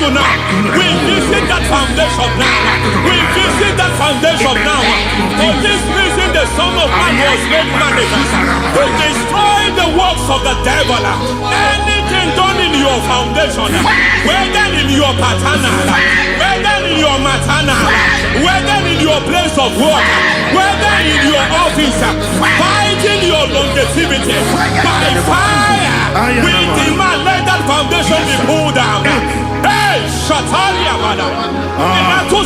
you now. We visit that foundation now. We visit that foundation now. For this reason, the Son of Man was made manifest to destroy the works of the devil. Anything done in your foundation, whether in your paternal, whether in your maternal, whether in your place of work, whether in your office, fighting your longevity by fire, we demand let that foundation be pulled down. Hey, Shatalia Bada,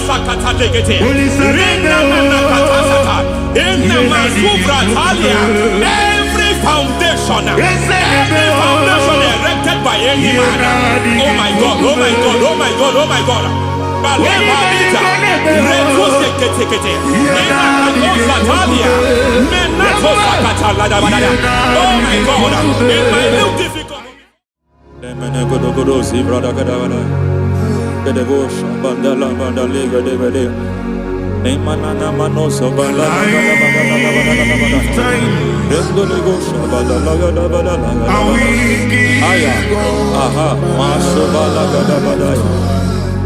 Sakata Legate, Rina Nakatasata, in the Masufra Talia, every foundation erected by any man. Oh my God, oh my God, oh my God, oh my God. Oh my God, in my new difficult.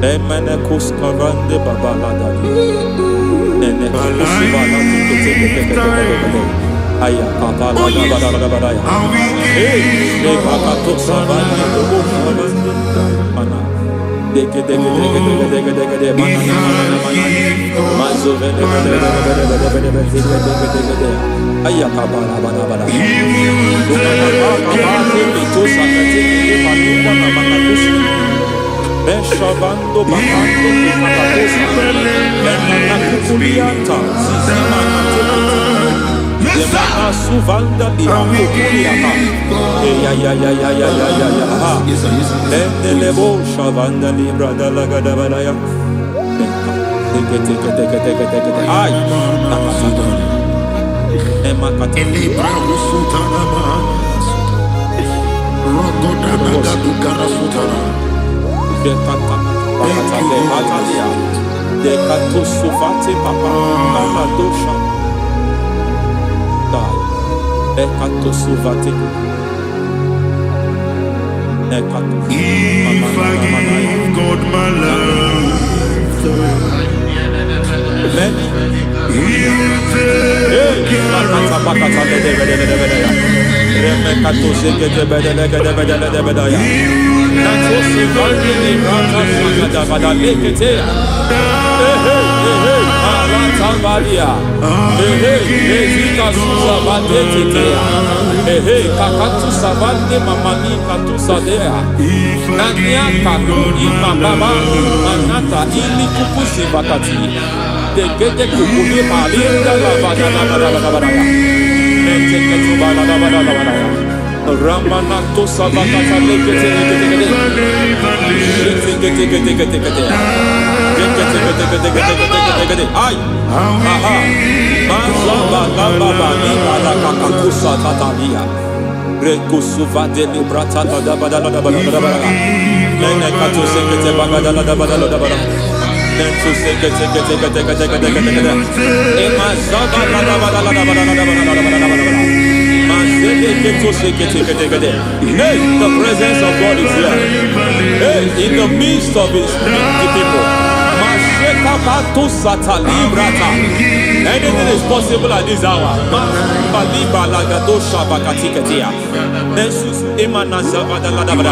Emene kuskarande babalada. Nene kusibala tike. Aya kapala badaya. Hey, bakato sabani dobo mana. Deke mana. Mazo vede. Aya kapala badaya. Beshavando bakando kukakosa Enana kukulianta Sisima Yemana suvanda liakukuliata Ya Enelebo shavanda librada lagadabadaya Teke Ay Nakasado Emakata Elibra usutana Rogoda nagadukara sutana de Katusufati Papa Aladosha De Katusufati If I give God my love Ramanato Sabakata Ay, aha, Mazaba Baba Nibala Kakakusa Tatalia, Rekusuva de Librata da Badala, Nenekato Sekete Bagadala da Badala, Nensu Sekete, Emazaba da Badala. Hey, the presence of God is here. Hey, in the midst of His people. Anything is possible at this hour.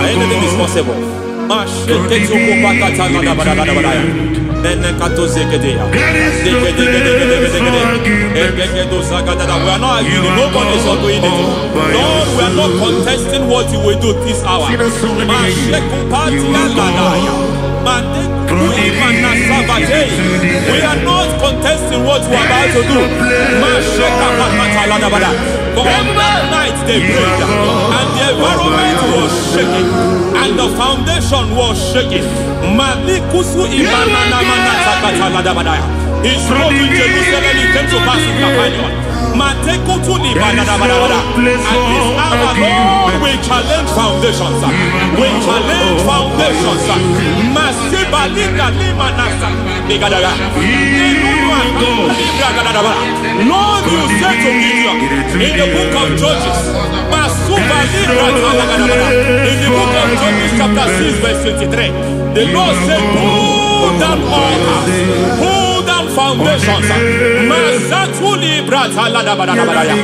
Anything is possible. We are not arguing, nobody is arguing it. Lord, we are not contesting what you will do this hour. We are not contesting what you are about to do. For all night they prayed, and the environment was shaking, and the foundation was shaking. He spoke in Jerusalem, he came to pass in Capernaum. And this hour, Lord, we challenge foundations. We challenge foundations. Lord, you said to Gideon in the book of Judges, in the book of Judges chapter 6 verse 23, The Lord said, pull down altars, pull down foundations. Masatuli brata ladabadabadaya.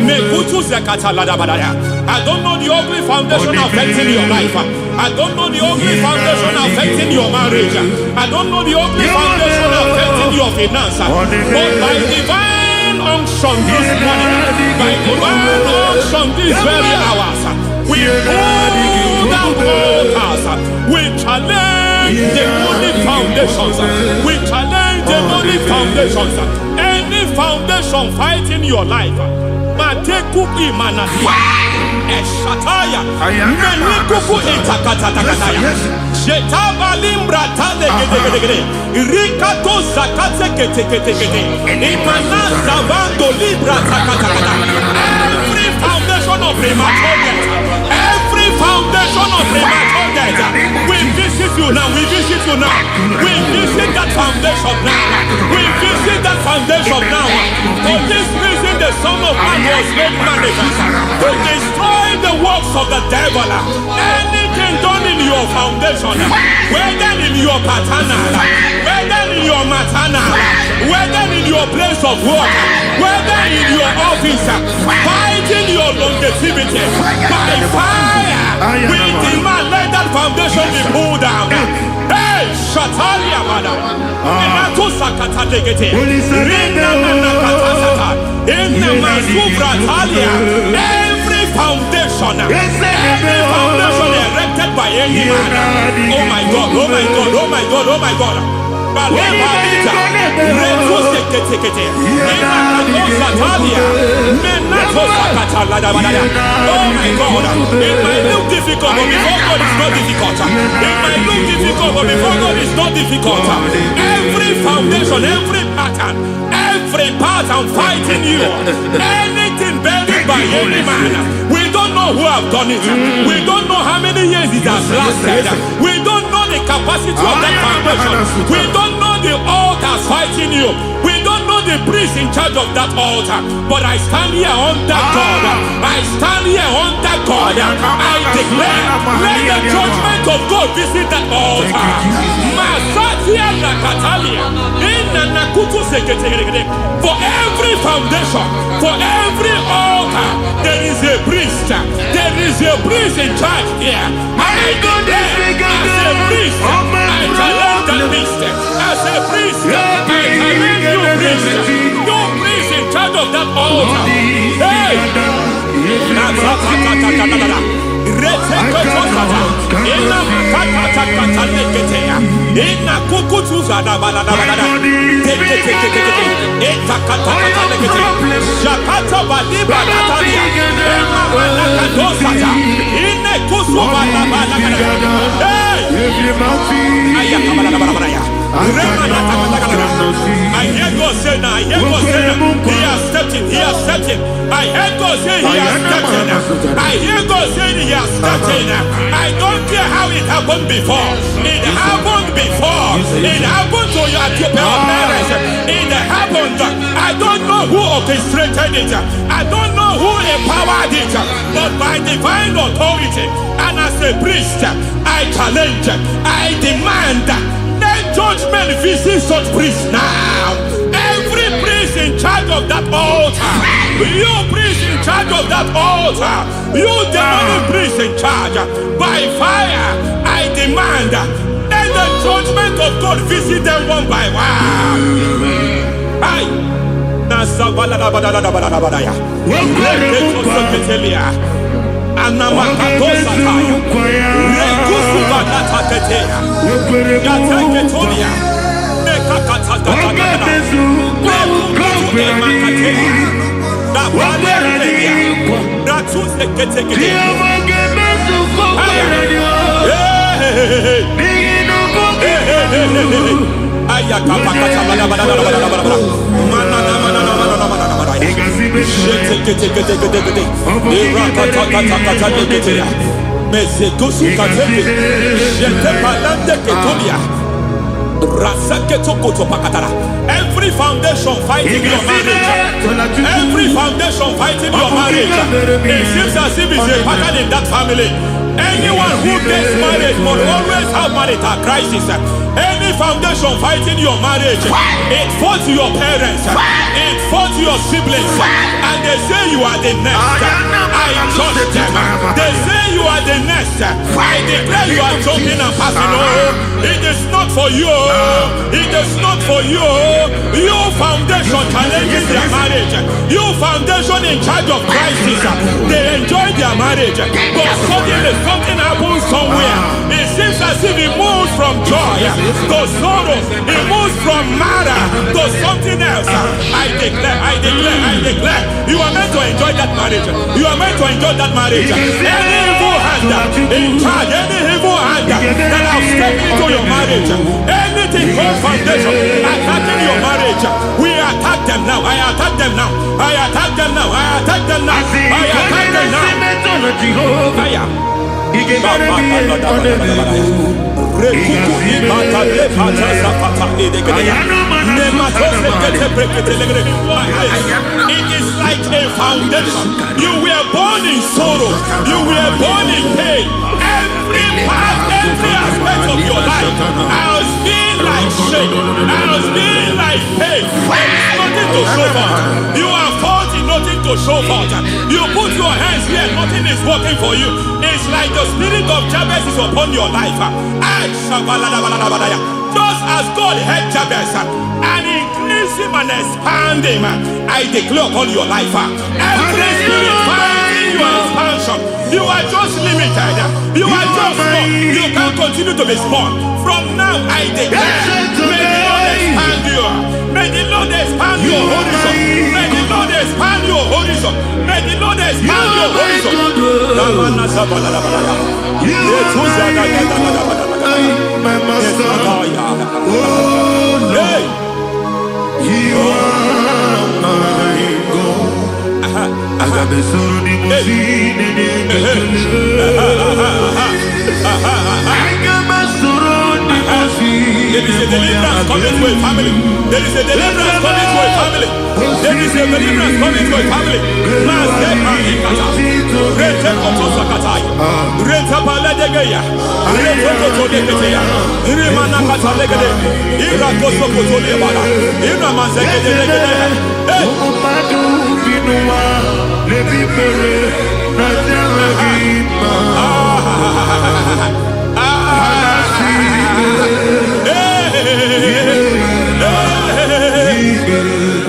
Mekutu zekata ladabadaya. I don't know the ugly foundation affecting your life. I don't know the ugly foundation affecting your marriage. I don't know the ugly foundation affecting your finance. But by divine unction this morning, by divine unction these very hours, we pull down altars. We challenge demonic foundations. We challenge demonic foundations. Any foundation fighting your life, Mateku Imanadia. Eshataya, Menikuku Itakatatakataya, Jetaba Limbra Tadegede, Rikato Zakate Ketekete, Imana Zavando Libra Takatakata. Every foundation of premature death, every foundation of premature death, we visit you now, we visit you now, we visit that foundation now, we visit that foundation now. For this reason, the Son of Man was made manifest to destroy the works of the devil. Anything done in your foundation, whether in your paternal, whether in your maternal, whether in your place of work, whether in your office, fighting your longevity by fire, we demand let that foundation be pulled down. Hey, Shatalia Mada, Inato Sakata Legete, Rina Nakatasata, Inna Masubra Talia, every foundation erected by any man. Oh my God, oh my God, oh my God, oh my God. Oh my God, it might look difficult, but before God is not difficult. It might look difficult, but before God is not difficult. Every foundation, every pattern fighting you, anything buried by any man. We don't know who have done it. We don't know how many years it has lasted. We don't know the capacity of that foundation. We don't know the altars fighting you. We don't know the priest in charge of that altar. But I stand here under God. I stand here under God. I declare, let the judgment of God visit that altar. Masatia Nakatalia. For every foundation, for every altar, there is a priest. There is a priest in charge here. I declare, as a priest, I challenge that priest. As a priest, I challenge you priest. You priest in charge of that altar. Hey! I hear God say now, I hear God say now, he has stepped in, he has stepped in. I hear God say he has stepped in. I hear God say he has stepped in. I don't care how it happened before. It happened before. It happened to your parents. It happened. I don't know who orchestrated it. I don't know who empowered it. But by divine authority and as a priest, I challenge, I demand, let judgment visit such priests now. Every priest in charge of that altar, you priest in charge of that altar, you demonic priest in charge, by fire, I demand, let the judgment of God visit them one by one. Aye. Every foundation fighting your marriage, every foundation fighting your marriage, it seems as if it's a pattern in that family. Anyone who gets married will always have marital crisis. Any foundation fighting your marriage, it fought your parents, it fought your siblings, and they say you are the next. I judge them. They say you are the next. I declare you are jumping and passing. Oh, it is not for you. It is not for you. You foundation challenging their marriage. You foundation in charge of crisis. They enjoy their marriage, but suddenly something happens somewhere. It seems as if it moves from joy to sorrow. It moves from matter to something else. I declare, you are meant to enjoy that marriage. You are meant to enjoy that marriage. Any evil hand in charge, any evil hand that have stepped into your marriage, anything called foundation attacking your marriage, we attack them now. I attack them now. I attack them now. I attack them now. I attack them now. It is like a foundation. You were born in sorrow. You were born in pain. Every part, every aspect of your life has been like shame. Has been like pain. Nothing to show for. You are faulty, nothing to show for. You put your hands here, nothing is working for you. It's like the spirit of Jabez is upon your life. Just as God had Jabez and increased him and expand him, I declare upon your life. Every spirit fighting your expansion, you are just limited. You are just small. You can't continue to be small. From now, I declare, may the Lord expand you. May the Lord expand your horizon. May the Lord expand your horizon. May the Lord expand your horizon. My master, oh Lord, you are my God. Agabe suru ni musini ni There is a deliverance coming to a family. There is a deliverance coming to a family. There is a deliverance coming to a family.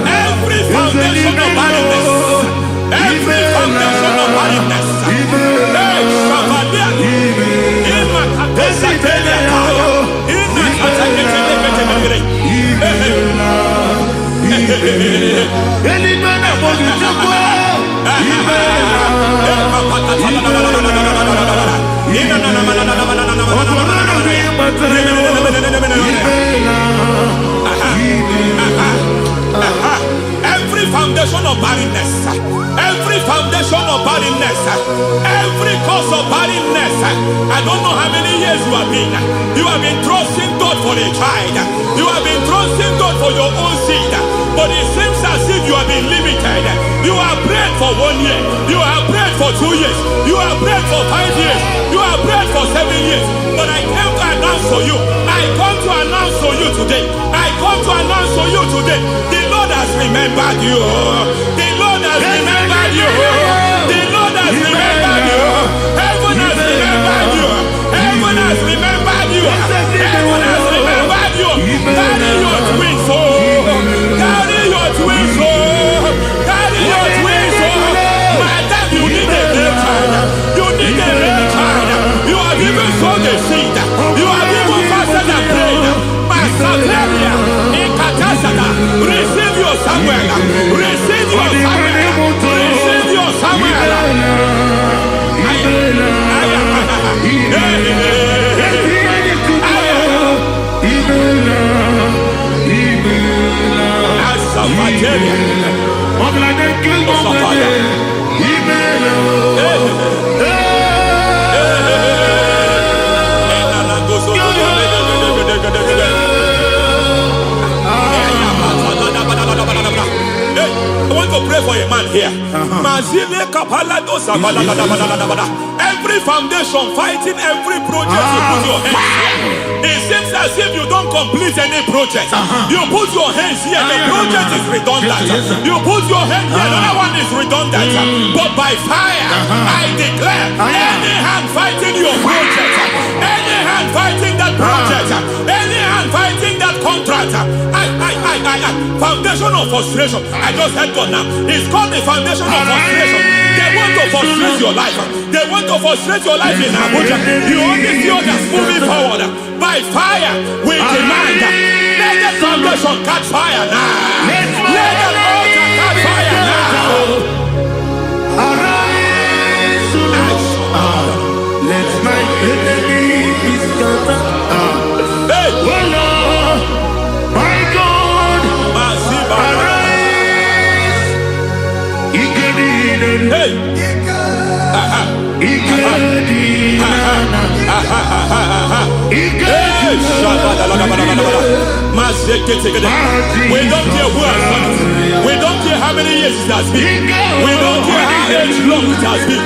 Every foundation of barrenness, every foundation of barrenness, every foundation of barrenness, every foundation of barrenness, every cause of barrenness. I don't know how many years you have been trusting God for a child. You have been trusting God for your own seed, but it seems as if you have been limited. You have prayed for 1 year, you have prayed for 2 years, you have prayed for 5 years, you have prayed for 7 years. But I came to announce for you, I come to announce for you today, I come to announce for you today, the Lord has remembered you. The Lord has remembered you. The Lord has remembered you. Heaven has remembered you. Heaven has remembered you. Heaven has remembered you. Carry your twins, oh. Carry your twins, oh. Carry your twins, oh. Madam, you need a real child. You need a real child. You have even sown the seed. You have even fasted and prayed. Masakleria, Ikatasada, receive your Samuel. Receive your Samuel. Receive your Samuel. Every foundation fighting every project you put your hands here. It seems as if you don't complete any project. You put your hands here, the project is redundant. You put your hand here, another one is redundant. But by fire, I declare, any hand fighting your project, any hand fighting that project, any hand fighting that contract, foundation of frustration. I just heard God now. It's called the foundation of frustration. They want to frustrate your life. They want to frustrate your life in Abuja. You only see others moving forward. By fire, we demand. Let the foundation catch fire now. Let the altar catch fire now. Arise, let my enemy be scattered. Hey, Oh Lord, my God, arise. hey, we don't care who has done it. We don't care how many years it has been. We don't care how age long it has been.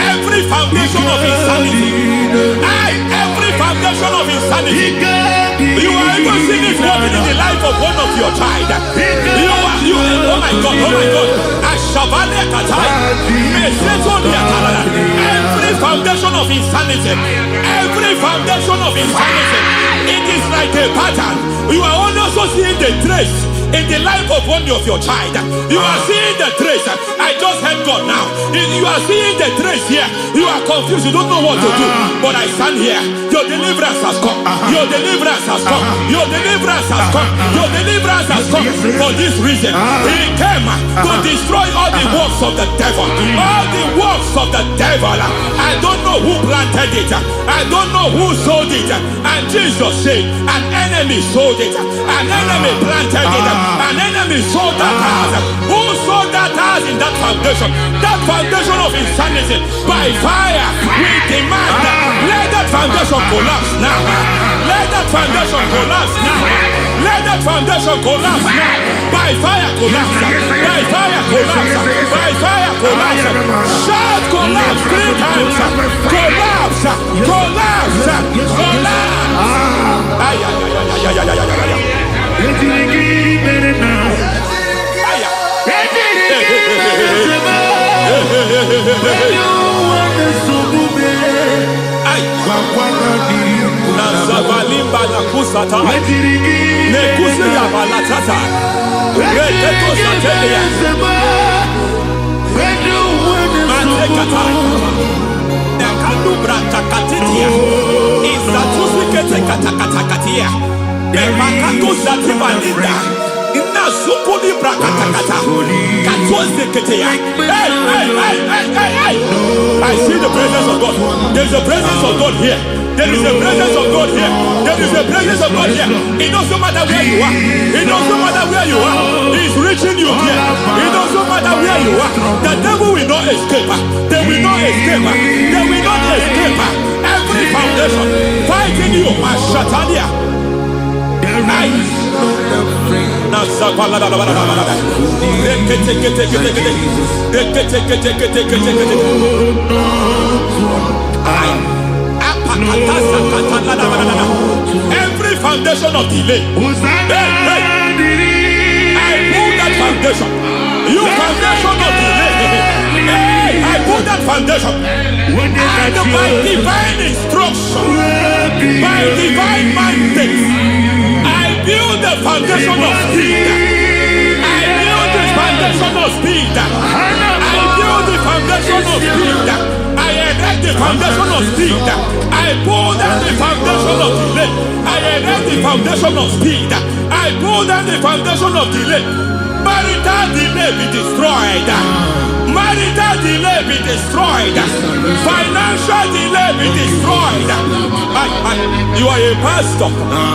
Every foundation of insanity, every foundation of insanity, you are even seeing it working in the life of one of your child. Oh my God, every foundation of insanity, it is like a pattern. You are also seeing the trace in the life of one of your child. You are seeing the trace. I just heard God now. You are seeing the trace here. You are confused. You don't know what to do. But I stand here. Your deliverance has come. Your deliverance has come. Your deliverance has come. Your deliverance has come. For this reason, He came to destroy all the works of the devil. All the works of the devil. I don't know who planted it. I don't know who sold it. And Jesus said, an enemy sold it. An enemy planted it. An enemy sold that house. Who sold that house in that foundation? That foundation of insanity. By fire, we demand let that foundation collapse now. Let that foundation collapse now. Let that foundation collapse now. By fire, collapse. By fire, collapse. By fire, collapse. Shout collapse 3 times. Collapse. Collapse. Collapse. Nazavalimba na kusata nekusi ya balatata reketo satelia mantekata nekadu brakakatitia izatusi kete katakatakatia Makato Zatibalinda, Inazukuni Brakatakata, Katwazeketea. I see the presence of God. There is a presence of God here. There is a presence of God here. There is a presence of God here. It doesn't matter where you are. It doesn't matter where you are. He's reaching you here. It doesn't matter where you are. The devil will not escape. They will not escape. They will not escape. Every foundation fighting you, Mashatalia. Every foundation of delay, I pull that foundation. You foundation of delay, I pull that foundation. And by divine instruction, by divine mandate, build the foundation of speed. I build the foundation of speed. I build the foundation of speed. I erect the foundation of speed. I pull down the foundation of delay. I erect the foundation of speed. I pull down the foundation of delay. Marital delay be destroyed. Marital delay be destroyed. Financial delay be destroyed. You are a pastor.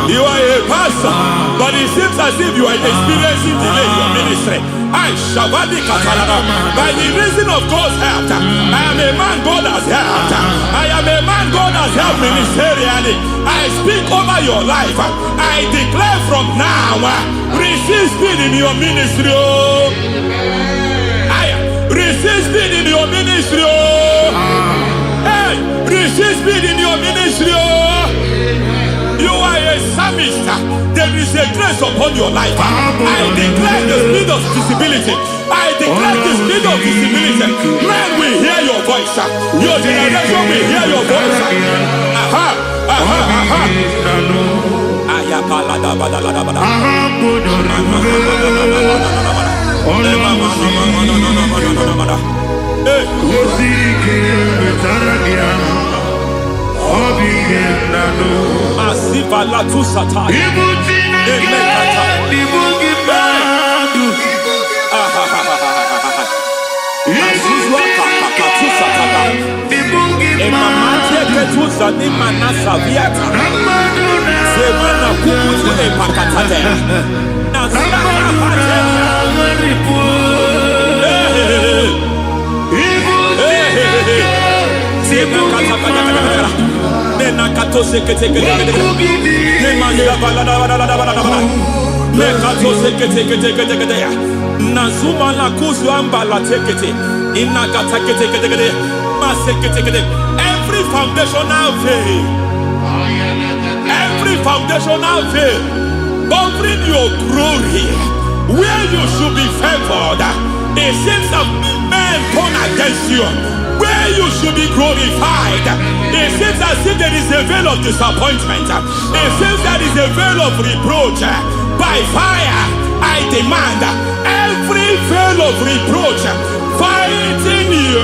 You are a pastor. But it seems as if you are experiencing delay in your ministry. By the reason of God's help, I am a man God has helped. I am a man God has helped ministerially. I speak over your life. I declare from now, receive speed in your ministry. Receive speed in your ministry. Hey, receive speed in your ministry. You are a psalmist. There is a grace upon your life. I declare the speed of visibility. I declare the speed of visibility. Men will hear your voice. Your generation will hear your voice. Aha, aha, aha. Asiva la tu sata. Nazuma la kuzu ambala tekete inakata kete masekete. Every foundational veil, every foundational veil covering your glory, where you should be favored, it seems that men turn against you. Where you should be glorified, it seems as if there is a veil of disappointment. It seems there is a veil of reproach. By fire, I demand every veil of reproach fighting you,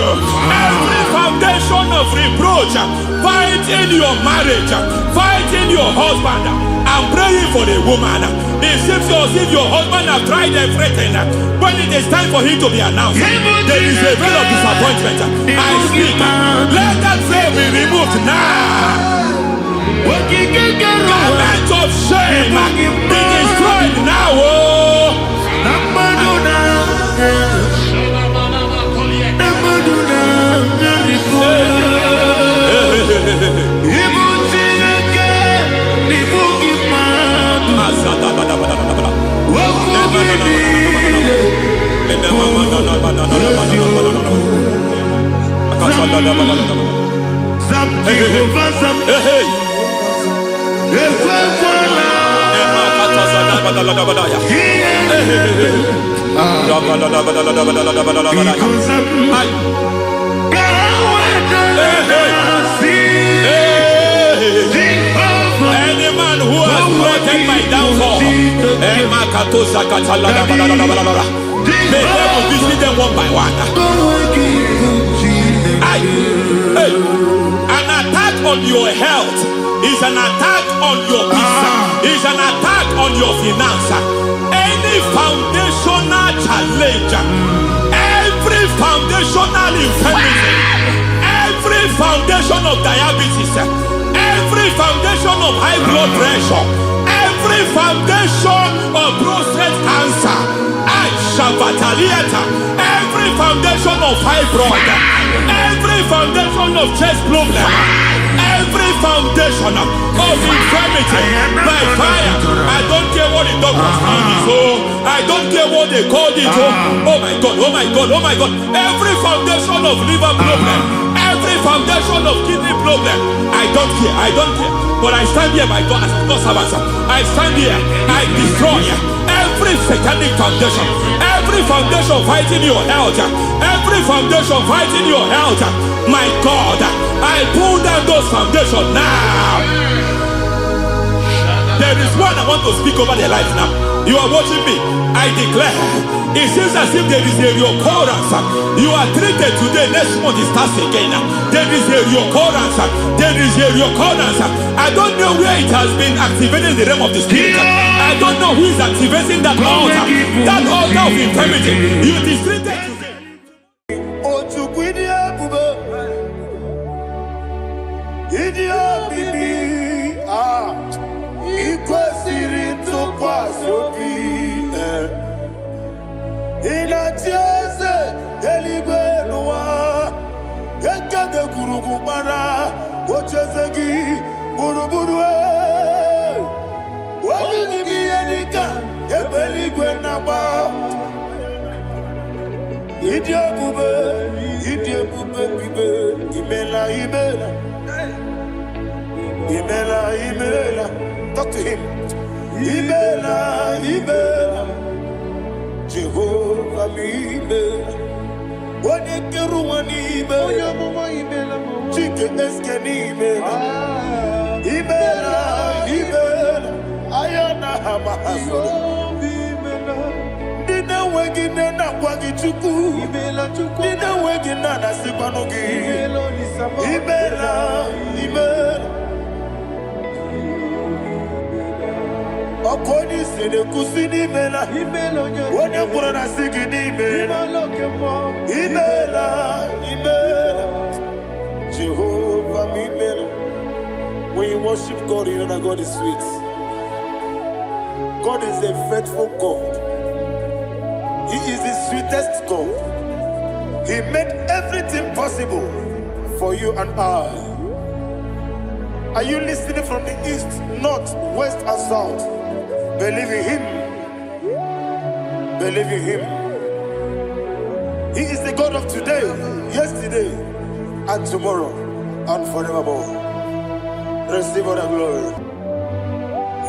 every foundation of reproach fighting your marriage, fighting your husband. I'm praying for the woman. It seems as if your husband has tried everything. When it is time for him to be announced, there is a veil of disappointment. I speak. Let that veil be removed now. Garment of shame be destroyed now. Any man who has plotted my downfall, may devil visit them one by one. An attack on your health is an attack on your peace, is an attack on your finance. Any foundational challenge, every foundational infirmity, every foundation of diabetes, every foundation of high blood pressure, every foundation of prostate cancer, every foundation of fibroid, every foundation of chest problem, every foundation of infirmity, by fire. I don't care what the doctors call it, so I don't care what they call it. Oh my God, oh my God, oh my God. Every foundation of liver problem, every foundation of kidney problem, I don't care, I don't care. But I stand here, my God, as God's servant. I stand here, I destroy every satanic foundation, every foundation fighting your health, every foundation fighting your health. My God, I pull down those foundations now. There is one I want to speak over their life now. You are watching me. I declare, it seems as if there is a reoccurrence. You are treated today, next month it starts again. There is a reoccurrence. There is a reoccurrence. I don't know where it has been activated in the realm of the spirit. I don't know who is activating that altar of infirmity. You is treated today. Urugumara, Ochezegi, Buruburu, Wanibianika, Ebeligwenaba, Idiabube, Imela, Imela, talk to him. Imela, Jehovah, Imela. Wanekeru Imela, Chicken Escanimela, Imela, Ayana Hamahaso, Dina Wagina Wagichuku, Dina Wagina Sipanogi, Imela. Okoni sede kusini mela, wone kurana sigini mela, Imela, Jehovah Imela. When you worship God, you know that God is sweet. God is a faithful God. He is the sweetest God. He made everything possible for you and I. Are you listening from the east, north, west, and south? Believe in him. Believe in him. He is the God of today, yesterday, and tomorrow, and forevermore. Receive all the glory.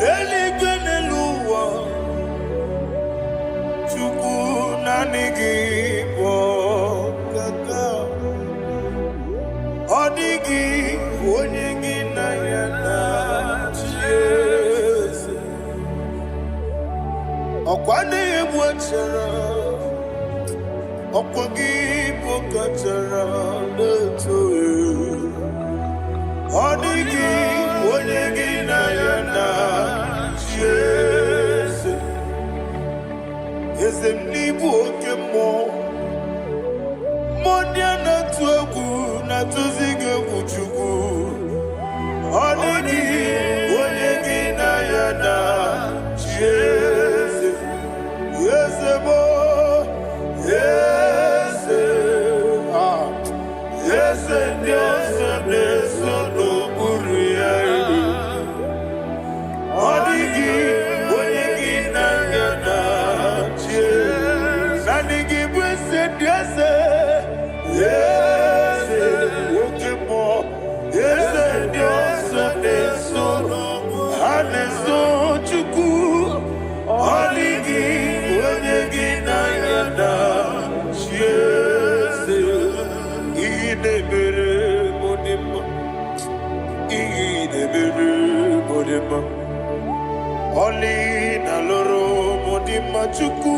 Eligenelua, Chukunanigi, Kaka, Odigi, Onyigi, Nayana, Okwane Mwachara, Okwagi Pokachara, Odigi, Onyegi Nayana, Jese, Ezemnibu Okemo, Modiana Tuagu, Natuzige Buchugu, Odigi, Onyegi Nayana, Jese. Yes, Dios, no Buria. Odigi, Odigi, Nayana, Sanigi, Blessed, yes, Okemo, yes, Dios, no Haneso, Chuku, Odigi. Oli na loro modima chuku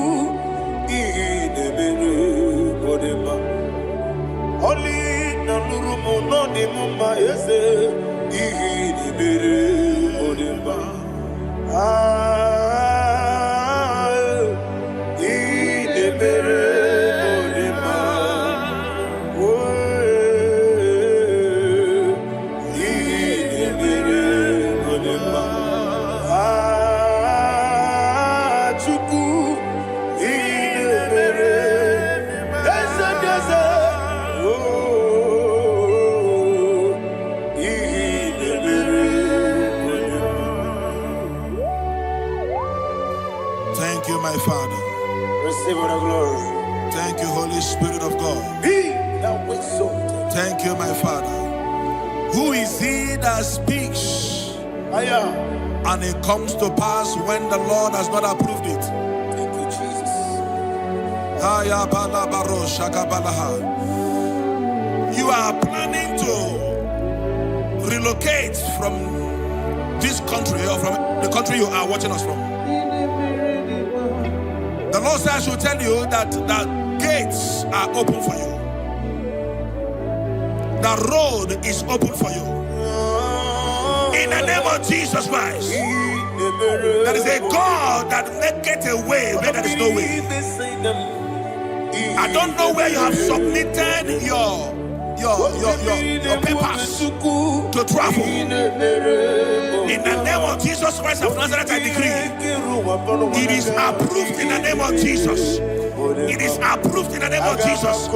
idebere modima. Oli na loro monodima ese idebere modima. Idebere modima. Idebere modima. Thank you, my Father. Receive the glory. Thank you, Holy Spirit of God. Be thou exalted. Thank you, my Father. Who is he that speaks and it comes to pass when the Lord has not approved it? Thank you, Jesus. You are planning to relocate from this country or from the country you are watching us from. The Lord says I should tell you that the gates are open for you. The road is open for you. In the name of Jesus Christ. There is a God that maketh a way where there is no way. I don't know where you have submitted your papers to travel. In the name of Jesus Christ of Nazareth, I decree It is approved in the name of Jesus. It is approved in the name of Jesus.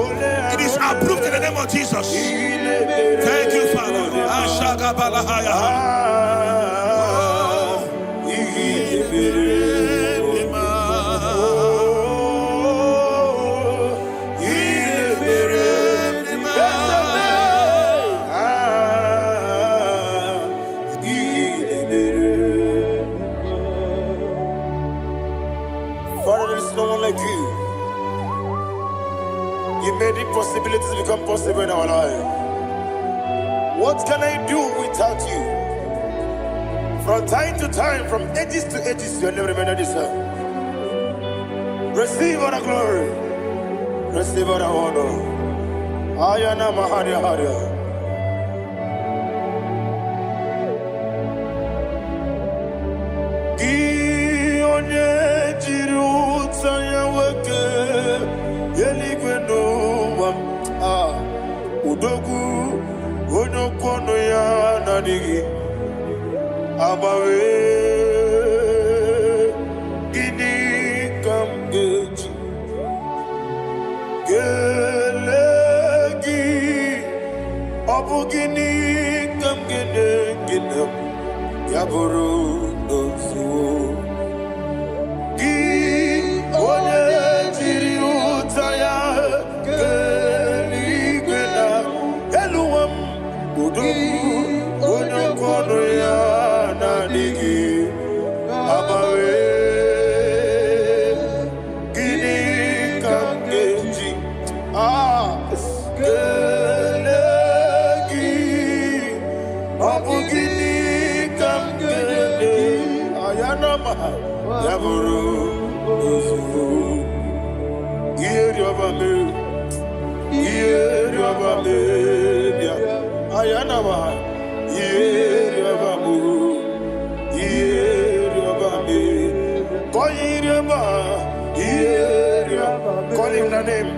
It is approved in the name of Jesus. Thank you, Father. Father, there is no one like you. You made impossibilities become possible in our life. What can I do without you? From time to time, from ages to ages, you have never remained the same. Receive all the glory. Receive all the honor. Ayana Maharia Haria. Udogu onokono ya nadigi abawe gini kamgeji gelegi abu gini kamgene gina yaburu dozu gi onye jiri utaya Call him the name.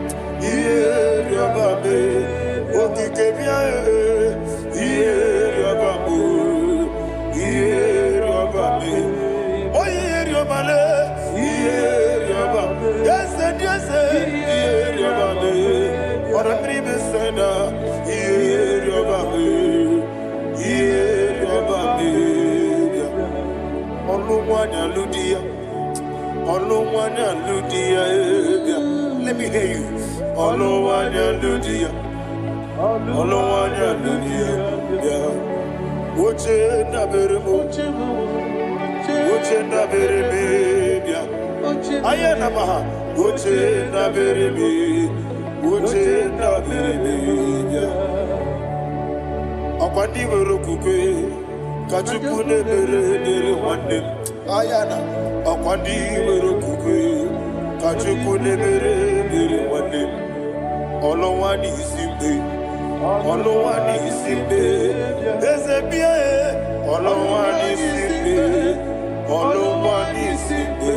Let me hear you. Ayana, Akwandi Merokukwe, Kachukune Mere Wande, Olowani Simbe, Olowani Simbe, Ezebie, Olowani Simbe, Olowani Simbe.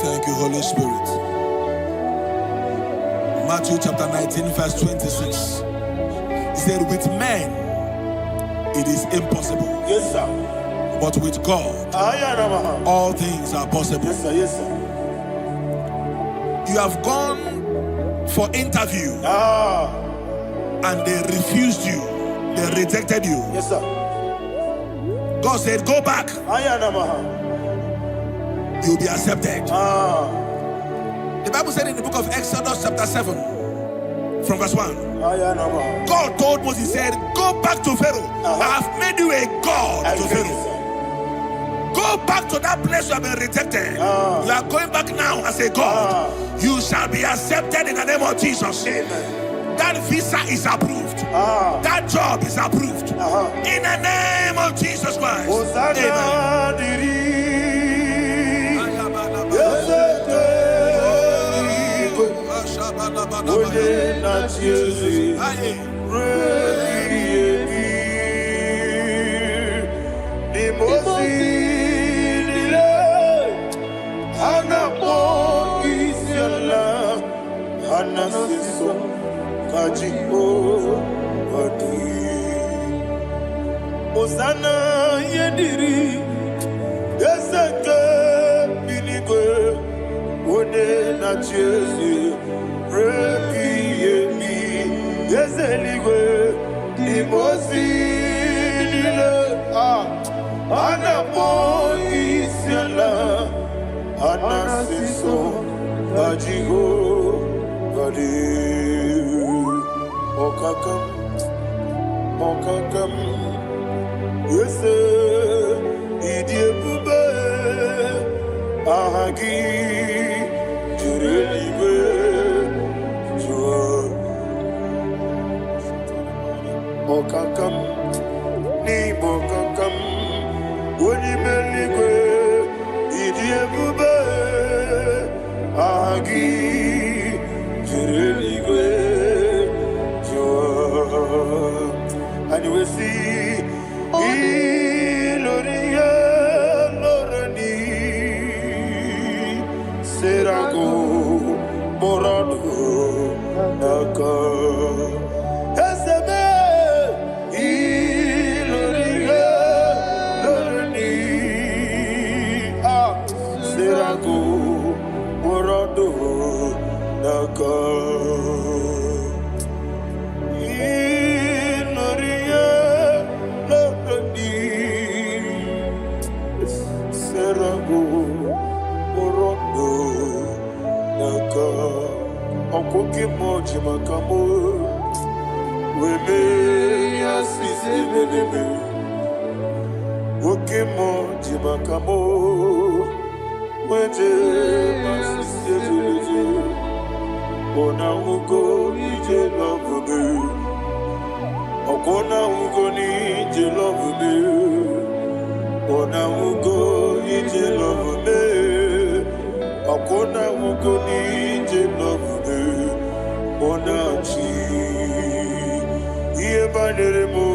Thank you, Holy Spirit. Matthew chapter 19, verse 26. He said, with men, it is impossible. Yes, sir. But with God, all things are possible. Yes, sir. Yes, sir. You have gone for interview and they refused you. They rejected you. Yes, sir. God said, go back. You'll be accepted. The Bible said in the book of Exodus chapter 7 from verse 1. God told Moses, he said, go back to Pharaoh. I have made you a God to Pharaoh. Go back to that place you have been rejected. You are going back now as a God. You shall be accepted in the name of Jesus. Amen. That visa is approved. That job is approved. In the name of Jesus Christ. Osana yediri Eseke binigwe One na chezi Repi yemi Yezeligwe Imosi nile Anapo isiala Anasiso Ajigo Gadi Okakam Yese Idiebube Ahagi Jurelibe Jua Okakam Ni Bokakam Wonimeligwe Idiebube Ahagi Jurelibe and you will see Iloria Lorani Serago Morado Naka Eseme Iloria Lorani Serago Morado Naka Okoke moji makamo Weme yasisi meneme Oke moji makamo Weje masisi jeje Ona ugo ije love me Okona ugo ni ije love me Ona ugo ije love me Okona ugo ni ije love me Onachi Iye banere mo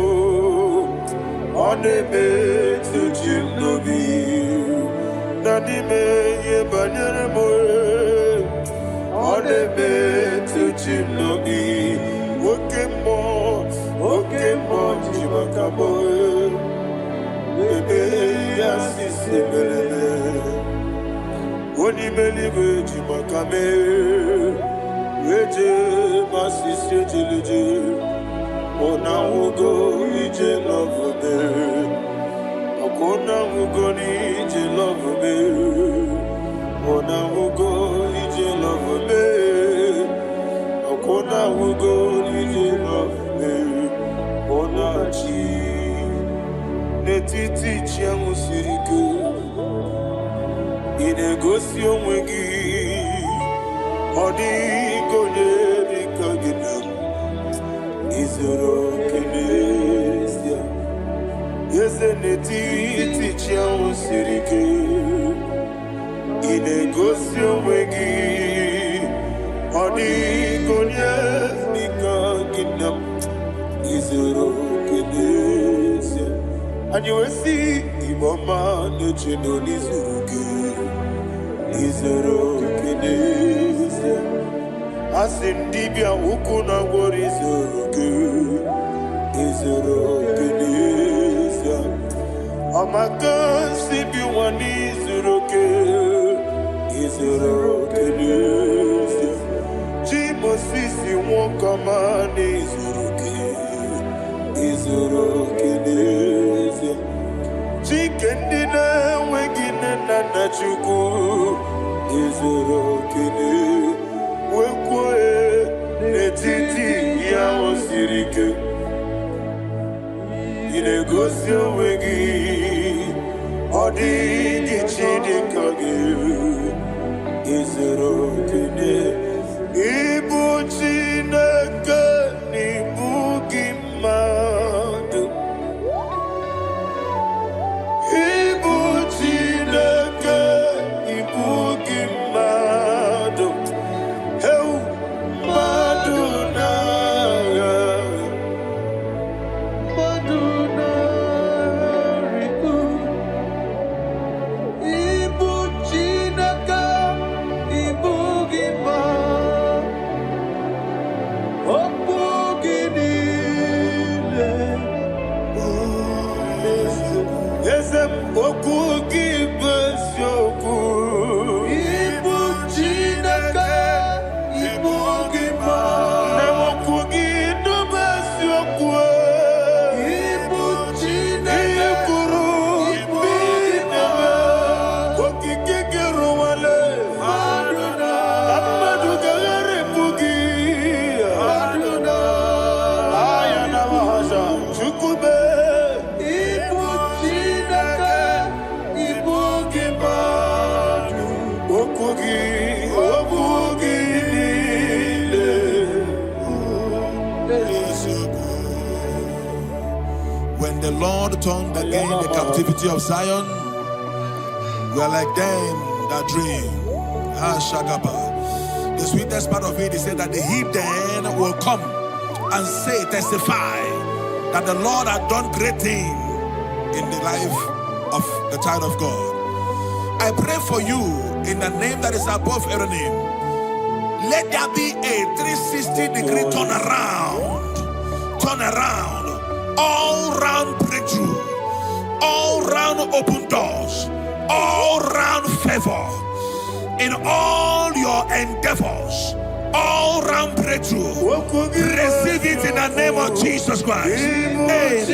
Onebe Tujim nobi Nadime Iye banere mo Onebe Tujim nobi Oke mo Jimakabo Ebe Yasisi melele Onibelibe Jimakame Weje masisi jilije Ona ugo ije love me Akona ugo ni ije love me Ona ugo ije love me Akona ugo ije love me Ona chi Netiti chiamu siriku Inegosi onwegi Odi konye dikaginam Izoro kenesia Yese netiti chiamu sirike Inegosi onwegi Odi konye dikaginam Izoro kenesia And you will see Imama nechino nizuruke Izoro kenesia Asindibia ukuna gwori Izoro kenesia Amaka sibi wani Izoro kenesia Jimo sisi wakamani Izoro kenesia Chikendina wegine nana chuku Izoro kenesia Wekwe netiti ya osirike Inegosi wegi Odi gichidi kage Izoro kene Ibu chineke Ibu gimadu Ibu chineke Ibu gimadu Ezem oku gibesioku. Ibu Chineke, Ibu Gima. Nemoku gibesioku. Ibu Chineke, Ikuru, Ibu Gima. Koki kikiru wale. Aduna. Amadu gagare bugi. Aduna. Ayana mahasha. Chukube. When the Lord turned again the captivity of Zion, we are like them that dream. The sweetest part of it is said that the heathen will come and say, testify, that the Lord had done great things in the life of the child of God. I pray for you in the name that is above every name. Let there be a 360-degree turn around, all round breakthrough, all round open doors, all round favor in all your endeavors, all round breakthrough. Receive it in the name of Jesus Christ. Amen.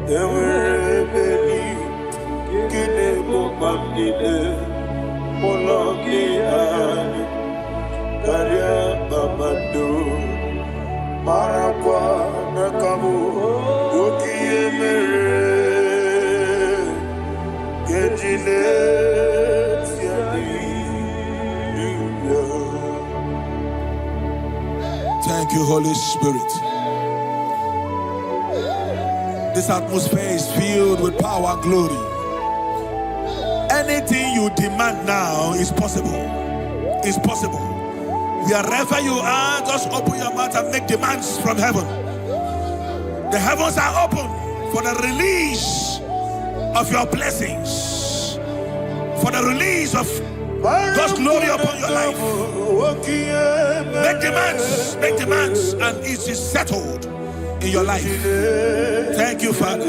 There were many mamnile moloki ani karia mamando marakwa nakamu ukiye mere kejile Thank you, Holy Spirit. This atmosphere is filled with power and glory. Anything you demand now is possible. It's possible. Wherever you are, just open your mouth and make demands from heaven. The heavens are open for the release of your blessings, for the release of God's glory upon your life. Make demands, and it is settled in your life. Thank you, Father.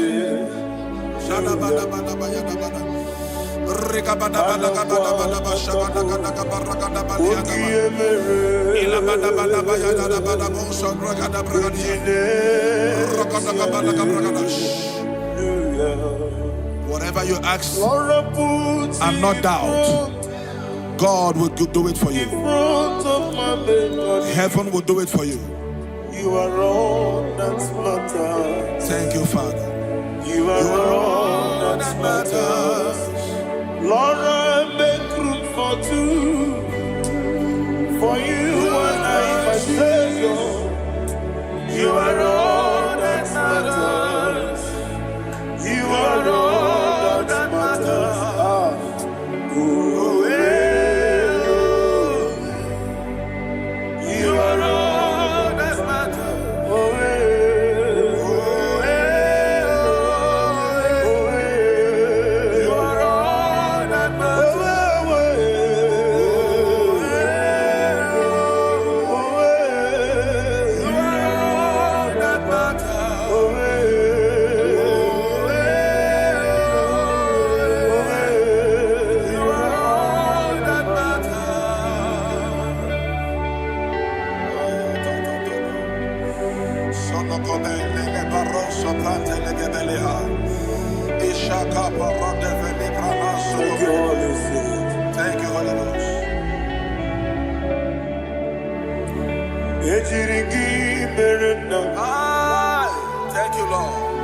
Whatever you ask and not doubt, God will do it for you. Heaven will do it for you. You are all that matters. Thank you, Father. You are all that matters. Lord, I make room for two. For you and I, my Savior. You are all that matters. You are all that matters. You are all that matters. You are all that Thank you, Holy Ghost. Thank you, Lord.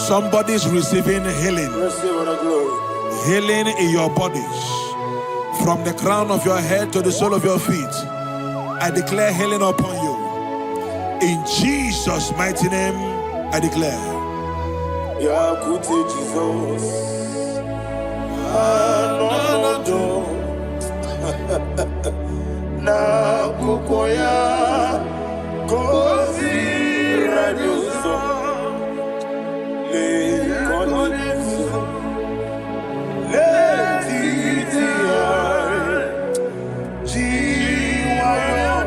Somebody's receiving healing. Healing in your bodies. From the crown of your head to the sole of your feet. I declare healing upon you. In Jesus' mighty name, I declare. Jesus. Na kukoya kozi radioso le konifu le titiare jiwayo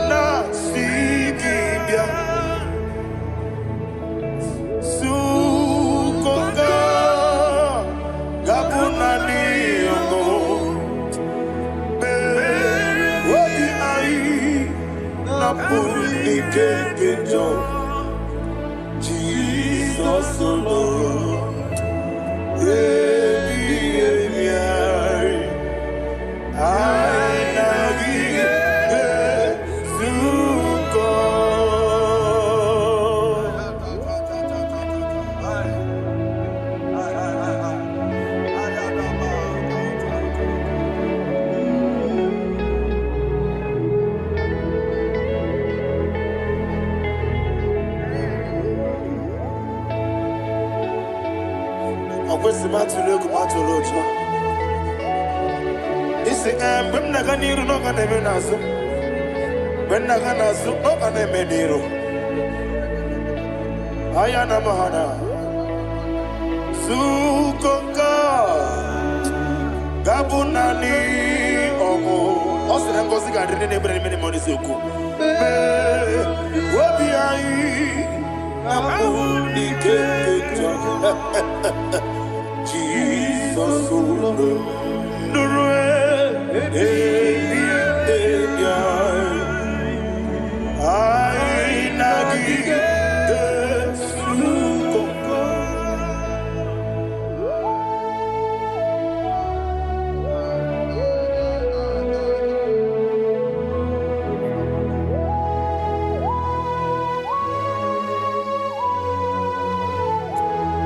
na sikibia sukoga gabunani Jesus alone. Ayana Mahana Sukoka Gabunani Omo Osina Kosika didn't bring many money Suku Wabiai Amuni Jesus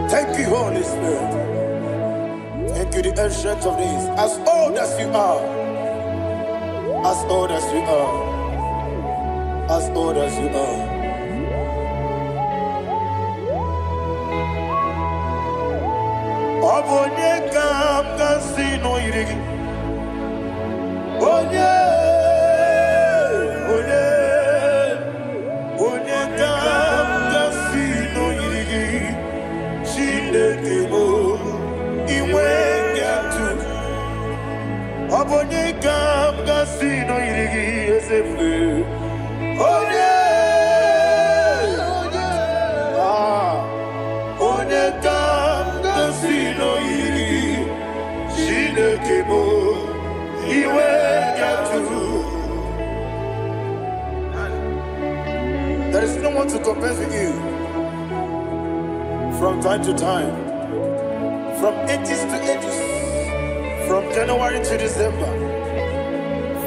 Thank you, Holy Spirit. Thank you, the ancient of days. As old as you are, as old as you are, as old as you are. Obonye kam kasino irigi. Onye kam kasino irigi. Shindekemo iwe gatu. Obonye kam kasino irigi esefu. Onye kam kasino irigi. Shindekemo iwe gatu. There is no one to compare with you. From time to time, from ages to ages, from January to December.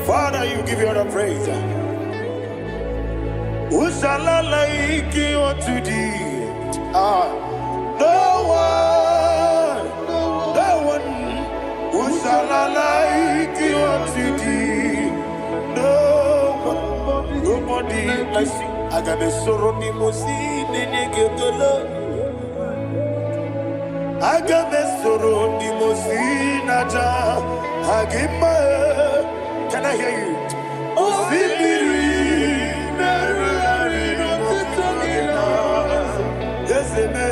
Father, you give you all the praise. Who shall I like you unto thee? No one. Who shall I like you unto thee? No one, nobody like you. I got a sorrow, Mimosi, Nenegetola. Agame soro di mosinaja agima. Can I hear you? Osibiri merari no titogina. Yeseme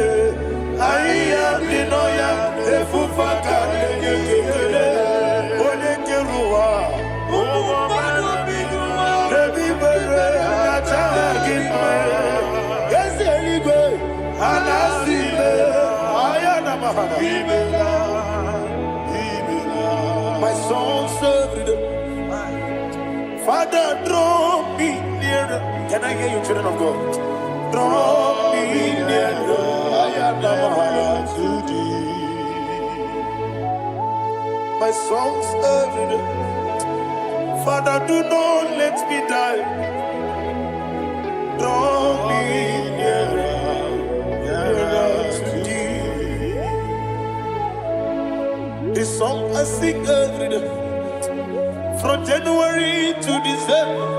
aiya dinoya efufa kane kekele. Ole keruwa umano biguma. Rebi bere naja agima. Yeseligwe anasime. My soul served. Father, draw me nearer. Can I hear you, children of God? Draw me nearer. I am to thee. My soul served. Father, do not let me die. Draw me nearer. This song I sing every day, from January to December.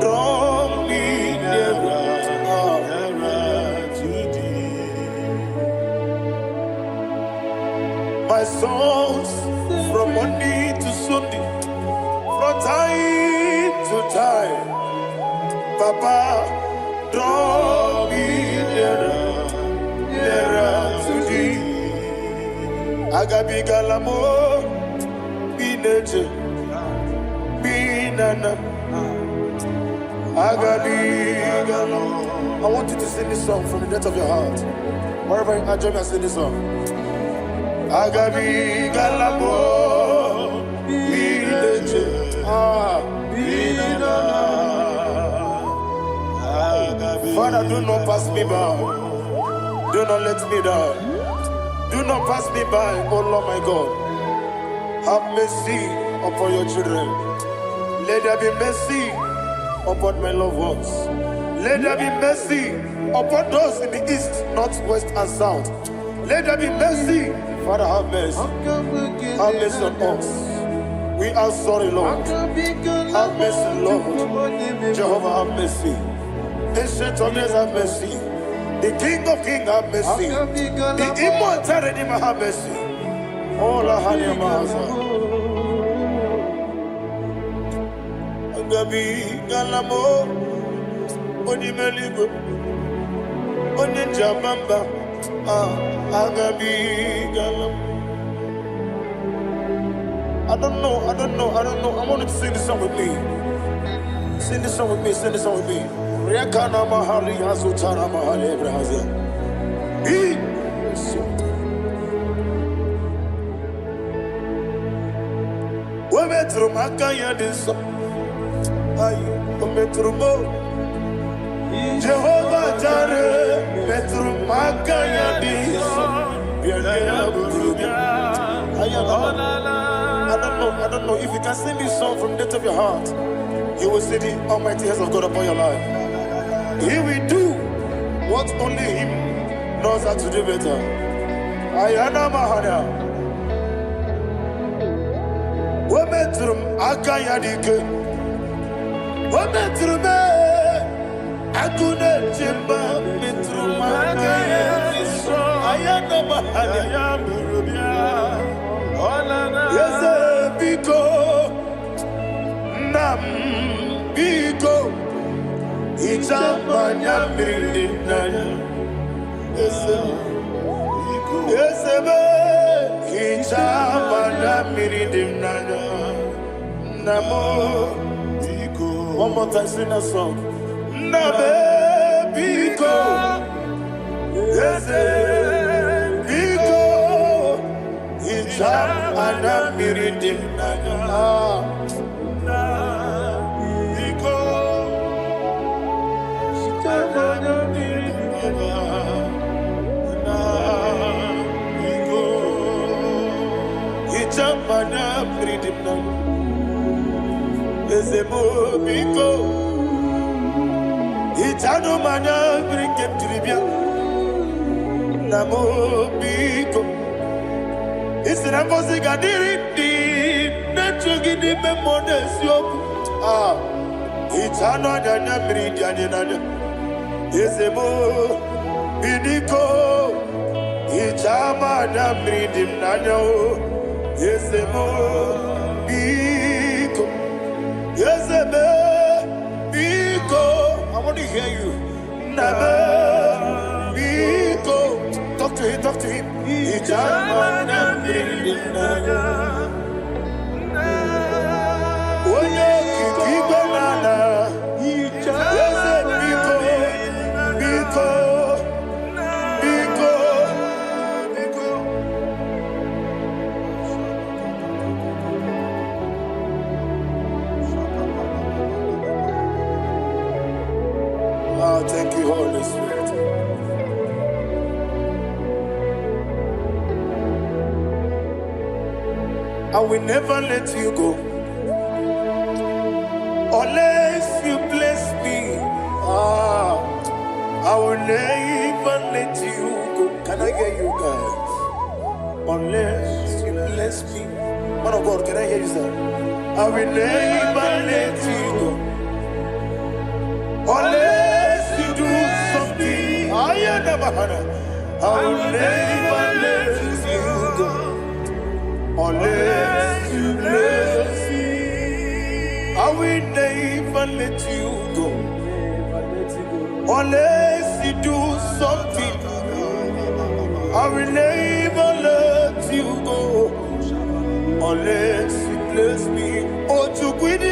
Draw me nearer to thee. My songs from Monday to Sunday, from time to time. Papa, draw me nearer to thee. Agabi galamo, bineje, binana. Agabi galamo. I want you to sing this song from the depth of your heart. Wherever you are, join me and sing this song. Agabi galamo, bineje, binana. Father, do not pass me by. Do not let me die. Do not pass me by, oh Lord my God. Have mercy upon your children. Let there be mercy upon my loved ones. Let there be mercy upon those in the east, north, west, and south. Let there be mercy. Father, have mercy. Have mercy on us. We are sorry, Lord. Have mercy, Lord. Jehovah, have mercy. Ancient of days, have mercy. The King of Kings, have mercy. The immortal Redeemer, have mercy. Oh, la Hanyamaza. Agabi Galamo, Onimeligo, Oninjabamba, Agabi Galam. I don't know. I want you to sing this song with me. Sing this song with me. Riakana Mahali Hasutana Mahali Brazil. Metro Makaya this Metro Jehovah Jare Metro Makaya this I don't know if you can sing this song from the depth of your heart, you will see the almighty hands of God upon your life. He will do what only Him knows how to do better. Ayana Mahana Wometrum Akayadike Wometrum Akune Jimba Metrum Akayadike Ayana Mahana Yes, Biko Nam Biko Itamanya Mirinaya Yes, Itamanya Mirinaya Namo Biko. One more time, sing that song. Nabe Biko Yes, Biko Itamanya Mirinaya Mana freedom now. Ezemo biko. Itano mana bring him to the bien. Namo biko. It's an amazing gadiri di. Netrugi di memones yo. Itano dana bring yanina. Ezemo bidiko. Itama na bring him nano. Yes, Biko. Yes, Biko. I want to hear you. Nabe Biko. Talk to him. Ijamana Brinana. Oye Kibanana. Yes, Biko. Biko. Thank you, Holy Spirit. I will never let you go unless you bless me. I will never let you go. Can I hear you guys? Unless you bless me. Man of God, can I hear you, sir? I will never let you go unless you do something. I will never let you go unless you bless me. I will never let you go unless you do something. I will never let you go unless you bless me. Oh, to quit the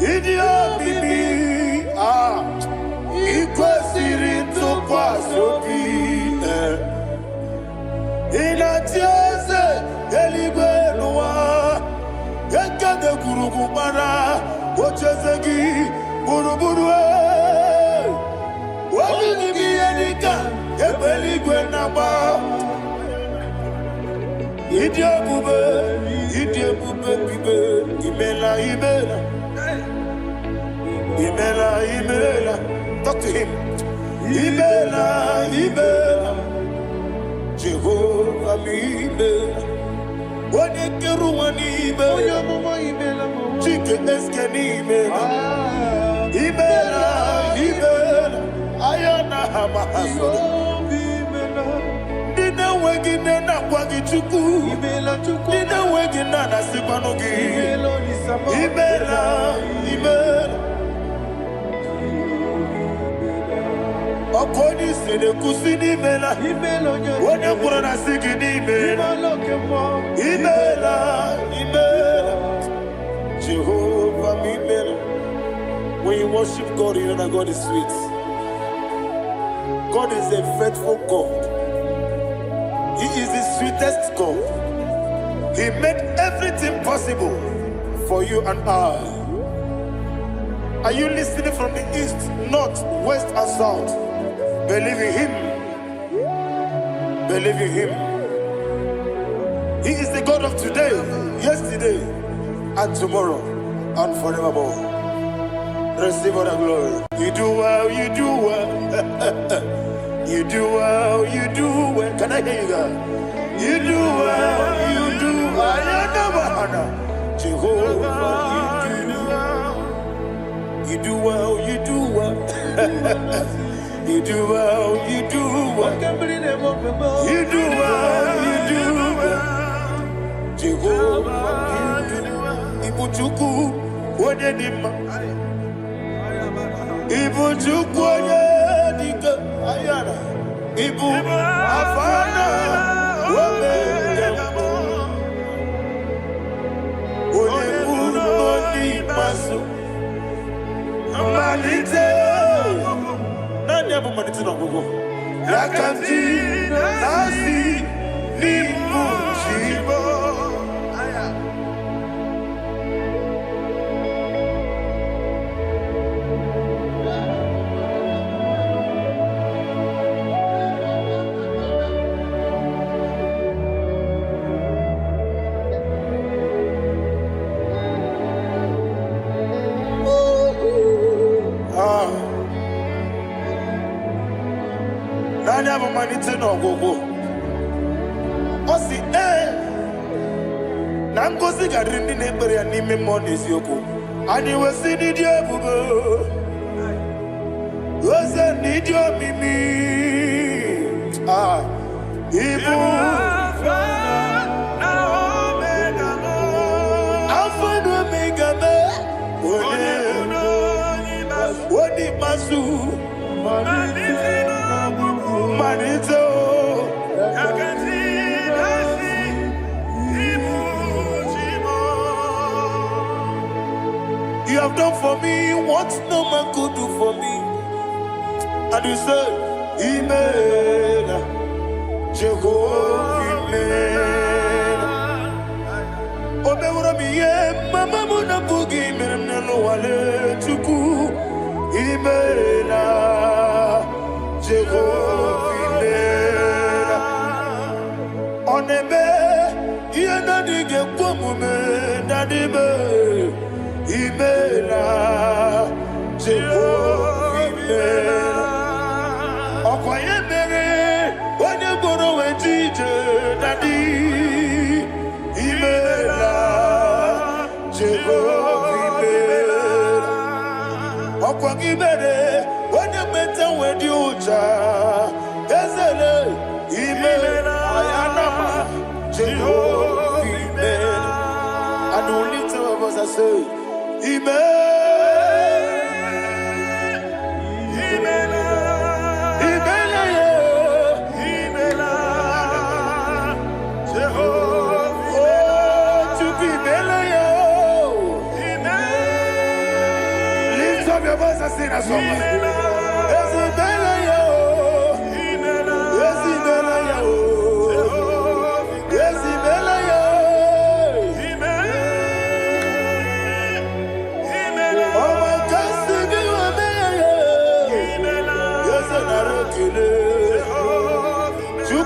Idia bibi ikwesiri tukwasobi inatieze eligwe nuwa ekade kurugu bara ochezegi Buru buru wani bi edika ebeli gwe na ba. Idi ebube bibe imela. Talk to him. Imela. Jehovah mi imela. Wani keru wani imela. Chike eske ni imela. Ayana hamahaso. Dina wegine na kwagi chuku. Dina wegine na sipanogi. Imela. Okoni sene kusini imela. Wone kurana sigini imela. Imela. Jehovah mi imela. When you worship God, you know that God is sweet. God is a faithful God. He is the sweetest God. He made everything possible for you and I. Are you listening from the east, north, west, and south? Believe in Him. Believe in Him. He is the God of today, yesterday, and tomorrow, and forevermore. Receive all the glory. You do well. You do well. Can I hear you guys? You do well. Jehovah, you do well. You do well. Jehovah, Ibuchuku, Wodedima. Ibu chukwoye dika ayana. Ibu afana wameyamo. Oyebu noni masu. Manite. Nani abu manite na gogo. Yakanti nasi nimu chibo. Manite no gogo. Osi na ngozi garindi na ekpere ya n'ime mmụọ na eziokwu. Anyị wesi n'ịdị ebube. Oze n'ịdị omimi. Ibu Alpha na Omega me. Oni masu. Manito, you have done for me what no man could do for me. And you say, Imela, Jehovah, Imela. Omewura miye, mama muna bugi, meneno wale tuku, Imela, Jehovah. Onebe, yena dige kumume, nadibe, Imela, Jehovah, Imela. Okwaye mere, onye goro wejije, nadi, Imela, Jehovah, Imela. Okwaye mere, onye meta wedi uja, ezele, Imela. Jehovah, and only two of us are say, Jehovah, to be lift up your voice and sing a song.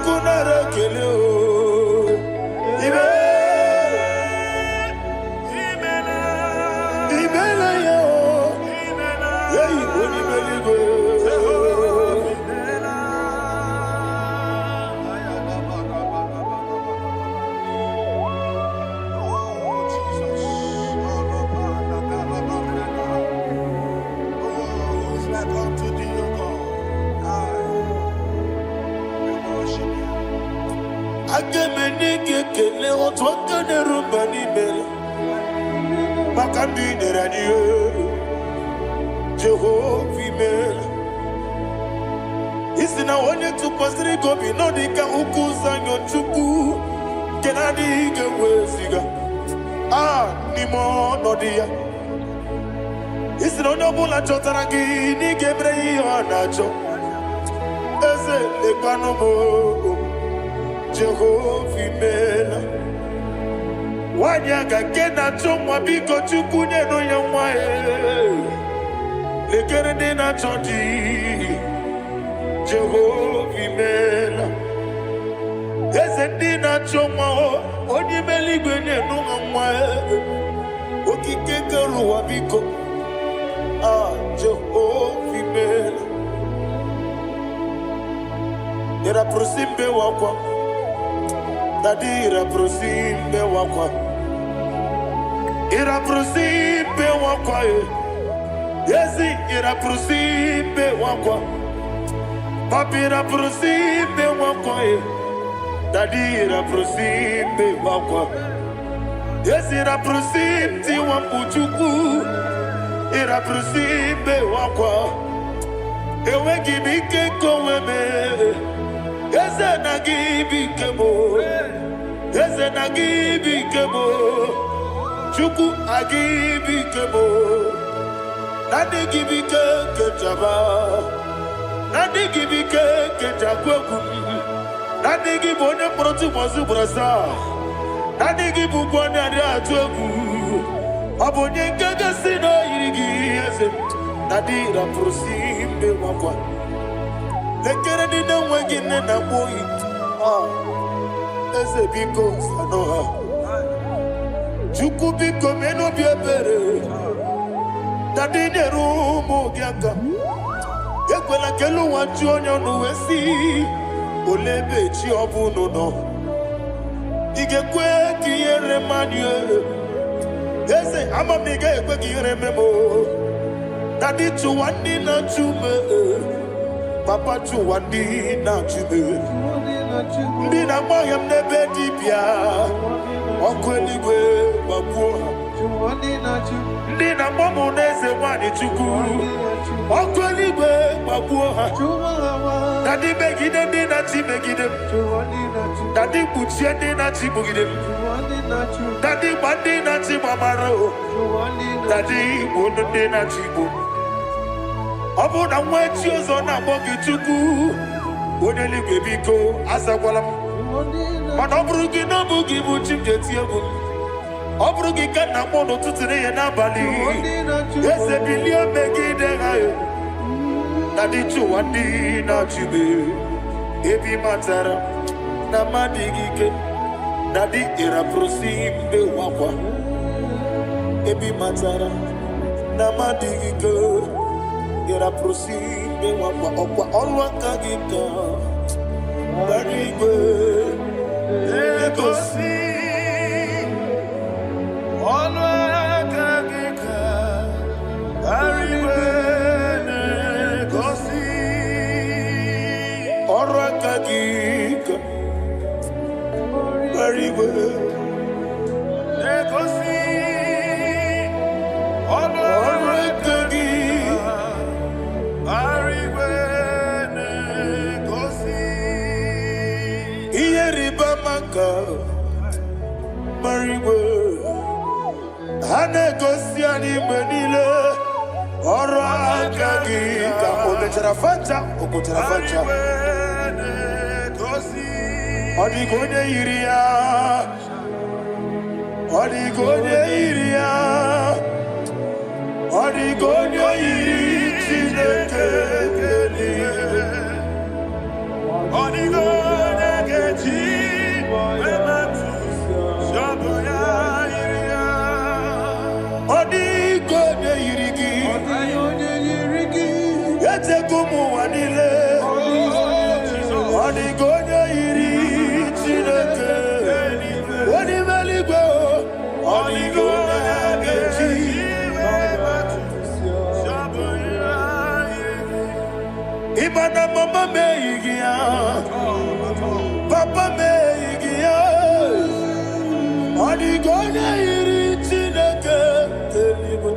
Chukunara Kelo. Ibela yo. Hey, Oni Meligo. Agemenike kele otwaka ne rumba ni mele Makambi ne radio Jehovah mele Isina onye tupasiri gobi no dika ukuza nyochuku Kenadi gewesiga Nimo no dia Isina onye bula chotaragi ni gebre iyo anacho Eze lekano mo Jehovah mela Wanyaga kena chomwa biko chukunye no yamwa Lekere dena chondi Jehovah mela Eze dina chomwa Onye meligwe ne no yamwa Okike keruwa biko Jehovah mela Era prosimbe wakwa Dadira prosimbe wakwa Ira prosimbe wakwa Yesi ira prosimbe wakwa Papira prosimbe wakwa Dadira prosimbe wakwa Yesi ira prosimti wambuchuku Ira prosimbe wakwa Ewe gibike koweme Eze na gibi kemo Eze na gibi kemo Chuku agibi kemo Nadi gibi kejaba Nadi gibi kejakwegu Nadi gibi onye protu mozu brasa Nadi gibi kwane adi atwegu Abonye kege sino irigi eze Nadi raprosimbe wakwa Lekere di na wegine na boyi Eze biko sanoha Chuku biko meno biebere Dadi neru mogiaka Ekwela kelu wanchu onyo nuwesi Olebe chi obu nono Igekwe kiyere manye Eze ama miga ekwe kiyere memo Dadi chuwandi na chume Papa chuwandi na chume Ndi na mayam nebe dibia Okweligwe babuha Ndi na mamu neze wani chuku Okweligwe babuha Dadi begide ndi na chi begide Dadi buchie ndi na chi bugide Dadi bandi na chi mamaro Dadi bunu ndi na chi bu Obu na mwechi ozo na bogi chuku Oneligwe biko asakwala Mana oburu gị na bụ gị bụ chi m ga-eti egwu Ọ bụrụ gị ka nna m n'ụtụtụ n'ihe n'abalị Eze bilie megide ha Na dị chụwa ndị na-achịbe Ebi matara na mmadụ gị ike Na dị ịrapụrụsi mbe wakwa Ebi matara na mmadụ gị ike Ịrapụrụsi mbe wakwa Ọkwa ọrụ aka gị ka Barigwe Legosi Olwakagika Barigwe Legosi Olwakagika Barigwe Legosi Olwakagika Barigwe Iyeribamaka Mariwe Hanegosi anime nile Ọrụ aka gị ka o mechara fanta okotara fanta Ọ dịghị onye yiri ya Ọ dịghị onye yiri ya Ọ dịghị onye yiri Chineke eluigwe Ọ dịghị onye Imana mama meigia, papa meigia, Odigonya iri chineke telibo,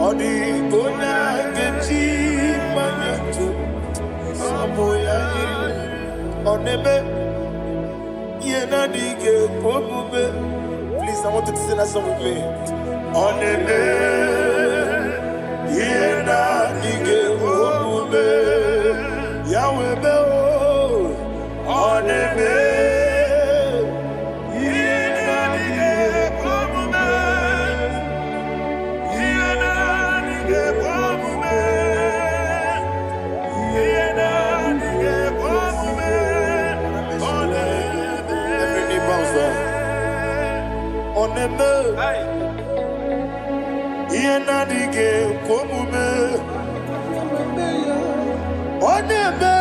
Odigonya gechi manyetu, Samoya iri, Onebe, Yena dige pomube. Please, I want you to sing that song with me. Onebe, Yena dige pomube, Yahweh beo, Onebe, Yena dige pomube, Yena dige pomube, Yena dige pomube, Onebe. Every knee bows down. Onebe, Yena dige pomube, Onebe,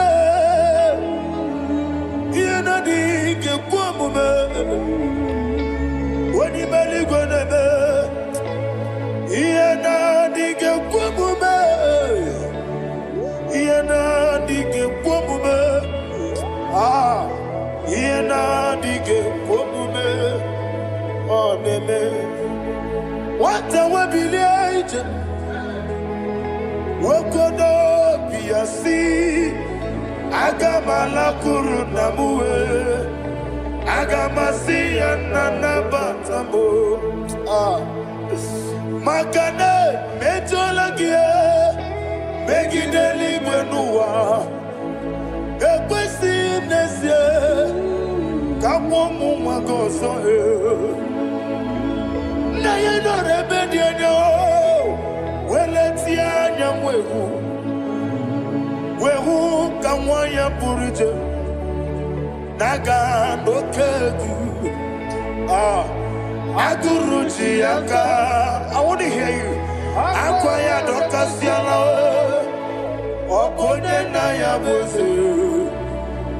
Yena dige pomube, Onibali gonebe, Yena dige pomube, Yena dige pomube, ah, Yena dige pomube, Onebe. What a webby, Wokodo Piasi, Agamala Kurunamue, Agamasi and Nanabatambo, Makane, Metolagia, Megideli Benua, Equesi Nesia, Kamomu Magoso. Nayeno rebediano, weletia nyamwehu, wehu kamwaya purije, naga nokegu, aguruji aka. I want to hear you. Akwaya dokasiala, okone na ya bozu,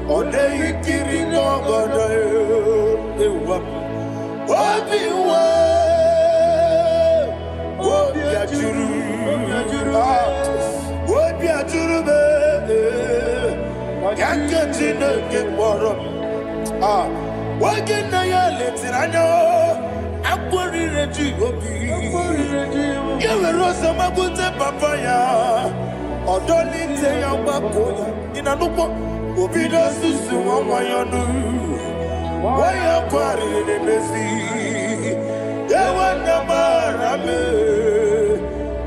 ode ikiri ngogoda ewa, obiwa. Wobi ajuru be, yakati na kemoro. Wagi na ya letirano, akwari reji obi. Yewe rosa mabute papaya, odoli te ya wakoya. Ina nuko obi na susu wamayanu, waya kwari nebezi. Yewe na marame,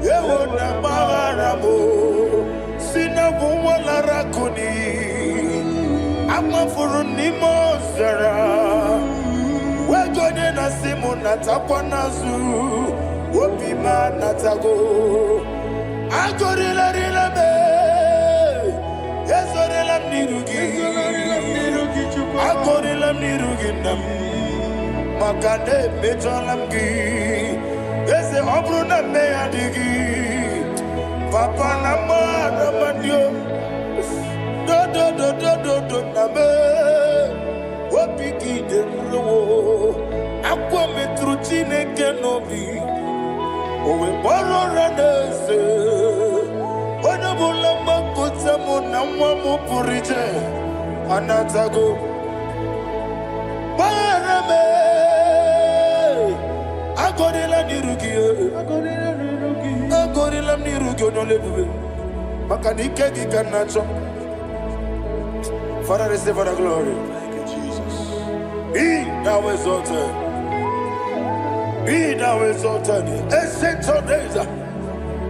Yewe na maramo, Sina wala rakoni, Ama furuni mozara, Wegone na simu natakwa nazu, Wopima natago, Agorila rila me, Yezorila nirugi, Agorila nirugi nam. Makane mejolamgi, ese obruna me adigi, Papa nama mandio, do name, wapiki de ruo, aqua metrucine kenobi, owe boro ranese, wanabula makutamu na mwamu purije, anatago, Barame. Agorila nirugi no lebu. Makanike gikanacho. Father, receive the glory. Thank you, Jesus. Be thou exalted. Be thou exalted. Ancient of days,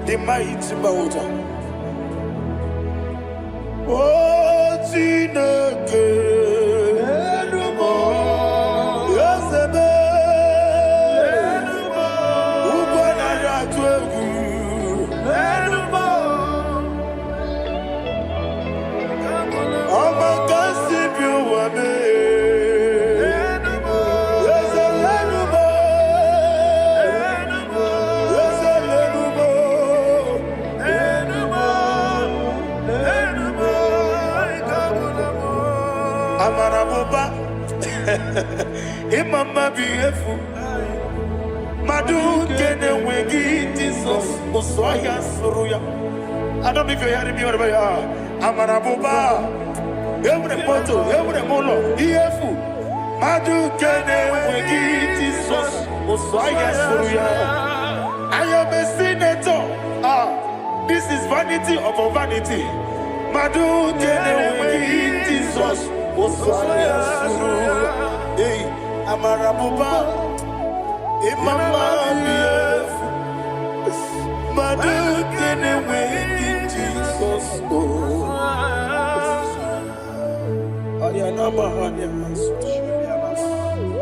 the mighty mountain. Oh, Tineke. Amaraboba. Imama beautiful. Madu kene wegi Jesus. Oswaya suruya. I don't know if you're hearing me wherever you are. Amaraboba. Every poto, every molo. Beautiful. Madu kene wegi Jesus. Oswaya suruya. I am a senator. This is vanity of a vanity. Madu kene wegi Jesus. Oswaya suruya. Hey, Amaraboba. Imama beautiful. Madu kene wegi Jesus.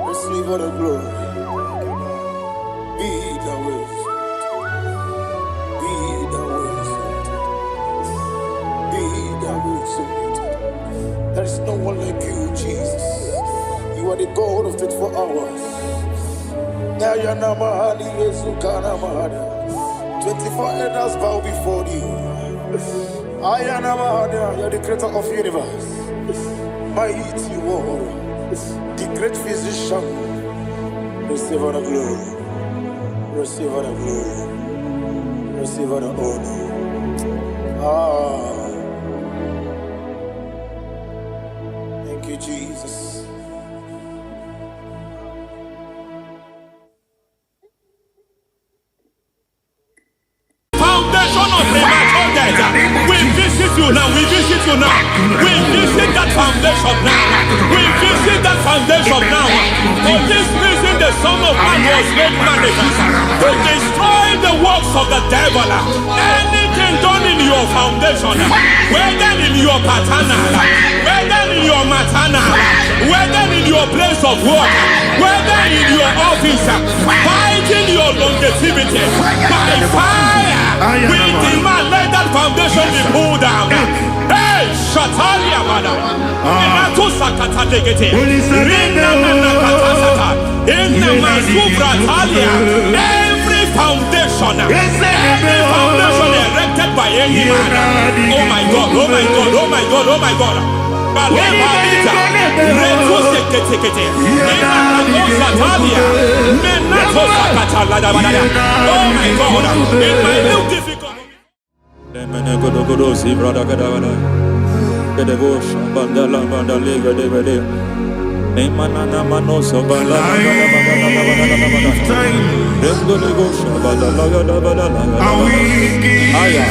Receive all the glory. Be the wisdom. Be the wisdom. Be the wisdom. There is no one like you, Jesus. You are the God of 24 hours. 24 elders bow before you. You're the creator of the universe. Mighty warrior, the great physician. Receive all the glory. Receive all the glory. Receive all the honor. Thank you, Jesus. Foundation of premature death. We visit you now. We visit you now. We visit that foundation now. We visit that foundation now. For this reason, the Son of Man was made manifest to destroy the works of the devil. Anything done in your foundation, whether in your paternal, whether in your maternal, whether in your place of work, whether in your office, fighting your longevity by fire. We demand let that foundation be pulled down. Hey, Shatalia Bada. Inato Sakata Degete. Rina Manakatasata. Inna Masubra Talia. Every foundation erected by any man. Oh my God, oh my God, oh my God, oh my God. Balebita. Reto Sekete. Inna Satalia. Menato Sakata Ladabada. Oh my God. In my new difficult. Godogodosi, brother Gadavada, Gedevosha, Bandala, Bandaliga, Devede, Nemanana Manoso, Bandala, Godogosa, Bandala, Aya,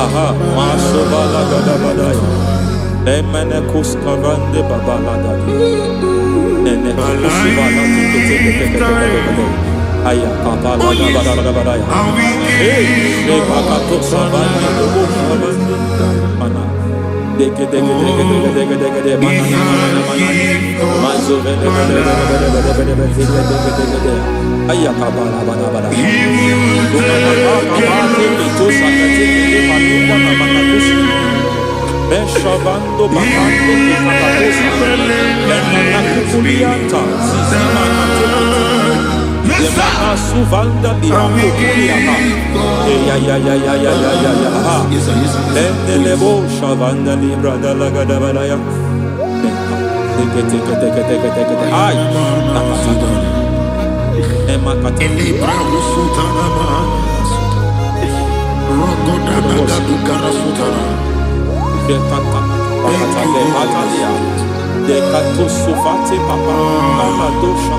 Aha, Maso Balagadavada, Nemanacus Cavande Babalada, Nenekusivana, Aya, Papa, Badaya. Hey, Pakato Savana, Mana. Deke, Aya, Papa, Bada. Meshavando Bakando, Pakato, Suvanda di Akuliana. Lebo Shavanda Libra da Lagadavaya. Take. Ay, Nakasata. Emakata Libra Sutana. Rogoda Nagadukara Sutana. Dekata, Bakata de Batalia. Dekato Suvati Papa, Amadosha.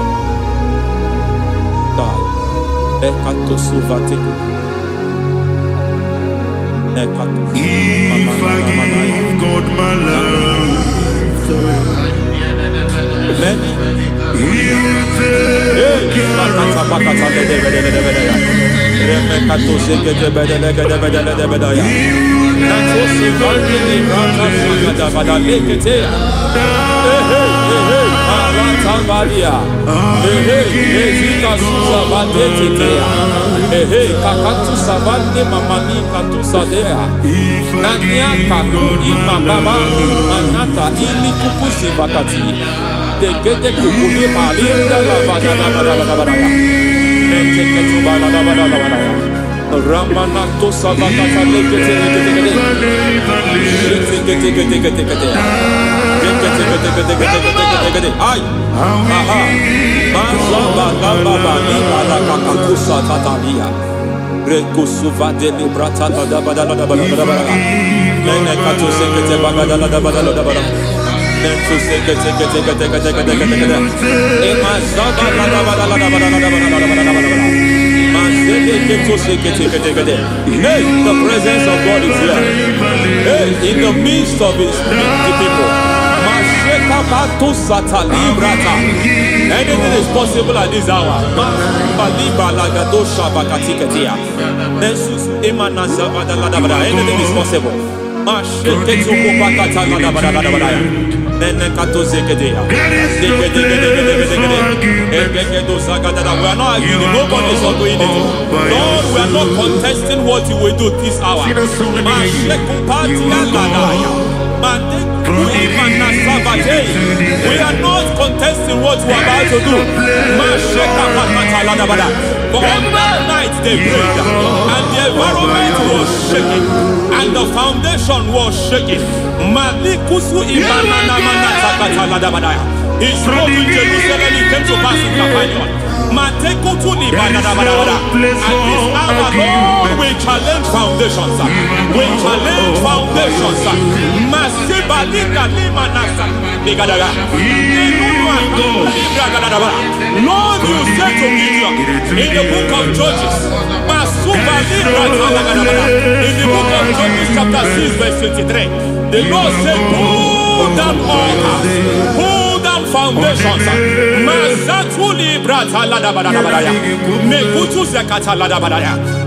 Ekato Suvati. Ekato. If I give God my love, many will take Ramanato Savakata Lekete Ay. Aha. Mazaba baba ni ala kakakusa tatalia. Rekusuva de librata da badala da badala. Nene katu sekete bagada da badala da badala. Nentu sekete. Emazaba da badala da badala. Hey, the presence of God is here. Hey, in the midst of His people. Anything is possible at this hour. Anything is possible. We are not arguing, nobody is arguing it. Lord, we are not contesting what you will do this hour. We are not contesting what you are about to do. For on that night they prayed, and the environment was shaking, and the foundation was shaking. He spoke in Jerusalem, he came to pass in Capernaum. At this hour, Lord, we challenge foundations. We challenge foundations. Lord, you said to Gideon in the book of Judges, in the book of Judges chapter 6 verse 23, the Lord said, pull down altars, pull down foundations.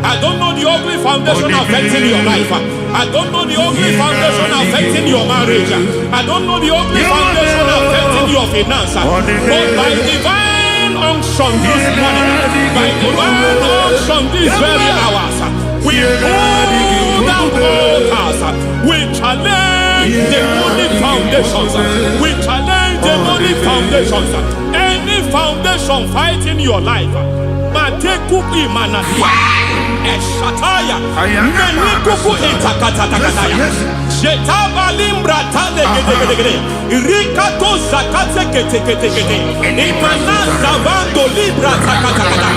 I don't know the ugly foundation affecting your life. I don't know the ugly foundation affecting your marriage. I don't know the ugly foundation affecting your finance. But by divine unction this morning, by divine unction these very hours, we pull down altars. We challenge demonic foundations. We challenge demonic foundations. Any foundation fighting your life, Matekuki Manatia, Eshataya, Menikuku Itakataya, Shetabalim Tale, Rikato Zakate, Imana Zavando Libra Takata.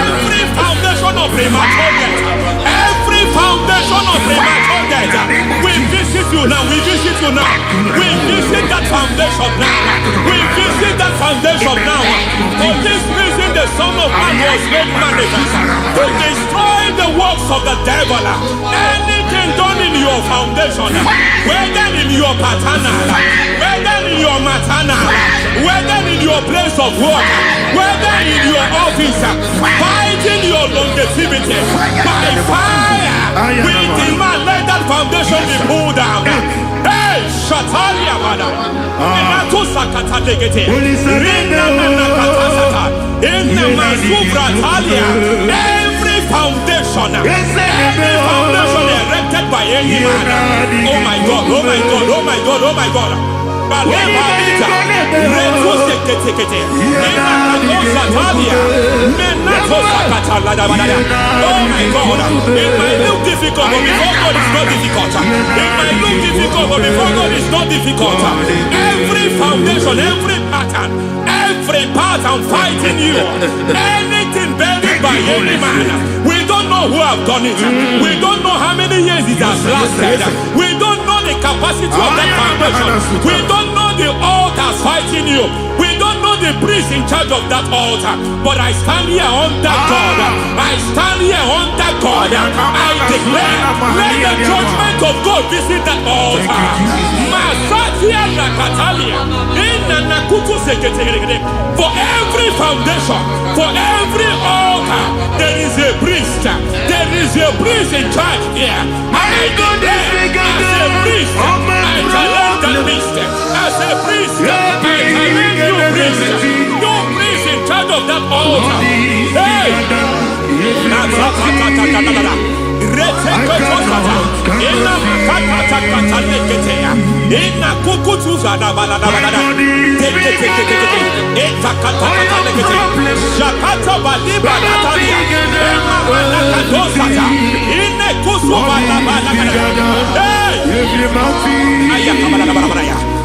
Every foundation of premature death, every foundation of premature death, we visit you now, we visit you now, we visit that foundation now, we visit that foundation now. For this reason, the Son of Man was made manifest to destroy the works of the devil. Anything done in your foundation, whether in your paternal, whether in your maternal, whether in your place of work, whether in your office, fighting your longevity by fire, we demand let that foundation be pulled down. Hey, Shatalia Bada, Inato Sakata Legate, Rina Nakatasata, Inna Masufra Talia, every foundation erected by any man. Oh my God, oh my God, oh my God, oh my God. Oh my God, it might look difficult, but before God it's not difficult. It might look difficult, but before God it's not difficult. Every foundation, every pattern fighting you, anything buried by any man, we don't know who have done it. We don't know how many years it has lasted. We don't know the capacity of that foundation. We don't know the altars fighting you. We don't know the priest in charge of that altar. But I stand here under God. I stand here under God. I declare, let the judgment of God visit that altar. For every foundation, for every altar, there is a priest. There is a priest in charge here. I declare, as a priest, I challenge the priest. As a priest, I challenge you, priest. You priest in charge of that altar. Hey!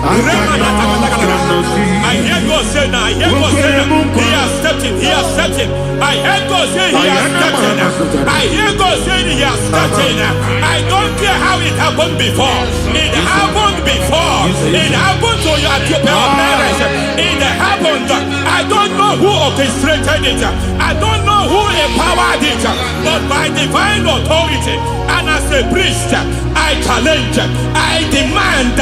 I hear God say now, I hear God say now, he has stepped in, he has stepped in. I hear God say he has stepped in. I hear God saying he has stepped in. I don't care how it happened before. It happened before. It happened to your parents. It happened. I don't know who orchestrated it. I don't know who empowered it. But by divine authority and as a priest, I challenge, I demand,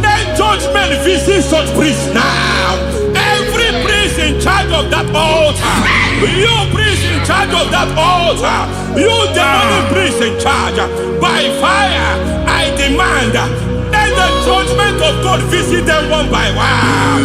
let judgment visit such priests now. Every priest in charge of that altar, you priest in charge of that altar, you demonic priest in charge, by fire, I demand, let the judgment of God visit them one by one.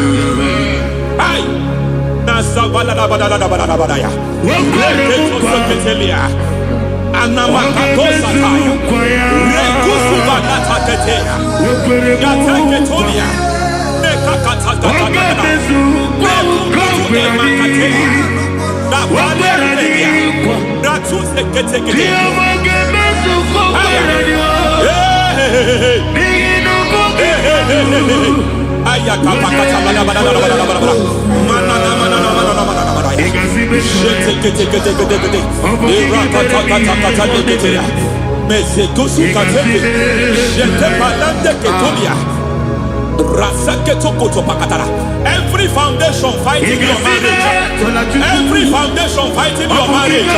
Every foundation fighting your marriage, every foundation fighting your marriage,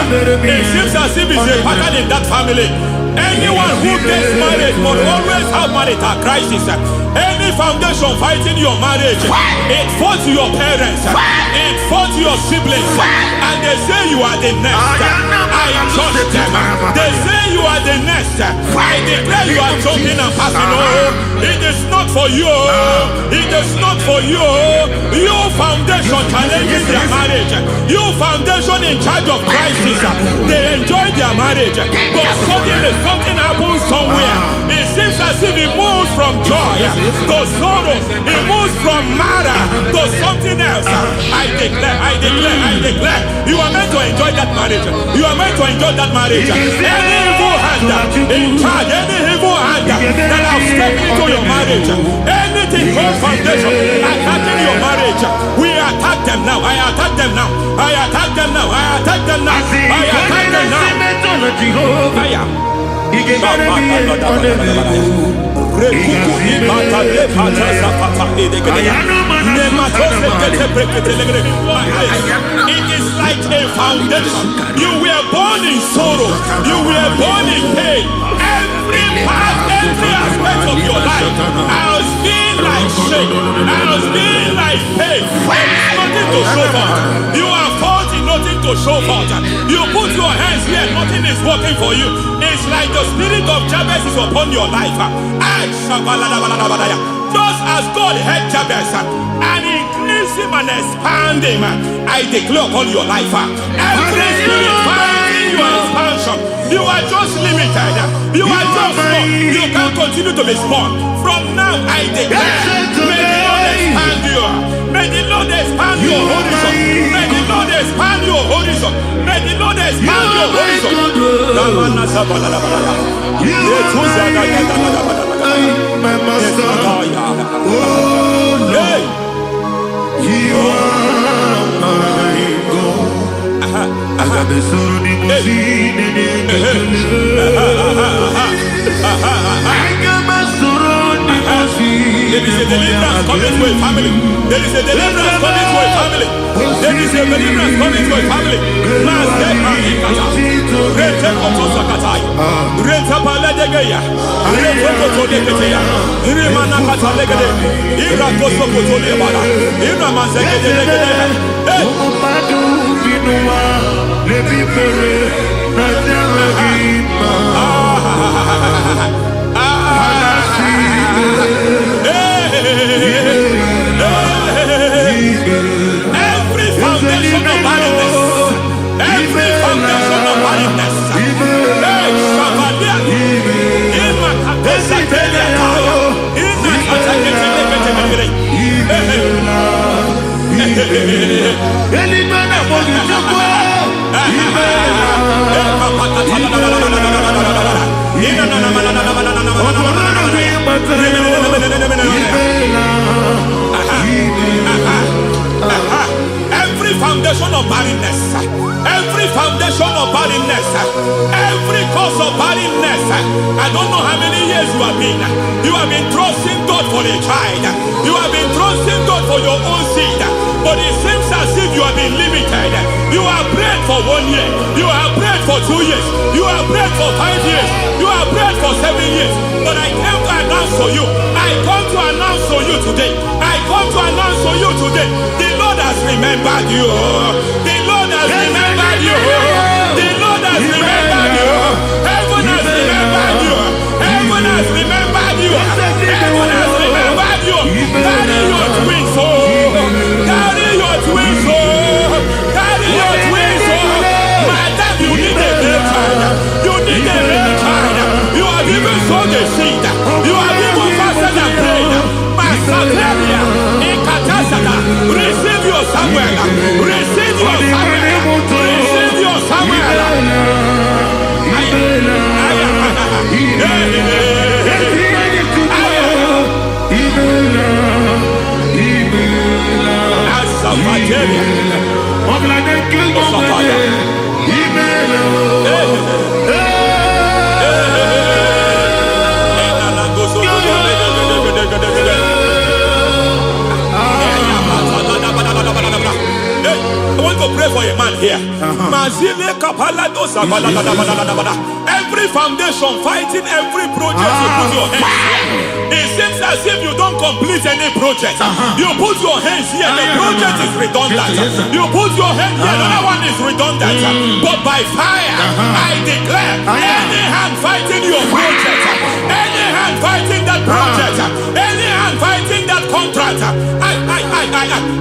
it seems as if it's a pattern in that family. Anyone who gets married must always have marital crisis. Any foundation fighting your marriage, it fought your parents, it fought your siblings, and they say you are the next. I judge them. They say you are the next. I declare you are jumping and passing. Oh, it is not for you. It is not for you. You foundation challenging their marriage. You foundation in charge of crisis. They enjoy their marriage, but suddenly something happens somewhere. It seems as if it moves from joy to sorrow. It moves from matter to something else. I declare, you are meant to enjoy that marriage. You are meant to enjoy that marriage. Any evil hand in charge, any evil hand that have stepped into your marriage, anything called foundation attacking your marriage, we attack them now. I attack them now. I attack them now. I attack them now. I attack them now. Fire. It is like a foundation. You were born in sorrow. You were born in pain. Every part, every aspect of your life has been like shame. Has been like pain. Nothing to show for. You are faulty, nothing to show for. You put your hands here, nothing is working for you. It's like the spirit of Jabez is upon your life. Just as God had Jabez and increased him and expand him, I declare upon your life. Every spirit finding your expansion, you are just limited. You are just small. You can't continue to be small. From now, I declare, may the Lord expand you. May the Lord expand your horizon. May the Lord expand your horizon. May the Lord expand your horizon. My master, oh Lord, you are my God. I got the soul in the sea, I got my soul in the sea. There is a deliverance coming to a family. There is a deliverance coming to a family. There is a deliverance coming to a family. Every foundation of barrenness, every foundation of barrenness, child. You have been trusting God for your own seed, but it seems as if you have been limited. You have prayed for 1 year, you have prayed for 2 years, you have prayed for 5 years, you have prayed for 7 years. But I came to announce for you, I come to announce for you today, I come to announce for you today, the Lord has remembered you. The Lord has remembered you. The Lord has remembered you. Heaven has remembered you. Heaven has remembered you. Heaven has remembered you. Carry your twins, oh. Carry your twins, oh. Carry your twins, oh. Madam, you need a real child. You need a real child. You have even sown the seed. You have even fasted and prayed. Masateria, Ekatasada, receive your Samuel. Receive your Samuel. Receive your Samuel. I want to pray for a man here. Every foundation fighting every project you put your hands here. It seems as if you don't complete any project. You put your hands here, the project is redundant. You put your hand here, another one is redundant. But by fire, I declare, any hand fighting your project, any hand fighting that project, any hand fighting that contract,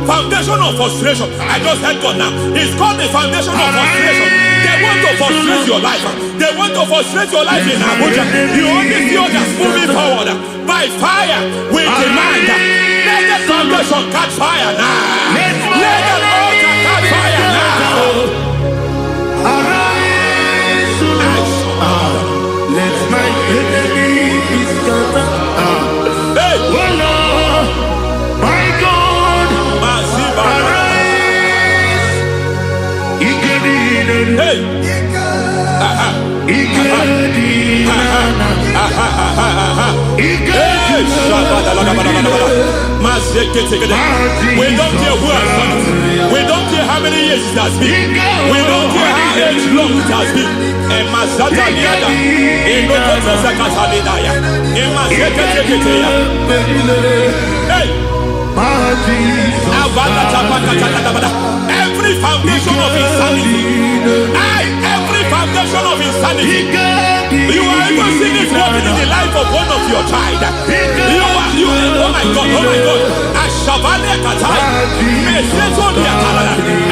foundation of frustration. I just heard God now. It's called the foundation of frustration. They want to frustrate your life. They want to frustrate your life in Abuja. You only see others moving forward. By fire, we demand. Let the foundation catch fire now. Let the altar catch fire now. Arise, let my enemy be scattered. Hey. Oh Lord, my God, arise. Hey. We don't care who has done it. We don't care how many years it has been. We don't care how long it has been. Every foundation of insanity. Every foundation of insanity. You are even seeing it working in the life of one of your child. Oh my God, oh my God.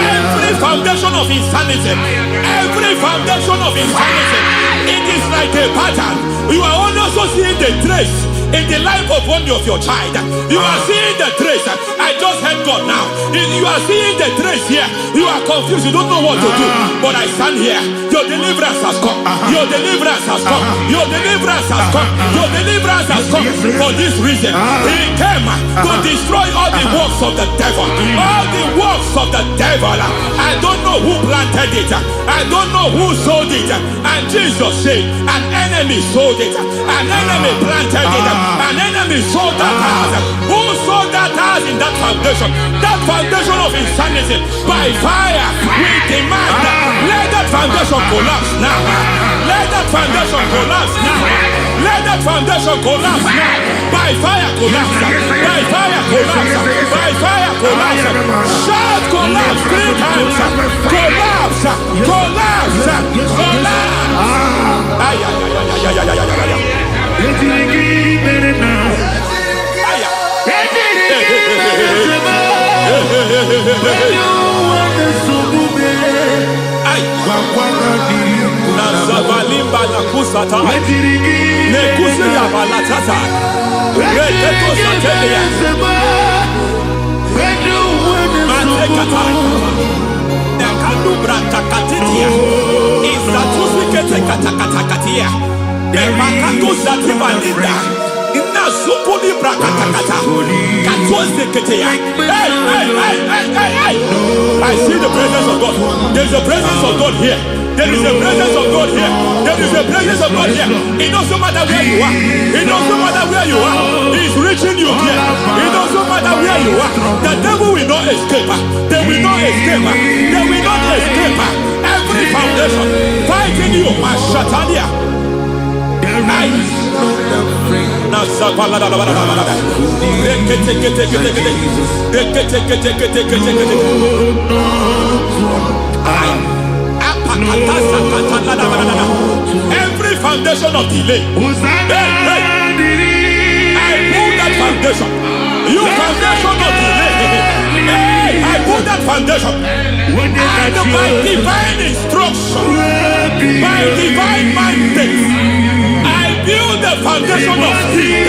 Every foundation of insanity. Every foundation of insanity. It is like a pattern. You are also seeing the trace in the life of one of your child. You are seeing the trace. I just heard God now. You are seeing the trace here. You are confused. You don't know what to do. But I stand here. Your deliverance has come. Your deliverance has come. Your deliverance has come. Your deliverance has come. For this reason, He came to destroy all the works of the devil. All the works of the devil. I don't know who planted it. I don't know who sold it. And Jesus said, an enemy sold it. An enemy planted it. An enemy sold that house. Who sold that house in that foundation? That foundation of insanity. By fire, we demand, let that foundation collapse now. Let that foundation collapse now. Let that foundation collapse now. By fire collapse. By fire collapse. By fire collapse. Shout collapse 3 times. Collapse. Collapse. Nazabalimba na kusata nekusia balatata reteto satelia matekata nekalu brantakatitia izatusikete katakatakatia nebakatu zatibalinda ina Masukuni brakatakata. Katwazeketea. Hey. I see the presence of God. There's a presence of God here. There is a presence of God here. There is a presence of God here. It doesn't matter where you are. It doesn't matter where you are. He's reaching you here. It doesn't matter where you are. The devil will not escape. They will not escape. They will not escape. Every foundation fighting you. Mashatalia. Every foundation of delay, I pull that foundation. You foundation of delay, I pull that foundation. And by divine instruction, by divine mandate, I build the foundation of speed.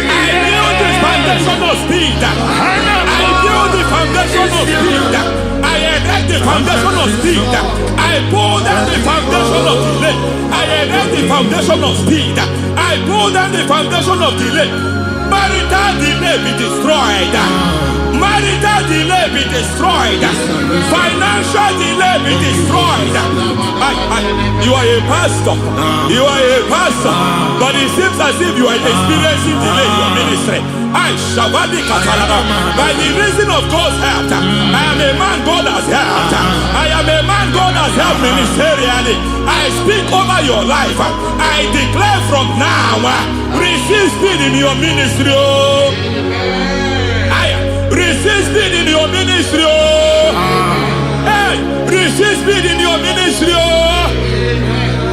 I build the foundation of speed. I build the foundation of speed. I erect the foundation of speed. I pull down the foundation of delay. I erect the foundation of speed. I pull down the foundation of delay. Marital delay be destroyed. Marital delay be destroyed. Financial delay be destroyed. You are a pastor. You are a pastor. But it seems as if you are experiencing delay in your ministry. By the reason of God's help, I am a man God has helped. I am a man God has helped ministerially. I speak over your life. I declare from now, receive speed in your ministry. Receive speed in your ministry. Hey, receive speed in your ministry.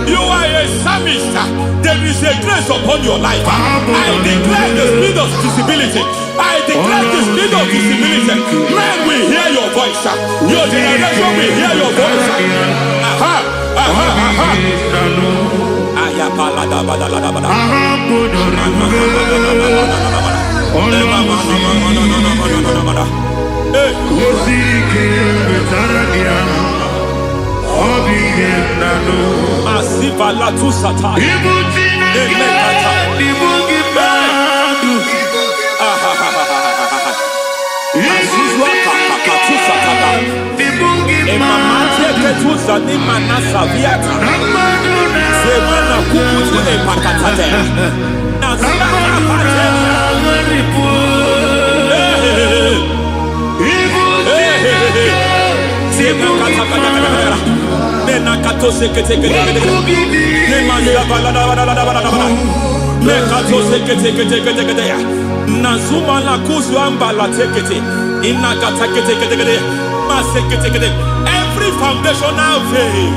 You are a psalmist. There is a grace upon your life. I declare the speed of visibility. I declare the speed of visibility. Men will hear your voice. Your generation will hear your voice. Asiva la tu sataya. Every foundational veil,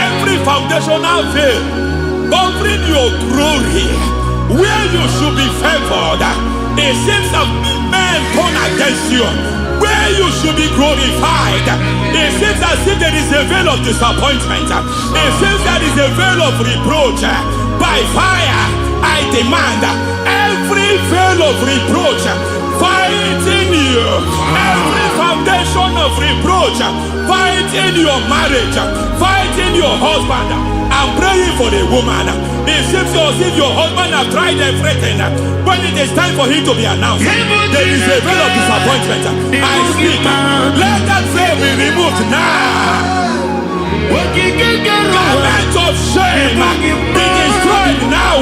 every foundational veil covering your glory, where you should be favored, it seems that men turn against you. Where you should be glorified, it seems as if there is a veil of disappointment. It seems there is a veil of reproach. By fire, I demand every veil of reproach fighting you, every foundation of reproach fighting your marriage, fighting your husband. I'm praying for the woman. It seems as if your husband has tried everything. When it is time for him to be announced, there is a veil of disappointment. I speak. Let that veil be removed now. Garment of shame be destroyed now.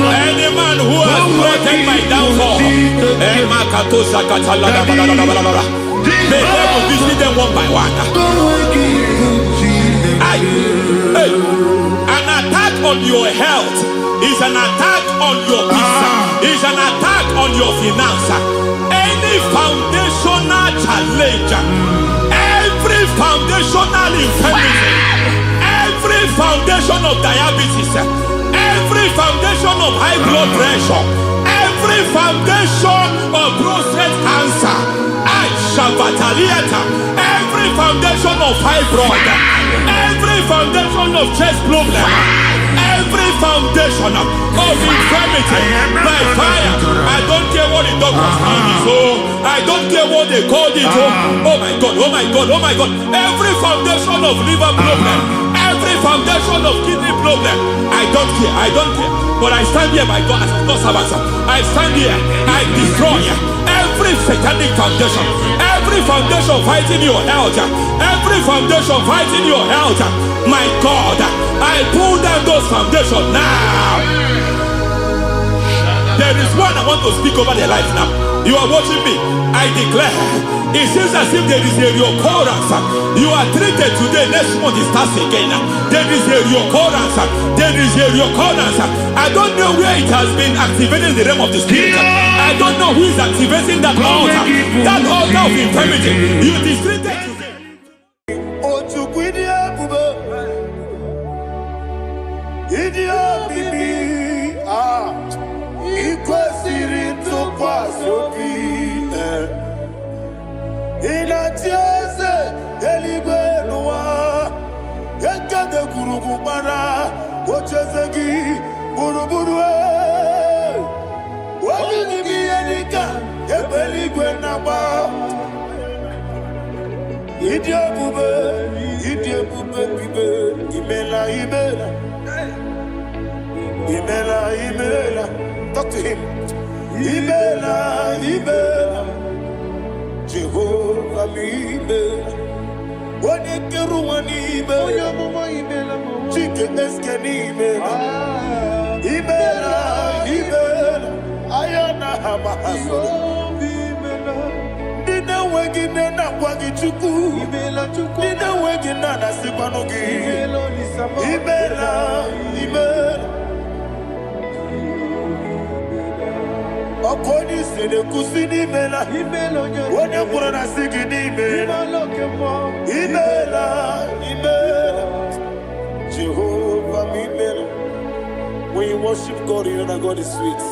Any man who has plotted my downfall, may God visit them one by one. An attack on your health is an attack on your peace. It's an attack on your finance. Any foundational challenge, every foundational infirmity, every foundation of diabetes, every foundation of high blood pressure, every foundation of prostate cancer, every foundation of fibroid, every foundation of chest problem, every foundation of infirmity, by fire. I don't care what the doctors call it, so I don't care what they called it. Oh my God, oh my God, oh my God. Every foundation of liver problem, every foundation of kidney problem, I don't care, I don't care. But I stand here, my God, as God's servant. I stand here, I destroy every satanic foundation, every foundation fighting your health, every foundation fighting your health. My God, I pull down those foundations now. There is one I want to speak over their life now. You are watching me. I declare, it seems as if there is a reoccurrence. You are treated today, next month it starts again. There is a reoccurrence. There is a reoccurrence. I don't know where it has been activated in the realm of the spirit. I don't know who is activating that altar of infirmity. You is treated today. Talk to him. Ibela, Jehovah Ibela. What you do when Ibela? Chicken Ibela. Ibela. Ayana Hamahaso. Dina wegina na kwagi chuku. Dina wegina na sipanogi. Ibela. Okoni sede kusini mela. Wone kurana sigini mela. Ibela. Jehovah Ibela. When you worship God, you know that God is sweet.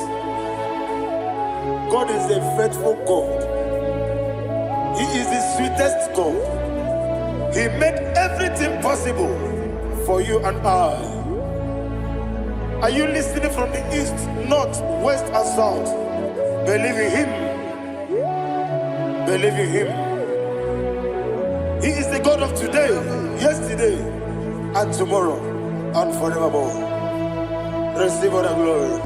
God is a faithful God. He is the sweetest God. He made everything possible for you and I. Are you listening from the east, north, west, and south? Believe in him. Believe in him. He is the God of today, yesterday, and tomorrow, and forevermore. Receive all the glory.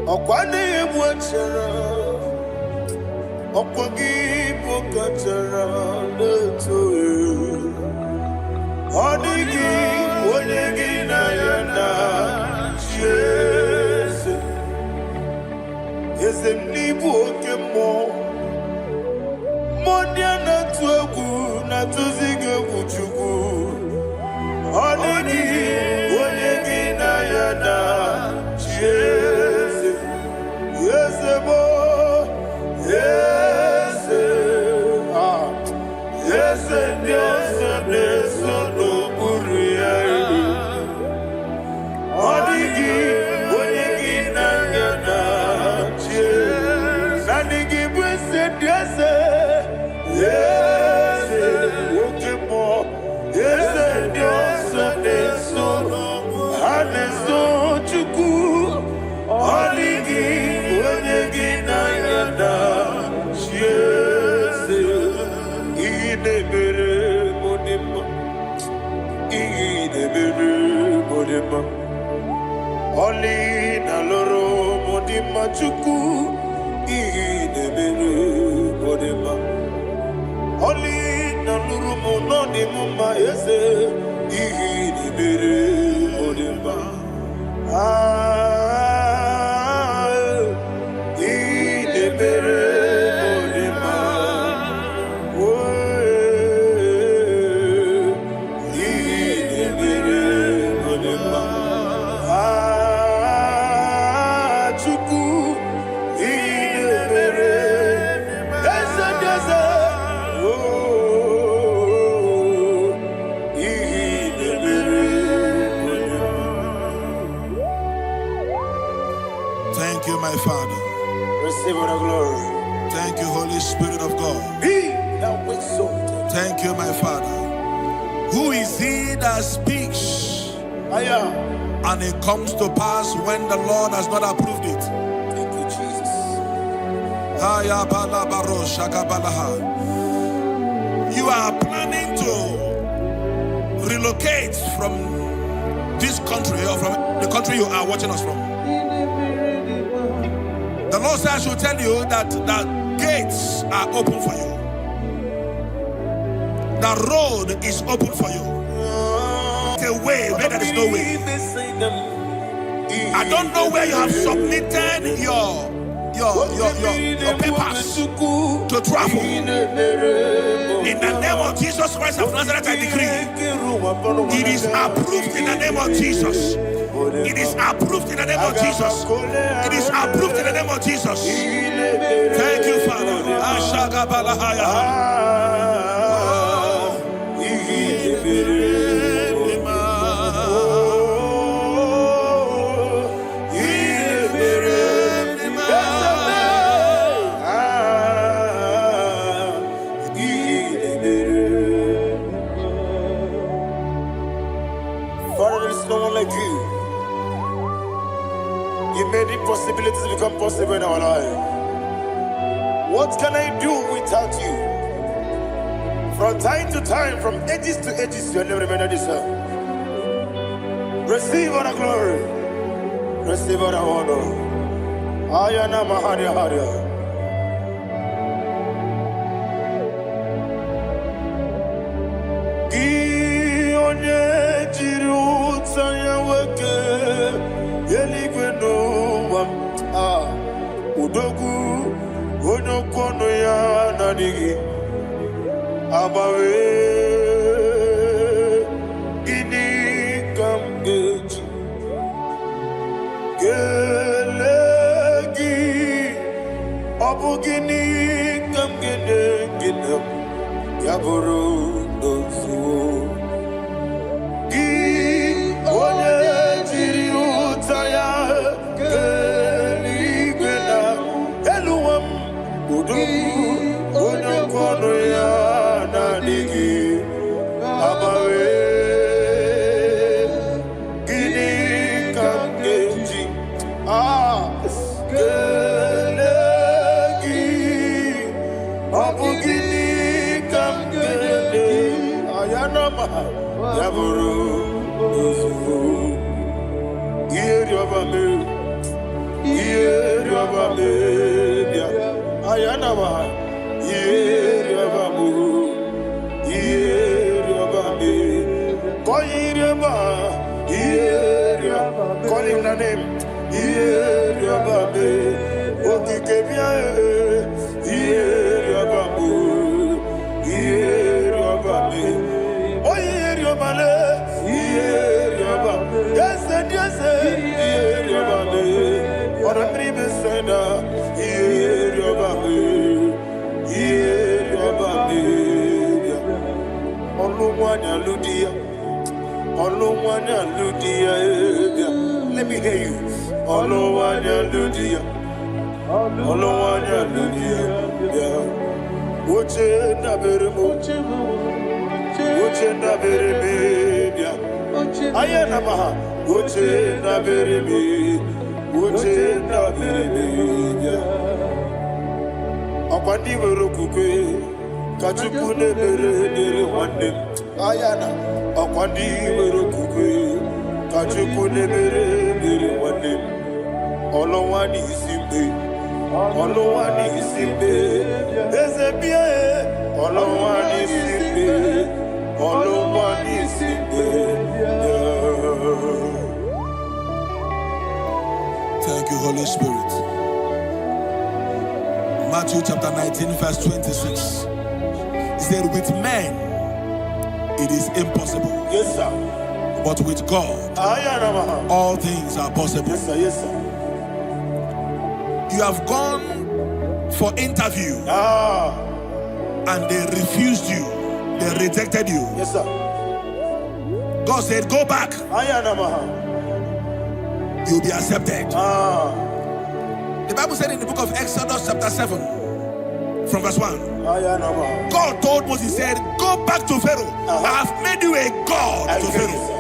Okwane mwachara, okwagi pokachara letoe. Odigi wonyegi na yana Jesu. Yeze mnibu okemo. Modia na tuegu na tuzige kuchugu. Odigi wonyegi na yana Jesu. Yes, boy. Yes, yes, yes, yes, no buria. Odigi, odigi na yana che. Nadigi bwese yes, yes, okay mo. Yes, yes, yes, no. Haneso chuku. Odigi. Oli na loro modima chuku idebere modima. Oli na loro monodi mama ese idebere modima. Thank you, my Father. Receive the glory. Thank you, Holy Spirit of God. Be thou exalted. Thank you, my Father. Who is he that speaks I am. and it comes to pass when the Lord has not approved it? Thank you, Jesus. You are planning to relocate from this country or from the country you are watching us from. The Lord says I should tell you that the gates are open for you. The road is open for you. The way where there is no way. I don't know where you have submitted your papers to travel. In the name of Jesus Christ of Nazareth, I decree it is approved in the name of Jesus. It is approved in the name of Jesus. It is approved in the name of Jesus. Thank you, Father. Father, there is no one like you. You made impossibilities become possible in our life. What can I do without you? From time to time, from ages to ages, you have never remained the same. Receive all the glory. Receive all the honor. Ayana Maharia Haria. Udogu onokono ya nadigi abawe ini kamgeji gelegi abugini kamgene ginam yaburu dosu gi onye jiri utaya Call him the name. Let me hear you. Ayana akwandi merokukwe kachukune mere wane olowani isimbe ezebie olowani isimbe Spirit. Matthew chapter 19, verse 26. He said, with men it is impossible. Yes, sir. But with God, all things are possible. Yes, sir. Yes, sir. You have gone for interview and they refused you. They rejected you. Yes, sir. God said, go back. You'll be accepted. The Bible said in the book of Exodus chapter 7 from verse 1, God told Moses, he said, go back to Pharaoh. I have made you a God to Pharaoh.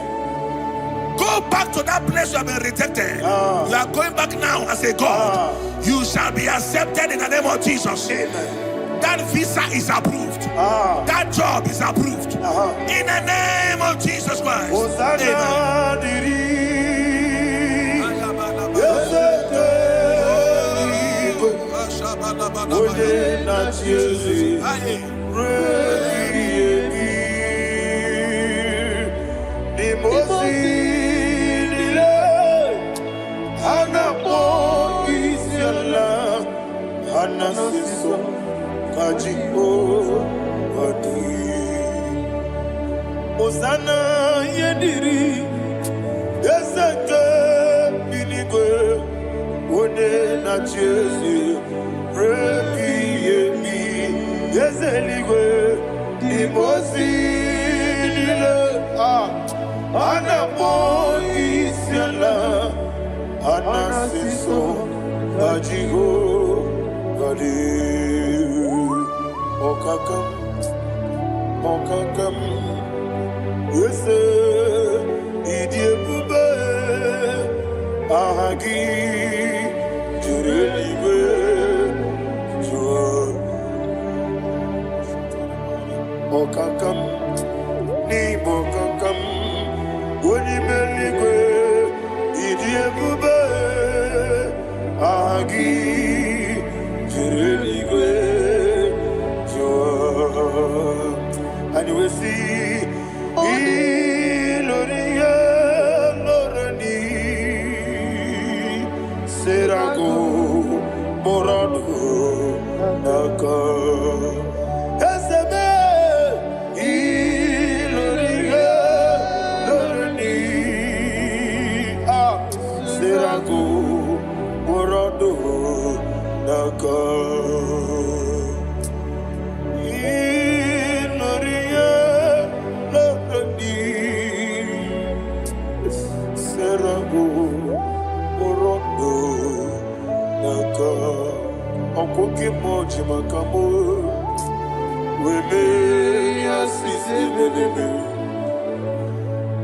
Go back to that place you have been rejected. You are going back now as a God. You shall be accepted in the name of Jesus. Amen. That visa is approved. That job is approved. In the name of Jesus Christ. Osana yediri ezeke binigwe one na chezi rebi yemi ezeligwe imozi nile anapo isiala anasiso ajigo gadi okakam Yese idiebube ahagi jurelibe jua okakam ni bokakam wonimeligwe idiebube ahagi jurelibe jua and we see Iloria Lorani Serago Morado Naka Esebe Iloria Lorani Serago Morado Naka Okoke moji makamo weme yasisi belebe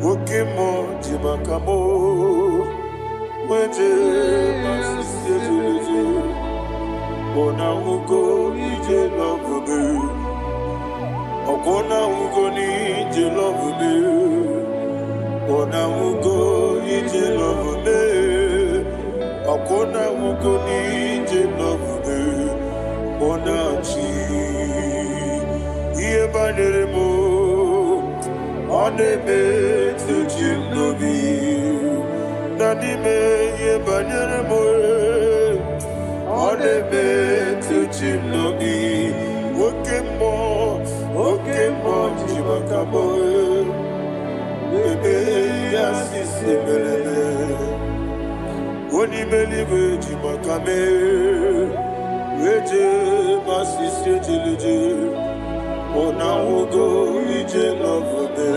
Oke moji makamo weje masisi belebe Ona ugo ije lovebe Okona ugo ni ije lovebe Ona ugo ije lovebe Okona ugo ni ije lovebe Onachi Iye banderemo Onebe Tujim nobi Nanime Iye banderemo Onebe Tujim nobi Okemo Jimakamo Bebe Yasisi Belebe Onimelibe Jimakame Weje masisi jilije Ona ugo ije love me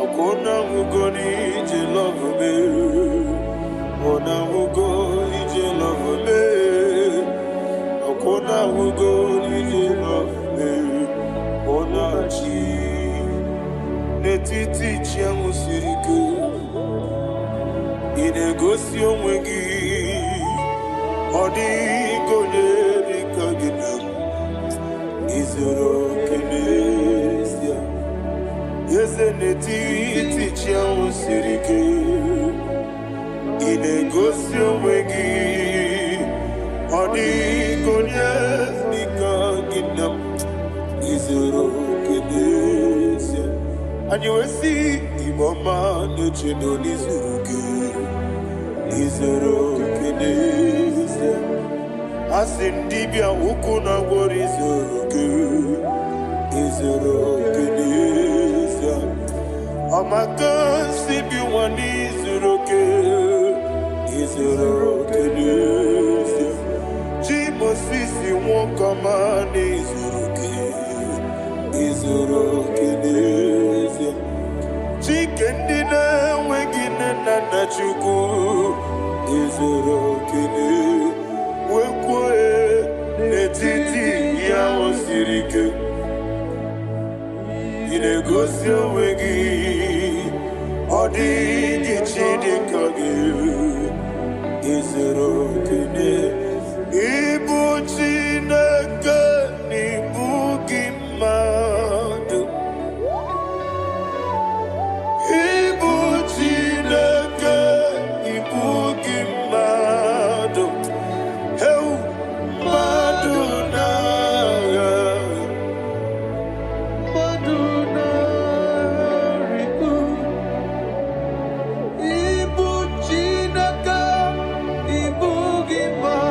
Akona ugo ni ije love me Ona ugo ije love me Akona ugo ije love me Ona chi Netiti chiamu sirike Inegosi onwegi Odigonye dikagidam Izoro kenesia Yeze netiti chiamu sirike Inegosi onwegi Odigonye dikagidam Izoro kenesia And you will see Iboma nechino nizuruke izuru keneze. Asindibia ukuna gori izuru keneze. Amakansi biwani izuru keneze. Jimosisi wokamani izuru keneze. Chikendina wegine nana chuku izuru keneze. Wekwe netiti ya osirike. Inegosi wegi odi gichidikage izuru keneze. Ibu Chineke n'ibu gị mmadụ. Ibu Chineke n'ibu gị mmadụ. Heu mmadụ n'agha. Mmadụ n'arịgo. Ibu Chineke n'ibu gị mmadụ.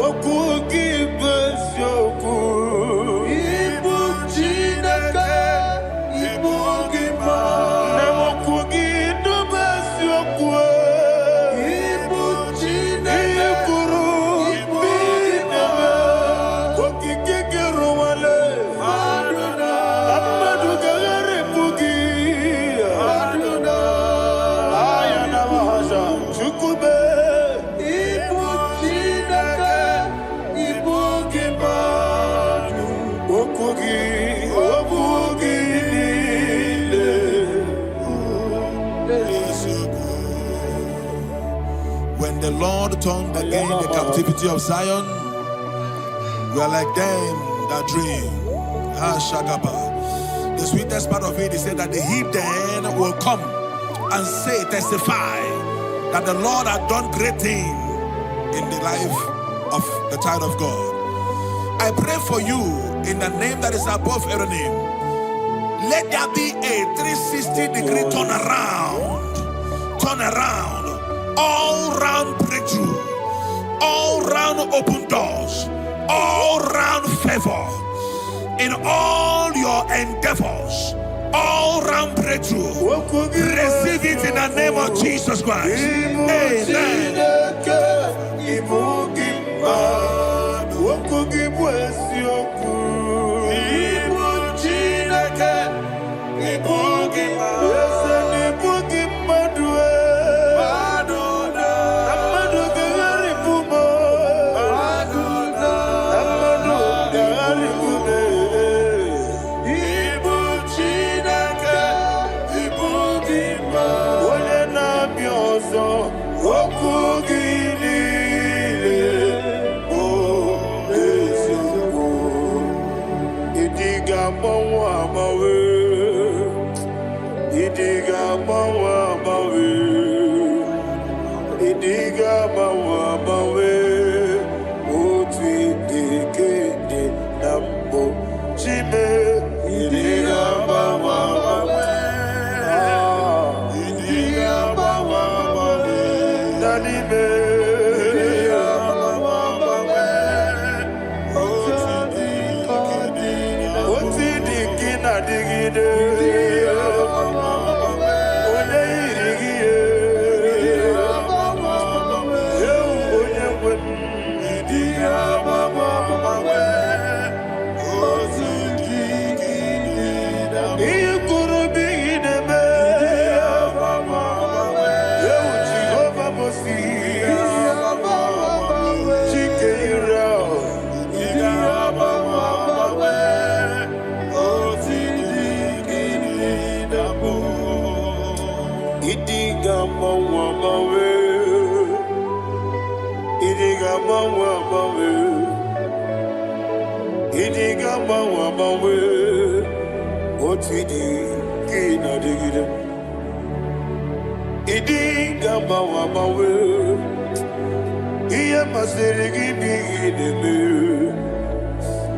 Oku gị bụ eziokwu. Ibu Chineke, ibu gị ma. Na okwu gị bụ eziokwu. Ibu Chineke, ikwuru ibu gị ma. Okike gị rụwale. Mmadụ ga-erepụ gị. Aya na mahasha Chukwube. When the Lord turned again the captivity of Zion, we are like them that dream. The sweetest part of it is said that the heathen will come and say, testify, that the Lord had done great things in the life of the child of God. I pray for you in the name that is above every name. Let there be a 360-degree turn around, all round breakthrough, all round open doors, all round favor in all your endeavors, all round breakthrough. Receive it in the name of Jesus Christ. Amen.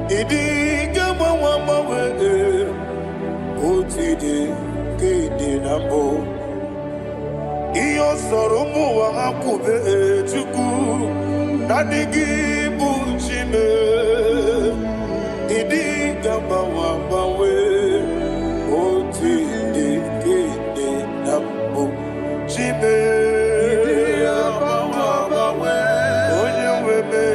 Idi Iyo soromu wa akube chuku nadigi buchime idi gamba wa bawe oti de kede nambo chime idi gamba wa bawe onye webe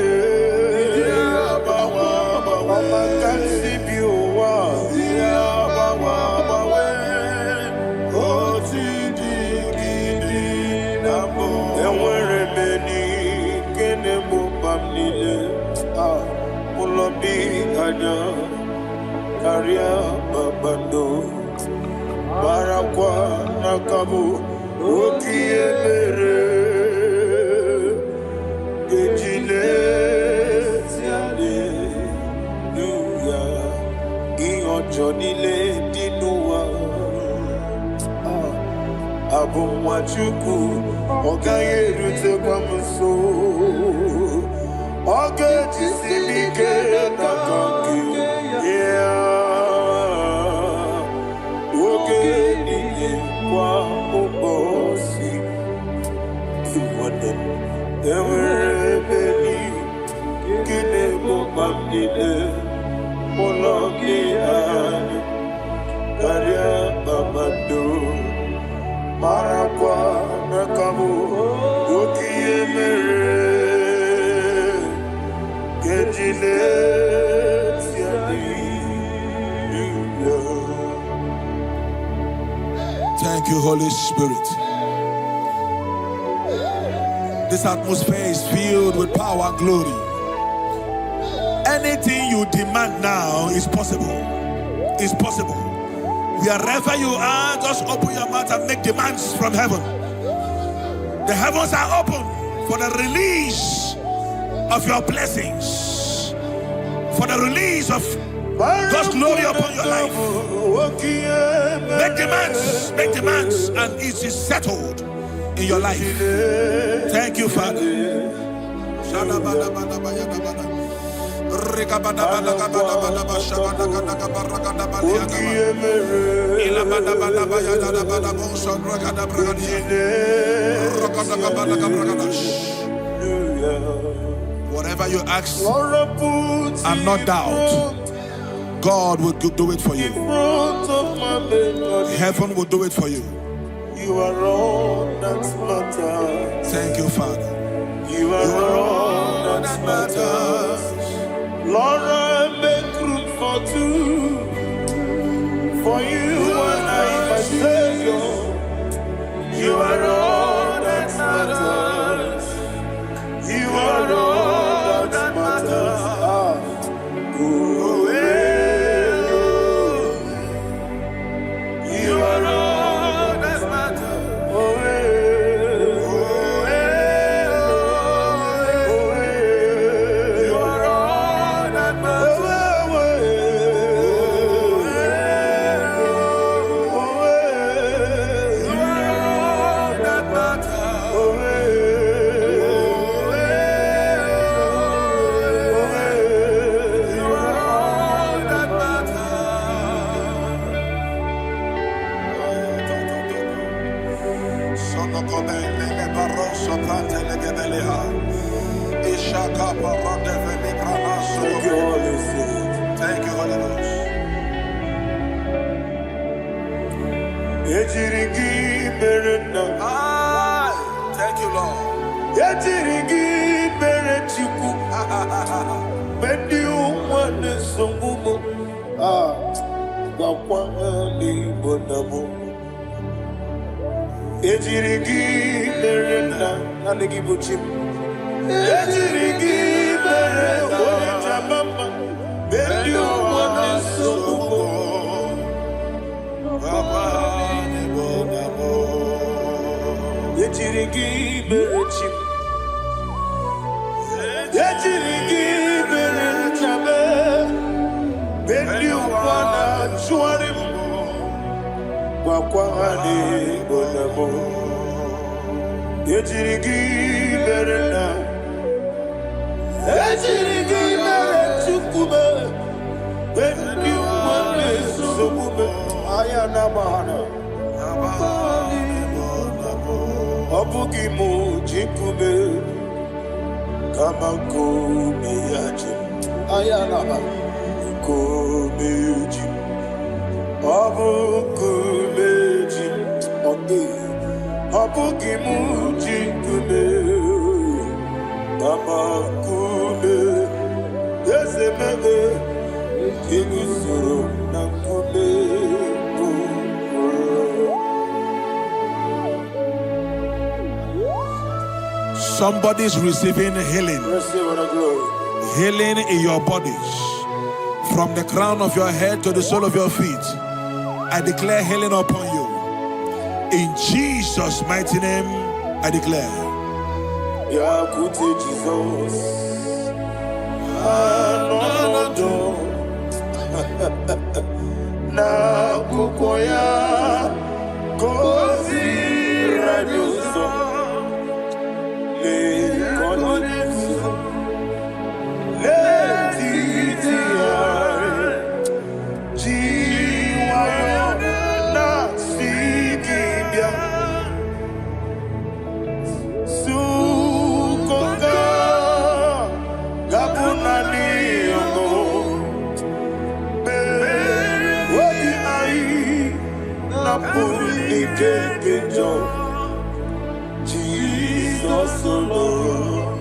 idi gamba wa bawe makansi biwa idi gamba wa bawe oti Karia babando barakwa nakabu okiemere ejile siale nuya iyojo nile dinuwa abumwachuku ogaye rute kwamuso oge jisimike nakanki kwa ubosi iwade ewerebeli kine mubamdile mologi ani karia babado marakwa nakabu ukiemere kejile Thank you, Holy Spirit. This atmosphere is filled with power and glory. Anything you demand now is possible. It's possible. Wherever you are, just open your mouth and make demands from heaven. The heavens are open for the release of your blessings, for the release of God's glory upon your life. Make demands, and it is settled in your life. Thank you, Father. Whatever you ask and not doubt, God will do it for you. Heaven will do it for you. You are all that matters. Thank you, Father. You are all that matters. Lord, I make room for two. For you and I, my Savior. You are all that matters. You are all that matters. Thank you, Holy Ghost. Thank you, Lord. Obugimu jikume kama kume yaji ayana kume ji obu kume ji obi obugimu jikume kama kume ezemebe igusoro na kume. Somebody's receiving healing. Healing in your bodies. From the crown of your head to the sole of your feet. I declare healing upon you. In Jesus' mighty name, I declare. Yakute Jesus. Anodo. Na kukoya. Kozi radioso. Jesus alone,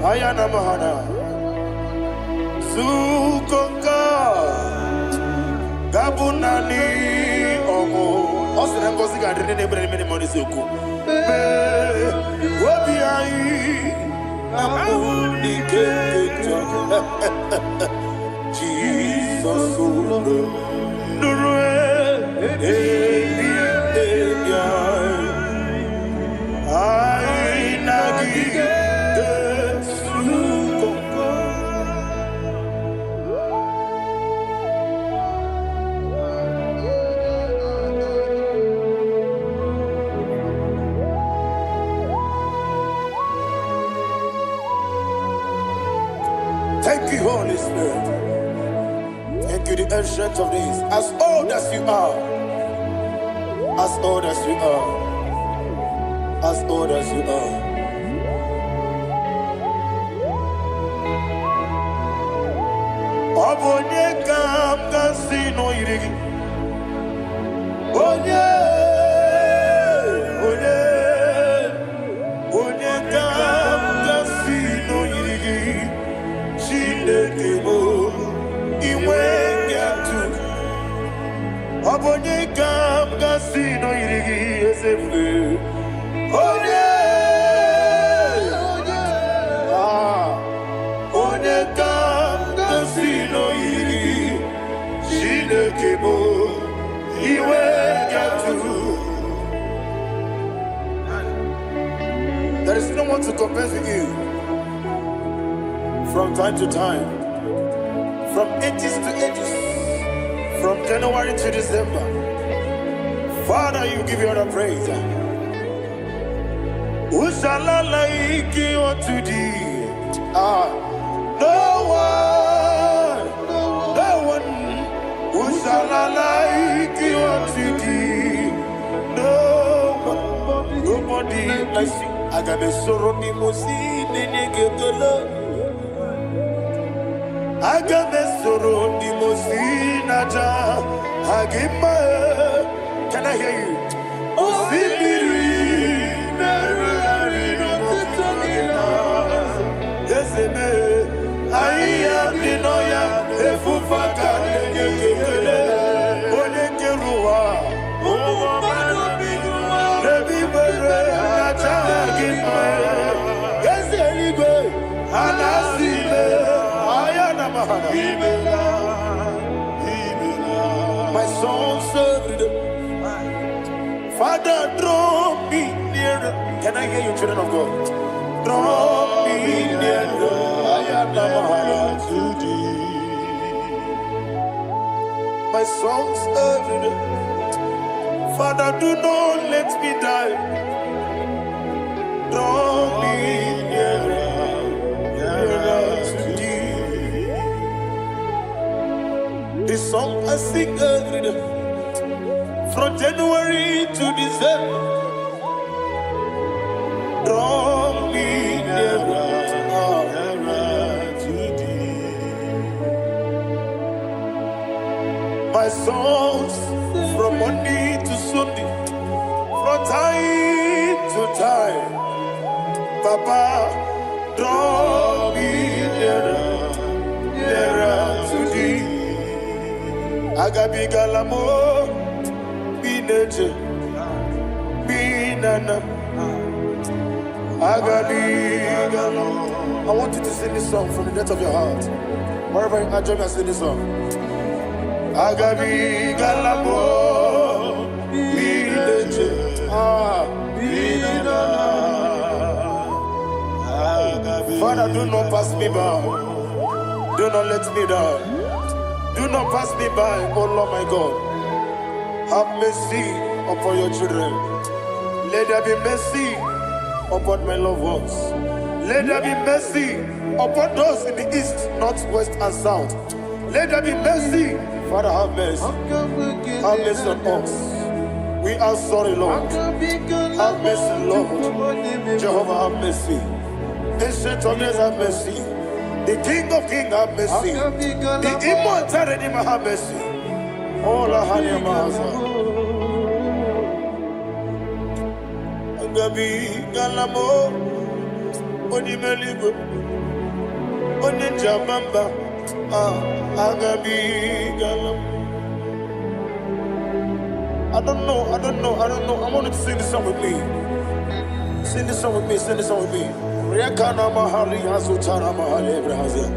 Ayana Mahana Sukoka Gabunani Omo Osina Kosika didn't bring many money Suku Wabiai Napuni Jesus Nurue Thank you, Holy Spirit. Thank you, the ancient of days. As old as you are, as old as you are, as old as you are. Obonye kam kasino irigi. Onye kam kasino irigi. Chinekemo iwe ngatu. Obonye kam kasino irigi esefu. Onye kam kasino irigi. Chinekemo iwe ngatu. There is no one to compare with you. From time to time, from ages to ages, from January to December. Father, you give you all the praise. Who shall I like you unto thee? No one. Who shall I like you unto thee? No one. Nobody like you. I got a sorrow in Agamesoro di Mosinata Agima. Can I hear you? Osibiri Deseme Aya Dinoya Efufaka Onyekerua My soul served. Father, draw me nearer. Can I hear you, children of God? Draw me nearer. I am to thee. My soul served. Father, do not let me die. Draw me nearer, nearer to thee. This song I sing every day, from January to December. Draw me nearer, nearer to thee. My songs from Monday to Sunday, from time to time. Papa, draw me nearer, nearer to thee. Agabi galamo, be nature, be nana. Agabi galamo. I want you to sing this song from the depth of your heart. Wherever you are, join me and sing this song. Agabi galamo, be nature, be nana. Father, do not pass me by. Do not let me die. Do not pass me by, oh Lord my God. Have mercy upon your children. Let there be mercy upon my loved ones. Let there be mercy upon those in the east, north, west, and south. Let there be mercy. Father, have mercy. Have mercy on us. We are sorry, Lord. Have mercy, Lord. Jehovah, have mercy. Ancient of days, have mercy. The King of Kings, have mercy. The immortal Redeemer, have mercy. Oh, la hania maza. Agabi galamo, oni meligo, oni jabamba. Agabi galamo. I don't know. I want you to sing this song with me. Sing this song with me. Rekana mahali azutana mahali Brazil.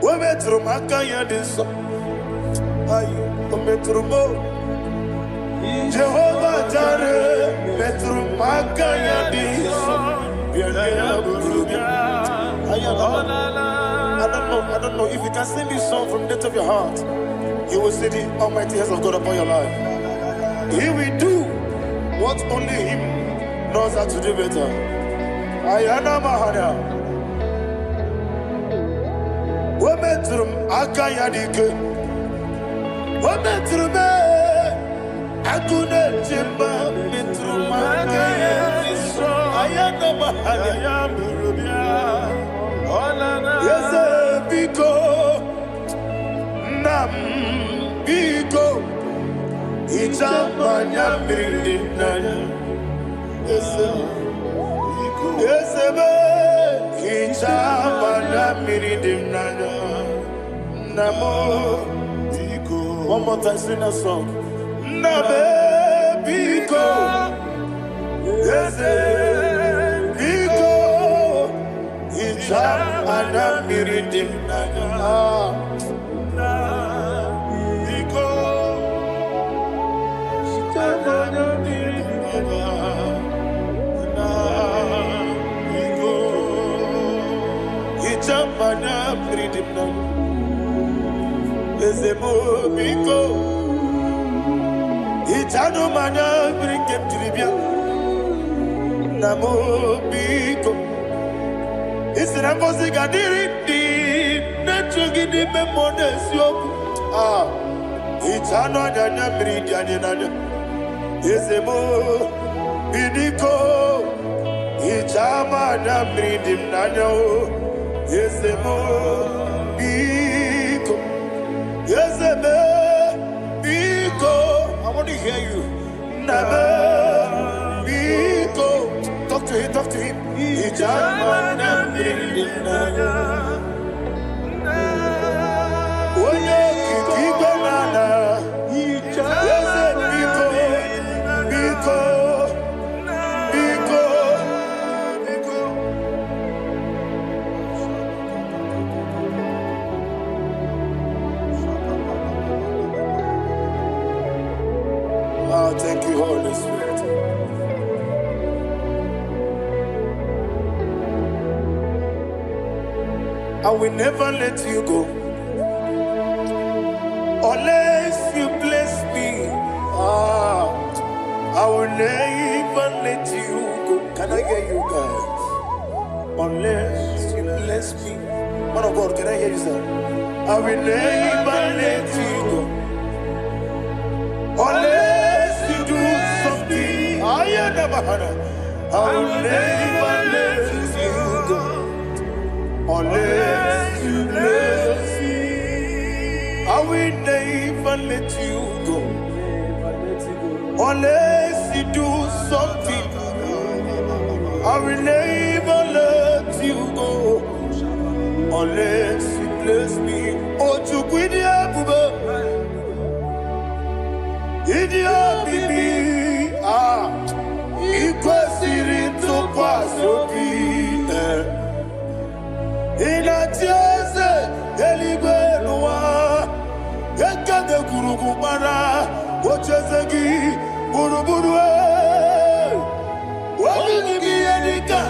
We metro makaya diso. Ayo, we metro mo. Jehovah Jireh, metro makaya diso. I don't know if you can sing this song from the depth of your heart. You will see the almighty hands of God upon your life. He will do what only Him knows how to do better. Ayana Mahana. Wometrum Akayadike. Wometrum Akune Jimba Mitrum Akayadike. Ayana Mahana. Yes, Biko Nam Biko. Ichamanya mirinaya, Yesebe, Ichamanya mirinaya, Namo, one more time, sing a song. Nabe Biko, Yese Biko, Ichamanya mirinaya. Mana freedom now. Ezemo biko. Itano mana bring him to the bien. Namo biko. Isrambo sigadiri di. Nechugi di memones yoku. Itano danya bring danya. Ezemo biko. Itama na bring him nanya. Yes, Biko. Yes, Biko. I want to hear you. Nabe Biko. Talk to him. Ijamana Bindinaya. Oye Kikibanana. Yes, Biko. Oh, thank you, Holy Spirit. I will never let you go unless you bless me. I will never let you go. Can I hear you guys? Unless you bless me. Man of God, can I hear you, sir? I will never let you go unless you do something. I will never let you go unless you bless me. I will never let you go unless you do something. I will never let you go unless you bless me. Oh, to quit your booba. Idia bibi. Ikwasiri to kwasopi. Inatiese eligwe noa. Ekade kurukubara. Ochezegi buruburu. Wabini biyedika.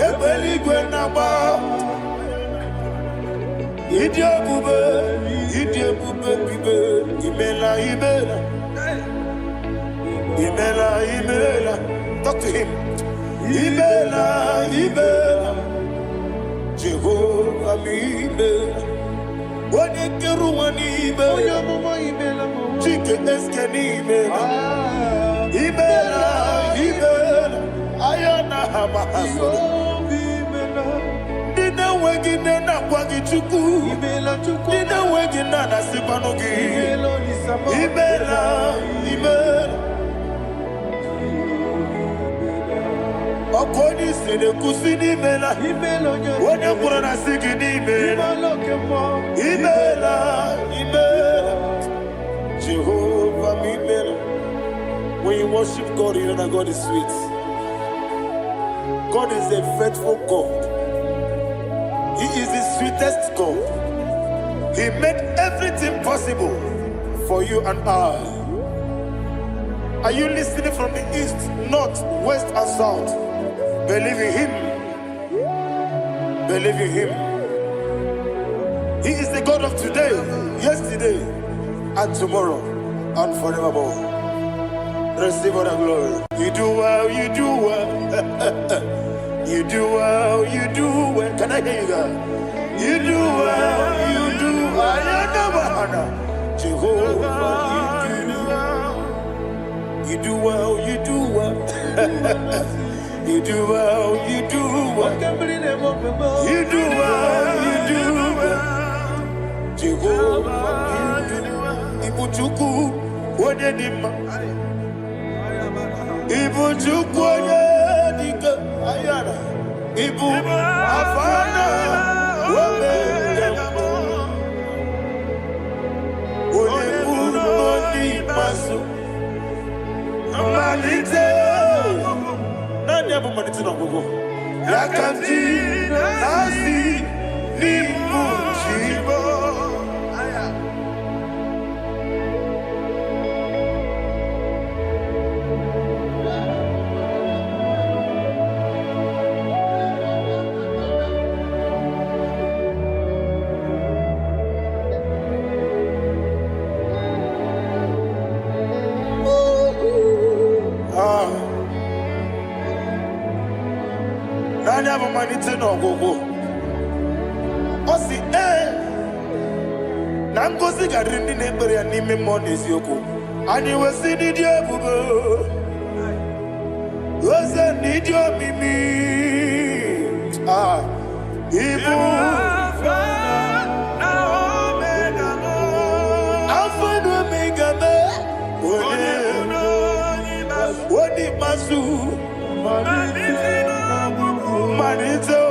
Ebeligwe naba. Idia bube bibe. Imela. Talk to him. Imela. Jehovah Imela. Wanekeru Imela. Chike eskeni Imela. Ayana hamahaso. Dina wegina na kwagi chuku. Dina wegina na sipanogi. Imela. Okoni sene kusini mela. Wone kurana sigini mela. Imela. Jehovah Imela. When you worship God, you know that God is sweet. God is a faithful God. He is the sweetest God. He made everything possible for you and I. Are you listening from the east, north, west, and south? Believe in Him. Believe in Him. He is the God of today, yesterday, and tomorrow, and forevermore. Receive all the glory. You do well. You do well. Can I hear you guys? You do well. Jehovah, you do well. You do well. You do well. You do well. Jehovah, Ibuchuku, Wodedima. Ibuchuku, Wodedika. Ayana. Ibu, Afana, Wodedima. Wodedima, Masu. Malite. Nani abu maniti na gogo. Yakanti, Nasi, Nibu, Chibo. Nani abu maniti na gogo. Osi Nangozi garini nebere ya nime monezi yoko. Ani wesi nidio bubo. Wese nidio mimi. Ibu. Alpha and Omega me. Wodi masu. Manito.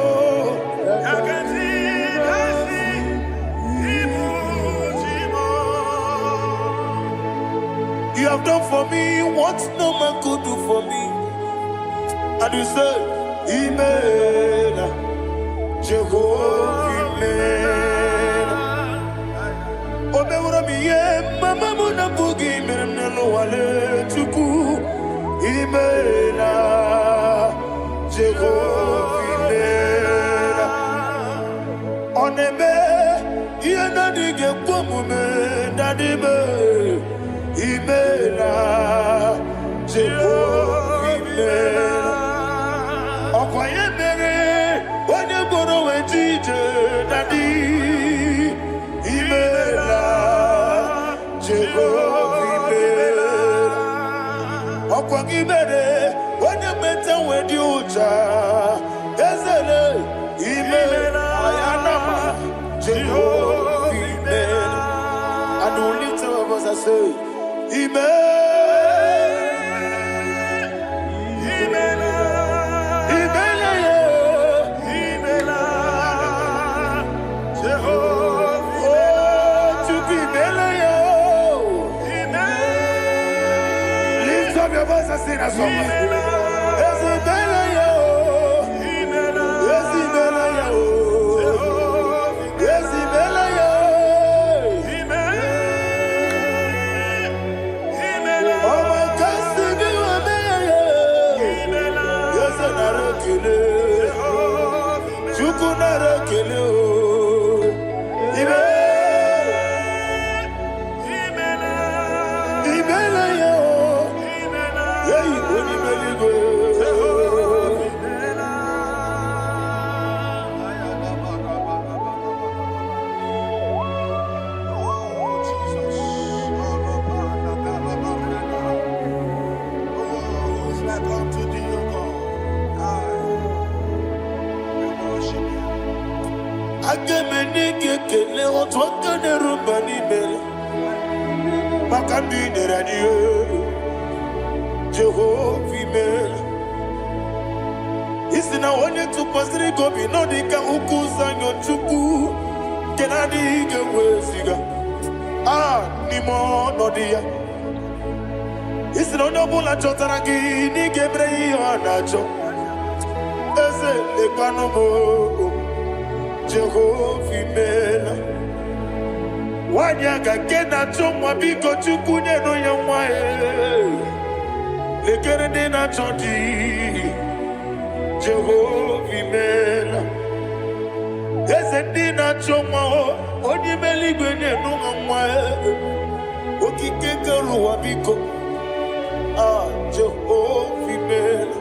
You have done for me what no man could do for me. And you say, Imela, Jehovah Imela. Omeura mi ye, mama muna bugi, mena no wale tuku. Okwa gibere, when you better with you, Ezele, Imela, Ayanama, Jehovah, Imela. And only two of us I say, Imela. Sing a song. Isina onye tupasiri gobi no dika ukuza nyochuku kenadi gewesiga nimo nodia Isina onye bula chotara gi ni gebre anacho eze lekano mo Jehovah imela Wanyaka kena chomwa biko chukunye no yamwa lekere de na choti Jehovah imela Eze na chomwa onye meligwe ne no yamwa okike keruwa biko Jehovah imela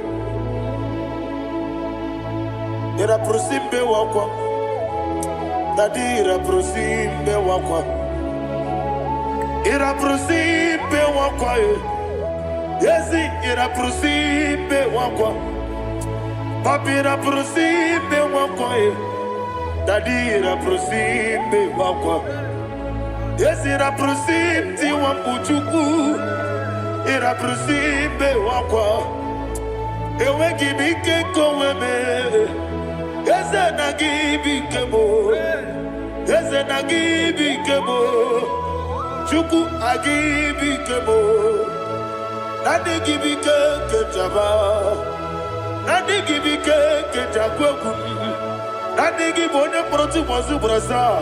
Era prosimbe wakwa Dadira prosimbe wakwa Ira prosimbe wakwa Yesi ira prosimbe wakwa Papi ira prosimbe wakwa Dadira prosimbe wakwa Yesi ira prosimti wambuchuku Ira prosimbe wakwa Ewe gibike koweme Eze na gibi kebo Eze na gibi kebo Chuku agibi kebo Nadi gibi kejaba Nadi gibi kejakweku Nadi gibi one proti mwazu brasa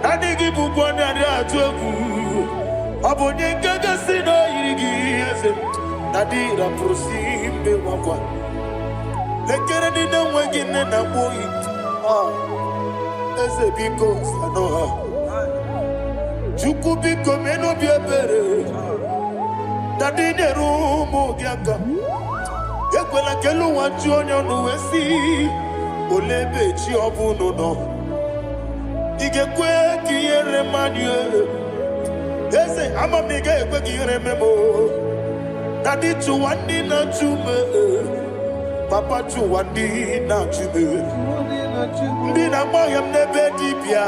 Nadi gibi kwane ade atweku Abonye kega sino irigi eze Nadi raprosimbe wakwa Lekere ni na wegine na boyi Eze biko sanoha Chuku biko meno biebere Dadi ne rumu giaka Ekwela kelu wanchu onyo nuwesi Olebe chi obu no Ige kwe kiyere manye Eze ama mige kwe kiyere memo Dadi chuwandi na chume Papa chuwandi na chume Ndi na moyam nebe dibia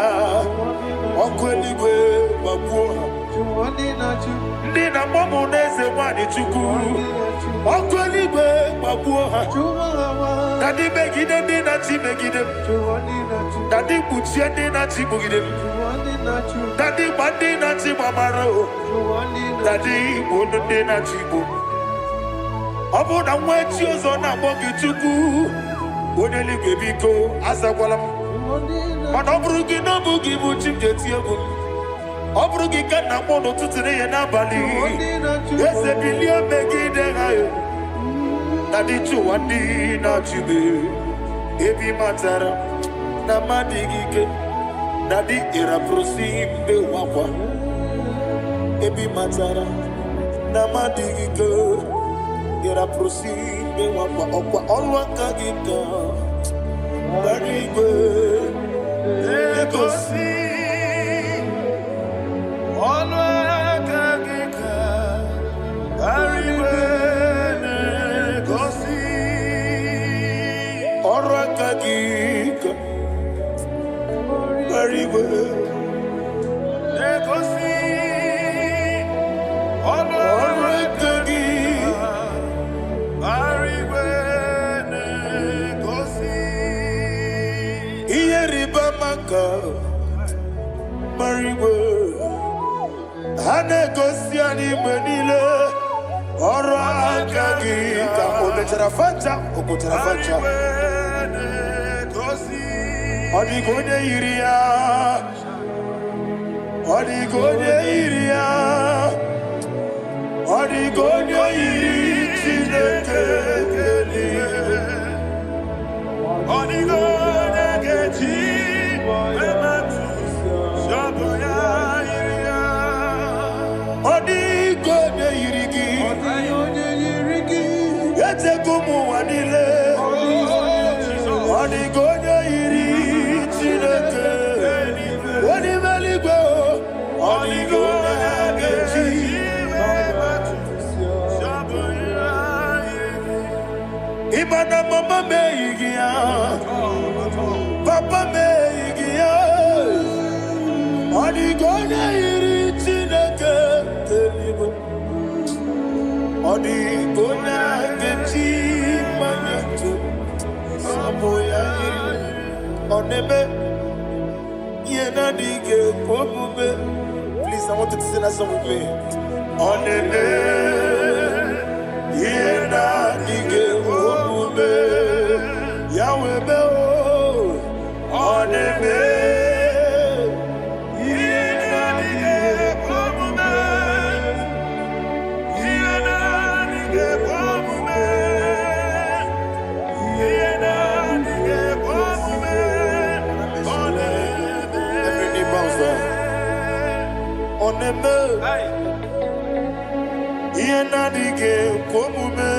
Okweligwe babuha Ndi na momu neze wani chuku Okweligwe babuha Dadi begide ndi na chi begide Dadi buchie ndi na chi bugide Dadi bandi na chi mamaro Dadi bono ndi na chi bu Obu na mwechi ozo na mogi chuku Oneligwe biko asagwalam Mana oburu gị n'ọbụ gị bụ chi m ga-eti egwu Ọ bụrụ gị ka nna mụ n'ụtụtụ n'ihe n'abalị Eze bilie megide ha Na dị chụwa ndị na-achụbe Ebi matara na mmadụ gị ike Na dị ịrapụrụsi mbe wakwa Ebi matara na mmadụ gị ike Ịrapụrụsi mbe wakwa Ọkwa ọrụ aka gị ka Barigwe Egosi Ọlụ aka gị ka Barigwe Marigwe, Negosi, Orekagi, Marigwe, Negosi, Iyeriba Maka, Marigwe, Hanegosi Animenile, Orakagi, Okoterafanta, Okoterafanta. Odigone iria, Odigone iria, Odigone iri Chineke kelie, Odigone kechi, Ematus, Shaboya iria, Odigone irigi, Yetekumu wanile, Odigone iri. Imana mama meigia, papa meigia, Odigone iri Chineke telibo, Odigone kechi manyetu, saboya iri, onebe. Please, I want you to sing that song with me. On the Yahweh be on the Yenadige komume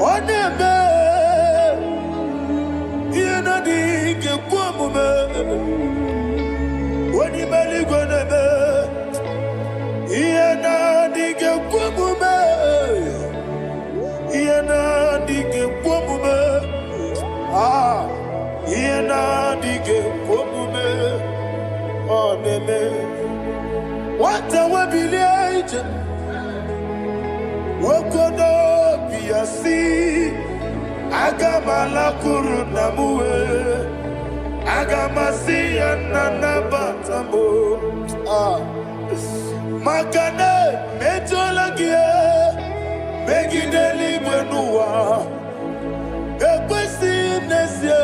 oneme Yenadige komume Woni maligoneme Yenadige komume Yenadige komume Ah Yenadige komume oneme What a webillage, Wokodo Biasi, Agamala Kurunamue, Agamasi and Nanabatambo, Makane, Metolagia, Megideli Benua, Equesi Nesia,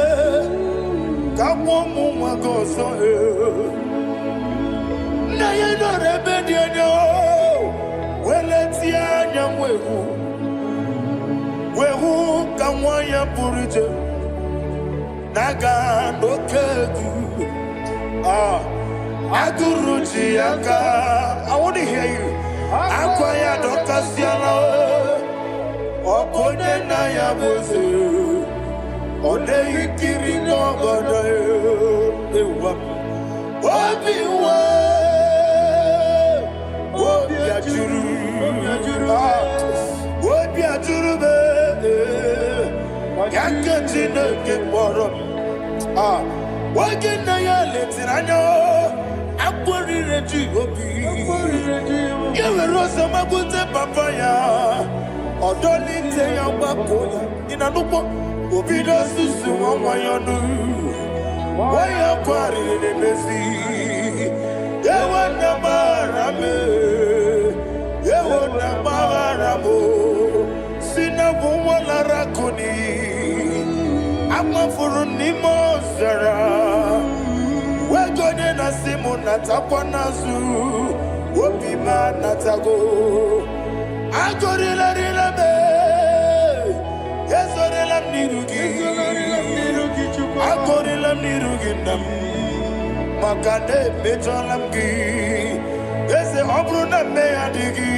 Kamomu Magoso. Na yeno rebediano, weletia nyamwehu, wehu kamwaya purije, naga nokegu, aguruji aka. I want to hear you. Akwaya dokasiala, okone na yabuze, ode ikiri no godo, ewa, obiwa. Wobia jurube Yakachina Kiporum Wagina Yaletirano Aquari Regi Obi Yarosa Mabute Papaya Odolite Yabakoya in a nupo Obido Susu Mayonu Waya Quari de Messi Yawana Marame Yewona Maramo Sina Wala Rakuni Amafuruni Mozara Wegone na Simu Natakanazu Wopima Natago Agorila Rilame Yesorila Nirugi Agorila Nirugi Nam Makane Betolamgi Ese Obruna Meadigi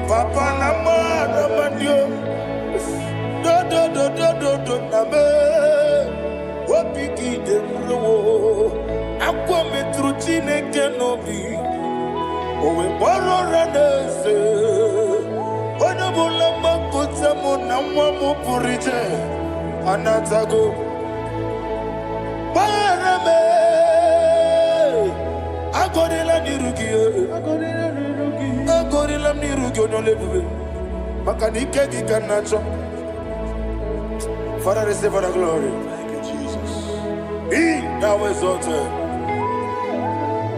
Papa Namada Mandio Do Name Wapiki de Ruo Aqua Metrucine Kenobi Owe Boro Ranese Onabula Makutamo Namamo Purite Anatago Agorela nirugi, agorela nirugi onolebube. Makanike gikanacho. Father, receive the glory. Thank you, Jesus. Be thou exalted.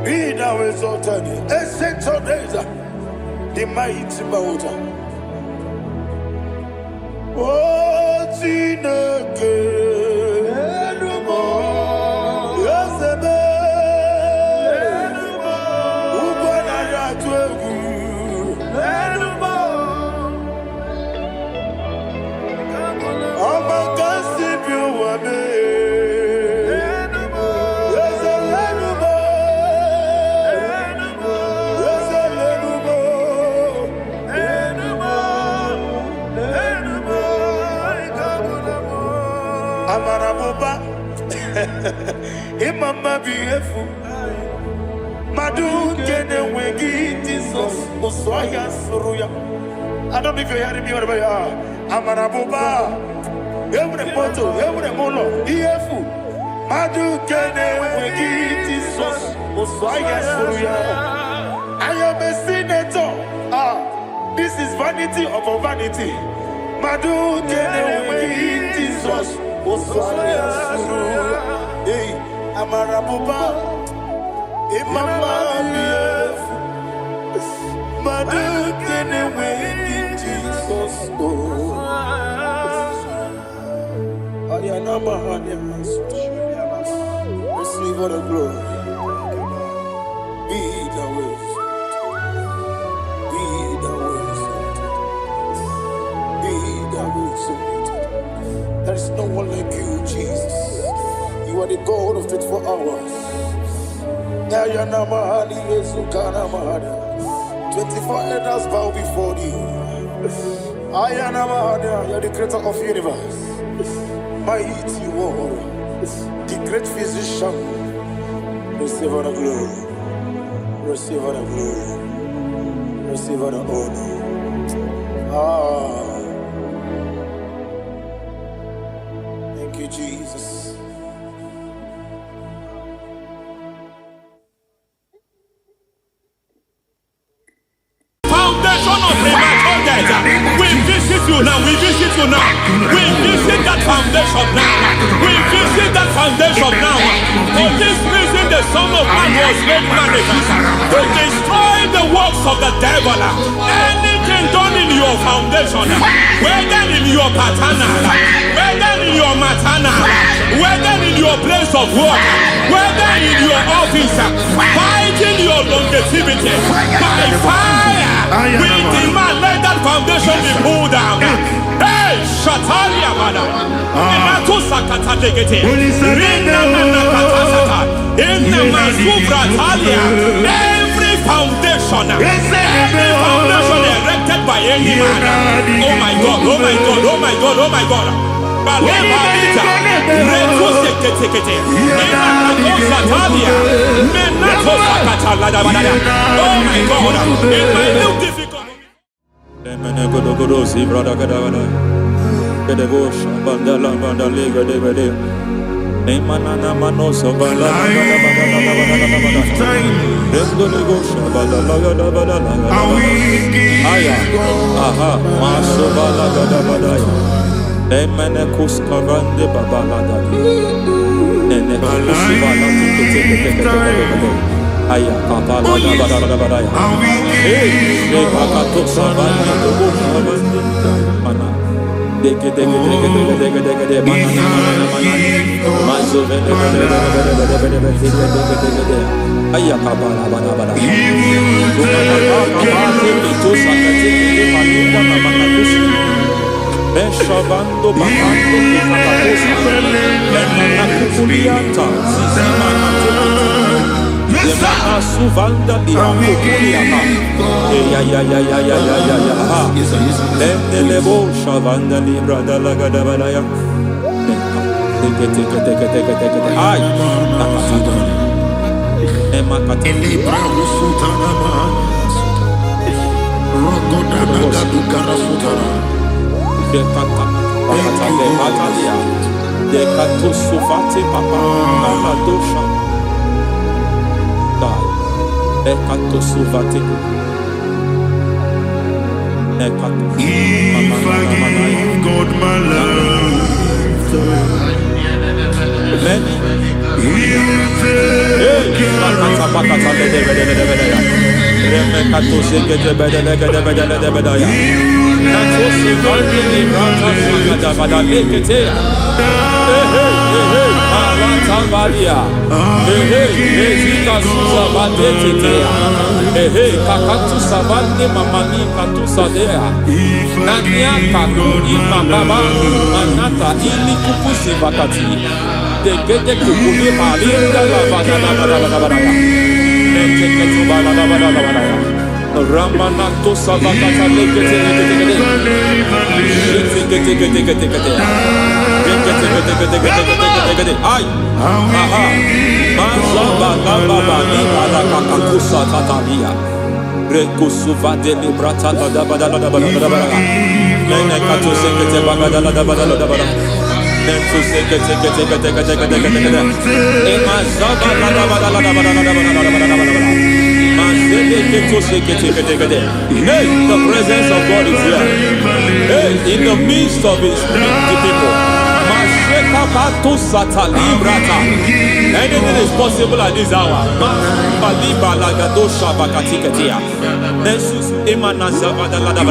Be thou exalted. Ancient of days, the mighty mountain. Oh, Tineke. Imama beautiful. Madu kene wengi Jesus Oswaya Suruya. I don't know if you're hearing me wherever you are. Amarabuba. Every photo, every molo. Beautiful. Madu kene wengi Jesus Oswaya Suruya. I am a senator. This is vanity of a vanity. Madu kene wengi Jesus Oswaya Suruya. Hey, Amarabuba, Imama beautiful. Madu kene wengi Jesus. Ayanama Haniamas. Receive all the glory. Be the ways. Be the ways. Be the ways. There is no one like you, Jesus. You are the God of 24 hours. 24 elders bow before you. You are the creator of the universe. Mighty warrior, the great physician. Receive all the glory. Receive all the glory. Receive all the honor. Thank you, Jesus. We visit you now, we visit you now. We visit that foundation now. We visit that foundation now. For this reason the Son of Man was made manifest to destroy the works of the devil. Anything done in your foundation, whether in your paternal, whether in your maternal, whether in your place of work, whether in your office, fighting your longevity by fire, we demand let that foundation be pulled down. Hey, Shatalia Bada. Inatu Sakata Degete. Rinna Nakatasata. Inna Masufra Talia. Every foundation erected by any man. Oh my God, oh my God, oh my God, oh my God. Balabita. Retu Sekete. Inna Nakosatalia. Menato Sakata Ladabada. Oh my God. In my new difficult. Godogodosi, brother Gadavada, Gadagosha, Bandala, Bandaliga, Devade, Nemanana Manoso, Bandala, Godogosa, Bandala, Aya, Aha, Maso Balagadavadaya, Nemanacus Kavande Babalada, Nenekusivana, Aya, Papa, Badaya. Hey, Pakato Savana, the bush of Mana. Deke, Mana, Aya, Papa, Bada. Meshavando, Bakando, Pakato, Suvanda di Akuliana. Lebo Shavanda Libra da la Gadabalaya. Take. Ay, Emma Catalibra Sutana. Rogoda Gaducara Sutara. Dekata, Batalia. Dekato Sufati Papa, Amadosha. Ekato suvate. Ekato. If I give God my love, He will take Ramanato Savakata Ay, aha, Mazaba Baba, Nibala Kakakusa Tatalia, Rekusuva de Librata, Menekato Sekete Bagadala, Mentu Sekete, Emazaba, Hey, the presence of God is here. Hey, in the midst of His people. Anything is possible at this hour.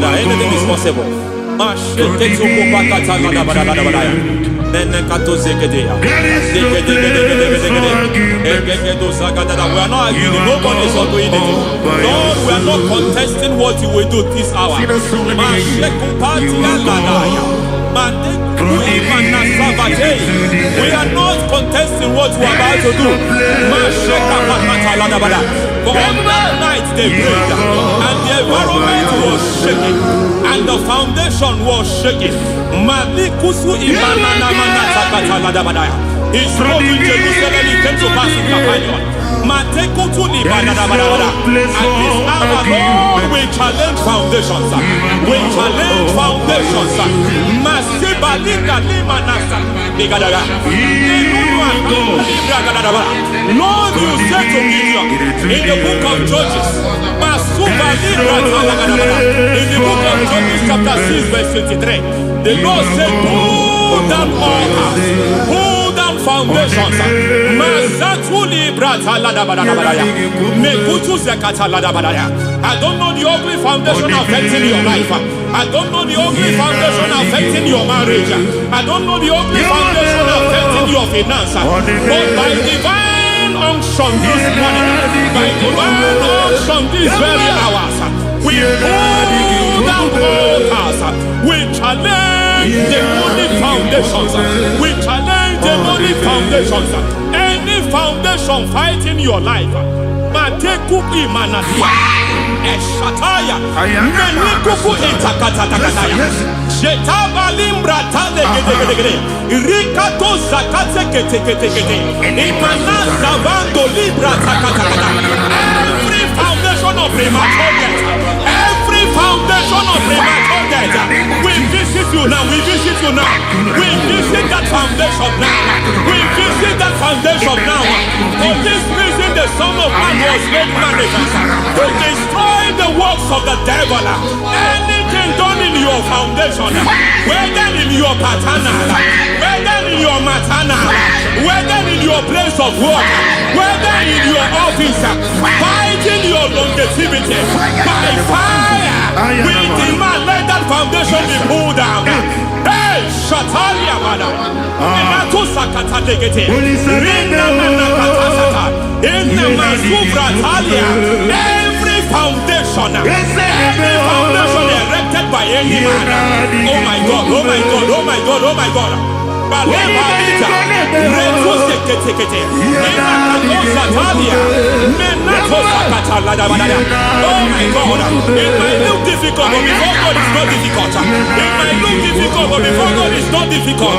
Anything is possible. We are not arguing, nobody is doing it. Lord, we are not contesting what you will do this hour. We are not contesting what you are about to do. For all night they prayed, and the environment was shaking, and the foundation was shaking. He spoke in Jerusalem, he came to pass in Capernaum. At this hour, Lord, we challenge foundations. We challenge foundations. Lord, you said to Gideon in the book of Judges, in the book of Judges chapter 6 verse 23, the Lord said, pull down altars, pull down foundations. I don't know the ugly foundation affecting your life. I don't know the ugly foundation affecting your marriage. I don't know the ugly foundation affecting your finance. But by divine unction this morning, by divine unction these very hours, we pull down altars. We challenge demonic foundations. We challenge demonic foundations. Any foundation fighting your life, Matekupi Manatia, Eshataya, Menikupu Itakatatakataya, Shetavalimbra Tale, Rikato Zakate Ketekete, Imanaza Vando Libra Takataka. Every foundation of premature death, every foundation of premature death, we visit you now, we visit you now, we visit that foundation now, we visit that foundation now. For this reason, the Son of Man was made manifest to destroy the works of the devil. Anything done in your foundation, whether in your paternal, whether in your maternal, whether in your place of work, whether in your office, fighting your longevity by fire, we demand let that foundation be pulled down. Hey, Shatalia Mada, Minato Sakata Legate, Rina Manakatasata, in the Masufra Talia, every foundation erected by any man. Oh my God, oh my God, oh my God, oh my God. Balita, Reto Sekete, oh my God, it might look difficult, but before God is not difficult. It might look difficult, but before God is not difficult.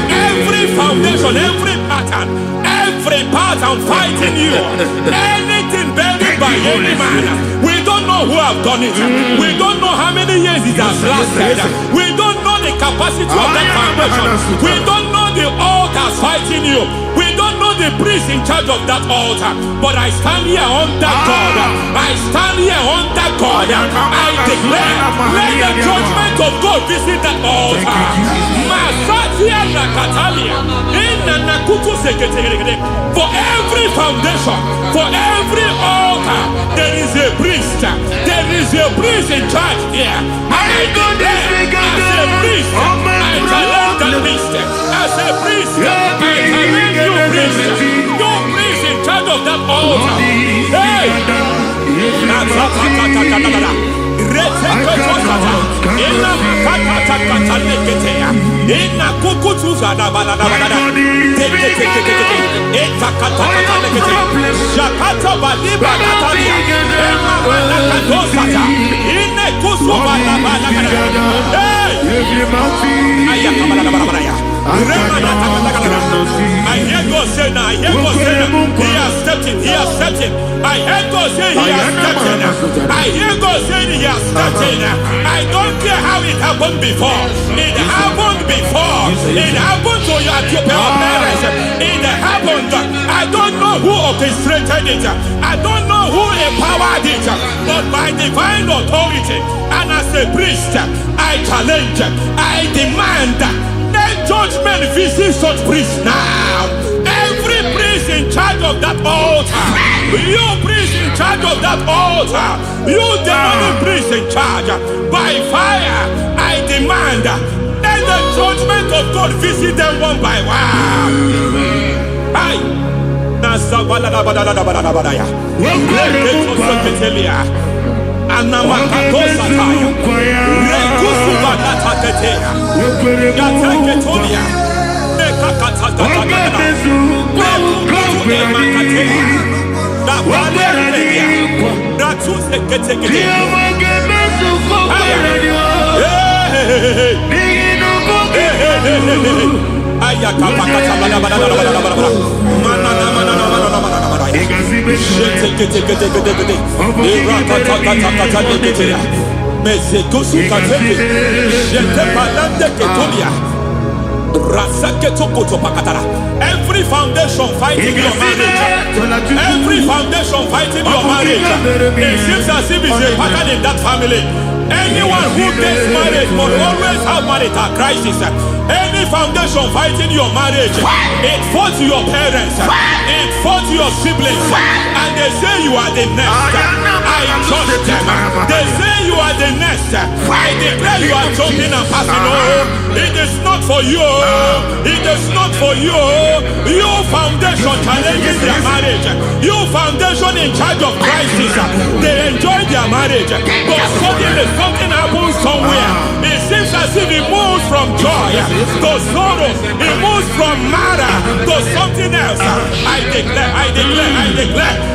Every foundation, every pattern fighting you, anything buried by any man, we don't know who have done it. We don't know how many years it has lasted. We don't know the capacity of that foundation. We don't know the altars fighting you. We don't know the the priest in charge of that altar, but I stand here under God. I stand here under God. I declare, let the judgment of God visit that altar. Masatia Nakatalia. For every foundation, for every altar, there is a priest. There is a priest in charge here. I declare, as a priest, I challenge the priest. As a priest, I challenge you, priest. You priest in charge of that altar. Hey! I hear God say now, I hear God say now, he has stepped in, he has stepped in. I hear God say he has stepped in. I hear God saying he has stepped in. I don't care how it happened before. It happened before. It happened to your parents. It happened. I don't know who orchestrated it. I don't know who empowered it. But by divine authority and as a priest, I challenge, I demand, let judgment visit such priests now. Every priest in charge of that altar, you priest in charge of that altar, you demonic priest in charge, by fire, I demand, let the judgment of God visit them one by one. Aye. Every foundation fighting your marriage, every foundation fighting your marriage, it seems as if it's a pattern in that family. Anyone who gets married must always have marital crisis. Any foundation fighting your marriage, it fought your parents, it fought your siblings, and they say you are the next. I judge them. They say you are the next. I declare you are jumping and passing. Oh, it is not for you. It is not for you. You foundation challenging their marriage. You foundation in charge of crisis. They enjoy their marriage, but suddenly something happens somewhere. It seems as if it moves from joy to sorrow. It moves from matter to something else. I declare,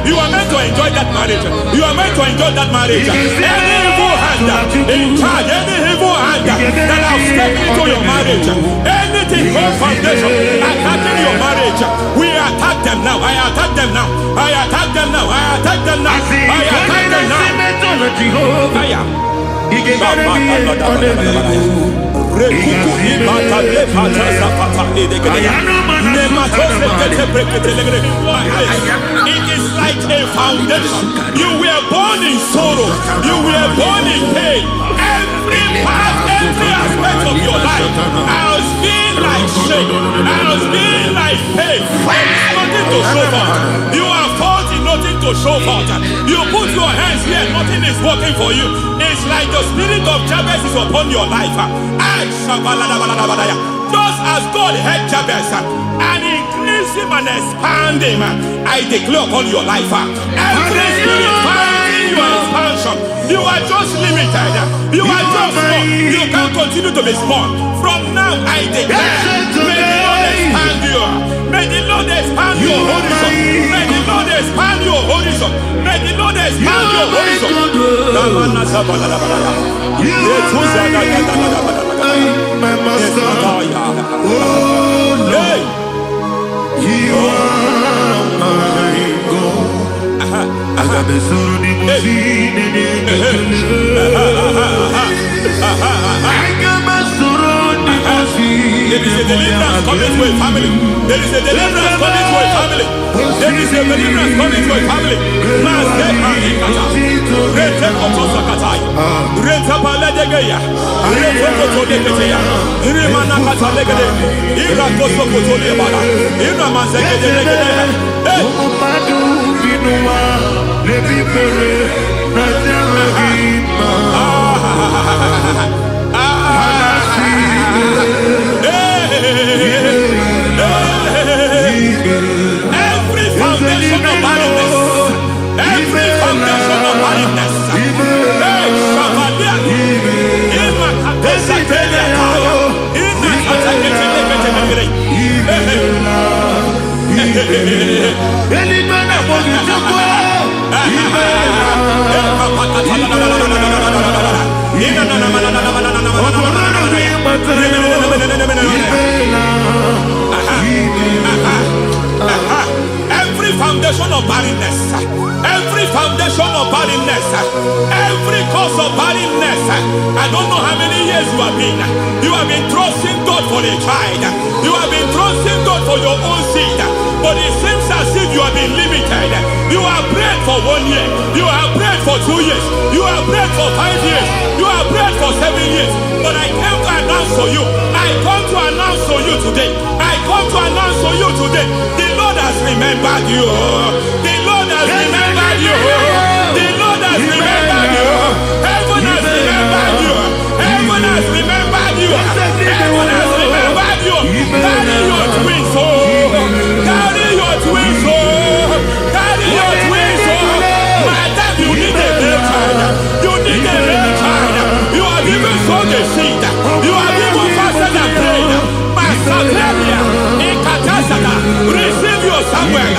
you are meant to enjoy that marriage. You are meant to enjoy that marriage. Any evil hand in charge, any evil hand that have stepped into your marriage, anything called foundation attacking your marriage, we attack them now. I attack them now. I attack them now. I attack them now. I attack them now. It is like a foundation. You were born in sorrow. You were born in pain. Every part, every aspect of your life has been like shame. Has been like pain. Nothing to show for. You are faulty, nothing to show for. You put your hands here, nothing is working for you. It's like the spirit of Jabez is upon your life. Just as God had Jabez and increased him and expand him, I declare upon your life, every spirit fighting your expansion, you are just limited. You are just small. You can't continue to be small. From now, I declare, may the Lord expand you. May the Lord expand your horizon. May the Lord expand your horizon. May the Lord expand your horizon. My master, oh Lord, you are my God. There is a deliverance coming to a family. There is a deliverance coming to a family. family. There is a deliverance coming to a family. Every foundation of barrenness, every foundation of barrenness, every foundation of barrenness, every foundation of barrenness, every cause of barrenness. I don't know how many years you have been trusting God for a child, you have been trusting God for your own seed, but it seems as if you have been limited. You have prayed for 1 year, you have prayed for 2 years, you have prayed for 5 years, you have prayed for 7 years, but I came to announce for you, I come to announce for you today, I come to announce for you today, the Lord has remembered you, the Lord has remembered you, the Lord has remembered you, heaven has remembered you, heaven has remembered you, heaven has remembered you. Carry your twins, oh, carry your twins, oh, carry your twins, oh. Madam, you need a real child, you need a real child. You have even sown the seed, you have even fasted and prayed. Masateria, Ekatasada, receive your Samuel,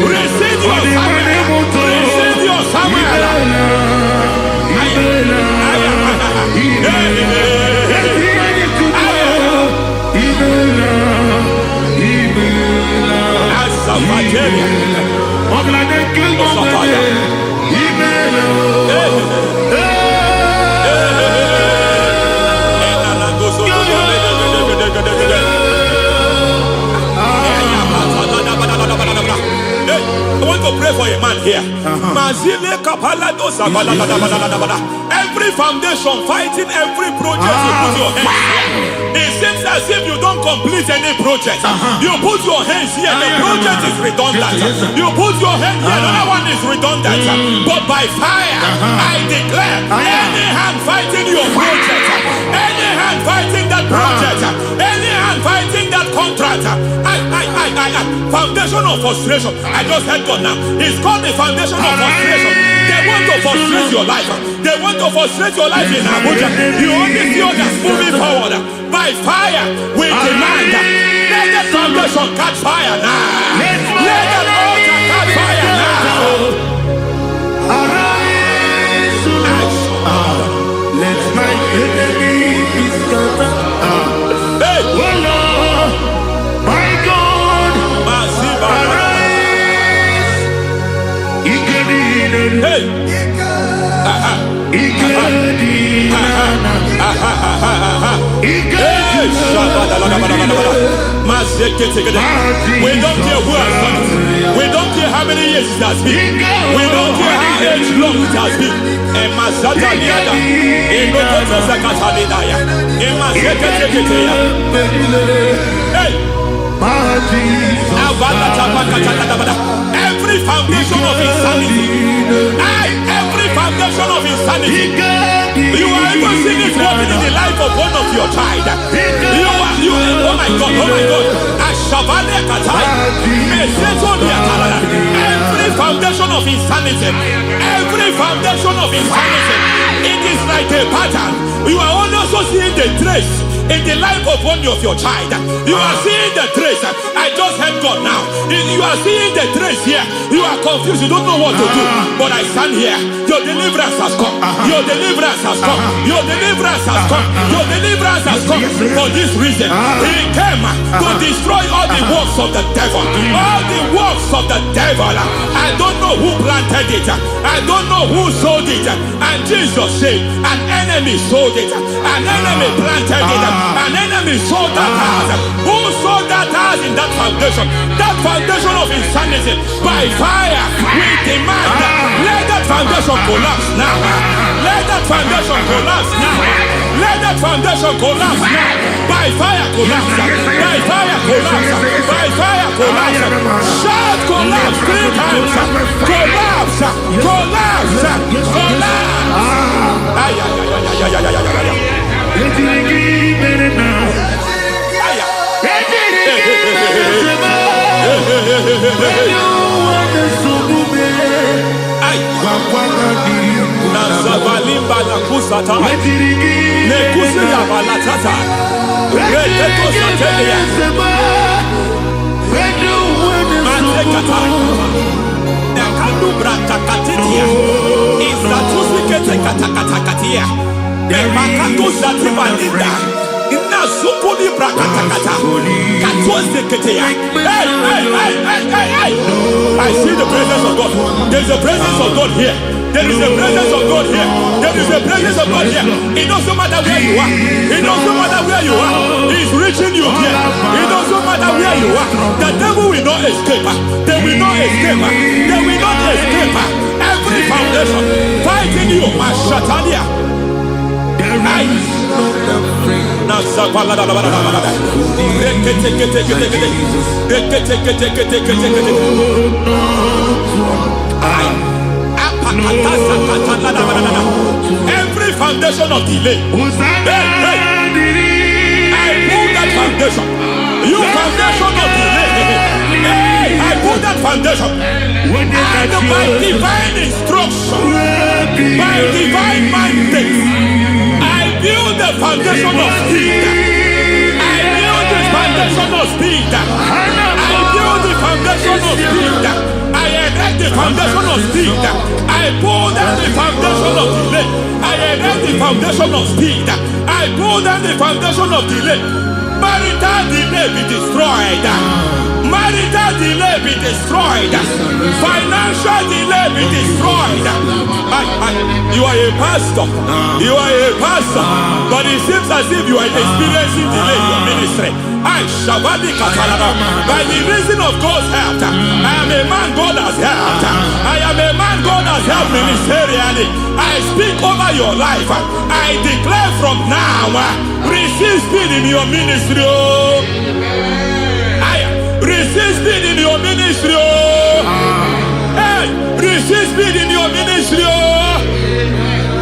receive your Samuel, receive your Samuel. I want to pray for a man here. Every foundation fighting every project you put your hands here. It seems as if you don't complete any project. You put your hands here, the project is redundant. You put your hand here, another one is redundant. But by fire, I declare, any hand fighting your project, any hand fighting that project, any hand fighting that contract, foundation of frustration. I just heard God now. It's called the foundation of frustration. They want to frustrate your life. They want to frustrate your life in Abuja. You only see others moving forward. By fire, we demand. Let the foundation catch fire now. Let the altar catch fire now. Arise, let my enemy be scattered. Hey. Oh Lord, my God, arise. Hey. We don't care who has done it. We don't care how many years it has been. We don't care how age long it has been. Every foundation of insanity, every foundation of insanity, you are even seeing it working in the life of one of your child. Oh my God, oh my God. Every foundation of insanity, every foundation of insanity, it is like a pattern. You are also seeing the trace in the life of one of your child. You are seeing the trace. I just heard God now. You are seeing the trace here. You are confused. You don't know what to do. But I stand here. Your deliverance has come. Your deliverance has come. Your deliverance has come. Your deliverance has come. For this reason, He came to destroy all the works of the devil. All the works of the devil. I don't know who planted it. I don't know who sold it. And Jesus said, an enemy sold it. An enemy planted it. An enemy man is so that has? Who saw that has in that foundation? That foundation of insanity. By fire, we demand, let that foundation collapse now. Let that foundation collapse now. Let that foundation collapse now. By fire collapse. By fire collapse. By fire collapse. Shout collapse 3 times. Collapse. Collapse. Collapse. Ay, ay, ay, ay, ay, ay, ay, ay. Nazabalimba la kusata nekusi ya balatata reteto satelia matekata nekandu brakakatitia isatusi kete katakatakatia nebakatu satibalinda inazukuni brakatakata katuose ketea. Hey. I see the presence of God. There is a presence of God here. There is a presence of God here. There is a presence of God here. It doesn't matter where you are. It doesn't matter where you are. He's reaching you here. It doesn't matter where you are. The devil will not escape. They will not escape. They will not escape. Every foundation fighting you, Mashatalia. Every foundation of delay, I pull that foundation. You foundation of delay, I pull that foundation. And by divine instruction, by divine mandate, I build the foundation of speed. I build the foundation of speed. I build the foundation of speed. I erect the foundation of speed. I pull down the foundation of delay. I erect the foundation of speed. I pull down the foundation of delay. Marital delay be destroyed. Marital delay be destroyed. Financial delay be destroyed. You are a pastor. You are a pastor. But it seems as if you are experiencing delay in your ministry. By the reason of God's help, I am a man God has helped. I am a man God has helped ministerially. I speak over your life. I declare from now, receive speed in your ministry. Receive speed in your ministry. Hey, receive speed in your ministry.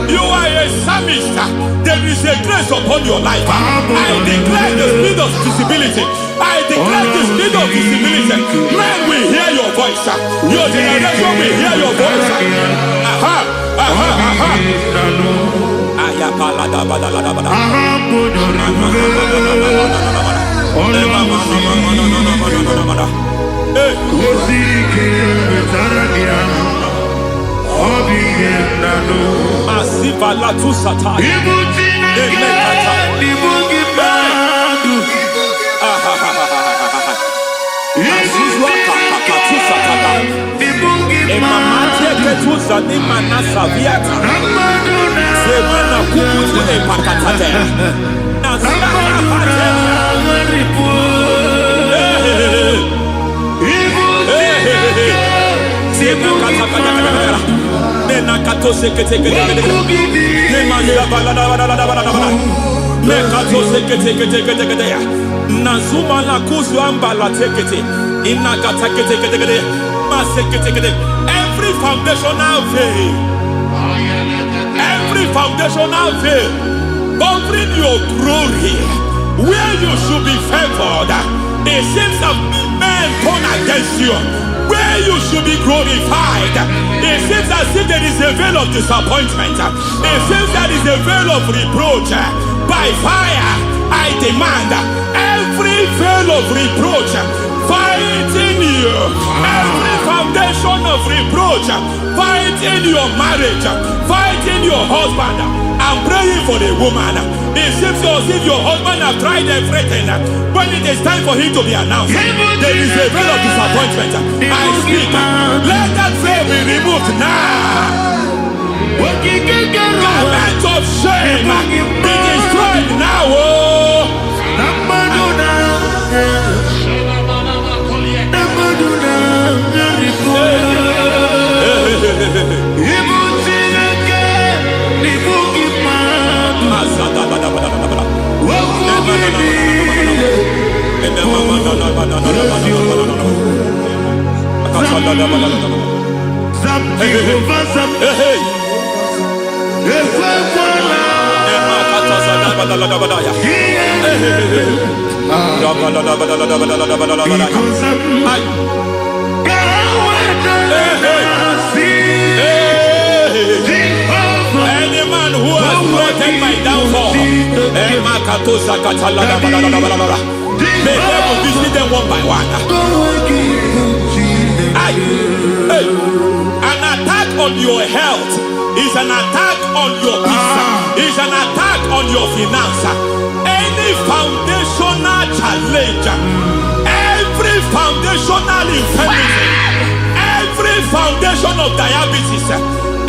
You are a psalmist. There is a grace upon your life. I declare the speed of visibility. I declare the speed of visibility. Men will hear your voice. Your generation will hear your voice. Asiva la tu sata. Nazuma la kuzu amba la tekete inakata kete masekete. Every foundational veil, every foundational veil covering your glory, where you should be favored, it seems that men turn against you. Where you should be glorified, it seems as if there is a veil of disappointment. It seems there is a veil of reproach. By fire, I demand every veil of reproach fighting you, every foundation of reproach fighting your marriage, fighting your husband. I'm praying for the woman. It seems as if your husband has tried everything. When it is time for him to be announced, there is a veil of disappointment. I speak. Let that veil be removed now. Garment of shame be destroyed now. Any man who has plotted my downfall, may devil visit them one by one. An attack on your health is an attack on your peace, is an attack on your finance. Any foundational challenge, every foundational infirmity, every foundation of diabetes,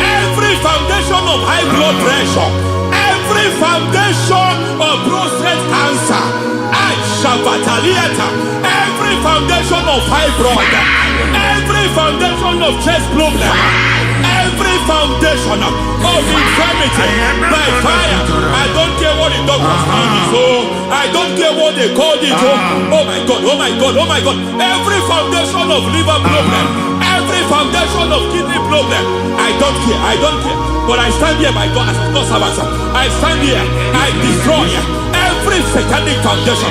every foundation of high blood pressure, every foundation of prostate cancer, every foundation of fibroid, every foundation of chest problem, every foundation of infirmity, by fire. I don't care what the doctors call it, so I don't care what they call it. Oh my God, oh my God, oh my God. Every foundation of liver problem, every foundation of kidney problem, I don't care, I don't care. But I stand here, my God, as God's servant. I stand here, I destroy every satanic foundation,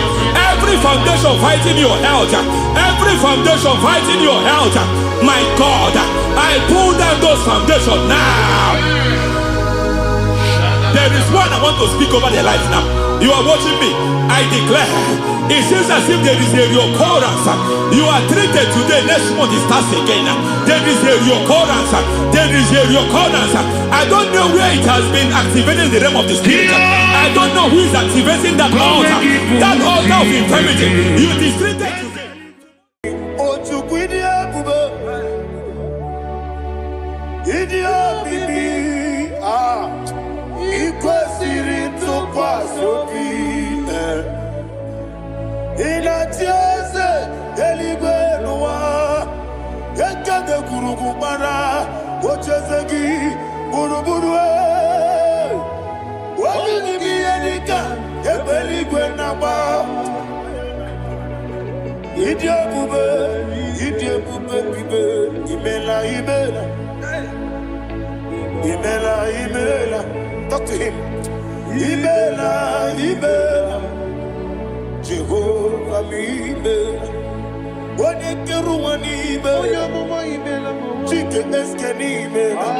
every foundation fighting your health, every foundation fighting your health. My God, I pull down those foundations now. There is one I want to speak over their life now. You are watching me. I declare, it seems as if there is a reoccurrence. You are treated today, next month it starts again. There is a reoccurrence. There is a reoccurrence. I don't know where it has been activated in the realm of the spirit. I don't know who is activating that altar of infirmity. You is treated today. Talk to him. Ibela. Jehovah Ibela. Wanekeruani Ibela. Chicken Eskeni Ibela.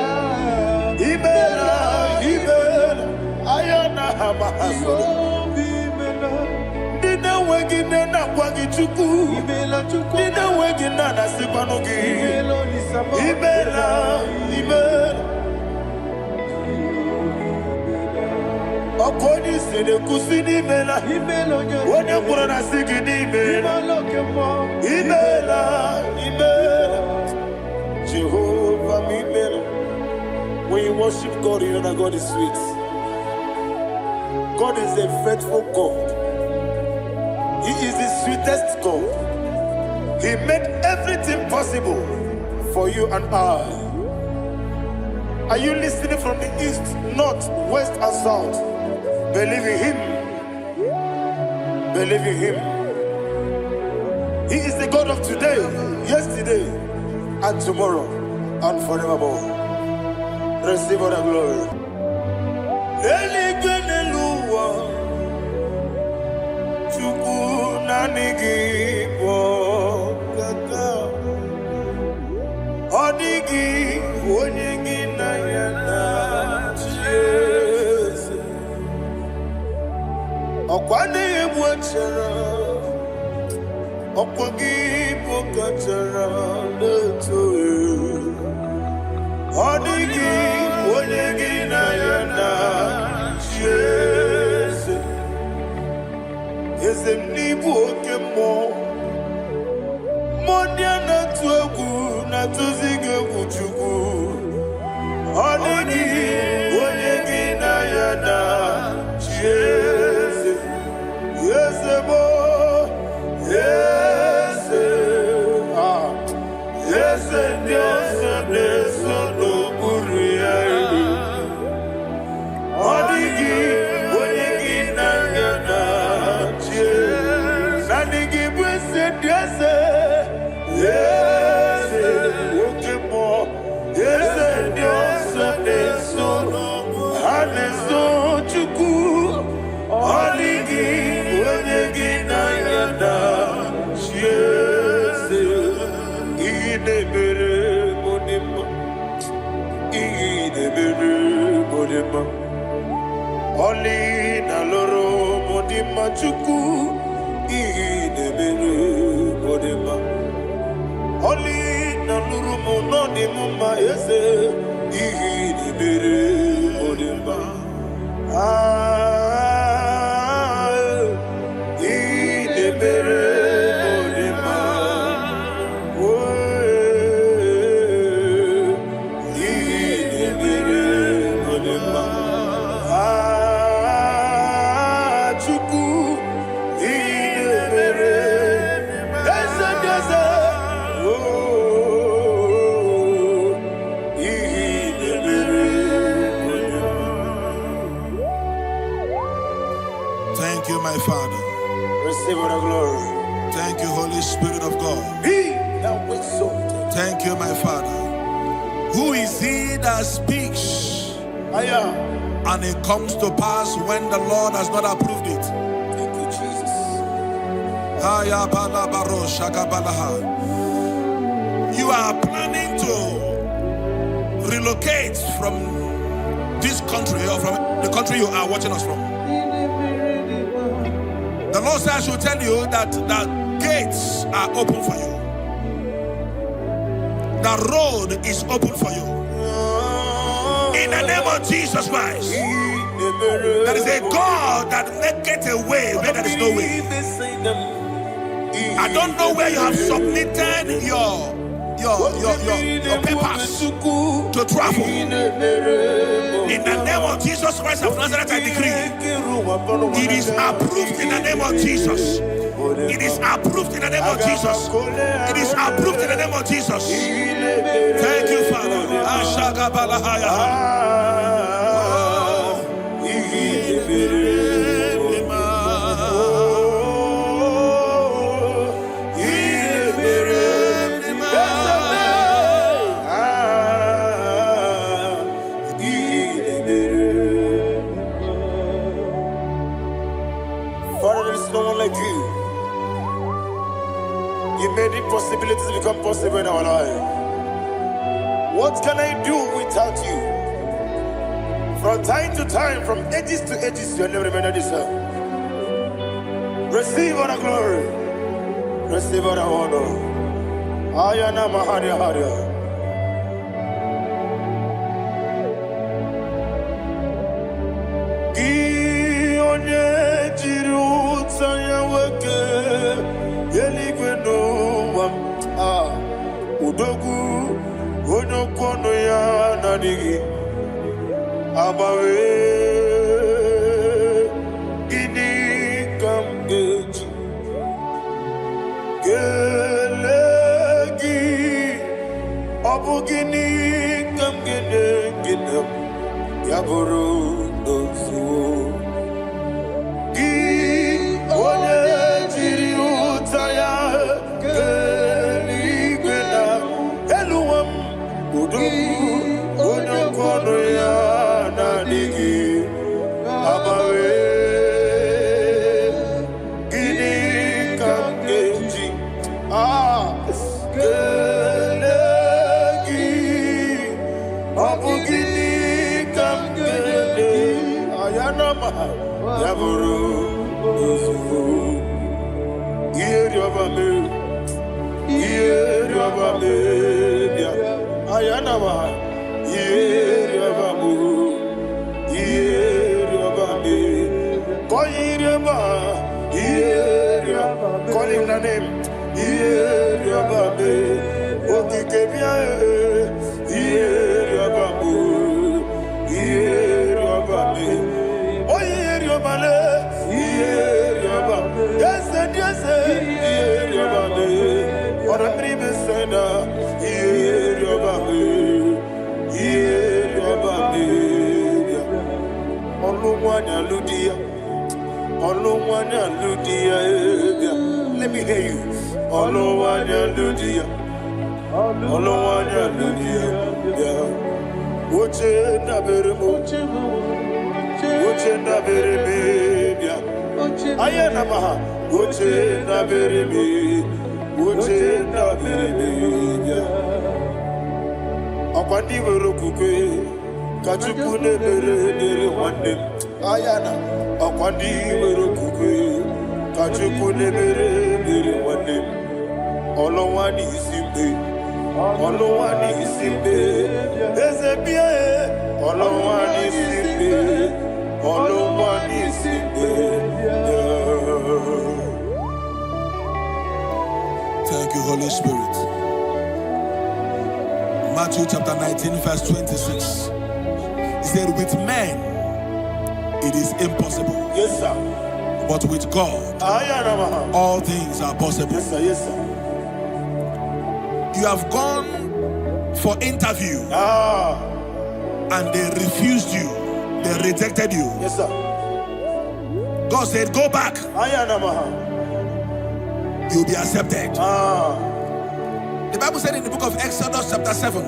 Ayana Hamahaso. Dina wegina na kwagi chuku. Dina wegina na sipanogi. Ibela. Okoni sede kusini mela. Wone kurana sigini mela. Ibela. Jehovah Ibela. When you worship God, you know that God is sweet. God is a faithful God. He is the sweetest God. He made everything possible for you and I. Are you listening from the east, north, west, and south? Believe in him. Believe in him. He is the God of today, yesterday, and tomorrow, and forevermore. Receive all the glory. Okwane mwachara, okwagi pokachara letoe. Odigi wonyegi na yana Jese. Eze mnibu okemo. Modia na tuegu na tuzige kuchuku. Odigi wonyegi na yana Jese. Yese bo, yese, yese Dios neso no buriari. Odigi, odigi na yana Jese. Nadigi bwese Dios, yese. chuku oligi onyegi na yada shiese idebere modima oli na loro modima chuku idebere modima oli na luru monodima maese idebere modima idebere modima idebere modima chuku idebere ese Thank you, my Father. receive the glory. Thank you, Holy Spirit of God. Be thou exalted. Thank you, my Father. Who is he that speaks I am. and it comes to pass when the Lord has not approved it? Thank you, Jesus. You are planning to relocate from this country or from the country you are watching us from. The Lord says I should tell you that the gates are open for you. The road is open for you. In the name of Jesus Christ. There is a God that maketh a way where there is no way. I don't know where you have submitted your papers to travel. In the name of Jesus Christ of Nazareth, I decree it is approved in the name of Jesus. It is approved in the name of Jesus. It is approved in the name of Jesus. Thank you, Father. Father, there is no one like you. You made impossibilities become possible in our life. What can I do without you? From time to time, from ages to ages, you never remain the same. Receive all the glory. Receive all the honor. Ayana Maharia Haria. Udogu onokono ya nadigi abawe gini kamgeji gelegi abu gini kamgene ginam yaburu dosu gi one jiri utaya onokono ya nadigi abawe gini kamgeji gelegi abu gini kamgene ayanama yaburu ozufu iyeriobame ayanama yeriabamu yeriabame koyiriaba yeriaba call him the name yeriabame okikebia yeriabamu yeriabame oyeriabale yeriaba yes yeriabame ora tribe senda yeriabame let me hear you. Uche na beremo Uchenda beremebia. Ayana maha. Uchenda bereme. Uchenda beremebia. Akwandi werokukwe. Kachukune bere wande. Ayana. Akwandi werokukwe. Kachukune bere wande. Olowani isimbe. Olowani isimbe. Ezebie. Olowani isimbe. Olowani isimbe. Thank you, Holy Spirit. Matthew chapter 19, verse 26. He said, with men it is impossible, Yes, sir. but with God Ayana. all things are possible. Yes, sir. Yes, sir. You have gone for interview and they refused you, they rejected you. Yes, sir. God said, go back, Ayana. you'll be accepted. The Bible said in the book of Exodus chapter 7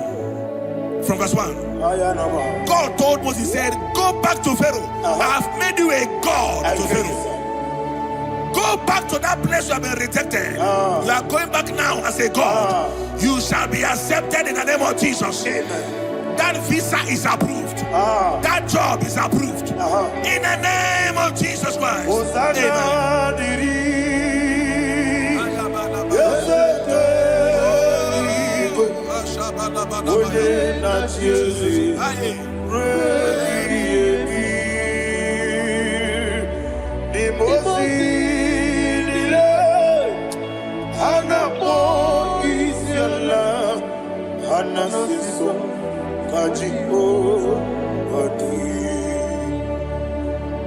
from verse 1, Ayana. God told Moses, he said, go back to Pharaoh. I have made you a God to Pharaoh. Go back to that place you have been rejected. You are going back now as a God. You shall be accepted in the name of Jesus. Amen. That visa is approved. That job is approved. In the name of Jesus Christ. Amen.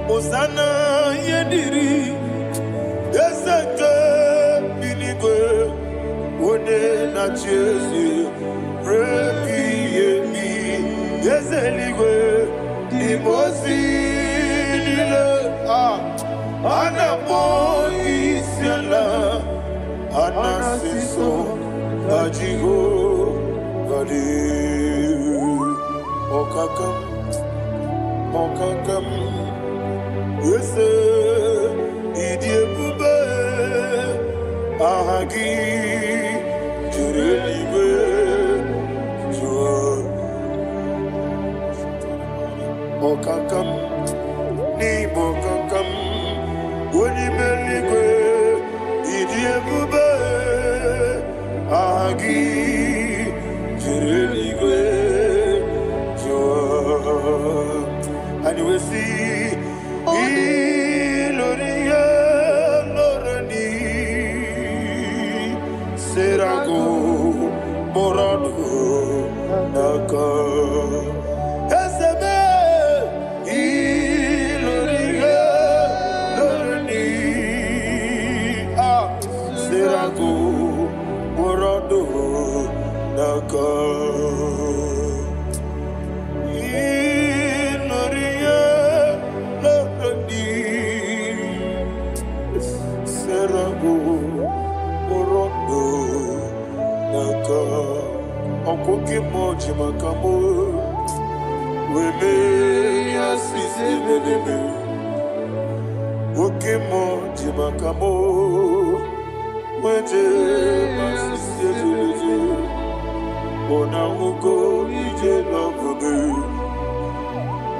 Osana yediri Yeseke binigwe One na chezi Repi yemi Yezeligwe Nimosi nile Anamo isyala Anasiso Ajigo Gadi Okakam Wese idie bube ahagi jurelibe jua okakam ni bokakam woni meligwe idie bube ahagi jurelibe jua and we see Iloria Lorani Serago Borado Naka Esebe Iloria Lorani Serago Borado Naka Okoke moji makamo Weme yasisi meneme Oke moji makamo Weje masisi ejuleje Ona ugo ije love me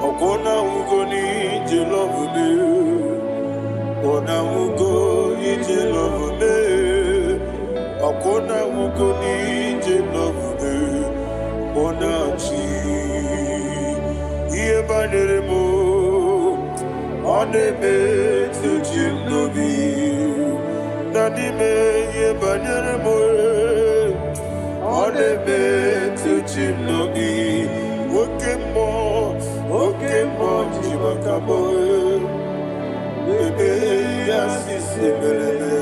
Okona ugo ni ije love me Ona ugo ije love me Okona ugo ni ije love me Onachi Iye baneremo Oneme Tujim nobi Nanime Iye baneremo Oneme Tujim nobi Okemo Jimakamo Bebe Yasisi Meleme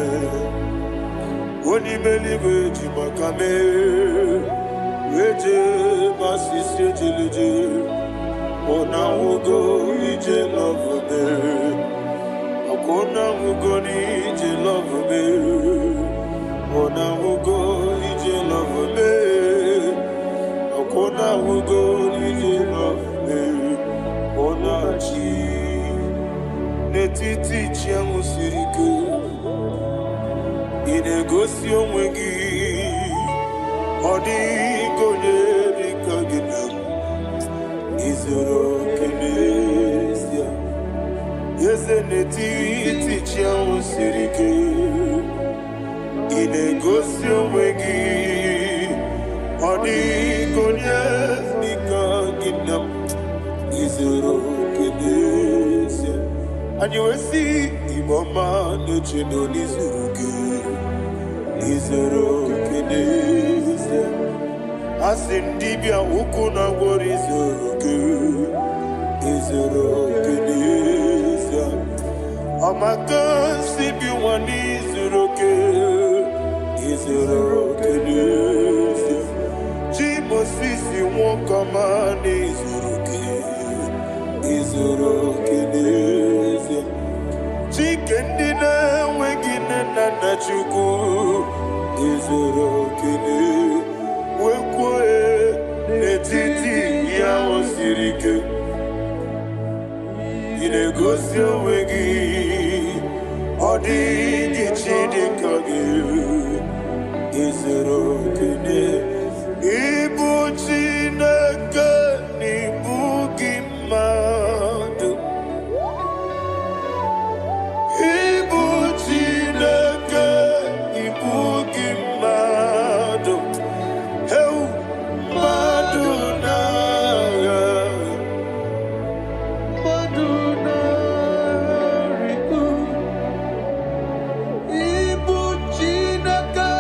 Onimeliwe Jimakame Weje masisi ejeleje Ona ugo ije love me Akona ugo ni ije love me Ona ugo ije love me Akona ugo ni ije love me Ona chi n'etiti chianwụ siri ike. Ị na-egosi onwe gị, ọ dịghị onye dị ka gị na m. Ị zuru oke n'ezie, eze n'etiti chianwụ siri ike. Ị na-egosi onwe gị, ọ dịghị onye dị ka gị na m. Ị zuru oke n'ezie. Anyị wee sị Igbo ọma na-eche na onye zuru gị. Ị zuru oke n'ezie. A sị dibịa ukwu na-agwọrọ ị zuru gị. Ị zuru oke n'ezie. Amaka si bi nwa n'izuru oke. Ị zuru oke n'ezie. Chi Mosisi nwoke ọma n'izuru gị. Ị zuru oke n'ezie. Chike ndị na-enweghị nne na nna Chukwu. Ị zuru oke n'ezie. Wekwuo n'etiti ya o siri ike. Ị na-egosi onwe gị, ọ dịghị chi dị ka gị. Ị zuru oke n'ezie. Ị bụ Chineke na ị bụghị mmadụ. Ị bụ Chineke, ị bụghị mmadụ. Heu, mmadụ n'agha, mmadụ n'arịgo. Ị bụ Chineke,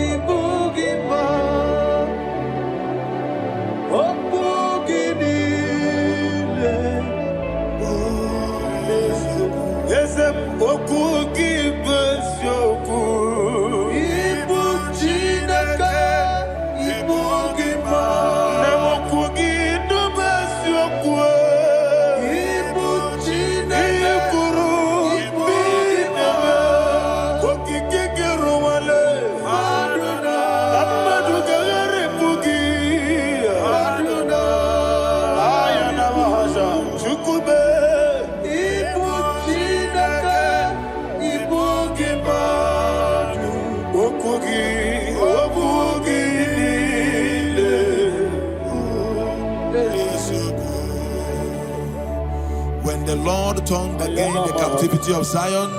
ị bụghị mmadụ. Okwu gị niile bụ eziokwu. Eze m, okwu gị bụ eziokwu. Ị bụ Chineke, ị bụghị mmadụ. Na okwu gị bụ eziokwu. Ị bụ Chineke, ị kwuru, ị bụghị mmadụ. Okike gị rụwale mmadụ na mmadụ ga-erepụ gị. Aya na mahasha Chukwube. Ị bụ Chineke, ị bụghị mmadụ. Okwu gị niile bụ eziokwu. When the Lord turned again the captivity of Zion,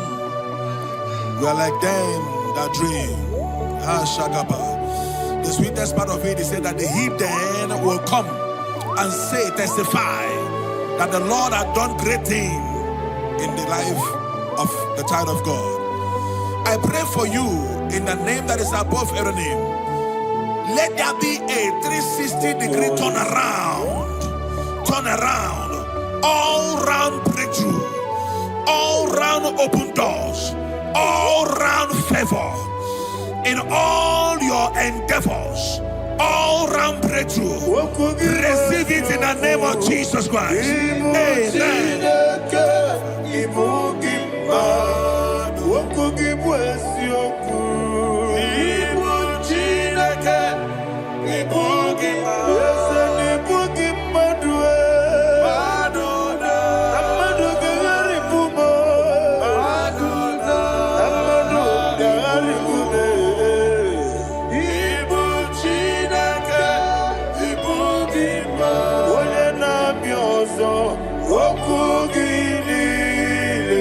we are like them that dream. Shagaba. The sweetest part of it is said that the heathen will come and say, testify that the Lord had done great things in the life of the child of God. I pray for you in the name that is above every name. Let there be a 360-degree turn around, all round breakthrough, all round open doors, all round favor in all your endeavors, all round breakthrough. Receive it in the name of Jesus Christ. Amen. Okwu gị niile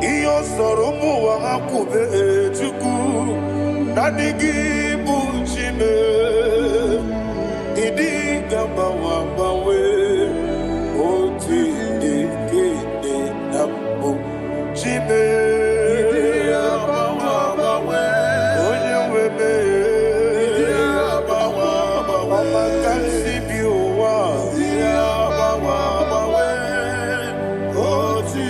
Iyo soromu wa akube chuku nadigi buchime idi gamba wa bawe oti de kede nambo chime idi bawe onye webe idi bawe makansi biwa idi bawe oti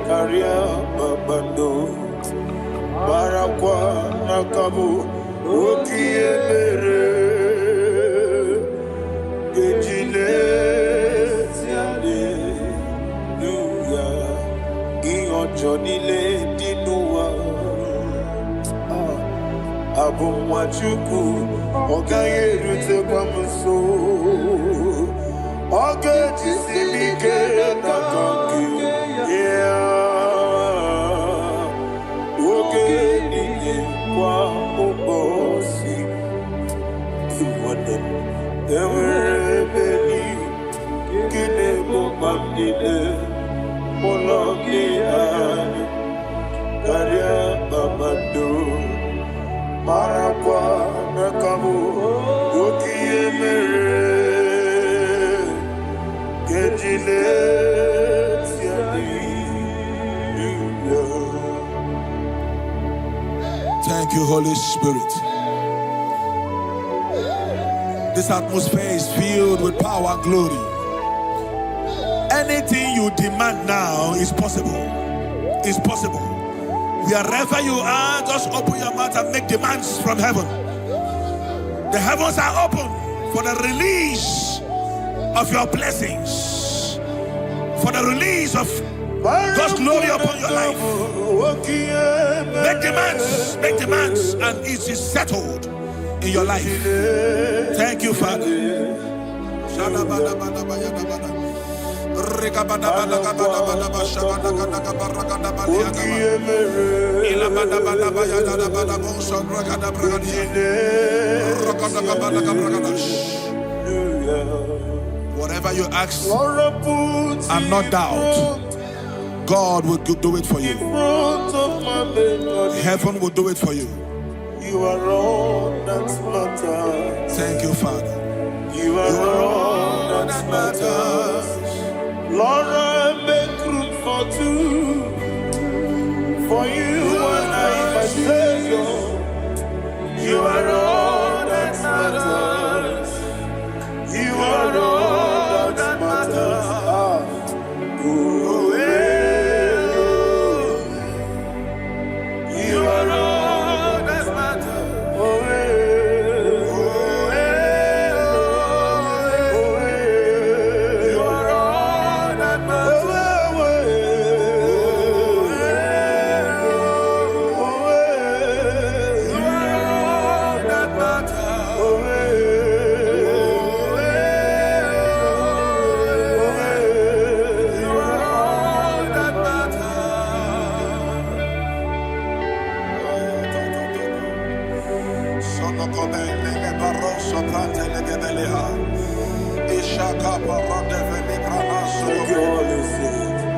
Karia babando barakwa nakabu okiemere gejile siale nuya iyojo nile dinuwa abumwachuku ogaye rute kwamuso oge jisimike nakanki oge niye kwa ubosi iwade ewerebeli kine bobamdile mologi ani karia babando marakwa nakabu okiemere Thank you, Holy Spirit. This atmosphere is filled with power and glory. Anything you demand now is possible. It's possible. Wherever you are, just open your mouth and make demands from heaven. The heavens are open for the release of your blessings, for the release of God's glory upon your life. Make demands, and it is settled in your life. Thank you, Father. Whatever you ask and not doubt, God will do it for you. Heaven will do it for you. You are all that matters. Thank you, Father. You are all that matters. Lord, I make room for two. For you and I, my Savior. You are all that matters. You are all that matters. You are all that matters. You are all that matters.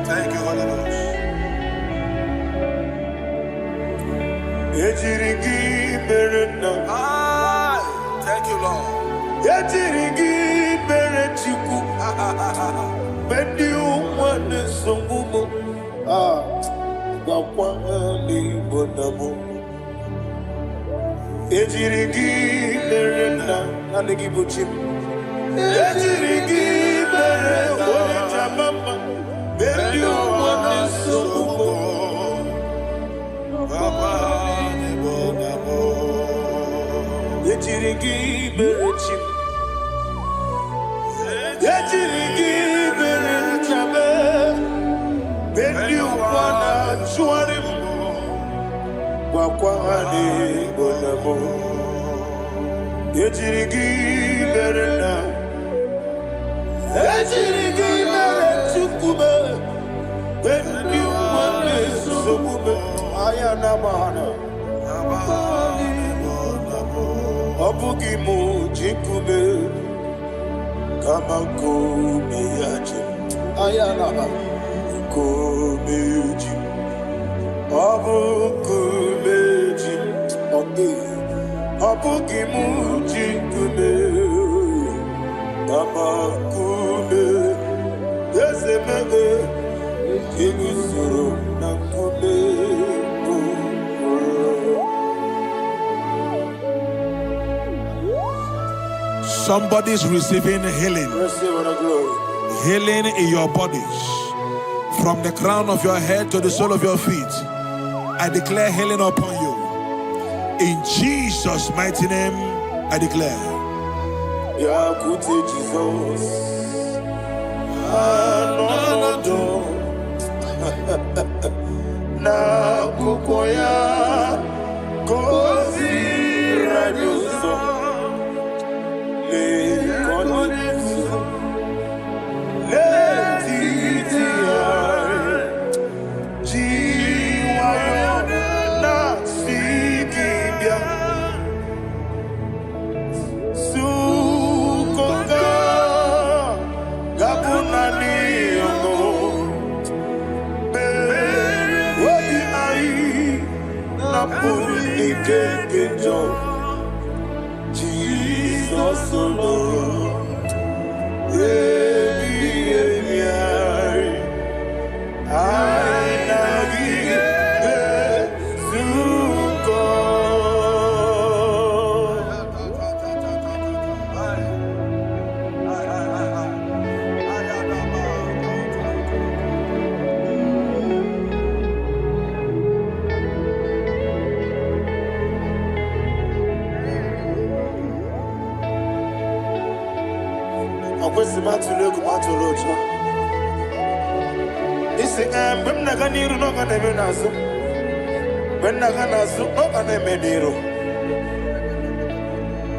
Thank you, Holy Ghost. Thank you, Lord. Ejirigi Berechabe, Benyuana Chuarim, Wakwani Bonamo, Ejirigi Berena, Ejirigi Berechukube, Benyuana Sukube, Ayana Mahana, Abugimu Jikube. Kamako meyaji, ayana kumeji, abu kumeji, abu kimuji kume, kamakume, ezemege, kimisoro na kume. Somebody's receiving healing. Healing in your bodies. From the crown of your head to the sole of your feet. I declare healing upon you. In Jesus' mighty name, I declare. Yakute Jesus. Anodo. Na kukoya. Kozi raduso. Jesus alone,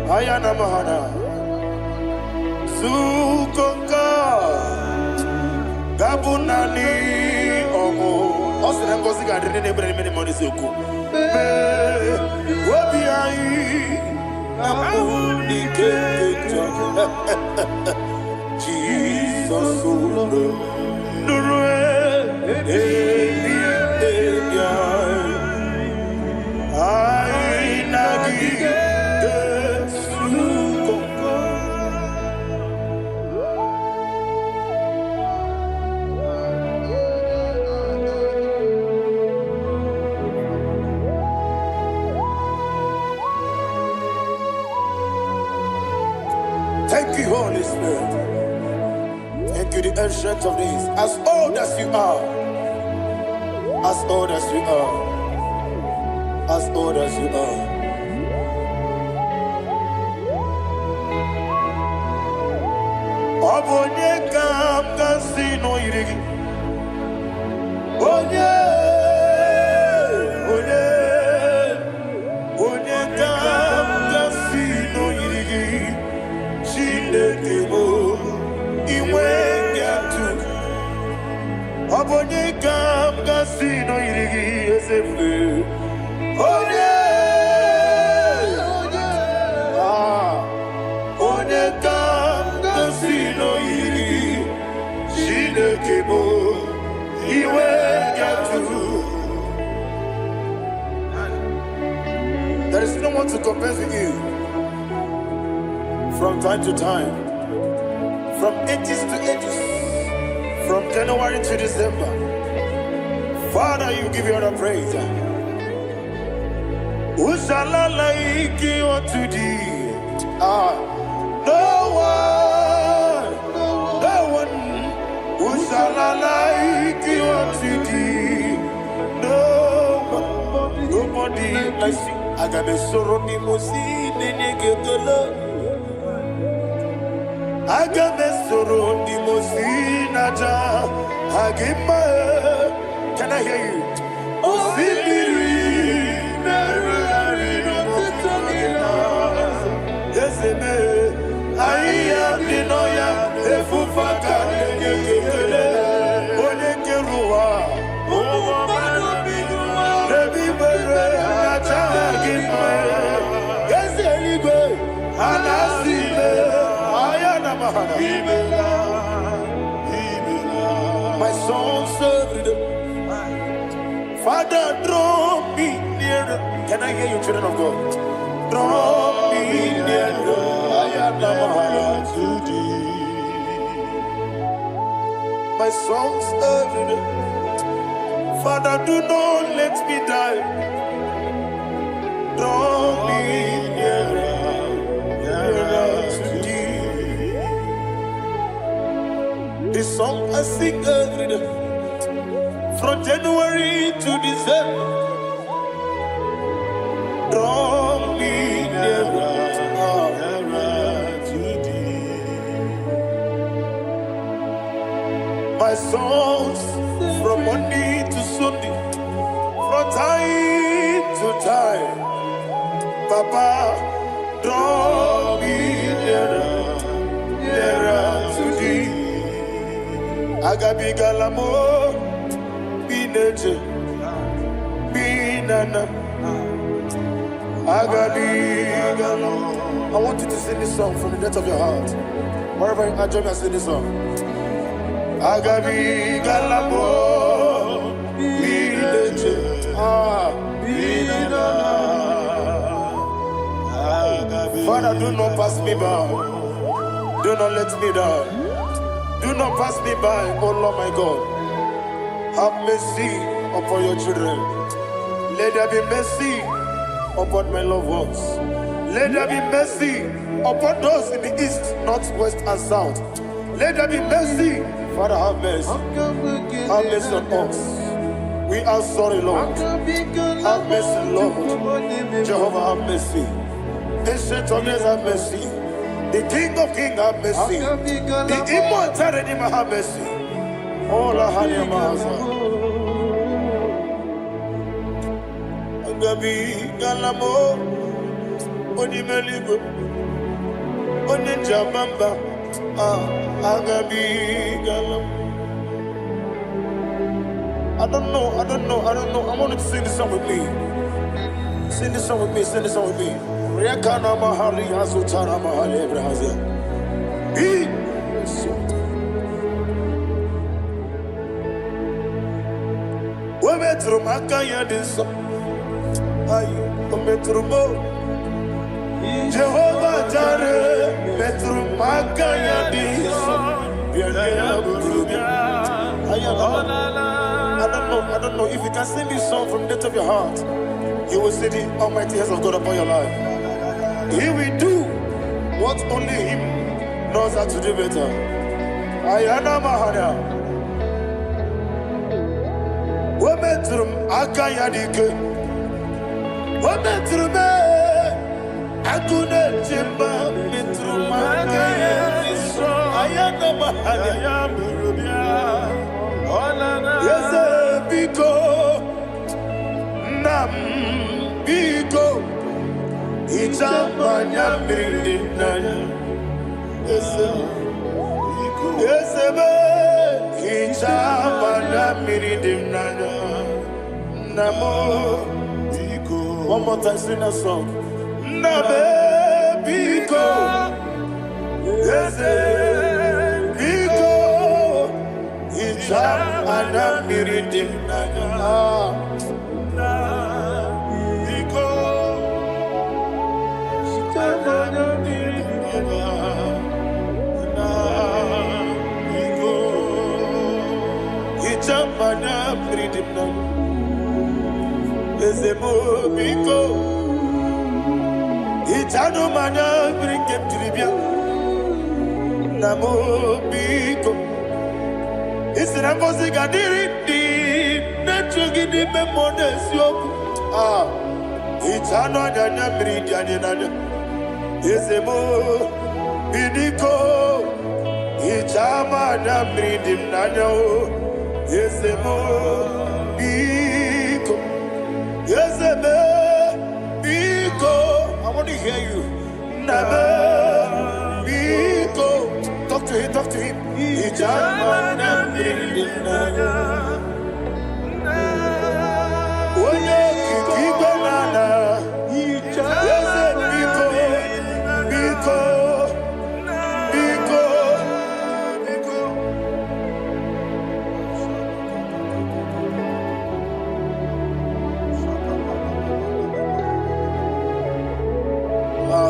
Ayana Mahana Sukoka Gabunani Omo Osina Kosika didn't bring many money Suku Wabiai Namuni Kejo Jesus Nurue Thank you, Holy Spirit. Thank you, the ancient of days. As old as you are, as old as you are, as old as you are. Obonye kam kasino irigi. Onye kam kasino irigi. Shindekemo iwe nyatu. Obonye kam kasino irigi esefu. Onye kam kasino irigi. Shindekemo iwe nyatu. There is no one to compare with you. From time to time, from ages to ages, from January to December, Father, you give your praise. Who shall I like you unto thee? No one. Who shall I like you unto thee? Nobody like you. I got a sorrow, Nimosi, Nenegetola. Agamesoro Dimosinaja Agima. Can I hear you? Osibiri Merari Notitogina Yeseme Aya Dinoya Efufaka Nekele Onekerua Omubano Biguma Rebibere Nachagima Yeseligwe Anasime Ayana Mahana my song served them. Father, draw me nearer. Can I hear you, children of God? Draw me nearer. I am to thee. My songs served them. Father, do not let me die. Draw me nearer, nearer to thee. This song I sing every day. From January to December, draw me nearer to thee. My songs from Monday to Sunday, from time to time, Papa, draw me nearer to thee. Agabi Galamo. I want you to sing this song from the depth of your heart. Wherever you are, join me and sing this song. Agabi Galabo Father, do not pass me by. Do not let me die. Do not pass me by, oh Lord my God. Have mercy upon your children. Let there be mercy upon my loved ones. Let there be mercy upon those in the east, north, west, and south. Let there be mercy. Father, have mercy. Have mercy on us. We are sorry, Lord. Have mercy, Lord. Jehovah, have mercy. Ancient of days, have mercy. The King of Kings, have mercy. The immortal Redeemer, have mercy. Oh, la Hanyamaza. Agabi Galamo, Onimeligo, Oninjabamba, Agabi Galamo. I don't know. I want you to sing this song with me. Sing this song with me. Riakana Mahali Azutana Mahali Brazil. Metro Makaya this Metro Jehovah Jare Metro Makaya this I don't know if you can sing this song from the depth of your heart, you will see the almighty hands of God upon your life. He will do what only Him knows how to do better. Ayana Mahana Wometrum Akayadike Wometrum Akune Jimba Metrum Akayadike Ayana Mahana Yes, Biko Nam Biko Itamanya Mirinaya Yes, Itamanya Mirinaya Namo Biko. One more time, sing a song. Nabe Biko Yes, Biko Itamanya Mirinaya Mana freedom now. Ezemo biko. Itano mana bring him to Libya. Namo biko. Isra kosi kadiri di. Nechugi di memones yoku. Itano adanya bring diani nana. Ezemo bidiko. Chama da brindim nanyo. Yesemo biko. Yeseme biko. I want to hear you. Nabe biko. Talk to him, talk to him. Chama da brindim nanyo. Oye kiki banana. Yese biko. Biko.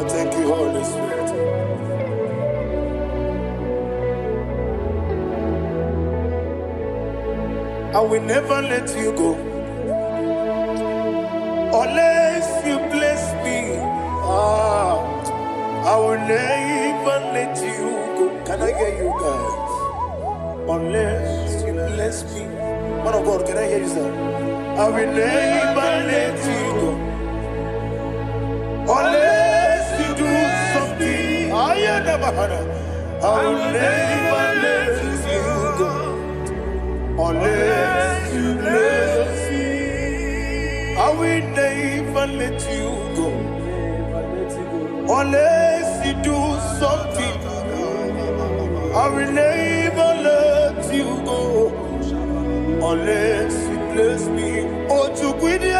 Thank you, Holy Spirit. I will never let you go unless you bless me. I will never let you go. Can I hear you guys? Unless you bless me. Man of God, can I hear you, sir? I will never let you go unless you do something. I will never let you go unless you bless me. I will never let you go unless you do something. I will never let you go unless you bless me. Oh, to quit the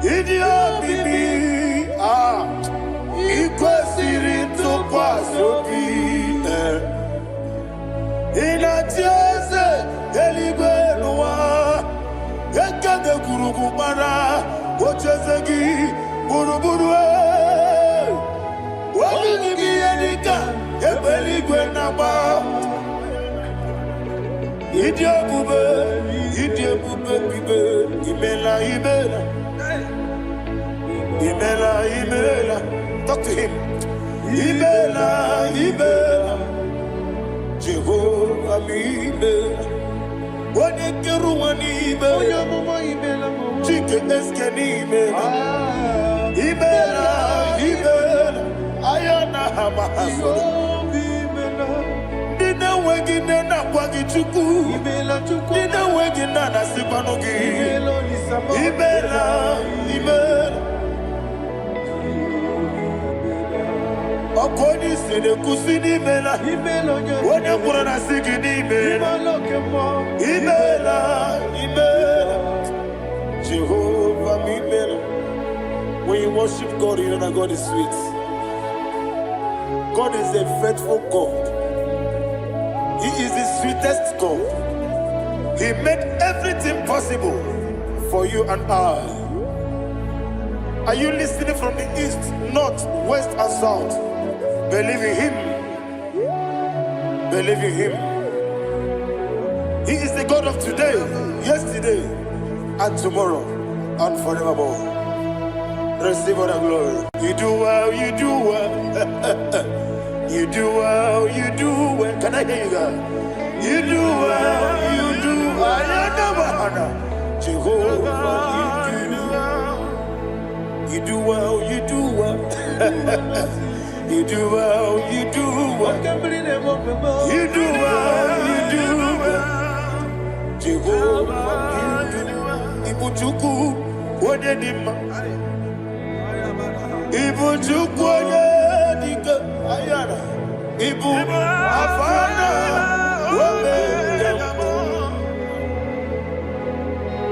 Idiot bibi ikwesiri ntụkwasị inatieze eluigwe n'ụwa ekede kwurukwu gbara ocheze gị gburugburu obibi gị ihe dịka ebe eluigwe na-agba ịdị ebube bibe imela imela. Imela, Imela, talk to him. Imela, Imela, Jehovah, Imela. When you get one Imela, chicken escan Imela. Imela, Imela, Ayana Hamahaso. Dina wegina na kwagi chuku. Dina wegina na sipanogi. Imela, Imela. Akoni sede kusini mela. Wone kurana sikini mela. Imela, Imela. Jehovah Imela. When you worship God, you know that God is sweet. God is a faithful God. He is the sweetest God. He made everything possible for you and I. Are you listening from the east, north, west, and south? Believe in Him. Believe in Him. He is the God of today, yesterday, and tomorrow, and forevermore. Receive all the glory. You do well, you do well. You do well, you do well. Can I hear you guys? You do well, you do well. Jehovah, you do well, you do well. You do well, you do well. You do well, you do well. Jehovah, you do well. Ibuchuku, Wodedima. Ibuchuku, Wodedika. Ayana. Ibu, Afana. Wodedima.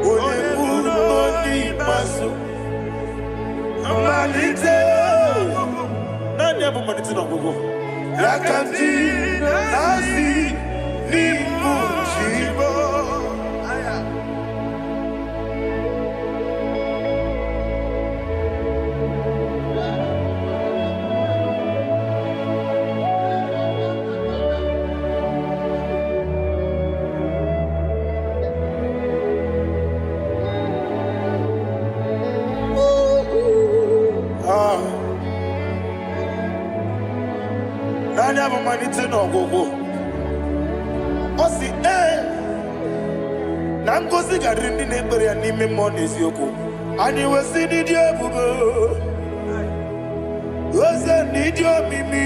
Oyebu, Noni, Masu. Malite. Yakanti nasi ni mujibo. No go. Osi na ngozi garindi n'ekpere ya n'ime mmụọ n'eziokwu. Anyị wesi n'ịdị ebube. Oze n'ịdị omimi.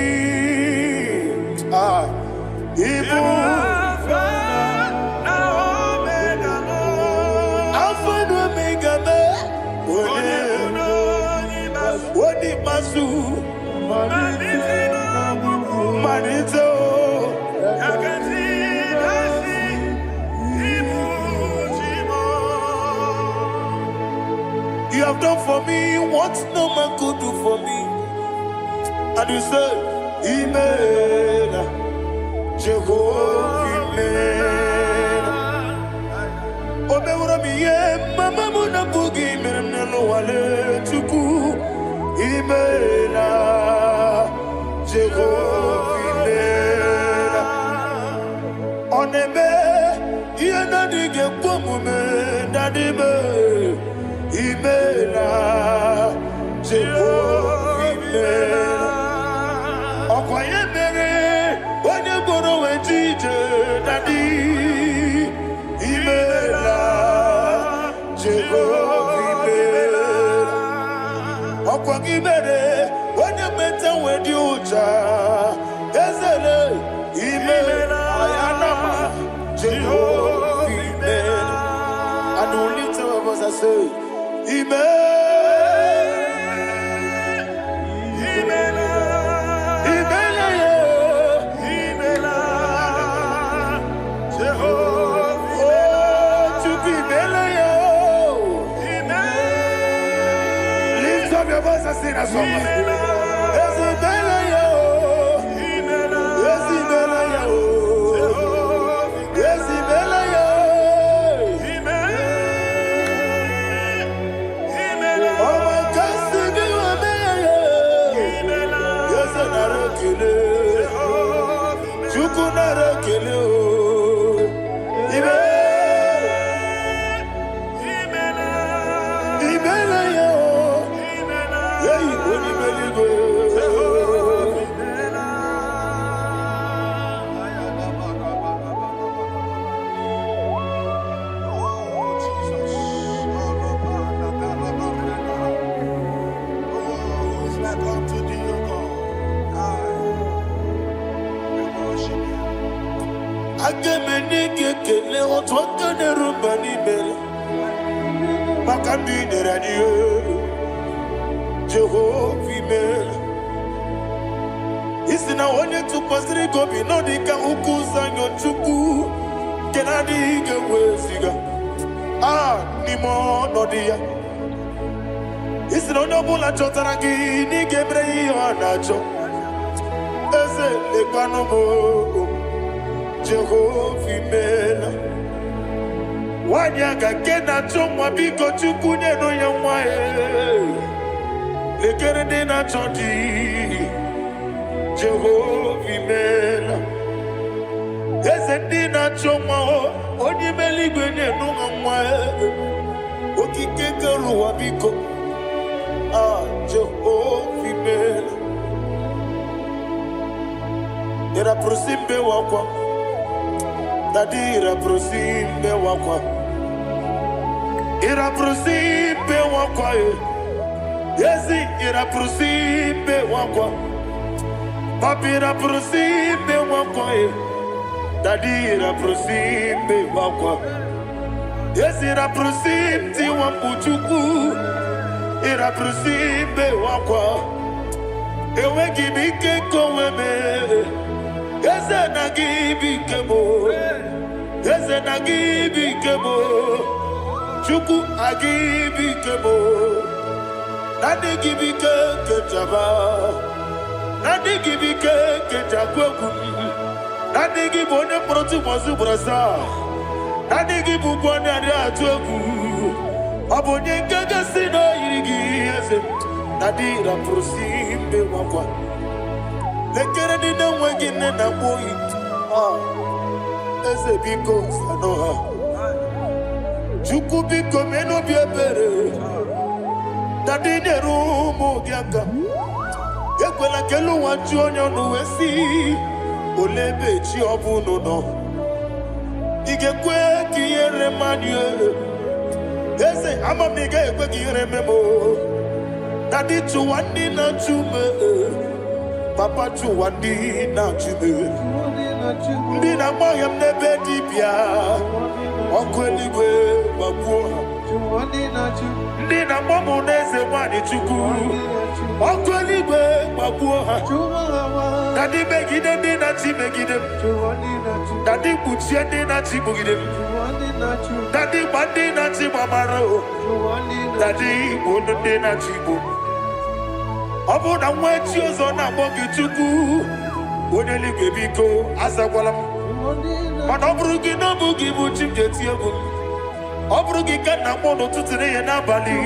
what no man could do for me. And you say, Amen, Jehovah, Amen. Omeura mi mama muna bugi meremnelo wale tuku. Amen, Jehovah, Amen. Onebe, yena dige pomume dadime. Amen, Jehovah, Amen. Okwaye mere, onye goro wejije dadi. Amen, Jehovah, Amen. Okwaye mere, onye meta wedi uja. Ezele, Amen, Ayanama, Jehovah, Amen. And we lift our voice and say, Amen. Sing a song. Jehovah, Amen. Isina onye tupasiri gobi no dika ukuza nyochuku kenadi gewesiga nimo no dia. Isina onye bula chotara gi ni gebre anacho eze lekwano mo Jehovah, Amen. Wanyaka kena chomwa biko chuku neno ya mwae lekere dena choti Jehovah, Amen. Eze dina chomwa onye meligwe neno ya mwae okike keruwa biko Jehovah, Amen. Era prosimbe wakwa Dadira prosimbe wakwa Ira prosimbe wakwa Yesi ira prosimbe wakwa Papi ira prosimbe wakwa Dadira prosimbe wakwa Yesi ira prosimti wambuchuku Ira prosimbe wakwa Ewe gibike koweme Eze na gibike mo Eze na gibike mo Chuku agibike mo Nadi gibike kejaba Nadi gibike kejakwegu Nadi gibone proti mwazu brasa Nadi gibukwane adi atwegu Abonye kege sino irigi eze Nadi raprosimbe wakwa Lekere dine wegine na boyi Eze biko sanoha Chuku biko meno biebere Dadine rumo giaka Yekwela kelu wanchu onyo nuwesi Olebe chi obuno no Igekwe kiyere manye Eze ama mige ekwe kiyere memo Dadi chuwandi na chume Papa chuwandi na chume Ndi na moyam nebe dibia Okweligwe babuha Ndi na momo neze wani chuku Okweligwe babuha Dadi megide ndi na chi megide Dadi kuchie ndi na chi mugide Dadi bandi na chi mamaro Dadi bono ndi na chi bo Obu na mwechi ozo na bogi chuku. Oneli gebiko azakwala. Mana oburu gi no bugi bu chimjeti ego. Oburu gi kana mono tutune ye na bali.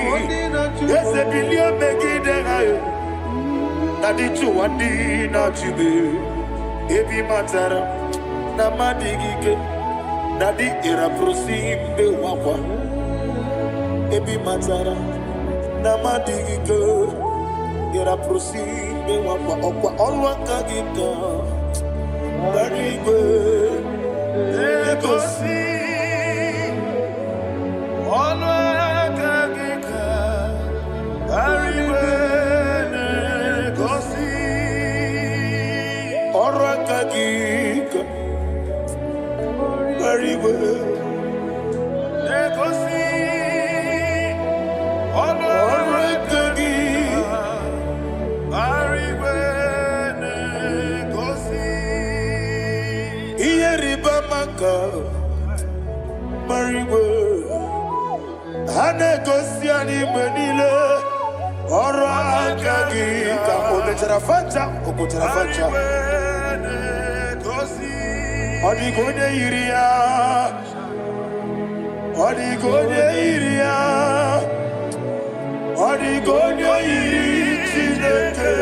Ese bilio megide hayo. Nadi chuwandi na chibe. Ebi matara na madigike. Nadi ira prosimbe wakwa. Ebi matara na madigike. Ira prosimbe wakwa. Okwa olwaka gika. Barigwe Egosi olwaka gika. Barigwe Egosi olwaka gika. Barigwe Egosi olwaka gika. Barigwe Egosi Iyeriba maka Barigwe Hane Egosi animenile Oro akagika Onechara facha Odigonye iria Odigonye iri Chineke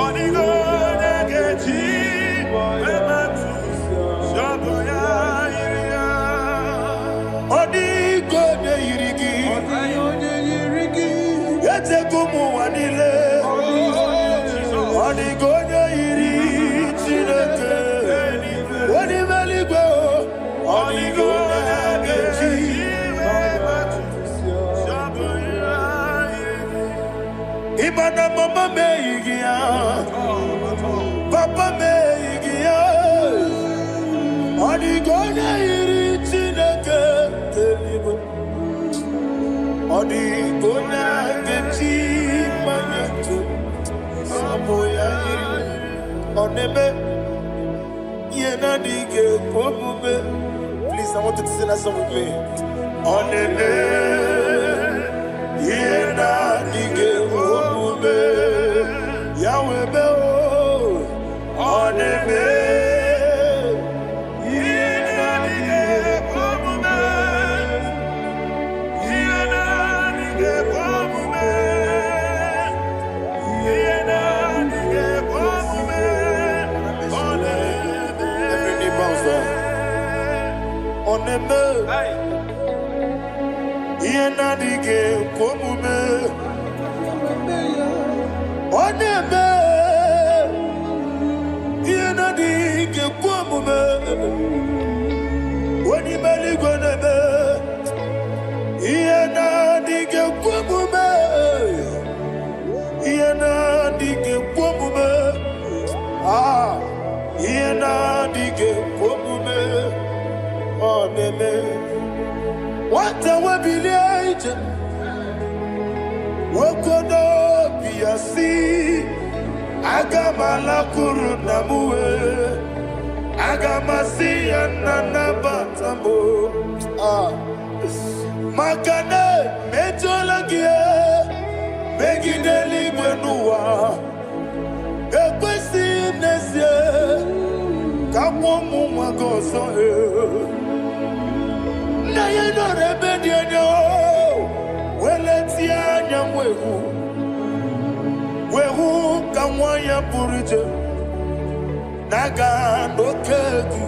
Odigonye geji Ematu Shoboya iria Odigonye irigi Yete kumu wanile Odigonye iri Chineke Odimeligwe Odigonye geji Ematu Shoboya Imana mama meigia Papa meigia Odigonye iri Chineke Odigonye geji Manyetu Samoya iri Oneme Yenadige Omume. Please, I want you to sing that song with me. Oneme Yenadige Omume. Yahweh Beo Oneme Yenadige Omume. Yenadige Omume. Yenadige Omume. Every knee bows down. Oneme Yenadige Omume. Oneme Yenadige Omume. Onimeligwe neme Yenadige Omume. Yenadige Omume. Ah, Yenadige Omume. Oneme Wata wabileje Wokodo biyasi Agamala kuru namuwe Agamasi yanana batambo Makane mejolagie Megideli gwenuwa Ekwesi nesye Kamwomu mwagoso Na yeno rebedi enyo Weleti anya Wehu kamwanya purije Naga nokegu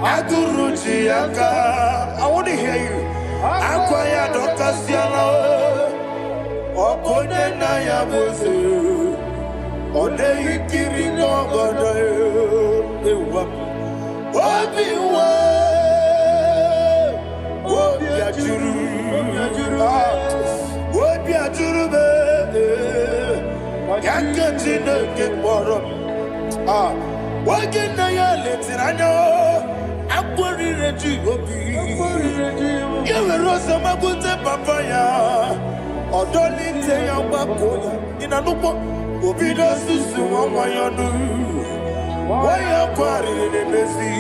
Aguruji yaka I want to hear you Akwaya dokasiala Okone na ya boze Ode ikiri nogada Ewa Obiwa Obiajuru Obiajuru be Yakachine kekborom Wagena ya letirano Akwari reji obi Yewe rosa magunte papaya Odoli te ya wakoya Inanupo Obido susu wamayanu Waya kwari nemezi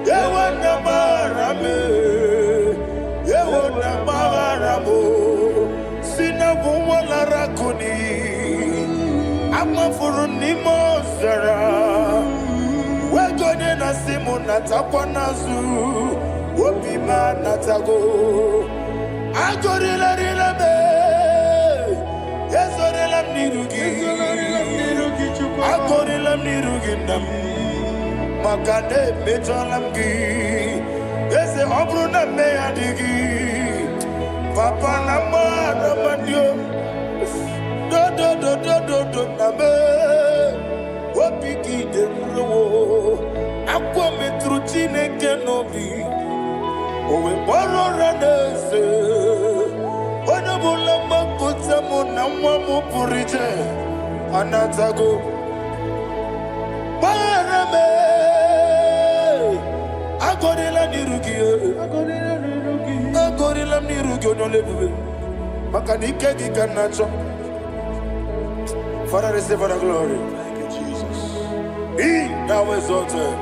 Yewa namarame Ewona magaramo sina wala rakuni amafuru ni mozara wegone na simu natakwa nazu obima natago agorila rilame ezorila nirugi agorila nirugi nam makane metolamgi ese obruna me adigi papa na mandio do na me wapiki de mro akwa metrutine kenobi owe boro ranese ona bula makota mo na mwa mo purije anatago barame agorila nirugi onolebube makanike gikanacho. Father, receive the glory. Thank you, Jesus. Be thou exalted.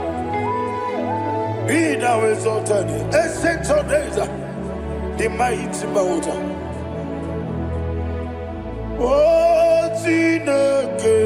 Be thou exalted. Ancient of days, the mighty mountain. Oh, Tineke.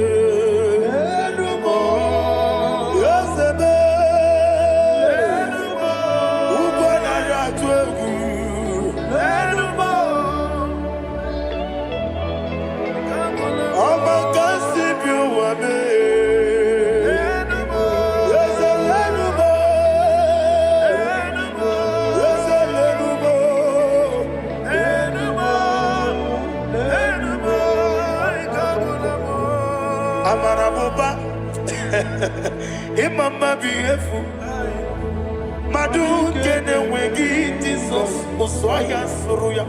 Imama beautiful. Madu kene wegi Jesus Oswaya Suruya.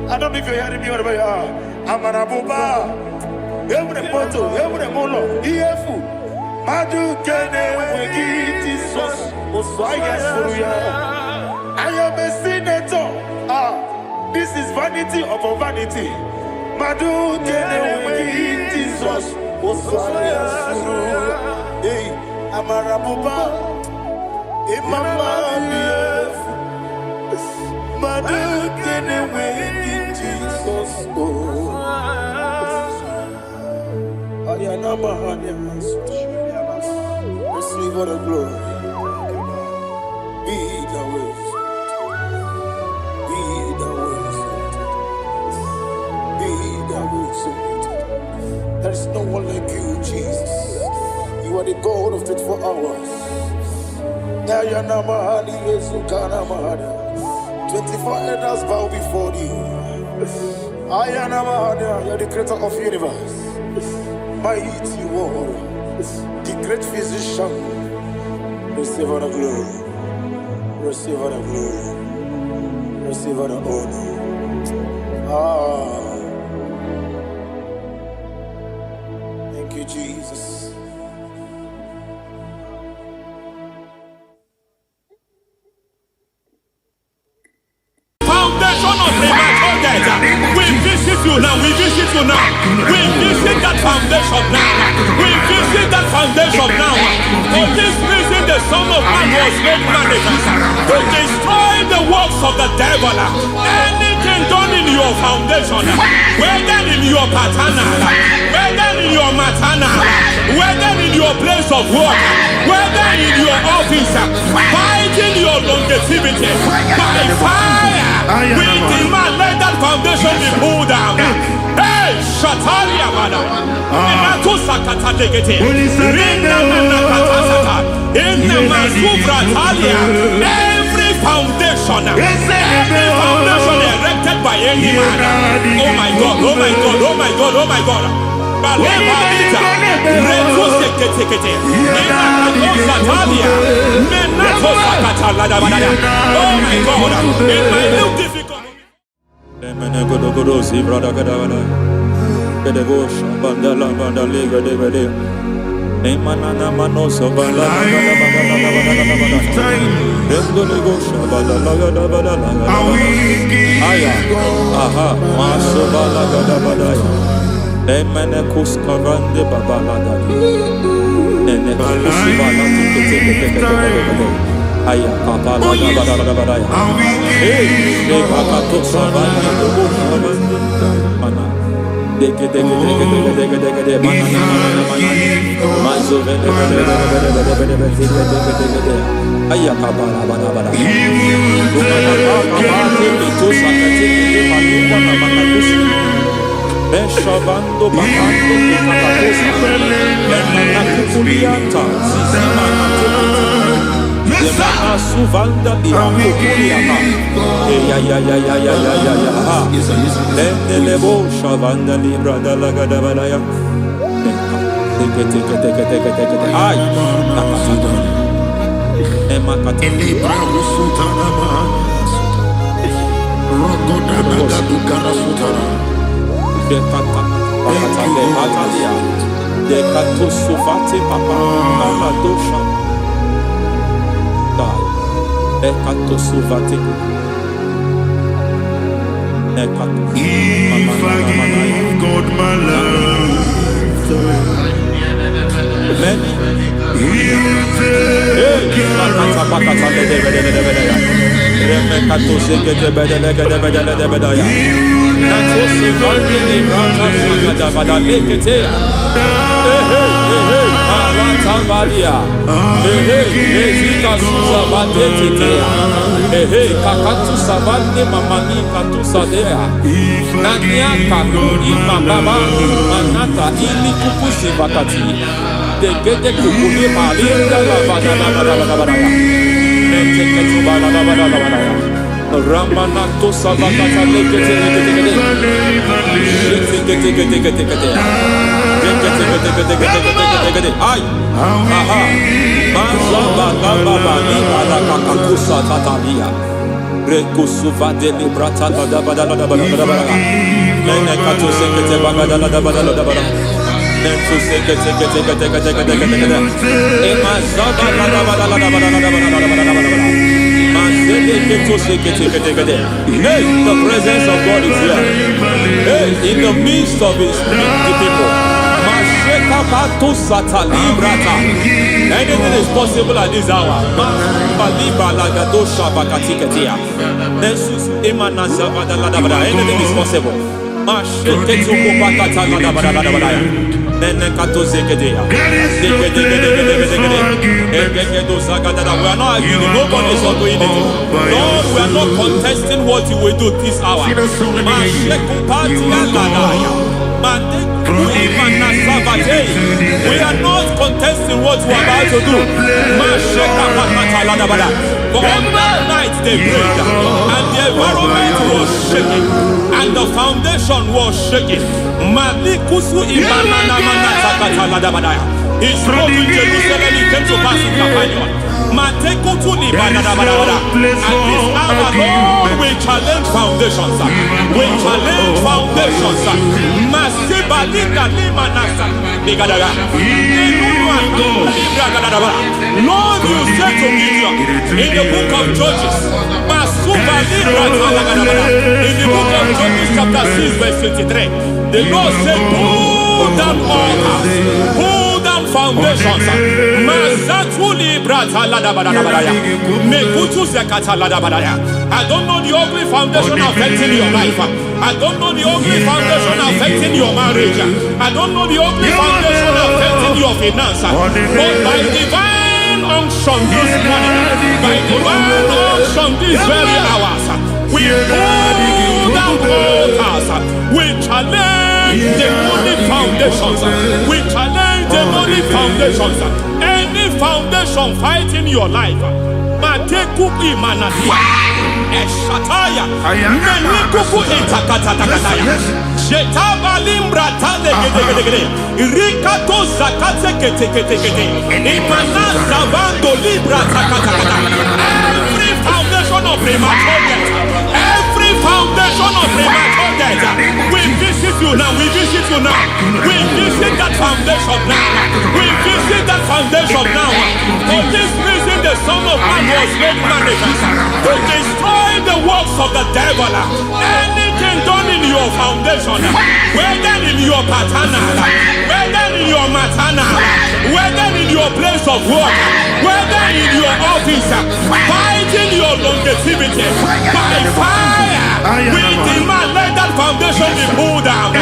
I don't know if you're hearing me wherever you are. Amarabuba. Every photo, every molo. Beautiful. Madu kene wegi Jesus Oswaya Suruya. I am a senator. This is vanity upon vanity. Madu kene wegi Jesus Oswaya Suruya. Hey, Amarabuba, Imama beautiful, Madu kene wegi Jesus. Ayana mahanya, receive all the glory. Be thou exalted, be thou exalted, be thou exalted. There is no one like you, Jesus. You are the God of 24 hours. 24 elders bow before you. You are the creator of the universe. Mighty warrior, the great physician. Receive all the glory. Receive all the glory. Receive all the honor. Thank you, Jesus. We visit you now. We visit you now. We visit that foundation now. We visit that foundation now. For this reason, the Son of Man was made manifest to destroy the works of the devil. Anything done in your foundation, whether in your paternal, whether in your maternal, whether in your place of work, whether in your office, fighting your longevity by fire. We demand let that foundation be pulled down. Hey, Shatalia Bada. Inato Sakata Legete. Rina Manakatasata. Inna Masubra Talia. Every foundation erected by any man. Oh my God, oh my God, oh my God, oh my God. Baleba Vita. Reto Sekete. Inato Satalia. Menato Sakata Ladabada. Oh my God. In my new difficult. Godogodosi, brother Gadavada, Bedevosh, Bandala, Bandaliga, Devade, Emanana Manoso, Bandala, Aya, aha, Maso Balagadabada, Emenekus Kavande Babalaga, Enekus Balaga, Aya kapala Oh, yes. da bada ya. How we Hey, give hey, kakato sabani dobo sabani mana. Deke mana. Mazo vede. Aya kapala bada. Beshavando bakando kakatosa. Enana kukulianta. Sisima Yemana suvanda bihakukuliaka. Ya. Lendelebo shavanda libra dalagadabadaya. Teke. Ay. Nakasata. Emakata. Libra Rusutana Rogoda Nagaduka Sutana. Dekata. Bakata de Atalia. Dekato suvate papa. Aladosha. Ekato suvate. Ekato. If I give God my love, Many. He will take care of Gede kukuli malinda la bada. Ramanato Savakata Lekete. Ay, aha, Mazaba Baba, Nibala Kakakusa Tatalia, Rekusuva de Librata da Bada, Nenekato Sekete Bagada da Bada. Nentu sekete. Emazaba Hey, the presence of God is here. Hey, in the midst of His people. Anything is possible at this hour. Anything is possible. We are not arguing, nobody is arguing it. Lord, we are not contesting what you will do this hour. We are not contesting what you are about to do. For on that night they prayed, and the environment was shaking, and the foundation was shaking. He spoke in Jerusalem, he came to pass in Capernaum. At this hour, Lord, we challenge foundations. We challenge foundations. Lord, you said to Gideon in the book of Judges, in the book of Judges chapter 6 verse 23, the Lord said, pull down altars, pull down foundations. I don't know the ugly foundation affecting your life. I don't know the ugly foundation affecting your marriage. I don't know the ugly foundation affecting your finance. But by divine unction this morning, by divine unction these very hours, we pull down altars. We challenge demonic foundations. We challenge demonic foundations. Any foundation fighting your life, Matekuki Manatia, Eshataya, Menikuku Itakataya, Shetabalim Bratale, Rikato Zakate, Imana Bando Libra Takata. Every foundation of premature death, every foundation of premature death, we visit you now, we visit you now, we visit that foundation now, we visit that foundation now. For this reason, the Son of Man was made manifest to destroy the works of the devil. Anything done in your foundation, whether in your paternal, whether in your maternal, whether in your place of work, whether in your office, fighting your longevity by fire, we demand let that foundation be pulled down.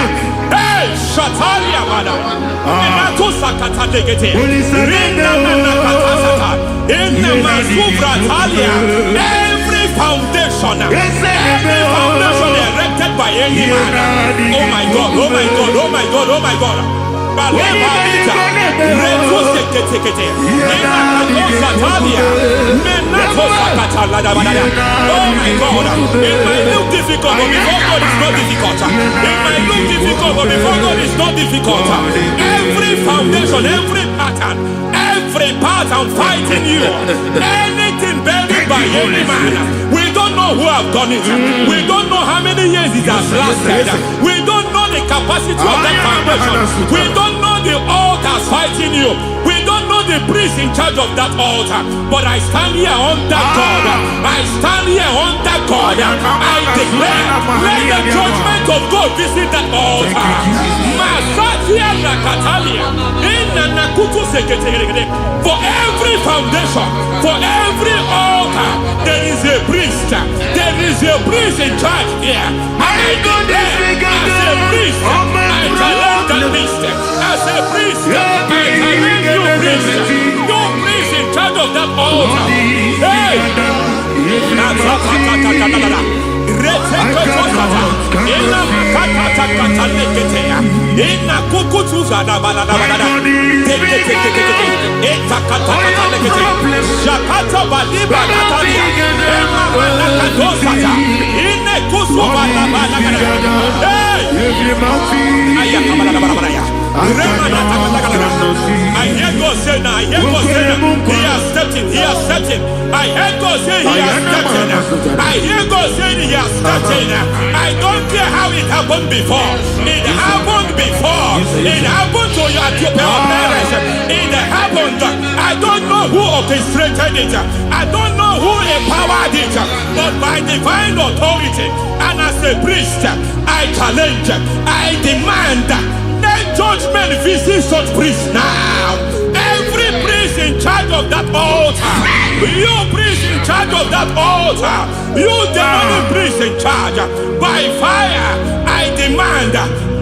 Hey, Shatalia Bada, Enato Sakata Legete, Rina Nakatasata, in the Masufra Talia, every foundation erected by any man. Oh my God, oh my God, oh my God, oh my God. Oh my God, it might look difficult, but before God it's not difficult. It might look difficult, but before God it's not difficult. Every foundation, every pattern fighting you, anything buried by any man, we don't know who have done it. We don't know how many years it has lasted. We don't know the capacity of that foundation. We don't know the altars fighting you. We don't know the priest in charge of that altar. But I stand here under God. I stand here under God. I declare, let the judgment of God visit that altar. Masatia Nakatalia. For every foundation, for every altar, there is a priest. There is a priest in charge here. I declare, as a priest, I challenge that priest. As a priest, I challenge you priest. You priest in charge of that altar. Hey! I hear God say now, I hear God say now, he has stepped in, he has stepped in. I hear God say he has stepped in. I hear God say he has stepped in. I don't care how it happened before. It happened before. It happened to your parents. It happened. I don't know who orchestrated it. I don't know who empowered it. But by divine authority and as a priest, I challenge, I demand, let judgment visit such priests now. Every priest in charge of that altar, you priest in charge of that altar, you demonic priest in charge, by fire, I demand,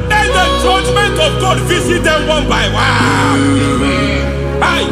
let the judgment of God visit them one by one. Aye.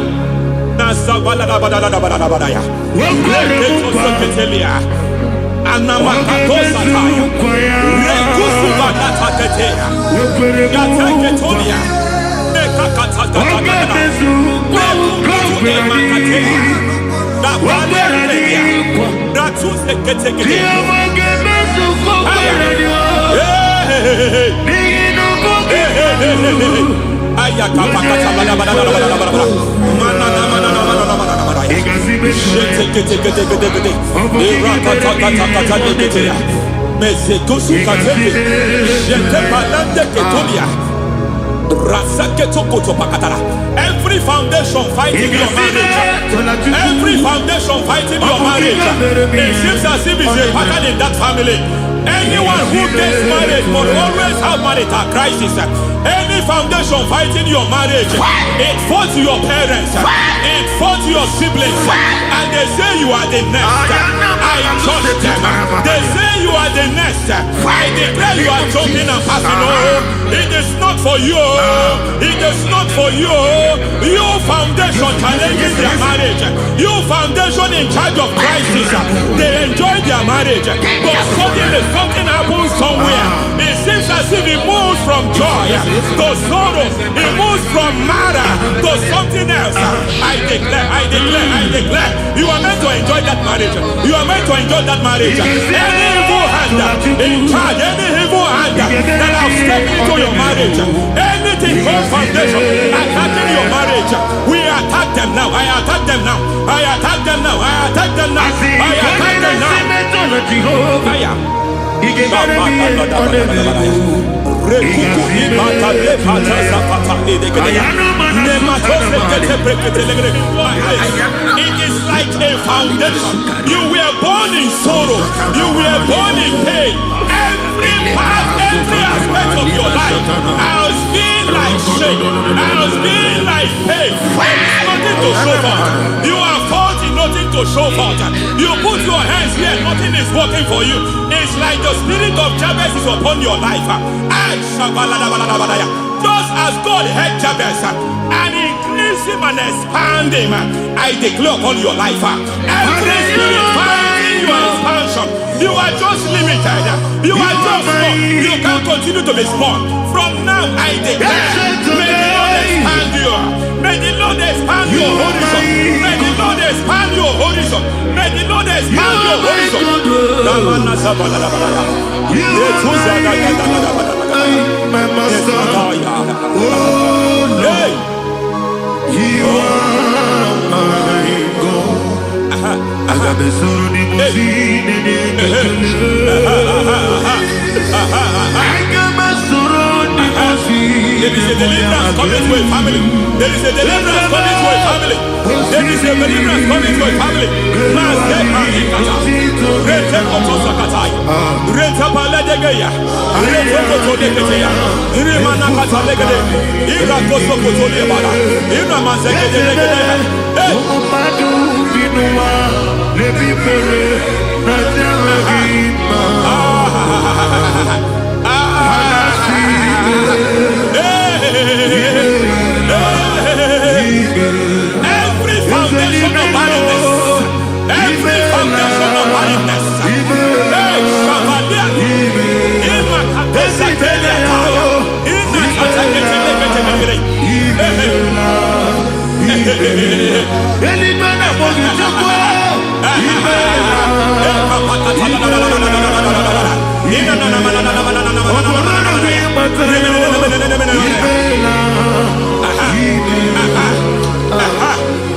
Every foundation fighting your marriage, every foundation fighting your marriage, it seems as if it's a pattern in that family. Anyone who gets married must always have marital crisis. Any foundation fighting your marriage, it fought your parents, it fought your siblings, and they say you are the next. I judge them. They say you are the next. I declare you are jumping and passing. Oh, it is not for you. It is not for you. You foundation challenging their marriage. You foundation in charge of crisis. They enjoy their marriage, but suddenly something happens somewhere. It seems as if it moves from joy to sorrow. It moves from matter to something else. I declare, you are meant to enjoy that marriage. You are meant to enjoy that marriage. Any evil hand in charge, any evil hand that have stepped into your marriage, anything called foundation attacking your marriage, we attack them now. I attack them now. I attack them now. I attack them now. I attack them now. It is like a foundation. You were born in sorrow. You were born in pain. every part, every aspect of your life has been like shame, has been like pain. There is nothing to show forth. You are faulty, nothing to show forth. You put your hands here, nothing is working for you. It's like the spirit of Jabez is upon your life. Just as God had Jabez and increased him and expand him, I declare upon your life, every spirit finding your expansion, you are just limited, you are just small, you can't continue to be small. From now I declare, may the Lord expand you, may the Lord expand your horizon, may the Lord expand your horizon, may the Lord expand your horizon. My master, oh no, you are my God. I got the soul of the machine in There is a deliverance coming to a family. There is a deliverance coming to a family. There is a deliverance coming to a family.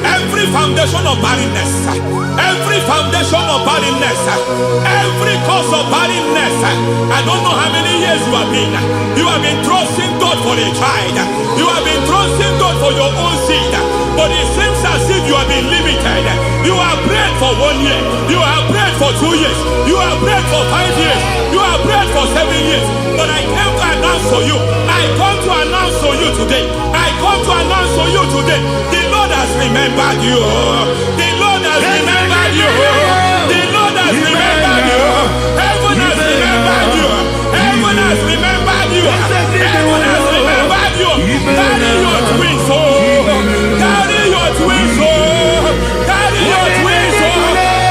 Every foundation of barrenness, every foundation of barrenness, every foundation of barrenness, every foundation of barrenness, every cause of barrenness. I don't know how many years you have been trusting God for a child, you have been trusting God for your own seed, but it seems as if you have been limited. You have prayed for 1 year, you have prayed for 2 years, you have prayed for 5 years, you have prayed for 7 years, but I came to announce for you, I come to announce for you today, I come to announce for you today, the Lord has remembered you, the Lord has remembered you, the Lord has remembered you, heaven has remembered you, heaven has remembered you, heaven has remembered you. Carry your twins, oh, carry your twins, oh, carry your twins, oh.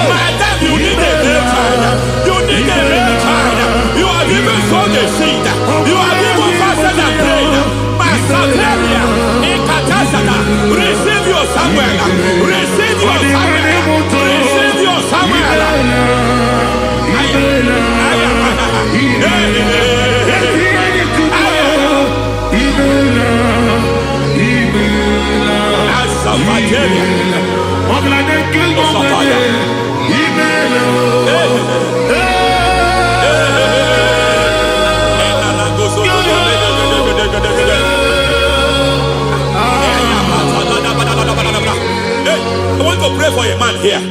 Madam, you need a male child, you need a male child, you have even sown the seed, you have even fasted and prayed. Masateria, Ekatasata, receive your Samuel, receive your Samuel, receive your Samuel. I want to pray for a man here.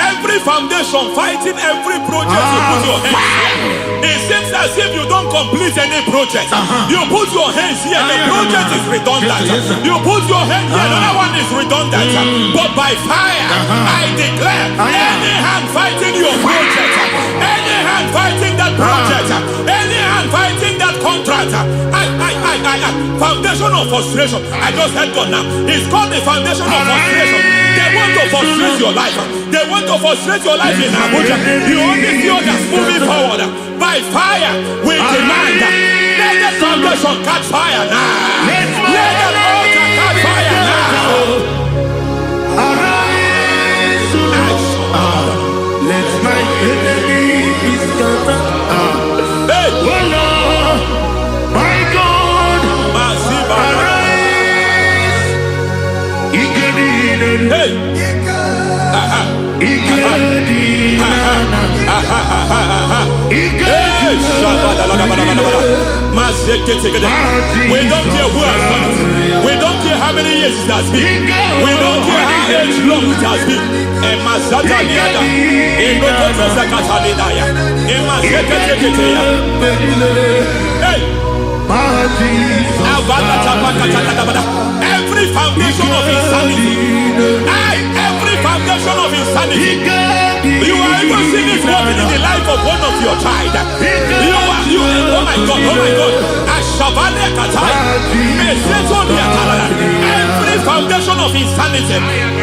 Every foundation fighting every project you put your hands here. It seems as if you don't complete any project. You put your hands here, the project is redundant. You put your hand here, another one is redundant. But by fire, I declare, any hand fighting your project, any hand fighting that project, any hand fighting that contract, foundation of frustration. I just heard God now. It's called the foundation of frustration. They want to frustrate your life. They want to frustrate your life in Abuja. You only see others moving forward. By fire, we demand. Let the foundation catch fire now. Let the altar catch fire now. Arise, let my enemy be scattered. Hey. Oh Lord, my God, arise. Hey. We don't care who has done it. We don't care how many years it has been. We don't care how age long it has been. Every foundation of insanity. Every foundation of insanity. You are even seeing it working in the life of one of your child. Oh my God. Every foundation of insanity.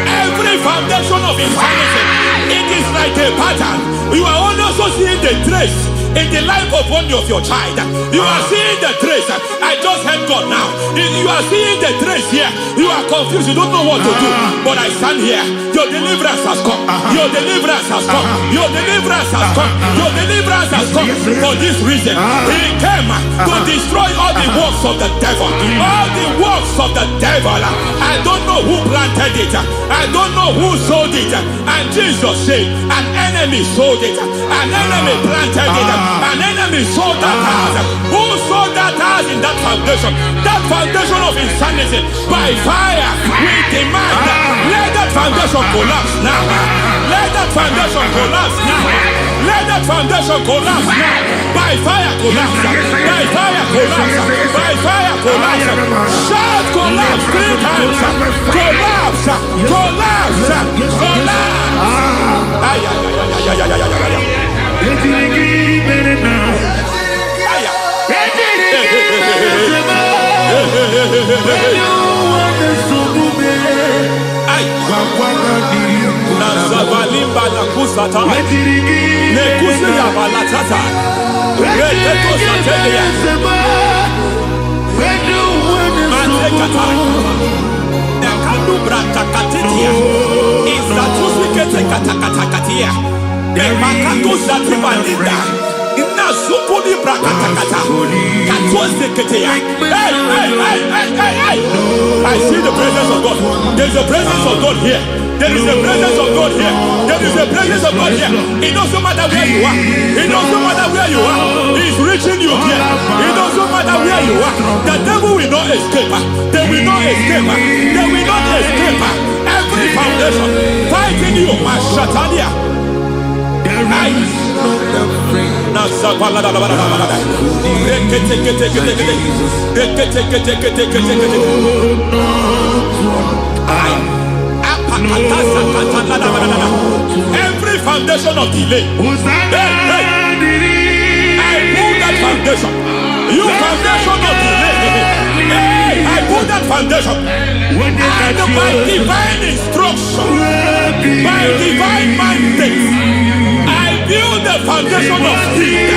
Every foundation of insanity. It is like a pattern. You are also seeing the trace in the life of one of your child. You are seeing the trace. I just heard God now. You are seeing the trace here. You are confused. You don't know what to do. But I stand here. Your deliverance has come. Your deliverance has come. Your deliverance has come. Your deliverance has come. For this reason, He came to destroy all the works of the devil. All the works of the devil. I don't know who planted it. I don't know who sold it. And Jesus said, an enemy sold it. An enemy planted it. An enemy sold that house. Who sold that house in that foundation? That foundation of insanity. By fire, we demand let that foundation collapse now. Let that foundation collapse now. Let that foundation collapse now. By fire collapse. By fire collapse. By fire collapse. Shout collapse 3 times. Collapse. Collapse. Nazavalimba na kusata nekusi ya balatata reteto satelia matekata nekandu brakakatitia izatusikete katakatakatia nepakatu zatibalinda inazukuni brakatakata katuazeketea. I see the presence of God. There is a presence of God here. There is a presence of God here. There is a presence of God here. It doesn't matter where you are. It doesn't matter where you are. He's reaching you here. It doesn't matter where you are. The devil will not escape. They will not escape. They will not escape. Every foundation fighting you, Mashatalia. Every foundation of delay. I pull that foundation. You foundation of delay. I pull that foundation. And by divine instruction, by divine mandate, build the foundation of speed.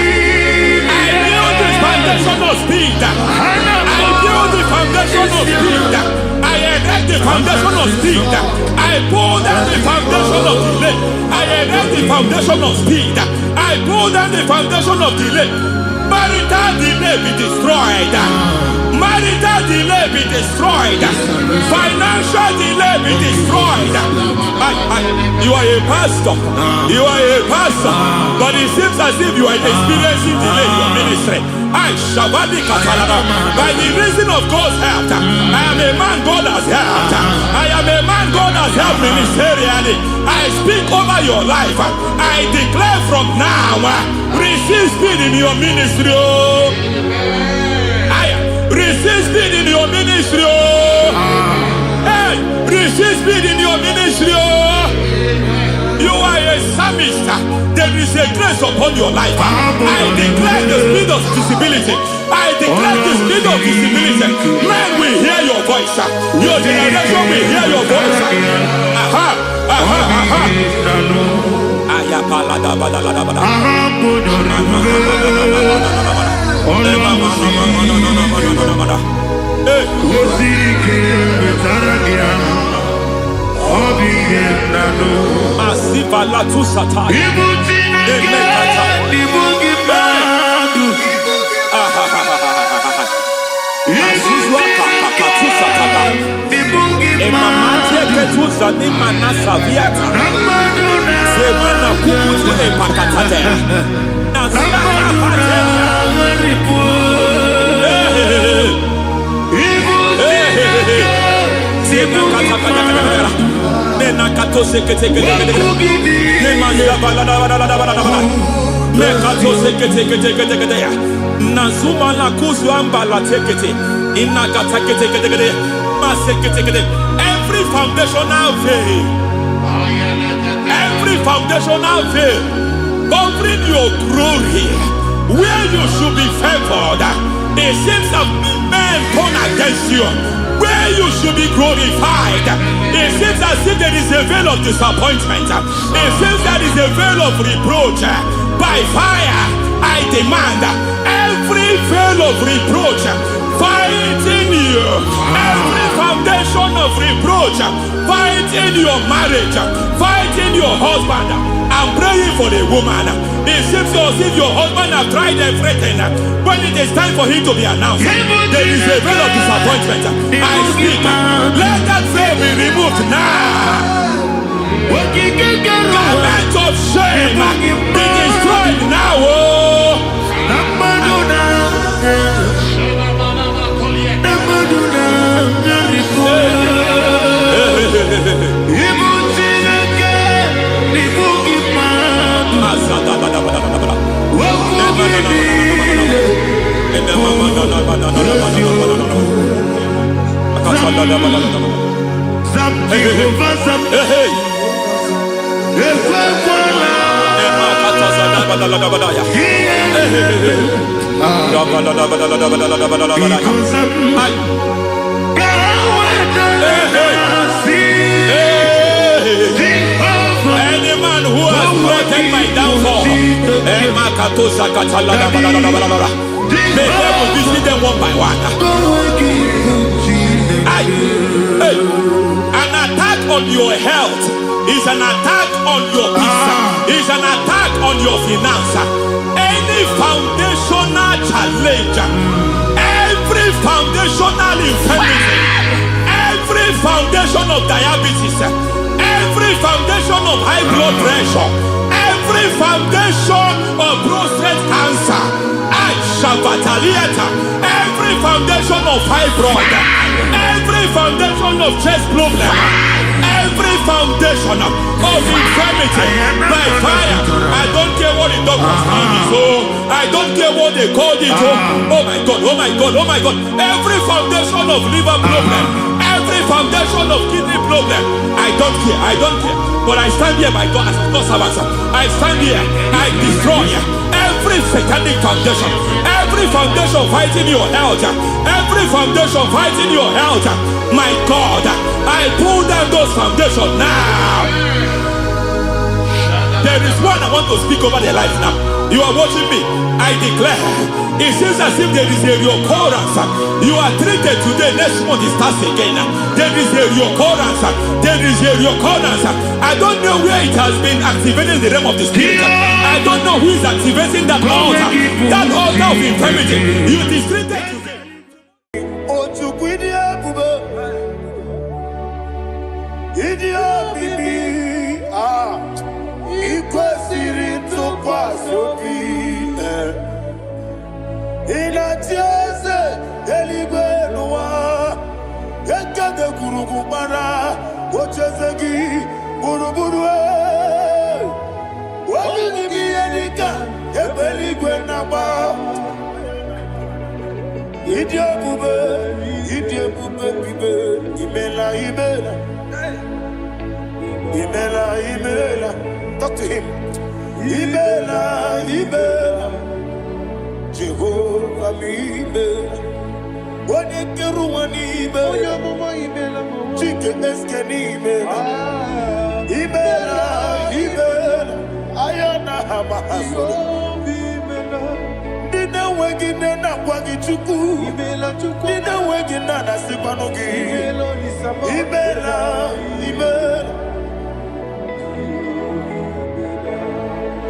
I build the foundation of speed. I build the foundation of speed. I erect the foundation of speed. I pull down the foundation of delay. I erect the foundation of speed. I pull down the foundation of delay. Marital delay be destroyed. Marital delay be destroyed. Financial delay be destroyed. You are a pastor. You are a pastor. But it seems as if you are experiencing delay in your ministry. By the reason of God's help, I am a man God has helped. I am a man God has helped ministerially. I speak over your life. I declare from now, receive speed in your ministry. Receive speed in your ministry. Hey, receive speed in your ministry. You are a psalmist. There is a grace upon your life. I declare the speed of visibility. I declare the speed of visibility. Men will hear your voice. Your generation will hear your voice. Masiva la tu sataya. Nazuma la kuzuamba la tekete. Inagata kete. Every foundational veil. Every foundational veil covering your glory, where you should be favored. It seems that men turn against you, where you should be glorified. It seems as if there is a veil of disappointment. It seems there is a veil of reproach. By fire, I demand every veil of reproach fighting you, every foundation of reproach fighting your marriage, fighting your husband. I'm praying for the woman. It seems as if your husband has tried everything. When it is time for him to be announced, there is a veil of disappointment. I speak. Let that veil be removed now. Garment of shame be destroyed now. Any man who has plotted my downfall, may devil visit them one by one. An attack on your health is an attack on your peace, is an attack on your finance. Any foundational challenge, every foundational infirmity, every foundation of diabetes, every foundation of high blood pressure, every foundation of prostate cancer, every foundation of fibroid, every foundation of chest problem, every foundation of infirmity by fire. I don't care what the doctors call it, so I don't care what they called it. Oh my God, oh my God, oh my God. Every foundation of liver problem, every foundation of kidney problem, I don't care. But I stand here, my God, as God's servant. I stand here, I destroy every satanic foundation, every foundation fighting your health, every foundation fighting your health. My God, I pull down those foundations now. There is one I want to speak over their life now. You are watching me. I declare, it seems as if there is a reoccurrence. You are treated today, next month it starts again. There is a reoccurrence. There is a reoccurrence. I don't know where it has been activated in the realm of the spirit. I don't know who is activating that altar of infirmity. You is treated today. Talk to him. Ibela, Jehovah Ibela. Wanikeru wanibela. Chike eskeni Ibela. Ayana hamahaso. Nina wengine na kwagi chuku. Nina wengine na sipanogi. Ibela.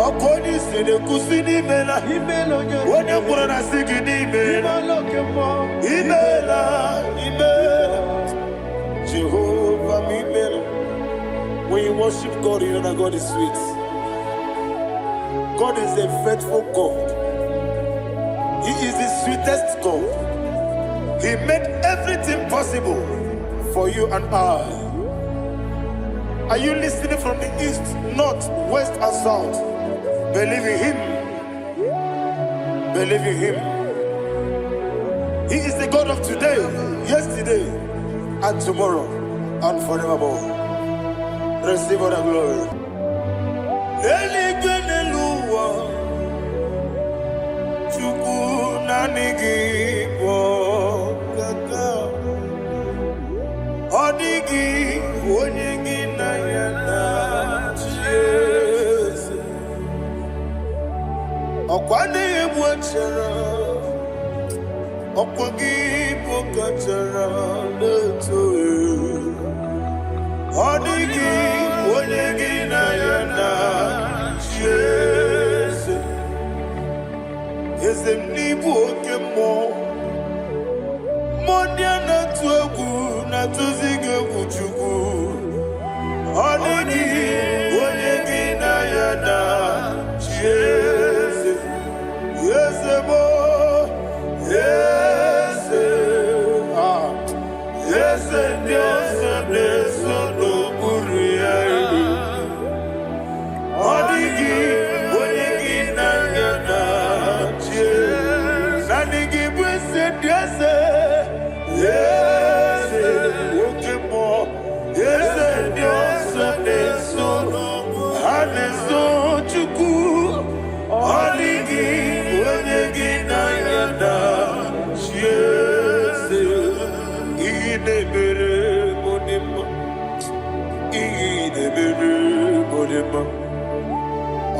Akoni sede kusini mela. Wone murana sigidi mela. Ibela. Jehovah Ibela. When you worship God, you know that God is sweet. God is a faithful God. He is the sweetest God. He made everything possible for you and I. Are you listening from the east, north, west, and south? Believe in him. Believe in him. He is the God of today, yesterday, and tomorrow, and forevermore. Receive all the glory.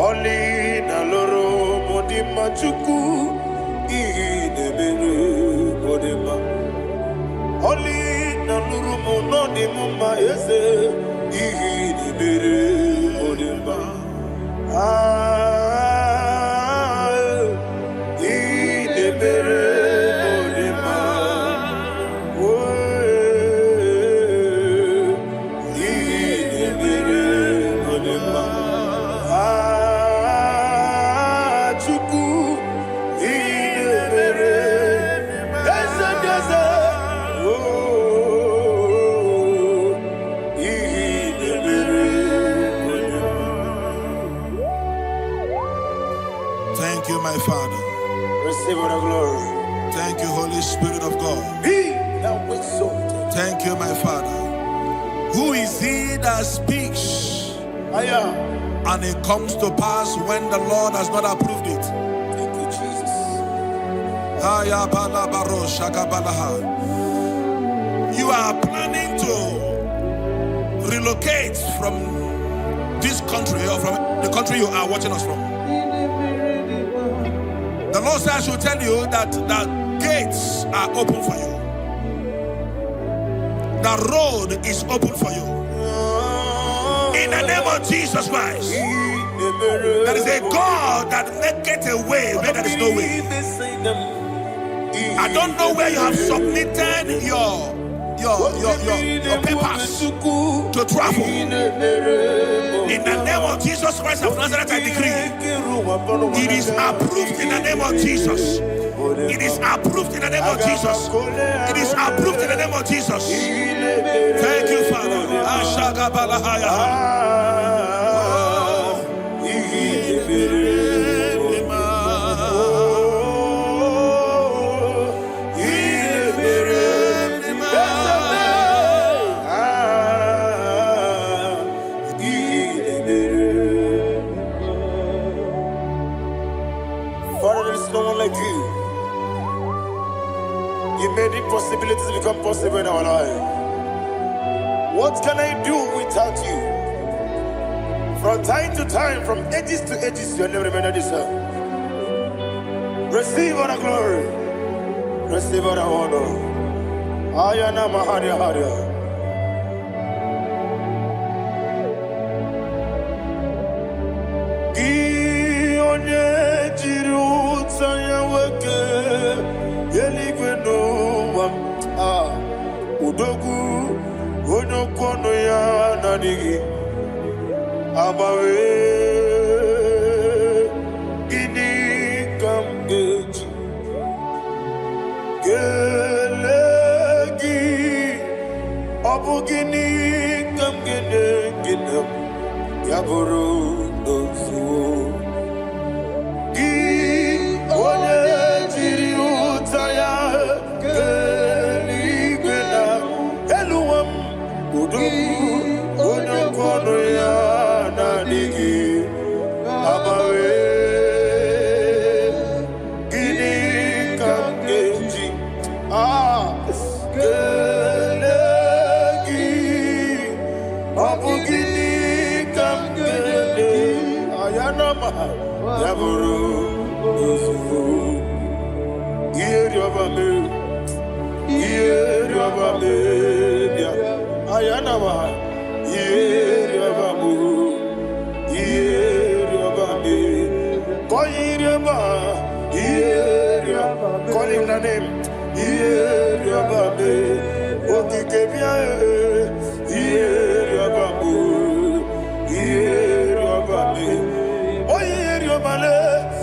Oli na loro modima chuku idebere modima. Oli na loro monodima ese idebere modima. Idebere modima. Idebere modima. Thank you, my Father. Receive all the glory. Thank you, Holy Spirit of God. Be thou exalted. Thank you, my Father. Who is he that speaks I am. and it comes to pass when the Lord has not approved it? Thank you, Jesus. You are planning to relocate from this country or from the country you are watching us from. The Lord says I should tell you that the gates are open for you. The road is open for you. In the name of Jesus Christ. There is a God that maketh a way where there is no way. I don't know where you have submitted your papers to travel. In the name of Jesus Christ of Nazareth, I decree it is approved in the name of Jesus. It is approved in the name of Jesus. It is approved in the name of Jesus. Thank you, Father. Father, there is no one like you. You made impossibilities become possible in our life. What can I do without you? From time to time, from ages to ages, you have never remained the same. Receive all the glory. Receive all the honor. Ayana Maharia Haria. Udogu onokono ya nadigi abawe gini kamgeji gelegi abu gini kamgene gina Yaburu no suo. Gi onye jiri utaya keli gwena eluwam udu onye kono ya na digi abawe gini kangeji kelegi abugini kangede ayanama yaburu osufu yeri obame bia ayanama yeri obamu yeri obame koyiri oba yeri call him the name yeri obame okike bia yeri obamu yeri obame oyeri obale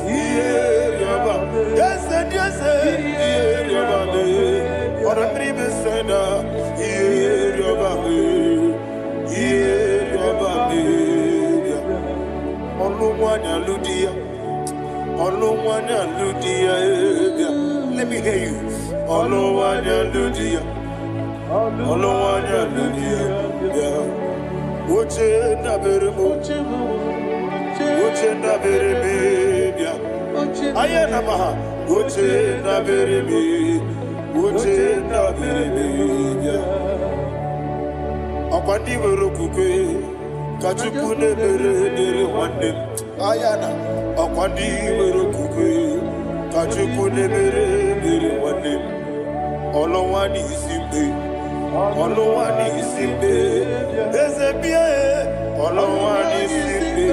yeri obame yes yeri obame ora pribe sena yeri obame yeri obame olumwanya ludia let me hear you olumwanya ludia Uche na bereme bia ayana maha uche na bereme bia akwandi werokukwe kachuku ne bere wande ayana akwandi werokukwe kachuku ne bere wande olowani isimbe ezebie olowani isimbe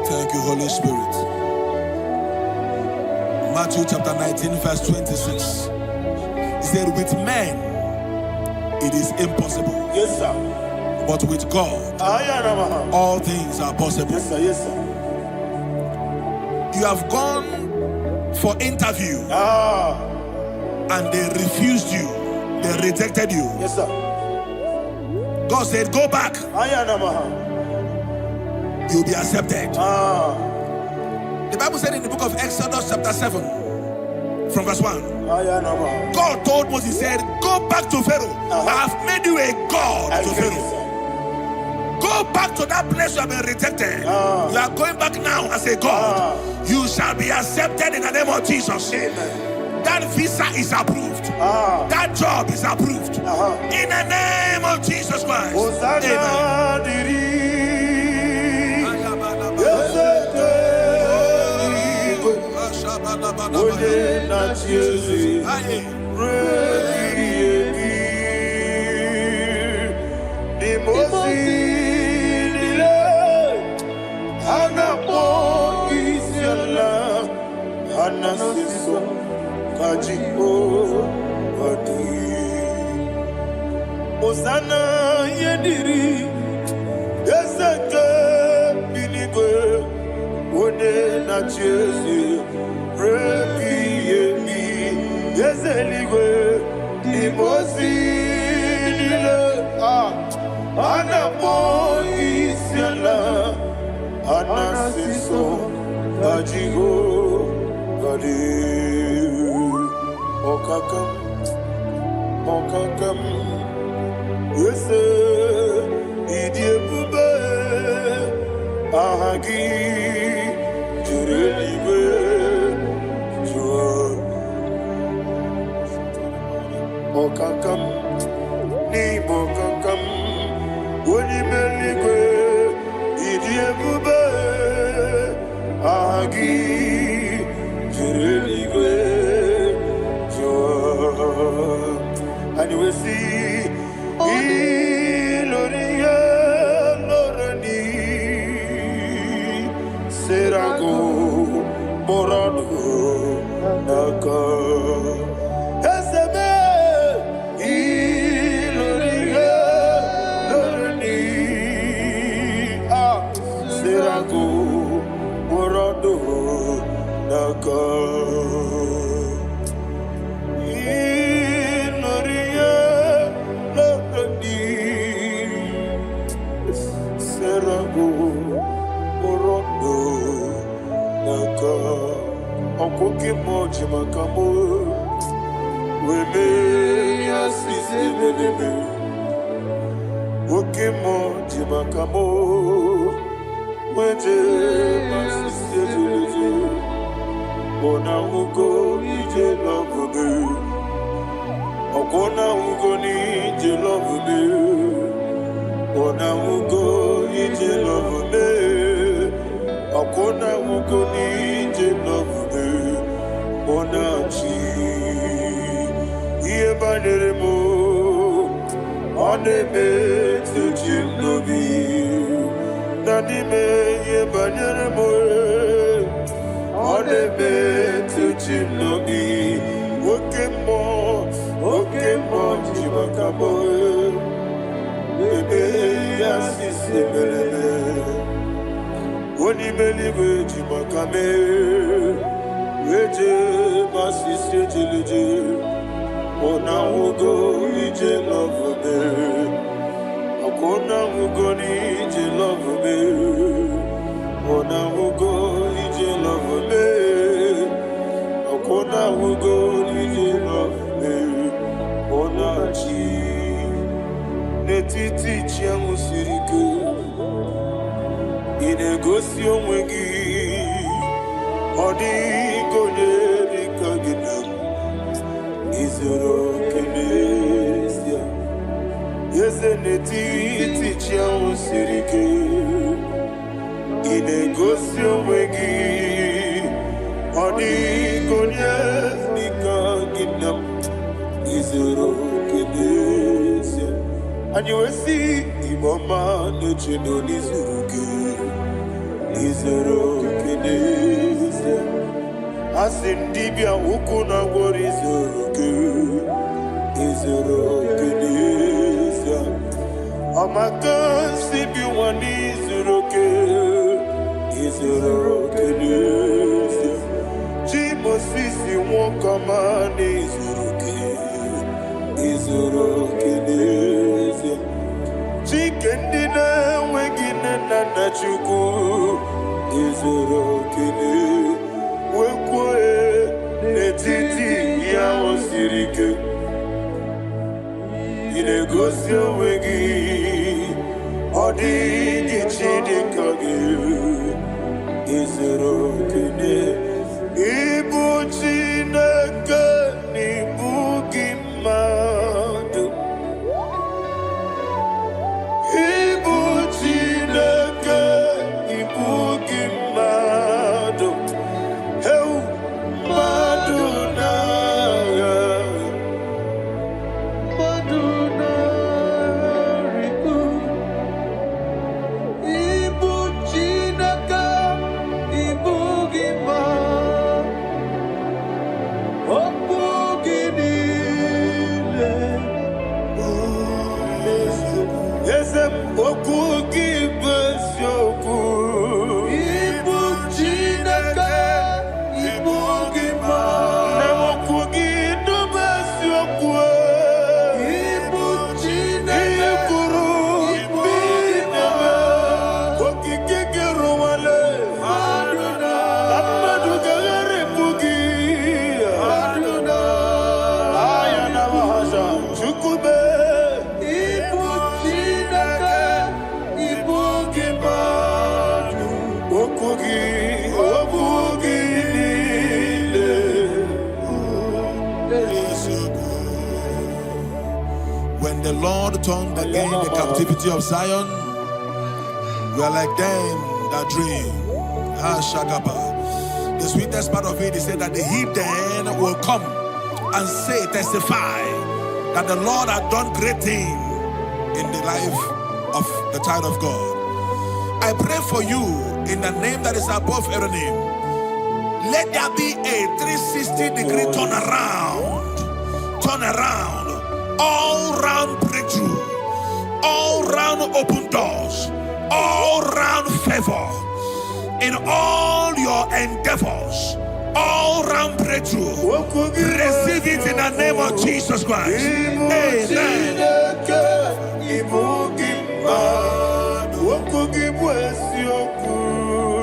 Thank you, Holy Spirit. Matthew chapter 19, verse 26. He said, with men it is impossible. Yes, sir. But with God, all things are possible. Yes, sir. Yes, sir. You have gone for interview and they refused you. They rejected you. Yes, sir. God said, go back. You'll be accepted. The Bible said in the book of Exodus chapter 7 from verse 1. God told Moses, he said, go back to Pharaoh. I have made you a God to Pharaoh. Go back to that place you have been rejected. You are going back now as a God. You shall be accepted in the name of Jesus. Amen. That visa is approved. That job is approved. In the name of Jesus Christ. Osana yediri ezeke binigwe one na chezi repi yemi ezeligwe imosi nile anapo isiala anasiso ajigo gadi okakam Wese idiebube ahagi jurelibe jua okakam ni bokakam wonimeligwe idiebube ahagi jurelibe jua and we see Iloria Lorani Serago Borado Naka Esebe Iloria Lorani Serago Borado Naka jimaka okoke mo jimaka mo weme asise leleme oke mo jimaka mo weje asise leleme ona ugo ije love me okona ugo ni ije love me ona ugo ije love me Akona ugo nije love me ona chi iye banere mo one me tuji nobi nani me iye banere mo one me tuji nobi oke mo jimakabo bebe asise belele Oni believe jimakame weje masisi jileje ona ugo ije love me akona ugo ni ije love me ona ugo ije love me akona ugo ije love me ona chi netiti chiamu sirike inegosi onwe gị ọ dịghị onye dịka gị na izuru oke n'ezie eze n'etiti chi ahụ siri ike inegosi onwe gị ọ dịghị onye dịka gị na izuru oke n'ezie anyị wee sị Igbo ọma na-eche na onye zuru gị izuru keneze asị dibịa ukwu na gwọrọ izuru keneze ọmaka si bi nwa n'izuru keneze chi Mosisi nwoke ọma n'izuru keneze chike ndị na-enweghị nne na nna Chukwu izuru kene wekwue n'etiti ya o siri ike ị na-egosi onwe gị ọ dịghị chi dịka gị izuru kene ịbụ Chineke n'ịbụ gị mmadụ ịbụ Chineke ịbụ gị mmadụ heu mmadụ n'agha rikpu ịbụ Chineke ịbụ gị mmadụ okwu gị niile eze okwu gị bụ eziokwu ịbụ Chineke ịbụ gị mmadụ na okwu gị dube eziokwu ịbụ Chineke kwuru ịbụ gị mmadụ okike gị rụwale mmadụ ga-agharịpụ gị aya na mahasa Chukwube ịbụ Chineke ịbụ gị mmadụ okwu gị niile When the Lord turned again the captivity of Zion, we are like them that dream. Shagaba. The sweetest part of it is said that the heathen will come and say, testify that the Lord had done great things in the life of the child of God. I pray for you in the name that is above every name. Let there be a 360-degree turn around, all round breakthrough, all round open doors, all round favor in all your endeavors, all round breakthrough. Receive it in the name of Jesus Christ. Amen.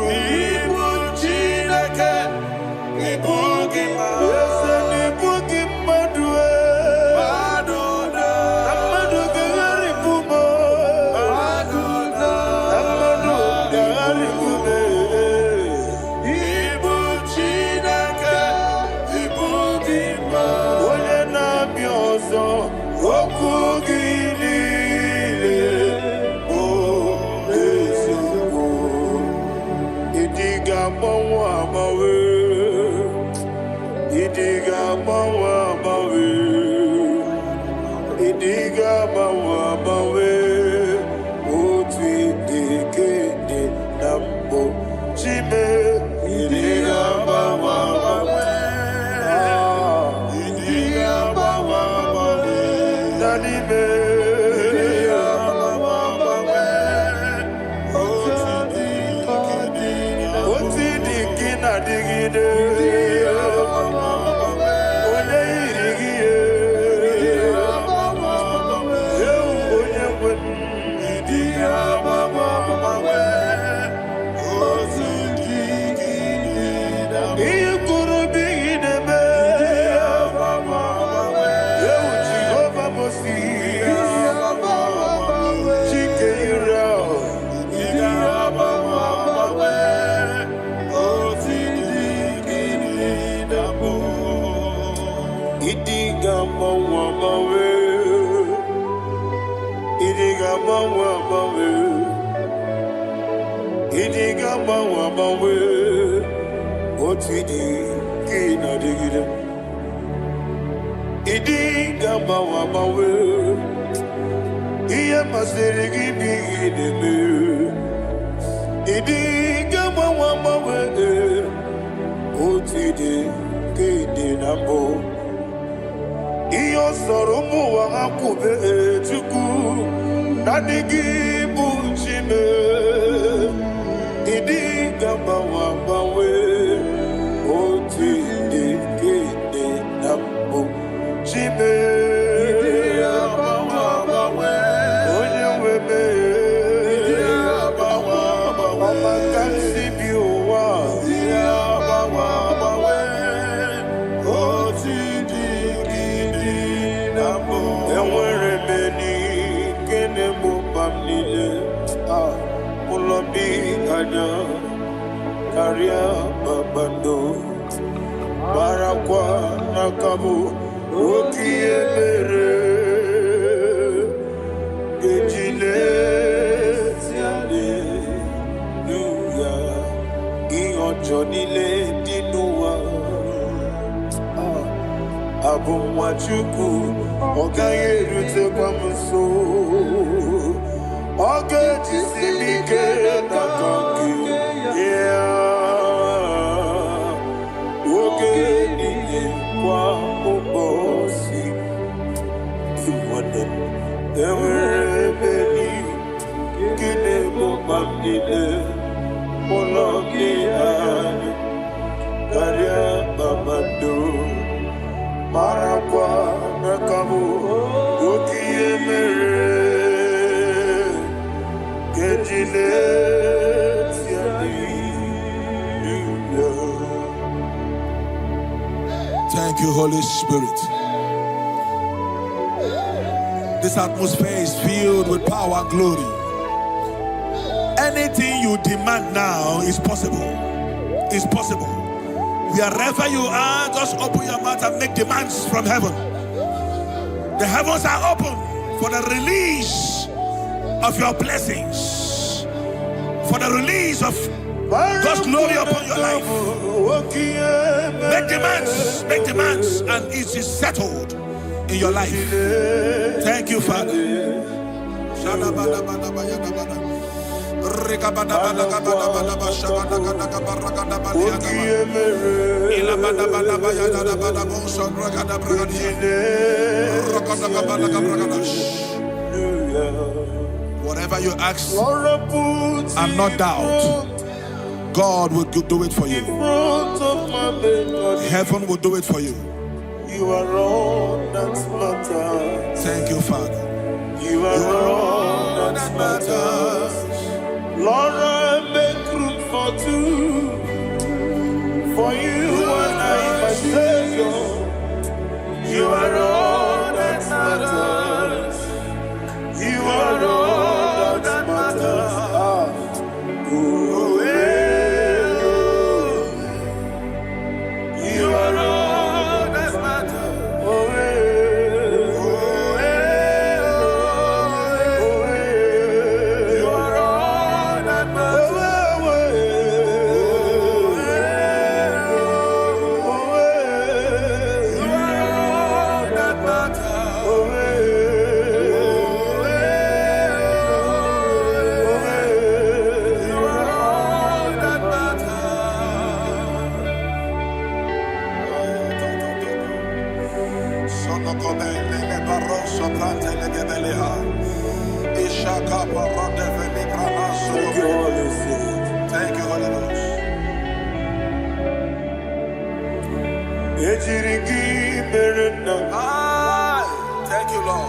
Ibu Chineke Thank you, Holy Spirit. This atmosphere is filled with power and glory. Anything you demand now is possible. It's possible. Wherever you are, just open your mouth and make demands from heaven. The heavens are open for the release of your blessings, for the release of God's glory upon your life. Make demands, and it is settled in your life. Thank you, Father. Whatever you ask and not doubt, God will do it for you. Heaven will do it for you. You are all that matters. Thank you, Father. You are all that matters. Lord, I make room for two. For you and I, my Savior. You are all that matters. You are all that matters. You are all that matters. You are all that matters. Thank you, Holy Ghost. Thank you, Lord.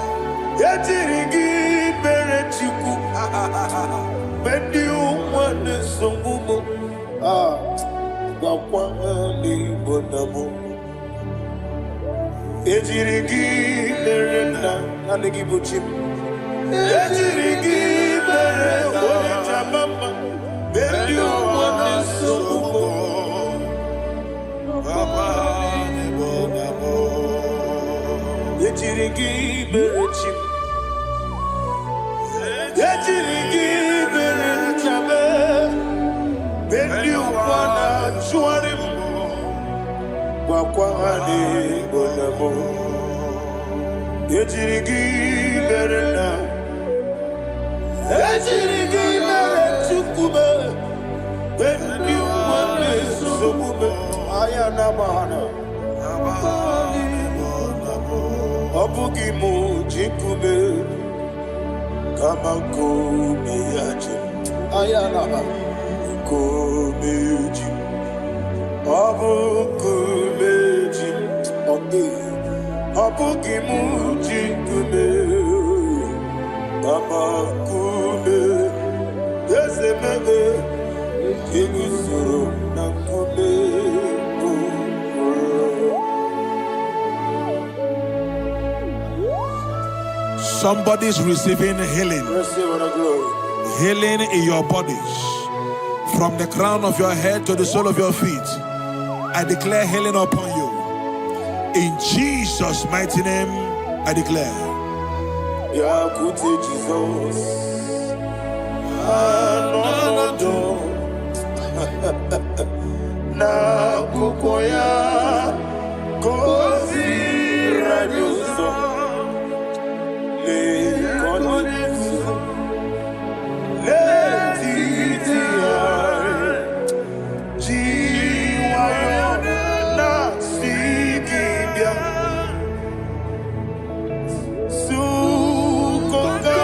Somebody's receiving healing. Healing in your bodies. From the crown of your head to the sole of your feet. I declare healing upon you. In Jesus' mighty name, I declare. Jesus. Na kukoya kozi rajuso le konesu le titiare jiwayo na sikibia sukoka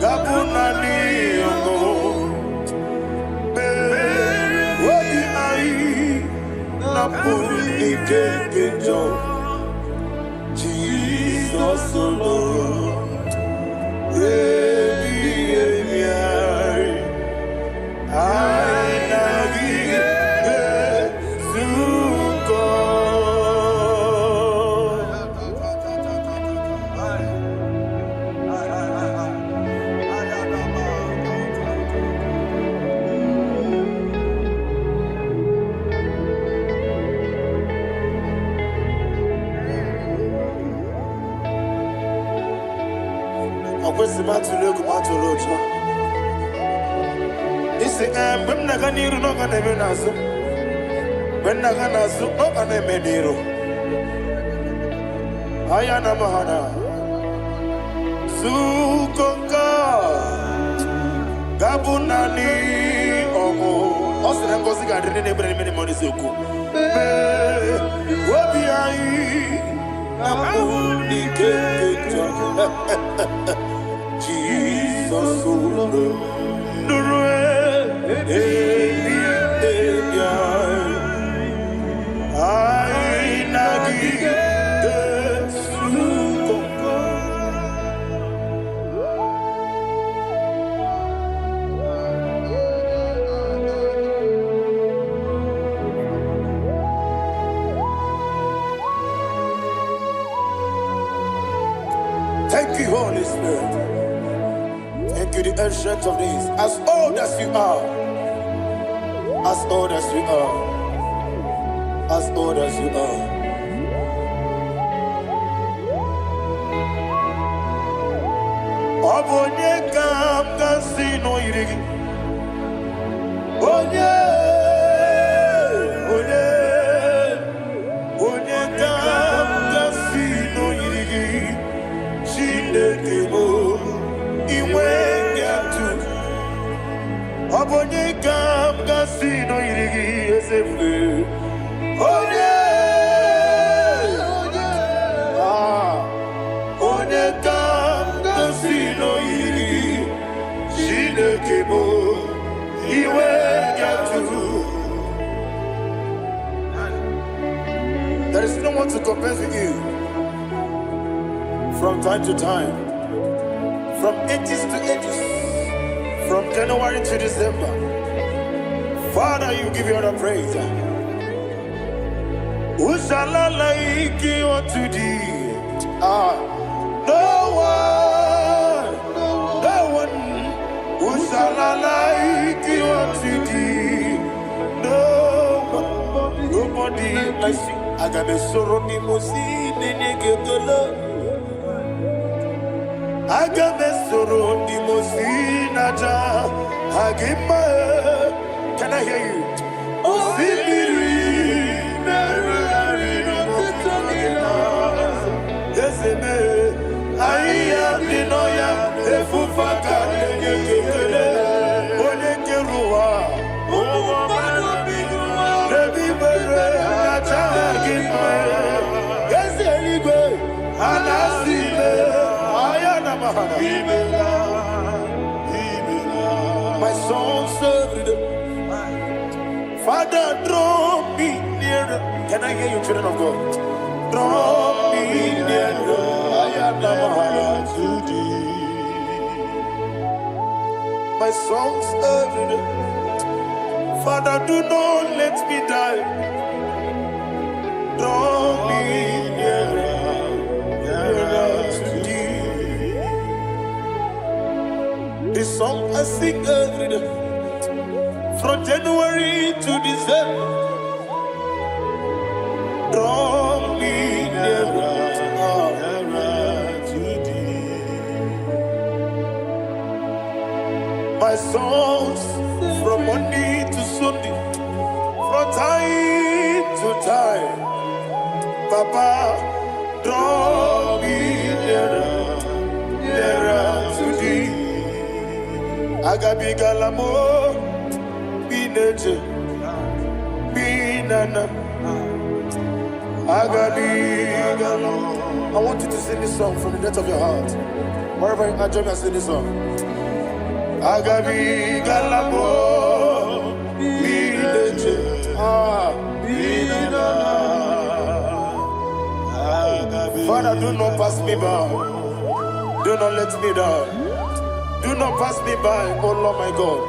gabuna niyongo Jesus alone. Ayana mahana sukoka gabunani omo osere ngozi gadire ne bre mini money soku obi ai amuni keketo Jesus Thank you, Holy Spirit. Thank you, the ancient of days. As old as you are, as old as you are, as old as you are. Obonye kam kasino irigi. Onye kam kasino irigi. Chinekemo iwe nyatu. Obonye kam kasino irigi esefe. Onye want to compare with you. From time to time, from ages to ages, from January to December, Father, you give you all the praise. Who shall I like you unto thee? No one. Who shall I like you unto thee? No one, nobody. I see. I got a sorrow, I got a sorrow, can I hear you? I am the Noya, the Fufaka, my soul served. Father, draw me nearer. Can I hear you, children of God? Draw me nearer. To thee. My soul served. Father, do not let me die. Draw me nearer to thee. This song I sing every day, from January to December. Draw me nearer to thee. My songs from Monday to Sunday, from time to time. Papa, draw me nearer to thee. Agabi galamo, bineje, binana. Agabi galamo. I want you to sing this song from the depth of your heart. Wherever you are, join me and sing this song. Agabi galamo, bineje, binana. Father, do not pass me by. Do not let me down. Do not pass me by, oh Lord my God.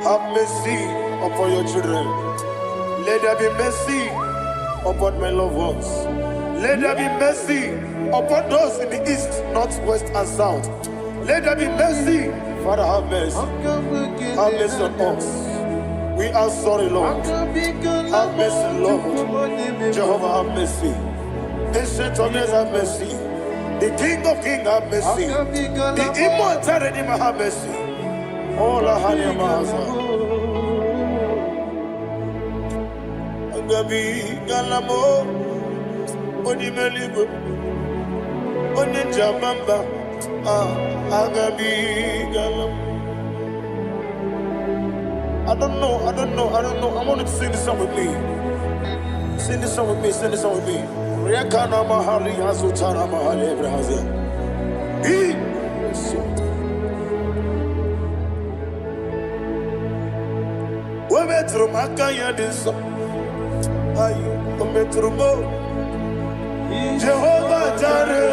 Have mercy upon your children. Let there be mercy upon my loved ones. Let there be mercy upon those in the east, north, west, and south. Let there be mercy. Father, have mercy. Have mercy on us. We are sorry, Lord. Have mercy, Lord. Jehovah, have mercy. Ancient of days, have mercy. The King of Kings, have mercy. The immortal Redeemer, have mercy. Oh, la hania maza. Agabi galamo, oni melibo, oni jamamba. Agabi galamo. I don't know. I want you to sing this song with me. Sing this song with me. Rekana mahali azutara mahali ebrahazia. We metro makaya diso. Ayo, we metro mo. Jehovah Jare,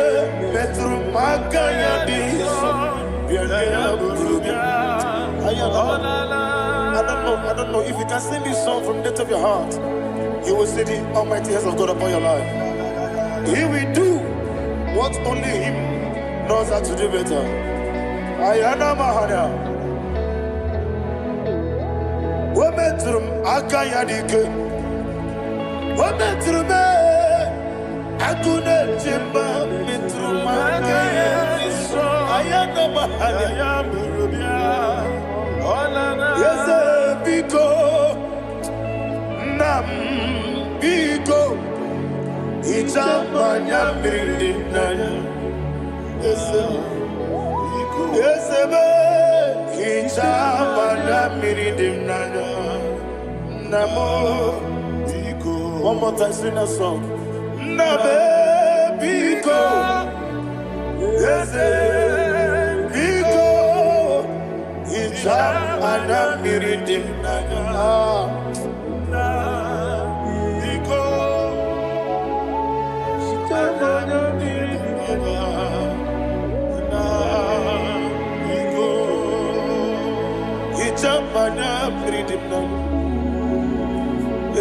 metro makaya diso. I don't know if you can sing this song from the depth of your heart. You will see the almighty hands of God upon your life. He will do what only Him knows how to do better. Ayana Mahana. Wometrum Akayadike. Wometrum Akune Jimba Mitrum Akayadiso. Ayana Mahana. Yes, Biko Nam Biko. Ichamanya mirinaya, esebe. Ichamanya mirinaya, namo. One more time, sing that song. Nabe biko, esebe biko. Ichamanya mirinaya.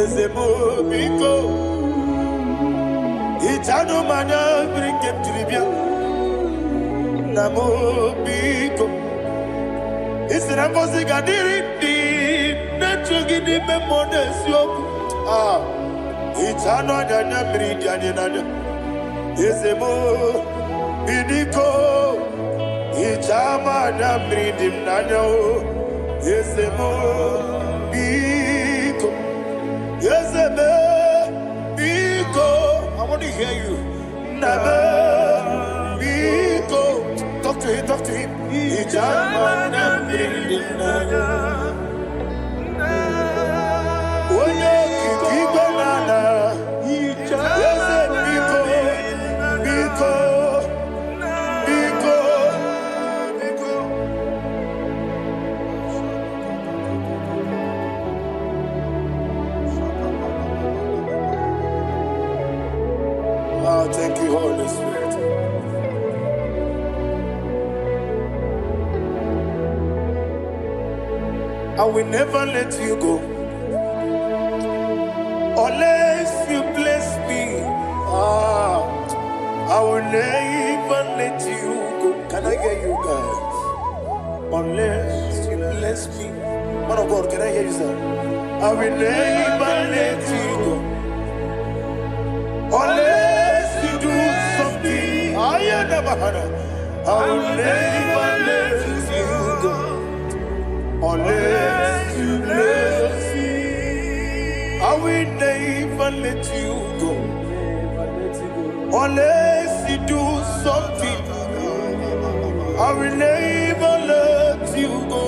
Ezemo Biko. Itano mana bring him to Libya. Namo Biko. It's an impossible gadiri. Natural gidi memones yoku. Itano dana bring dana. Ezemo Biko. Itama na bring him nana. Ezemo Biko. Ezemo Biko. I want to hear you. Never Biko. Talk to him, talk to him. Itama na bring him nana. Oye kiki banana. Ezemo Biko. Biko. Thank you, Holy Spirit. I will never let you go unless you bless me. I will never let you go. Can I hear you guys? Unless you bless me. Man of God, can I hear you, sir? I will never let you go unless you do something. I will never let you go unless you bless me. I will never let you go unless you do something. I will never let you go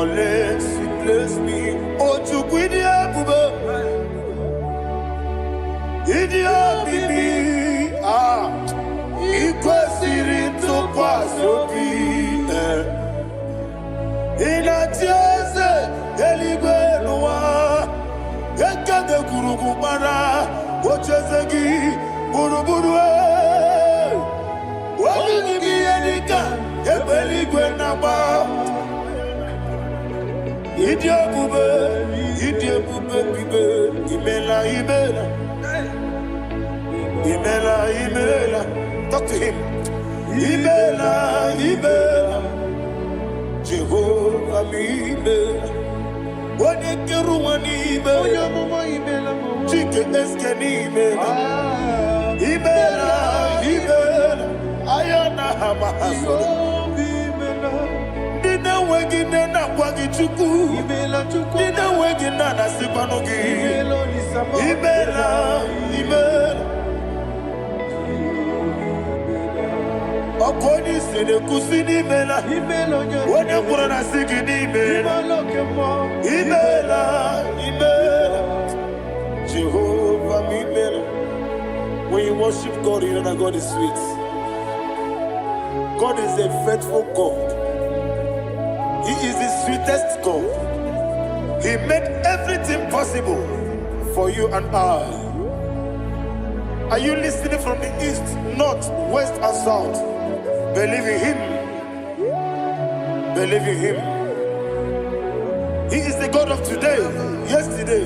unless you bless me. Oh, to quit Idia bibi ikwesiri tụkwasị inatieze eligwe n'ụwa ekede kurugu mara ocheze gị gburugburu wabini gị edika ebe eligwe na-agba ịdị ebube bibe imela. Imela. Talk to him. Imela. Jehovah Imela. Wanekeru Imela. Chike eskeni Imela. Imela. Ayana hamahaso. Nina wegine na kwagi chuku. Nina wegine na sipanogi. Imela. Okoni sene kusini mela. Wone kurana sigini mela. Imela. Jehovah Imela. When you worship God, you know that God is sweet. God is a faithful God. He is the sweetest God. He made everything possible for you and I. Are you listening from the east, north, west, and south? Believe in him. Believe in him. He is the God of today, yesterday,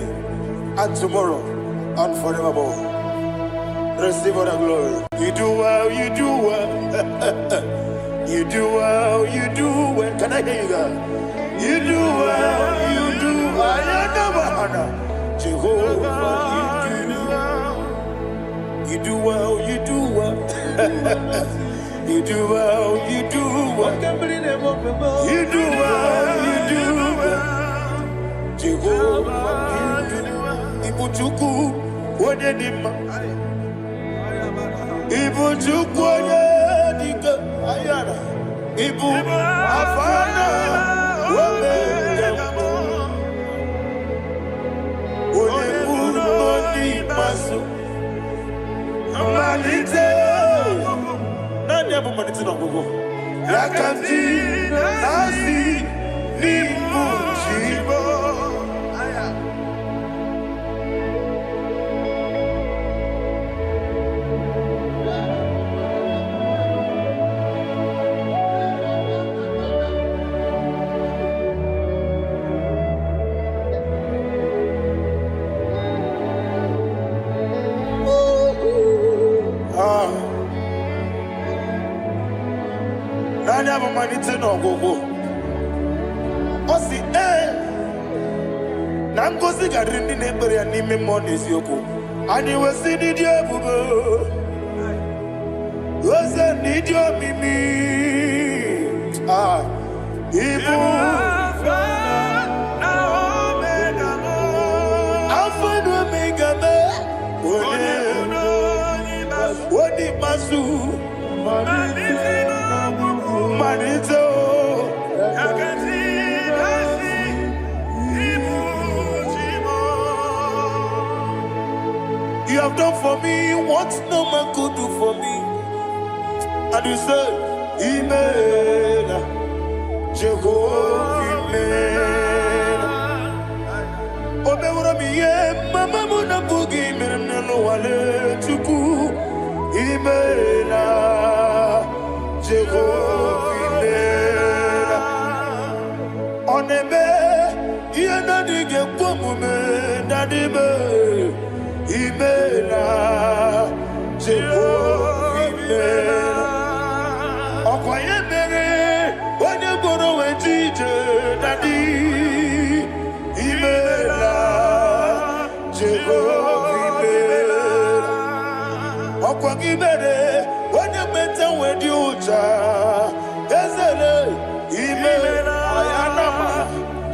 and tomorrow, and forevermore. Receive all the glory. You do well, you do well. You do well, you do well. Can I hear you guys? You do well, you do well. Jehovah, you do well, you do well. You do well, you do well. You do well, you do well. Jehovah, you do well. Ibuchuku, Wodedima. Ibuchuku, Wodedika. Ayana. Ibu, Afana. Wodedima. Wodedima. Masu. Malite. Maniti no go. Yakanti nasi ni mujibo. mmalite n'ọgwụgwụ. Ọ sị na ngozi ga-adịrị ndị na-ekpere ya n'ime mmụọ na eziokwu. Anyị wesị n'ịdị ebube, eze n'ịdị omimi, ibu Alpha and Omega, Wodi Masu, Manito. You have done for me what no man could do for me. And you said, Amen, Jehovah, Amen. Obewura mi ye, mama muna bugi mirnano wale tuku. Amen, Jehovah, Amen. Onebe, ye nadige kwamume, nadibe. Imela, Jehovah, Imela. Okoye mere, onye goro wejije, Daddy. Imela, Jehovah, Imela. Okoye mere, onye meta wedi ucha, Ezele, Imela, Ayanama,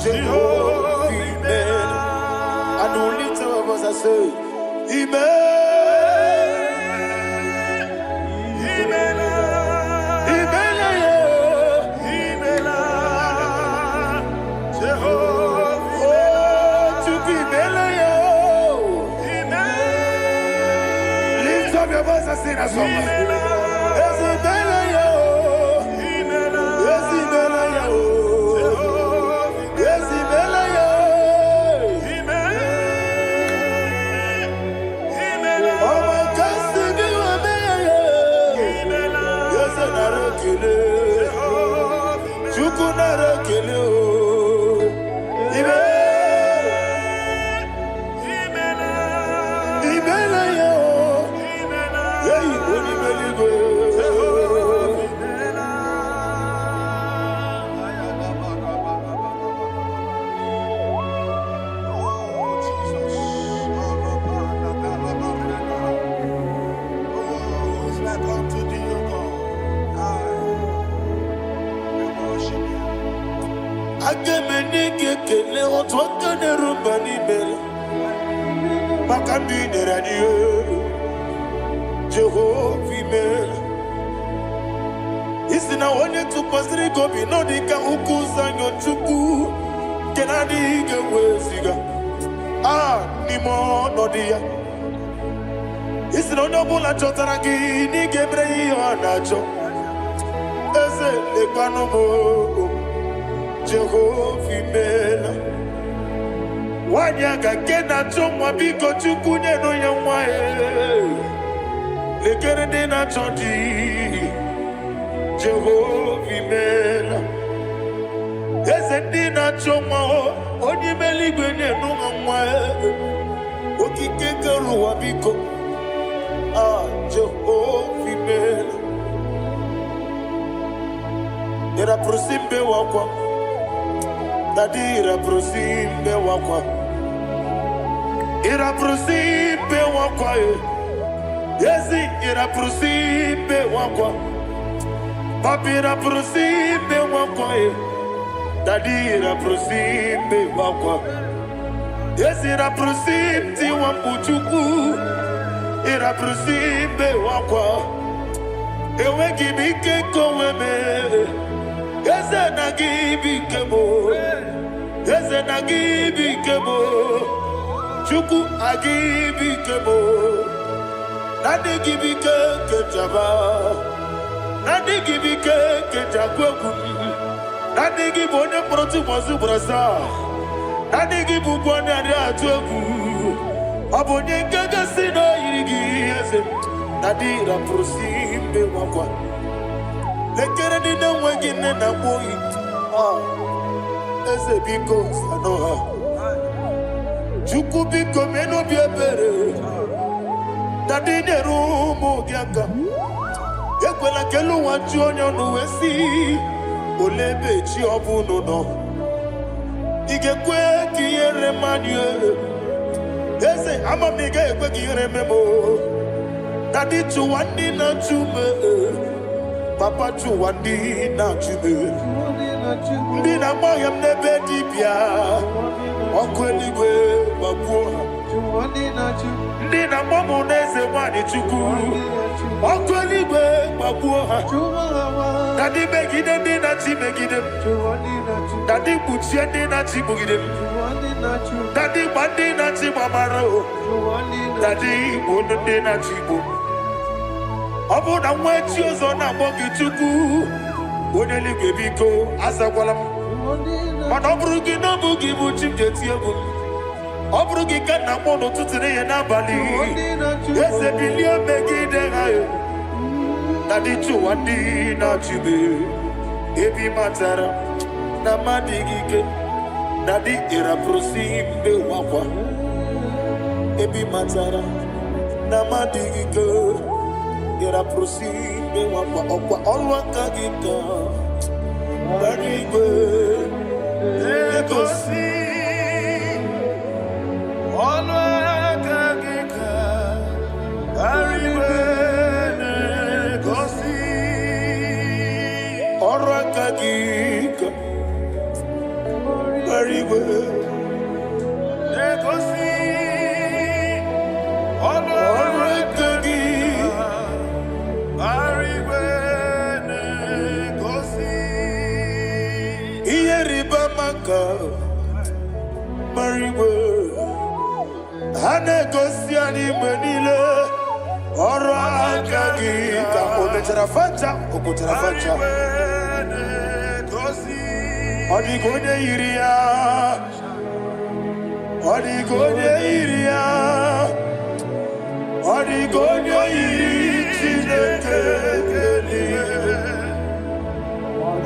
Jehovah, Imela. And the little of us I say, lift up your voice and sing a song. Jehovah, isi na onye tụkwasịrị gị obi n'ọdịka ukwu ụzọ Chukwu nke na-adịghị ga-eweziga n'ime ọnọdụ ya. Isi na onye ọbụla chọtara gị n'ịga emere ya ihe ọ na-achọ. Eze lekwanụ m, Jehovah imela. Nwanyị aga nke na-achọ nwa, biko Chukwu nyenụ ya nwa ya. Lekere ndị na-achọ di, Jehovah imela. Eze ndị na-achọ nwa, onye ime eluigwe nyenụ ha nwa ya. Okike kere ụwa biko, Jehovah imela. Ira prosimbe wakwa, Daddy ira prosimbe wakwa, ira prosimbe wakwa, Yesi ira prosimbe wakwa, Papi ira prosimbe wakwa, Daddy ira prosimbe wakwa, Yesi ira prosimti wambuchuku, ira prosimbe wakwa, Ewe gibike koweme. Eze na gibi kebo, Eze na gibi kebo, Chukwu agibi kebo, Nadi gibi ke jaba, Nadi gibi ke jagweku, Nadi gibi one proti wazu brasa, Nadi gibi bwane ade atweku, Abonye gaga sino irigi eze, Nadi ra prosimbe wakwa. Lekere di na wengine na boy, Eze biko sanoha, Chukwu biko meno biebere, Dadi nerumu giaka, Ekwela kelu wanchu onyo nuwesi, olebe chi obuno no igekwe kiyere manu eze amamiga ekwe kiyere memo dadi chuwandi na chume papa chuwandi na chume ndi na moyam nebe dibia okweligwe babuo ndị na mọmụ n'eze nwanyị chukwu ọkụ eluigwe gbagbuo ha dadi megide ndị na-achị megide m dadi kpuchie ndị na-achị kpugide m dadi gba ndị na-achị gbamara o dadi igbo ndị na-achị igbo ọ bụ na nwa echi ụzọ na-akpọ gị chukwu onye eluigwe biko azakwala m mana ọ bụrụ gị na ọ bụ gị bụ chi m ga-eti egwu m ọ bụrụ gị ka nna mụ n'ụtụtụ n'ihe n'abalị eze bilie megide ha na dị chụwa ndị na-achụbe ebe ị matara na mmadụ gị ike na dị ịrapụrụsi mbe wakwa ebe ị matara na mmadụ gị ike ịrapụrụsi mbe wakwa ọkwa ọrụ aka gị ka gbara igwe egosi ọnụ aka gị ka arịwe na-egosi ọrụ aka gị ka arịwe na-egosi ọnụ aka gị arịwe na-egosi ihe rịba maka marịwe ha na-egosi anyị mgbe niile ọrụ aka gị ka o mechara facha o kwụchara facha ọ dịghị onye yiri ya ọ dịghị onye yiri ya ọ dịghị onye yiri Chineke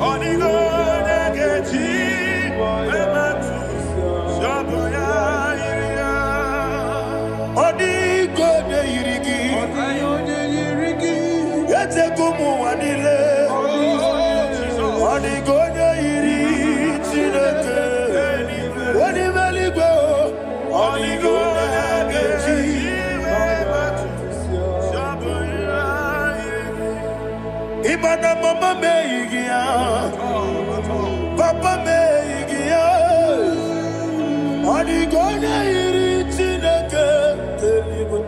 ọ dịghị onye ga-eji emetụ shọbụ ya ọ dịghị onye yiri gị echego ụmụ ụwa niile ọ dịghị onye yiri Chineke onye ime eluigwe ọ dịghị onye ga-eji ịma na mama m eyighị ya papa m eyighị ya ọ dịghị onye yiri Chineke eluigwe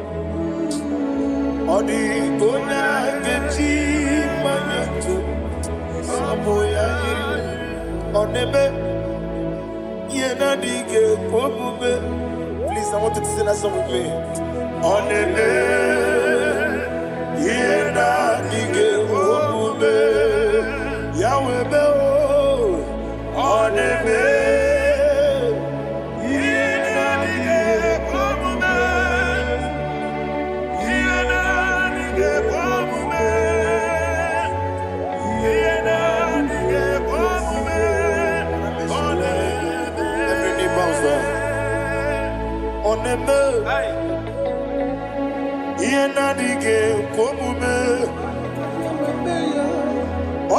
ọ dịghị onye ga-eji mmanya ntụ sapụ ya yiri ọ na-eme ihe na-adịghị ekwe omume. Please, I want you to sing that song with me. Ọ na-eme ihe na-adịghị ekwe omume ya wee mee ọ na-eme ihe na-adịghị ekwe omume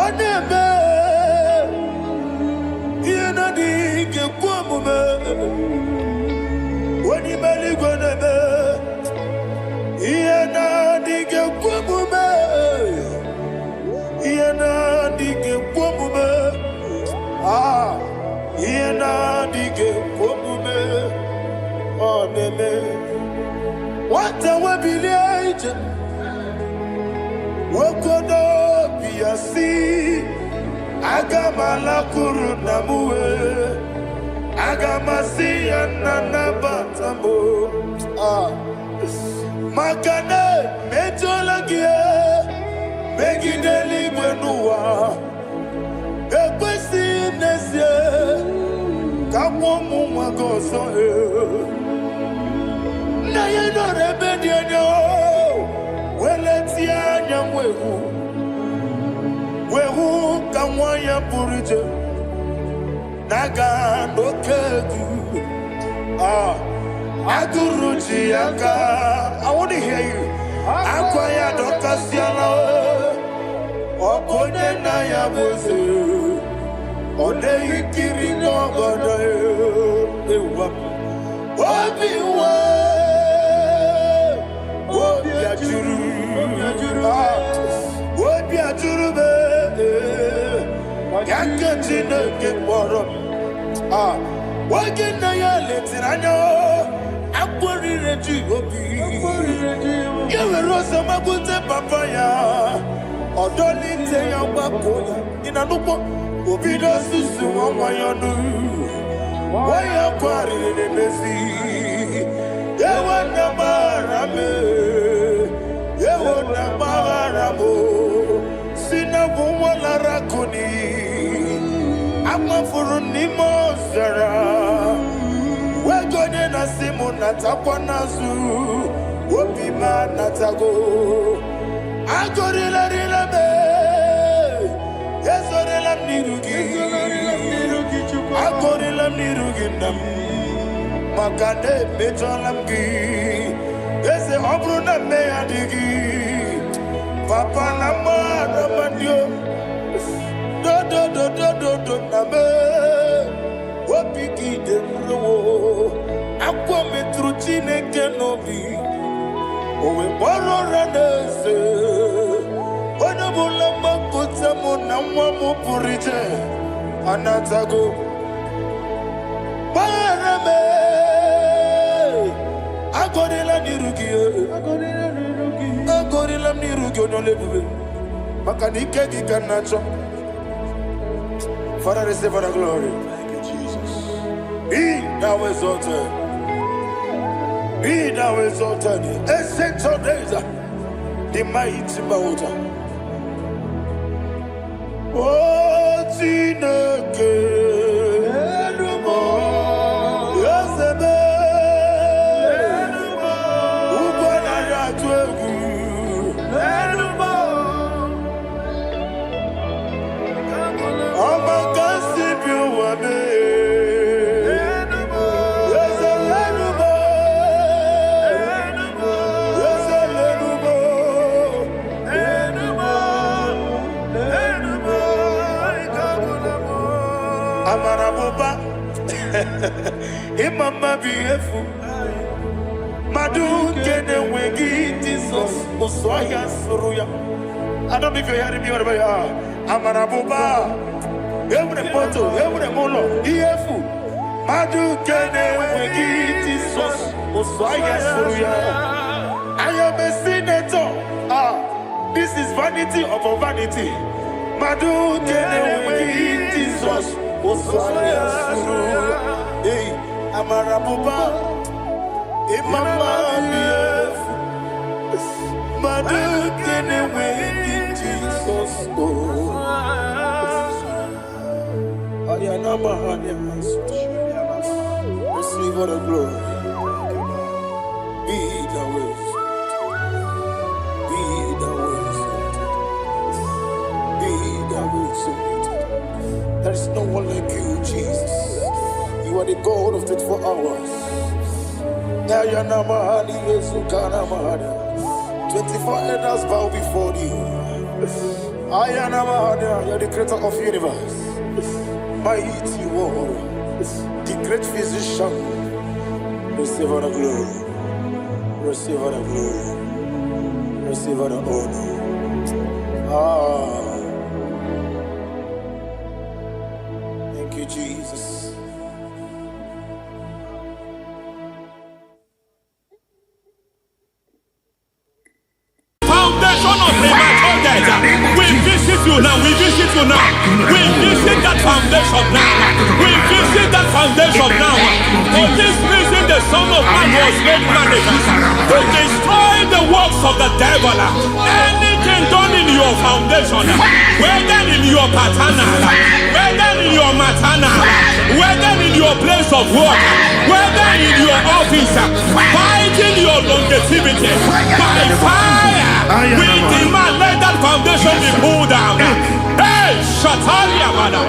ọ na-eme ihe na-adịghị ekwe omume onye ime eluigwe na-eme ihe na-adịghị ekwe omume ihe na-adịghị ekwe omume ihe na-adịghị ekwe omume ọ na-eme nwata webilie ije nwokodo obi ya si aga m alakwuru nna m wee aga m asị ya nna nabata m maka na emejuola gị megide eluigwe n'ụwa ekwesịghị n'ezie ka mụ ụmụ nwa gị ọzọ nna ya nọrọ ebe dị anya weletie anya wehu ka nwa ya pụrụ ije na-aga n'oke egwu agụrụ ji ya ka I want to hear you akwa ya dọkasịala ọ bụ onye nna ya bụ eze Ode ikiri ngogodo ewa. Obiwa. Obi ajuru. Obi ajuru be. Yakati no keporo. Wagi na ya letiranya. Akwari reji obi. Yewe rosa magute papaya. Odoli te ya wakoya. Ina nupo. Obi no susu wamayonu. Waya kwari nebezi. Yewa na marame. Yewa na maramo. Sina wumwala rakuni. Ama furuni mozara. Wegone na simu natakwa nazu. Wopima natago. Agorila rila me. Yezorila nirugi. Agorila nirugi nam. Makane mejolamgi. Yeze obruna me adigi. Papa nama namanyo. Do na me. Wapiki de mlo. Akwa metruchine kenobi. Owe boro ranese. Wana bula makuta muna mwamu purije. Anatago. Barame. Agorila nirugi. Agorila nirugi onolebube. Makanike gikanacho. Father, receive all the glory. Thank you, Jesus. Be thou exalted. Be thou exalted. Ancient of days, the mighty mountain. Oh, Tineke. Yosebe. Ubona yatwegu. Amaraboba, Imama beautiful. Madu kene wegi Jesus, Oswaya Suruya. I don't know if you're hearing me wherever you are. Amaraboba, every photo, every molo, beautiful. Madu kene wegi Jesus, Oswaya Suruya. I am a senator. This is vanity of vanity. Madu kene wegi Jesus. Hey, Amaraboba, Imama, Madu kene Jesus. Receive all the glory. Be thou exalted. Be thou exalted. Be thou exalted. There is no one like you, Jesus. You are the God of 24 hours. 24 elders bow before you. You are the creator of the universe. Mighty warrior, the great physician. Receive all the glory. Receive all the glory. Receive all the honor. Thank you, Jesus. Foundation of premature death. We visit you now. We visit you now. We visit that foundation now. We visit that foundation now. For this reason, the Son of Man was made manifest to destroy the works of the devil. Anything done in your foundation, whether in your paternal, whether in your maternal, whether in your place of work, whether in your office, fighting your longevity by fire, we demand let that foundation be pulled down. Hey, Shatalia Bada,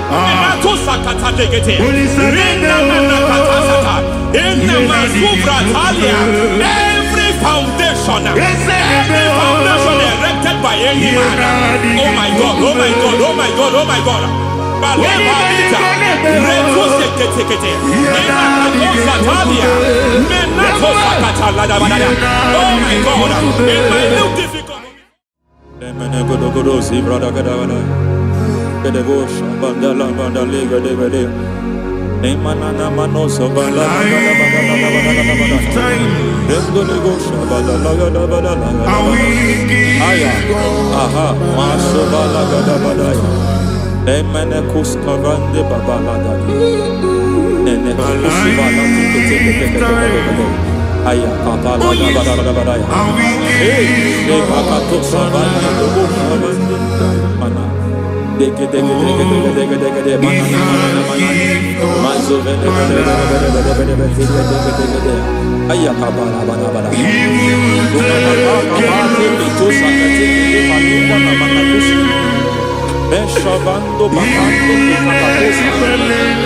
Inato Sakata Degete, Rina Nakatasata, Inna Masubra Talia, every foundation erected by any man. Oh my God, oh my God, oh my God, oh my God. Balebalita, Rekosekete, Menakatosatalia, Menatosakataladabanada. Oh my God, in my new difficult. Emenegodogodosi, brother Gadavada, Gedevosha, Bandala, Bandaliga, Devede, Emanana Manoso, Bandala, Bengolegosha, Bandala, Gadavada, Aya, Aha, Maso, Balaga, Gadavada. Emenekus Kavande Babalada. Enekusivana Tikete. Aya Kapala Badaya. Hey, Pakato Savana, the book of Mana. Deke, Mazo, Aya Kapala Badabada. Beshavando Bakando Kakakosa,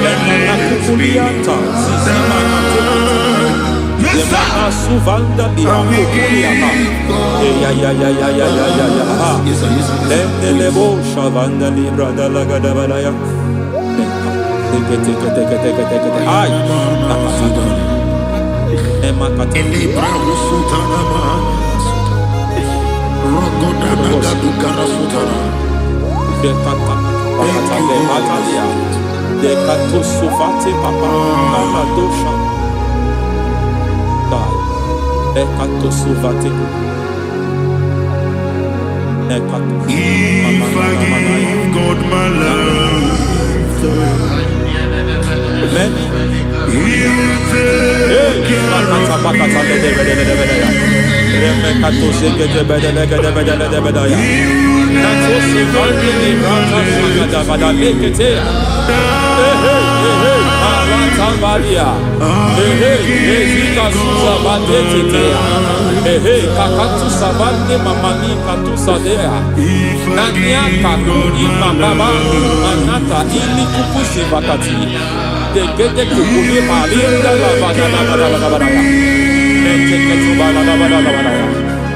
Lenakulianta, Zemana Suvanda Biakuliata, Lendelebo Shavanda Libra da Lagadabadaya, take. Ay, Emakata, Dekato Sufati Papa Aladosha Dekato Sufati If I give God my love, He'll take care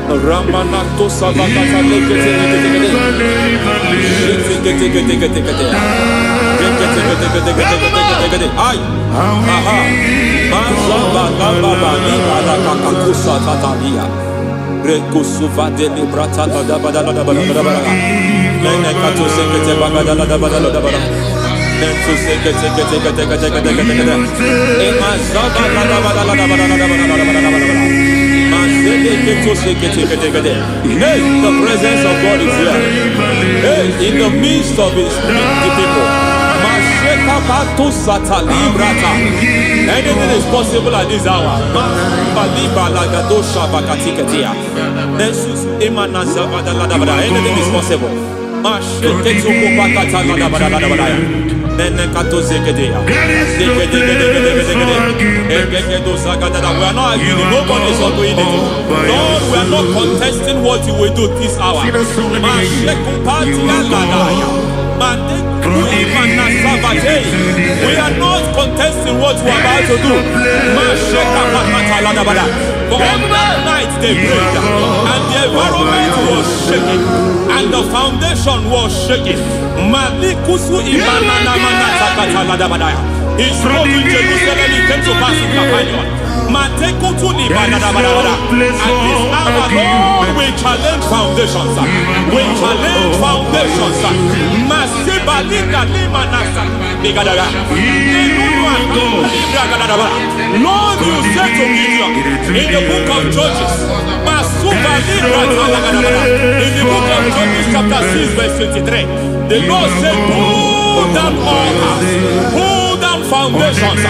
Ramanato Savakata Lekete. Ay, aha, Mazaba Baba Nibala Kakakusa Tatalia, Rekusuva de Librata Badabada, Menekato Sekete Bagadala, Nentu Sekete, Emazaba Hey, the presence of God is here. Hey, in the midst of His people. Anything is possible at this hour. Anything is possible. We are not arguing. Nobody is arguing it. Lord, we are not contesting what you will do this hour. We are not contesting what we are about to do. For on that night they prayed, and the environment was shaking, and the foundation was shaking. He spoke in Jerusalem, he came to pass in Capernaum. At this hour, Lord, we challenge foundations. We challenge foundations. Lord, you said to Gideon in the book of Judges, in the book of Judges chapter 6 verse 23, the Lord said, pull down altars, pull down foundations.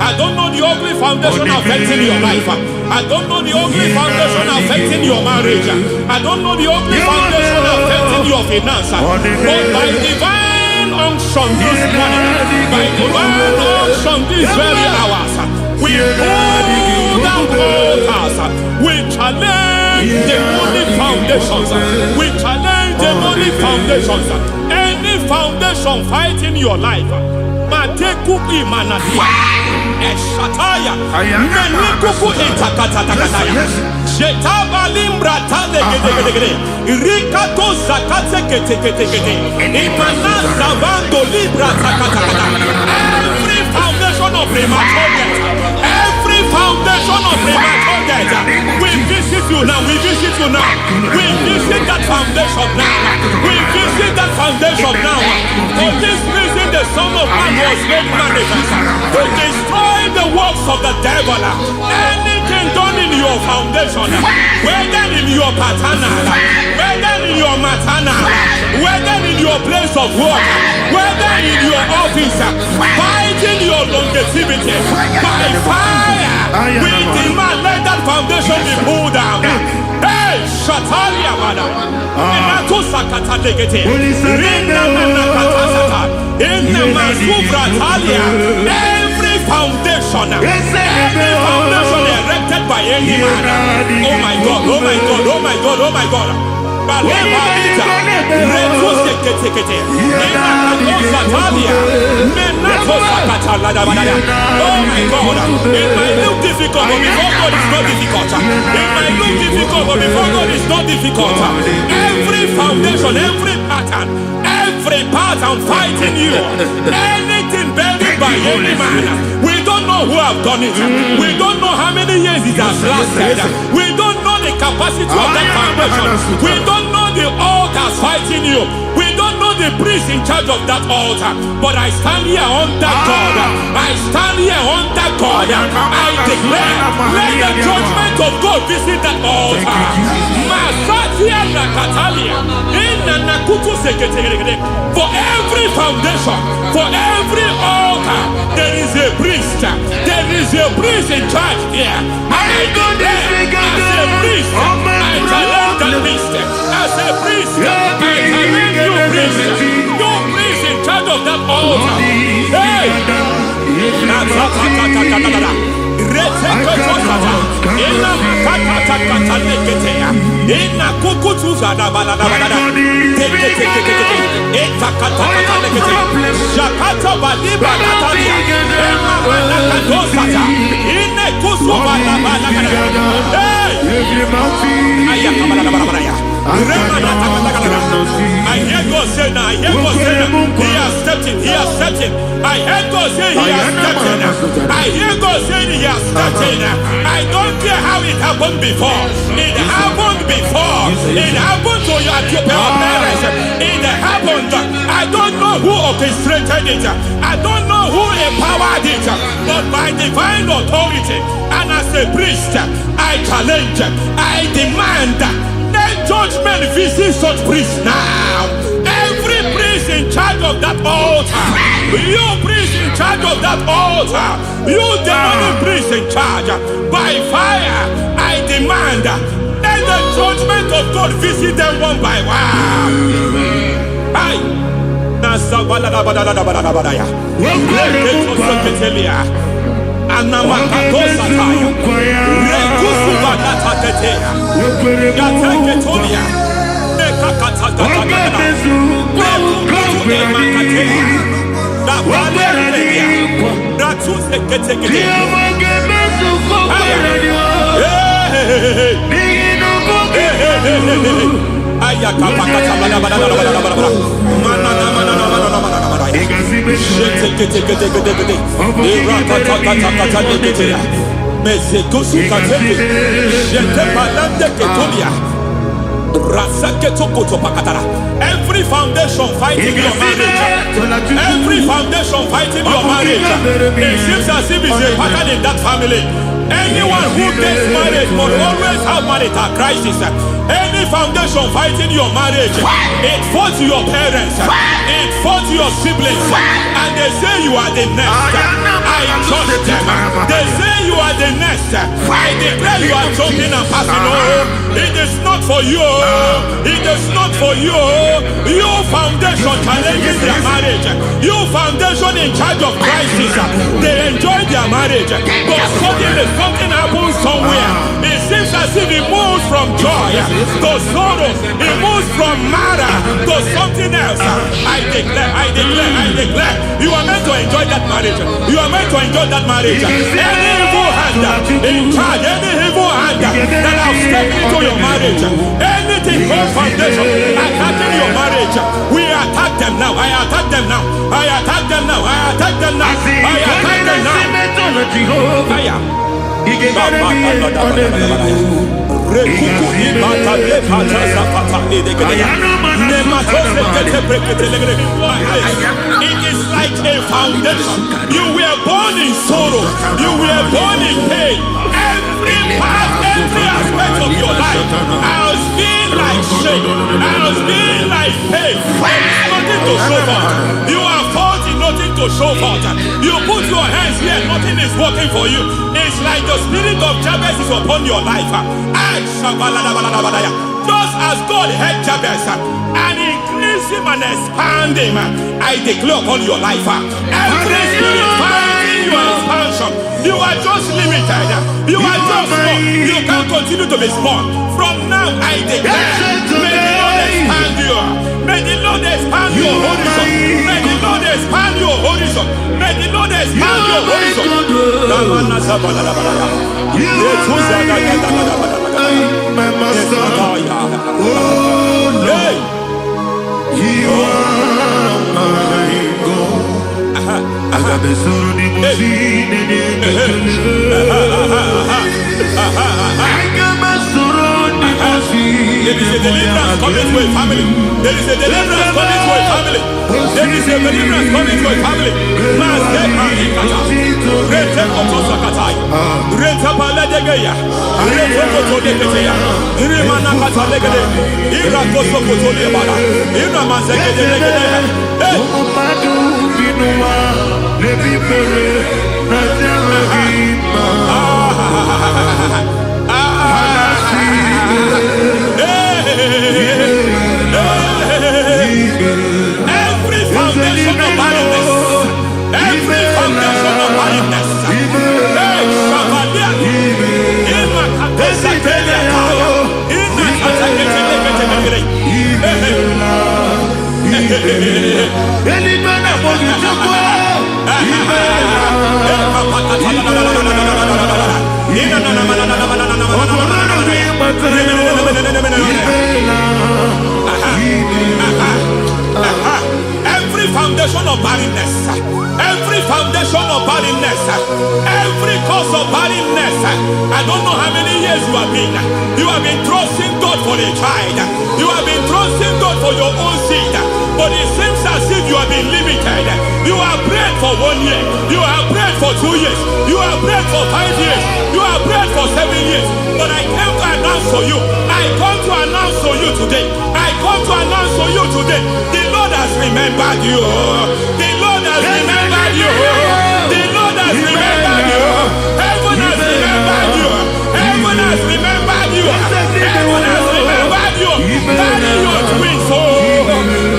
I don't know the ugly foundation affecting your life. I don't know the ugly foundation affecting your marriage. I don't know the ugly foundation affecting your finance. But by divine unction this morning, by divine unction these very hours, we pull down altars. We challenge demonic foundations. We challenge demonic foundations. Any foundation fighting your life, Matekuki Manadia, Eshataya, Menikuku Itakatatakataya, Jetavalimbra tadegedegede. Rikato zakate ketekete. Imana savando libra takatakata. Every foundation of premature death. Every foundation of premature death. We visit you now. We visit you now. We visit that foundation now. We visit that foundation now. For this reason, the Son of Man was made manifest to destroy the works of the devil. Anything done in your foundation, whether in your paternal, whether in your maternal, whether in your place of work, whether in your office, fighting your longevity by fire, we demand let that foundation be pulled down. Hey, Shatalia Bada, Enato Sakata Legate, Rina Nakatasata, Inna Masubra Talia, every foundation erected by any man. Oh my God, oh my God, oh my God, oh my God. Oh my God, it might look difficult, but before God it's not difficult. It might look difficult, but before God it's not difficult. Every foundation, every pattern fighting you, anything buried by any man. We don't know who have done it. We don't know how many years it has lasted. We don't know the capacity of that foundation. We don't know the altars fighting you. We don't know the priest in charge of that altar. But I stand here under God. I stand here under God. I declare, let the judgment of God visit that altar. Masatia Nakatalia. For every foundation, for every altar, there is a priest. There is a priest in charge here. I declare, as a priest, I challenge that priest. As a priest, I challenge you priest. You priest in charge of that altar. Hey! I hear God say now, I hear God say now, he has stepped in, he has stepped in. I hear God say he has stepped in. I hear God say he has stepped in. I don't care how it happened before. It happened before. It happened to your parents. It happened. I don't know who orchestrated it. I don't know who empowered it. But by divine authority and as a priest, I challenge, I demand, let judgment visit such priests now. Every priest in charge of that altar, you priest in charge of that altar, you demonic priest in charge, by fire, I demand, let the judgment of God visit them one by one. Aye. Every foundation fighting your marriage, every foundation fighting your marriage, it seems as if it's a pattern in that family. Anyone who gets married will always have marital crisis. Any foundation fighting your marriage, it fought your parents, it fought your siblings, and they say you are the next. I judge them. They say you are the next. I declare you are jumping and passing. Oh, it is not for you. It is not for you. You foundation challenging their marriage. You foundation in charge of crisis. They enjoy their marriage, but suddenly something happens somewhere. It seems as if it moves from joy to sorrow. It moves from matter to something else. I declare, you are meant to enjoy that marriage. You are meant to enjoy that marriage. Any evil hand in charge, any evil hand that have stepped into your marriage, anything called foundation attacking your marriage, we attack them now. I attack them now. I attack them now. I attack them now. I attack them now. It is like a foundation. You were born in sorrow. You were born in pain. Every part, every aspect of your life has been like shame. Has been like pain. There is nothing to show for. You are faulty, nothing to show for. You put your hands here, nothing is working for you. It's like the spirit of Jabez is upon your life. Just as God had Jabez and increased him and expanded him, I declare upon your life, every spirit finding your expansion, you are just limited. You are just small. You can't continue to be small. From now, I declare, may the Lord expand you. May the Lord expand your horizon. May the Lord expand your horizon. May the Lord expand your horizon. My master, oh no, you are my God. I got the soul in my feet, there is a deliverance coming to a family. There is a deliverance coming to a family. There is a deliverance coming to a family. Every foundation of barrenness, every foundation of barrenness, every foundation of barrenness, every foundation of barrenness, every cause of barrenness. I don't know how many years you have been trusting God for a child. You have been trusting God for your own seed, but it seems as if you have been limited. You have prayed for 1 year, you have prayed for 2 years, you have prayed for 5 years, you have prayed for 7 years. But I came to announce for you, I come to announce for you today, I come to announce for you today, the Lord has remembered you. The Lord has remembered you. The Lord has remembered you. Heaven has remembered you. Heaven has remembered you. Heaven has remembered you. Carry your twins, oh.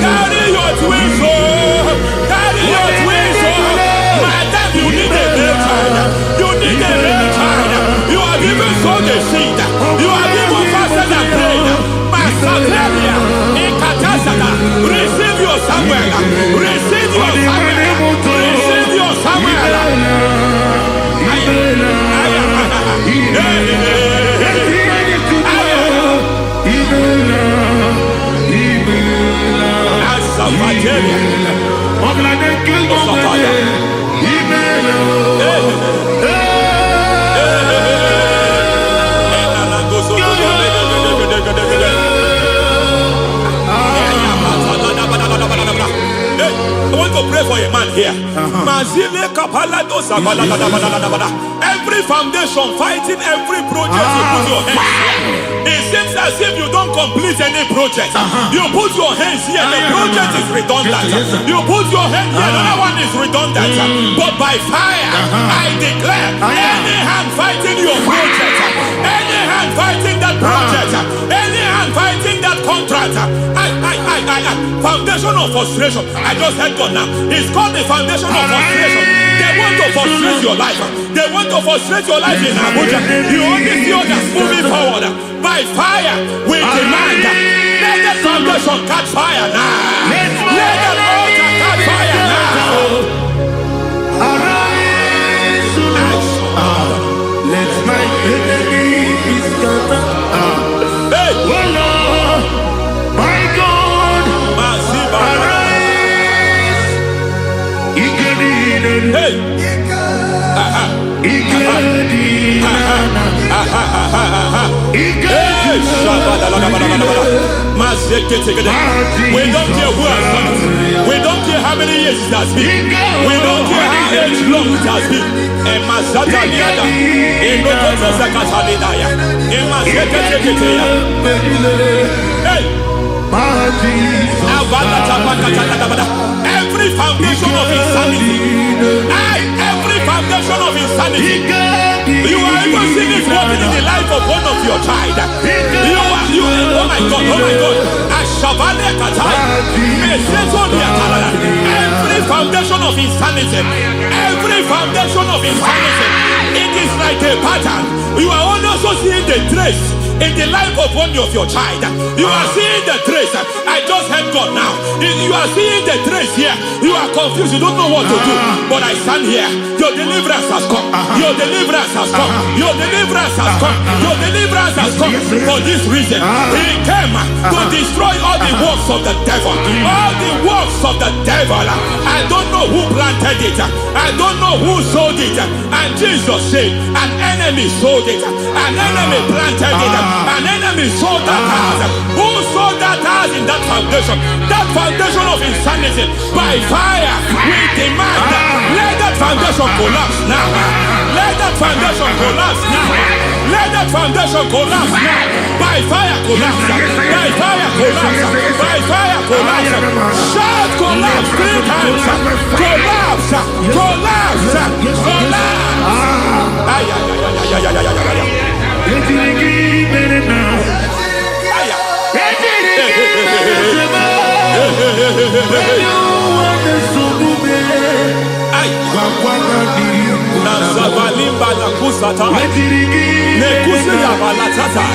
Carry your twins, oh. Carry your twins, oh. Madam, you need a male child. You need a male child. You have even sown the seed. You have even fasted and prayed. Master Clelia, in Katasaka, receive your Samuel. Receive your Samuel. Receive your Samuel. I want to pray for a man here. Every foundation fighting every project you put your hands here. It seems as if you don't complete any project. You put your hands here, the project is redundant. You put your hand here, another one is redundant. But by fire, I declare, any hand fighting your project, any hand fighting that project, any hand fighting that contract, foundation of frustration. I just heard God now. It's called the foundation of frustration. They want to frustrate your life. They want to frustrate your life in Abuja. You only see others moving forward. By fire, we demand. Let the foundation catch fire now. Let the altar catch fire now. Arise, let my enemy be Hey. We don't care who has done it. We don't care how many years it has been. We don't care how age long it has been. Hey. Every foundation of insanity. Every foundation of insanity. You are even seeing it working in the life of one of your child. Oh my God. Every foundation of insanity. Every foundation of insanity. It is like a pattern. You are also seeing the trace in the life of one of your child. You are seeing the trace. I just heard God now. You are seeing the trace here. You are confused. You don't know what to do. But I stand here. Your deliverance has come. Your deliverance has come. Your deliverance has come. Your deliverance has come. For this reason, He came to destroy all the works of the devil. All the works of the devil. I don't know who planted it. I don't know who sold it. And Jesus said, an enemy sold it. An enemy planted it. An enemy sold that house. Who sold that house in that foundation? That foundation of insanity. By fire, we demand let that foundation collapse now. Let that foundation collapse now. Let that foundation collapse now. By fire collapse. By fire collapse. By fire collapse. Shout collapse 3 times. Collapse. Collapse. Nazavalimba la kusata. Nekusi ya balatata.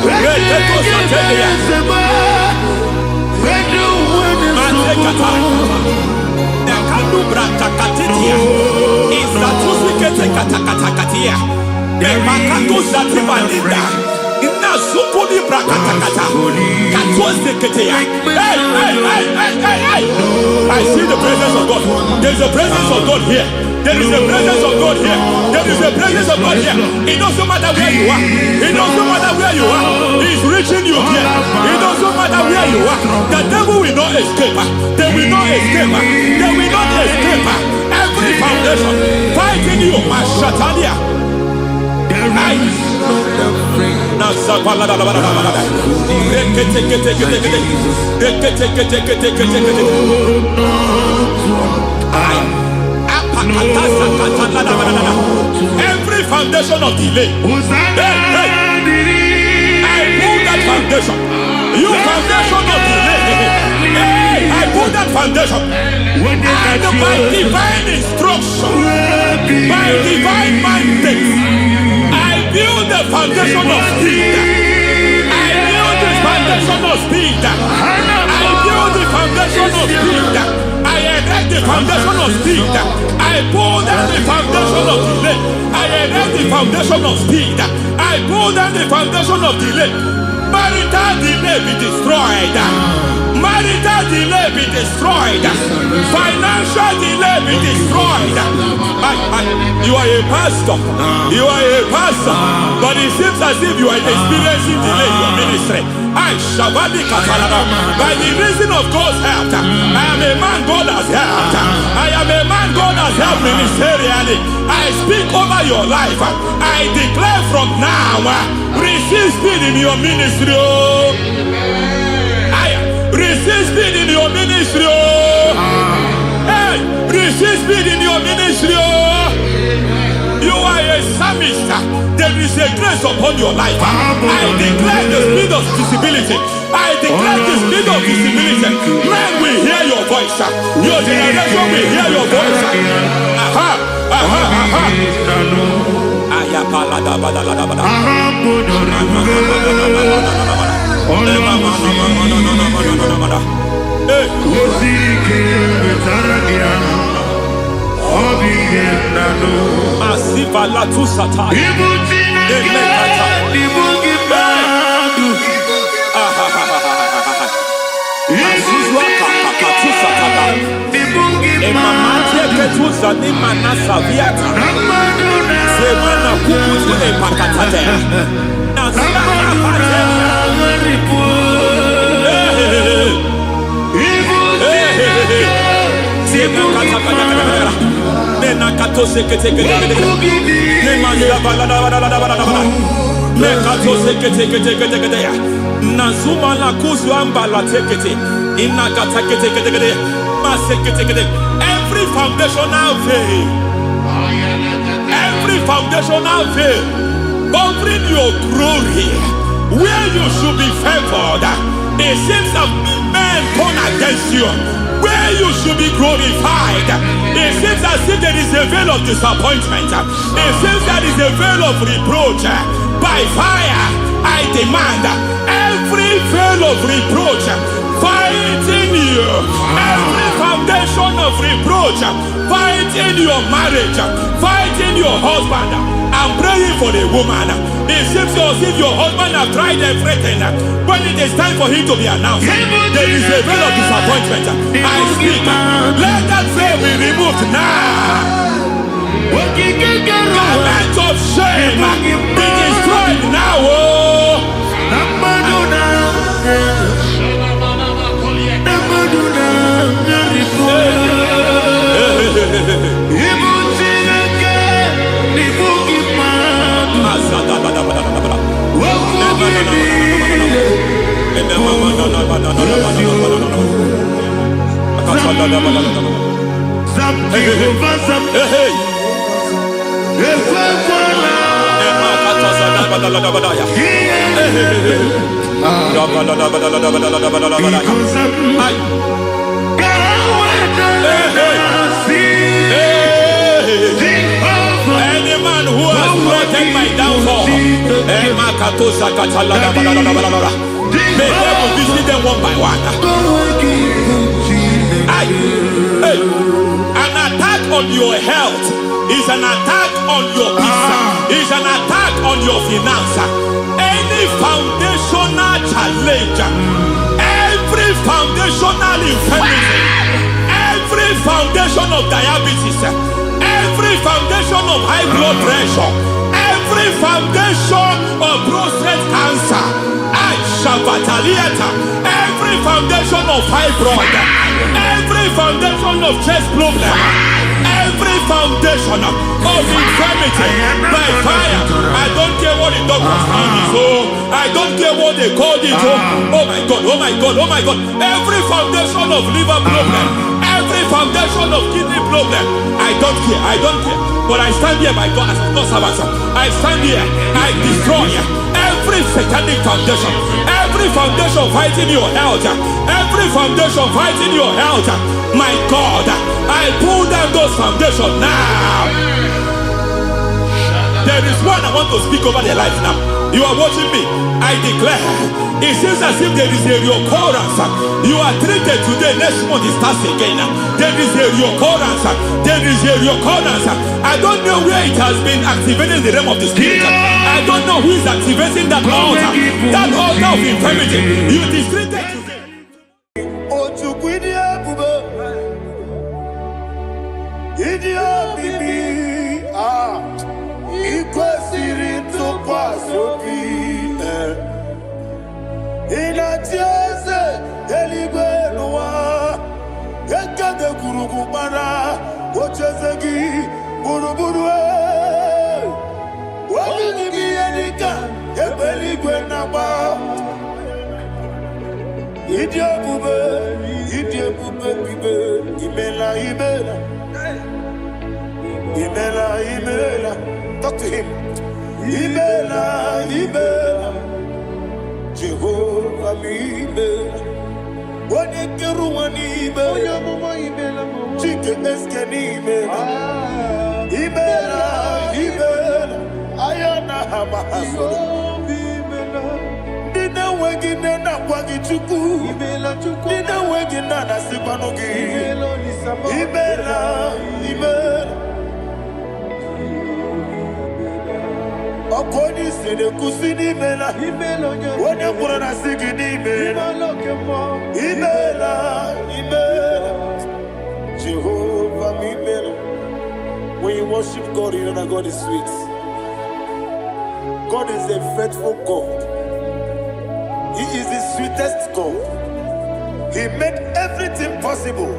Reketo satelia. Matekata. Nekadu bratakatitia. Isatusikete katakatakatia. Nemakatu zatibalinda. Inazukuli brakatakata. Katwaziketea. Hey. I see the presence of God. There is a presence of God here. There is a presence of God here. There is a presence of God here. It doesn't matter where you are. It doesn't matter where you are. He's reaching you here. It doesn't matter where you are. The devil will not escape. They will not escape. They will not escape. Every foundation fighting you, Mashatalia. Every foundation of delay. I pull that foundation. You foundation of delay. I pull that foundation. And by divine instruction, by divine mandate, I build the foundation of speed. I build the foundation of speed. I build the foundation of speed. I erect the foundation of speed. I pull down the foundation of delay. I erect the foundation of speed. I pull down the foundation of delay. Marital delay be destroyed. Marital delay be destroyed. Financial delay be destroyed. You are a pastor. You are a pastor. But it seems as if you are experiencing delay in your ministry. By the reason of God's help, I am a man God has helped. I am a man God has helped ministerially. I speak over your life. I declare from now, receive speed in your ministry. Receive speed in your ministry. Hey, receive speed in your ministry. You are a psalmist. There is a grace upon your life. I declare the speed of visibility. I declare the speed of visibility. Men will hear your voice. Your generation will hear your voice. Masiva la tu satai. Tuza ni manasa viata. Semana kukutu e pakatate. Nasana pateria. Nena katose kete kete. Nemanda bala. Mekatose kete kete kete kete. Nazuma la kuzu amba la tekete. Inagata kete kete kete. Mase kete kete. Every foundational veil. Every foundational veil covering your glory, where you should be favored. It seems that men turn against you, where you should be glorified. It seems as if there is a veil of disappointment. It seems there is a veil of reproach. By fire, I demand every veil of reproach fighting you, every foundation of reproach fighting your marriage, fighting your husband. I'm praying for the woman. It seems as if your husband has tried everything. When it is time for him to be announced, there is a veil of disappointment. I speak. Let that veil be removed now. Garment of shame be destroyed now. Any man who has plotted my downfall, may devil visit them one by one. An attack on your health is an attack on your peace, is an attack on your finance. Any foundational challenge, every foundational infirmity, every foundation of diabetes, every foundation of high blood pressure, every foundation of prostate cancer, every foundation of fibroid, every foundation of chest problem, every foundation of infirmity by fire. I don't care what the doctors call it, I don't care what they called it. Oh my God, oh my God, oh my God. Every foundation of liver problem, every foundation of kidney problem, I don't care, I don't care. But I stand here, my God, as God's servant. I stand here, I destroy every satanic foundation, every foundation fighting your health, every foundation fighting your health. My God, I pull down those foundations now. There is one I want to speak over their life now. You are watching me. I declare, it seems as if there is a reoccurrence. You are treated today, next month it starts again. There is a reoccurrence. There is a reoccurrence. I don't know where it has been activated in the realm of the spirit. I don't know who is activating that altar of infirmity. You is treated today. Talk to him. Ibela, Jehovah mi ibela. Wone keruwa ni ibela. Chike eske ni ibela. Ibela, ayana hamahaso. Dina wegine na kwagi chuku. Dina wegine na sipanogi. Ibela. Okoni sede kusini mela. Wone kurana sigini mela. Ibela. Jehovah When you worship God, you know that God is sweet. God is a faithful God. He is the sweetest God. He made everything possible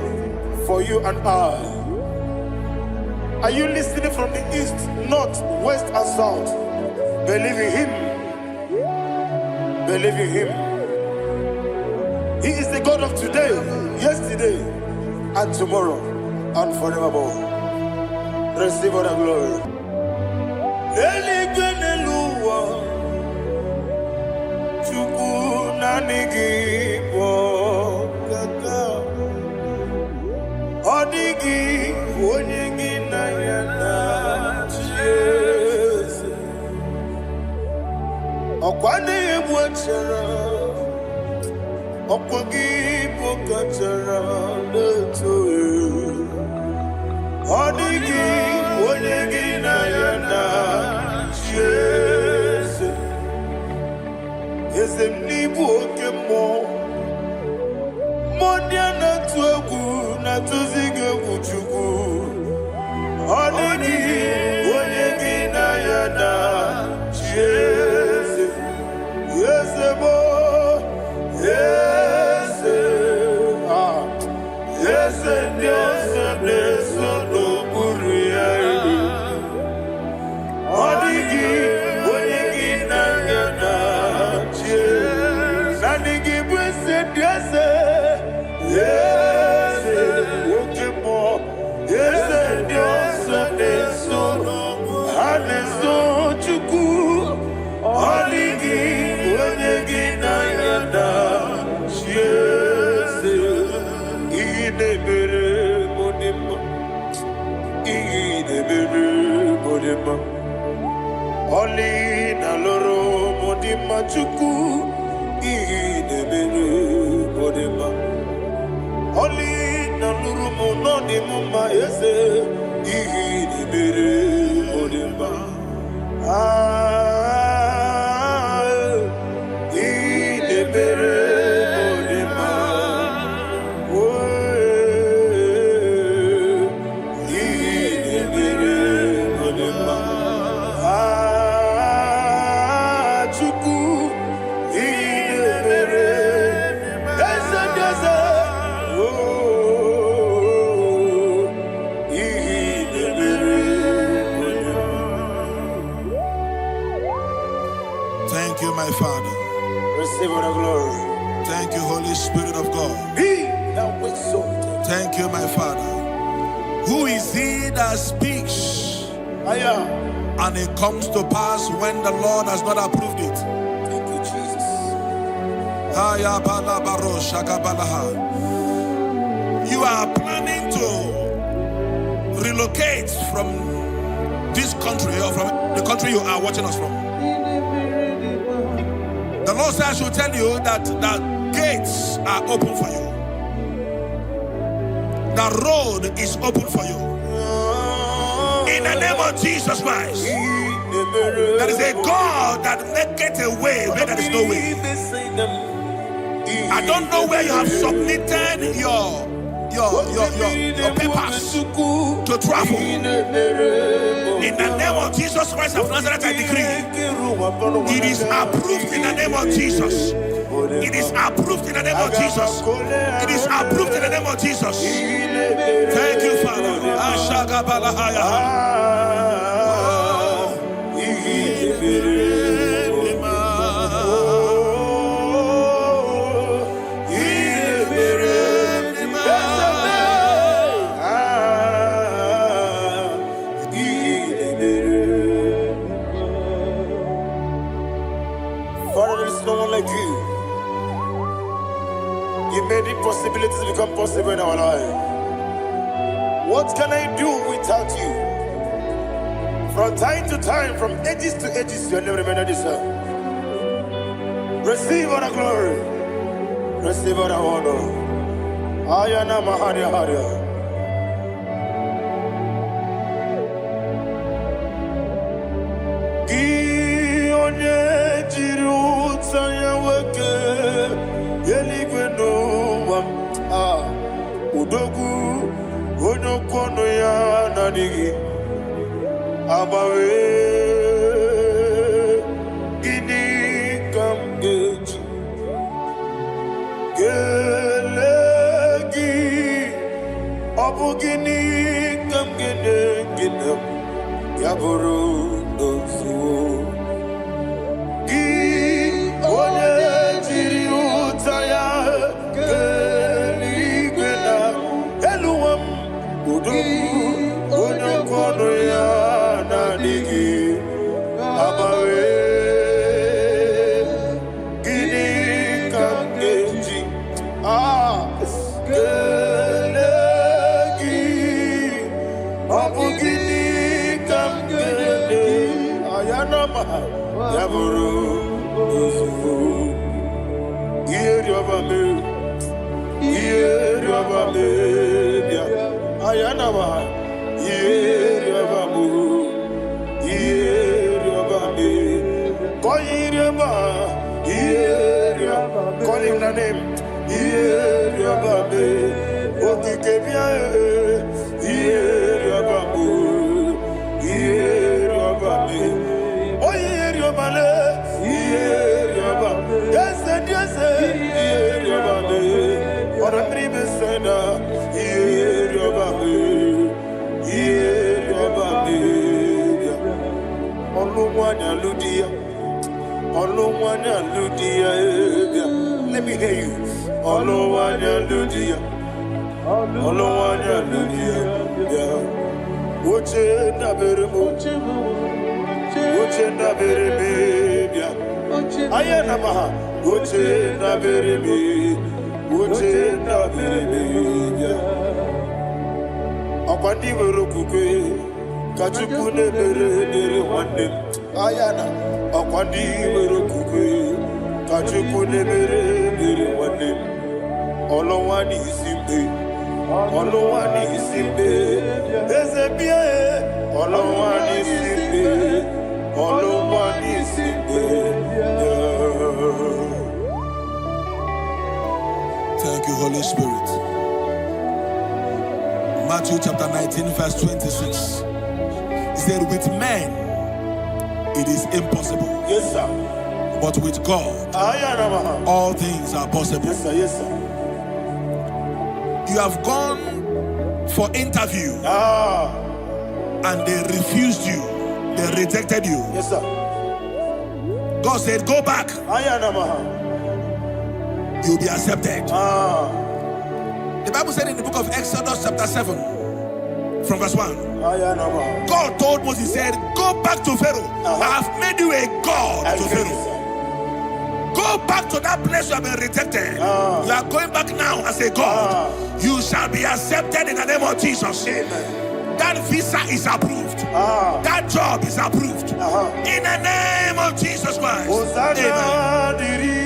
for you and I. Are you listening from the east, north, west, and south? Believe in Him. Believe in Him. He is the God of today, yesterday, and tomorrow, and forevermore. Receive all the glory. Oli na loro modima chuku idebere modima. Oli na luru monodi muma ese idebere modima. Idebere modima. Idebere modima. Thank you, my Father. Receive all the glory. Thank you, Holy Spirit of God. He that exalted. Thank you, my Father. Who is he that speaks and it comes to pass when the Lord has not approved it? Thank you, Jesus. You are planning to relocate from this country or from the country you are watching us from. The Lord says I should tell you that the gates are open for you. The road is open for you. In the name of Jesus Christ. There is a God that maketh a way where there is no way. I don't know where you have submitted your papers to travel. In the name of Jesus Christ of Nazareth, I decree it is approved in the name of Jesus. It is approved in the name of Jesus. It is approved in the name of Jesus. Thank you, Father. Father, there is no one like you. You made impossibilities become possible in our life. What can I do without you? From time to time, from ages to ages, you have never remained the same. Receive all the glory. Receive all the honor. Ayana Maharia Haria. Udogu, kono ya nadigi abawe ini kamgeji gelegi abugini kamgene ginam yaburu dosuo gi one jiri utaya geligena eluwam udu ono kono ya nadigi abawe gini kamgeji gelegi abugini kamgene ayanama yaburu dosuo Yeriobame, Ayanaba, Yeriobamu, Yeriobabe, Koyiriaba, Yerioba, call him the name, Yeriobabe, Okikebia, Yeriobamu, Yeriobabe, Oyeriobale, Yerioba, yes, Yeriobabe. Para tribe sena, Yeriobabe, Yeriobabe. Olumwanya ludia, Olumwanya ludia. Let me hear you. Olumwanya ludia, Olumwanya ludia. Uche na beremo, Uche na bereme. Ayana maha, Uche na bereme. Uchenda biribia akwandi werokukwe kachukune bere wande ayana akwandi werokukwe kachukune bere wande olowani isimbe ezebia olowani isimbe Thank you, Holy Spirit. Matthew chapter 19, verse 26. He said, with men it is impossible. Yes, sir. But with God, all things are possible. Yes, sir. Yes, sir. You have gone for interview and they refused you. They rejected you. Yes, sir. God said, go back. You'll be accepted. The Bible said in the book of Exodus chapter 7 from verse 1, God told Moses, he said, go back to Pharaoh. I have made you a God to Pharaoh. Go back to that place you have been rejected. You are going back now as a God. You shall be accepted in the name of Jesus. Amen. That visa is approved. That job is approved. In the name of Jesus Christ. Amen.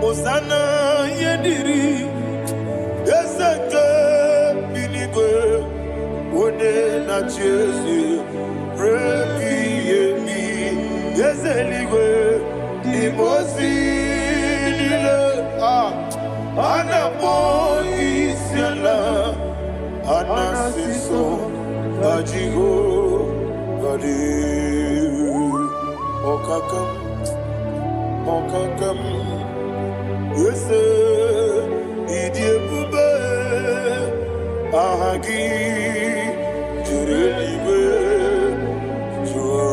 Osana yediri ezeke binigwe one na chezi rebi yemi ezeligwe imosi nile anapo isiala anasiso ajigo gadi okakam Yese idiebube ahagi jurelibe jua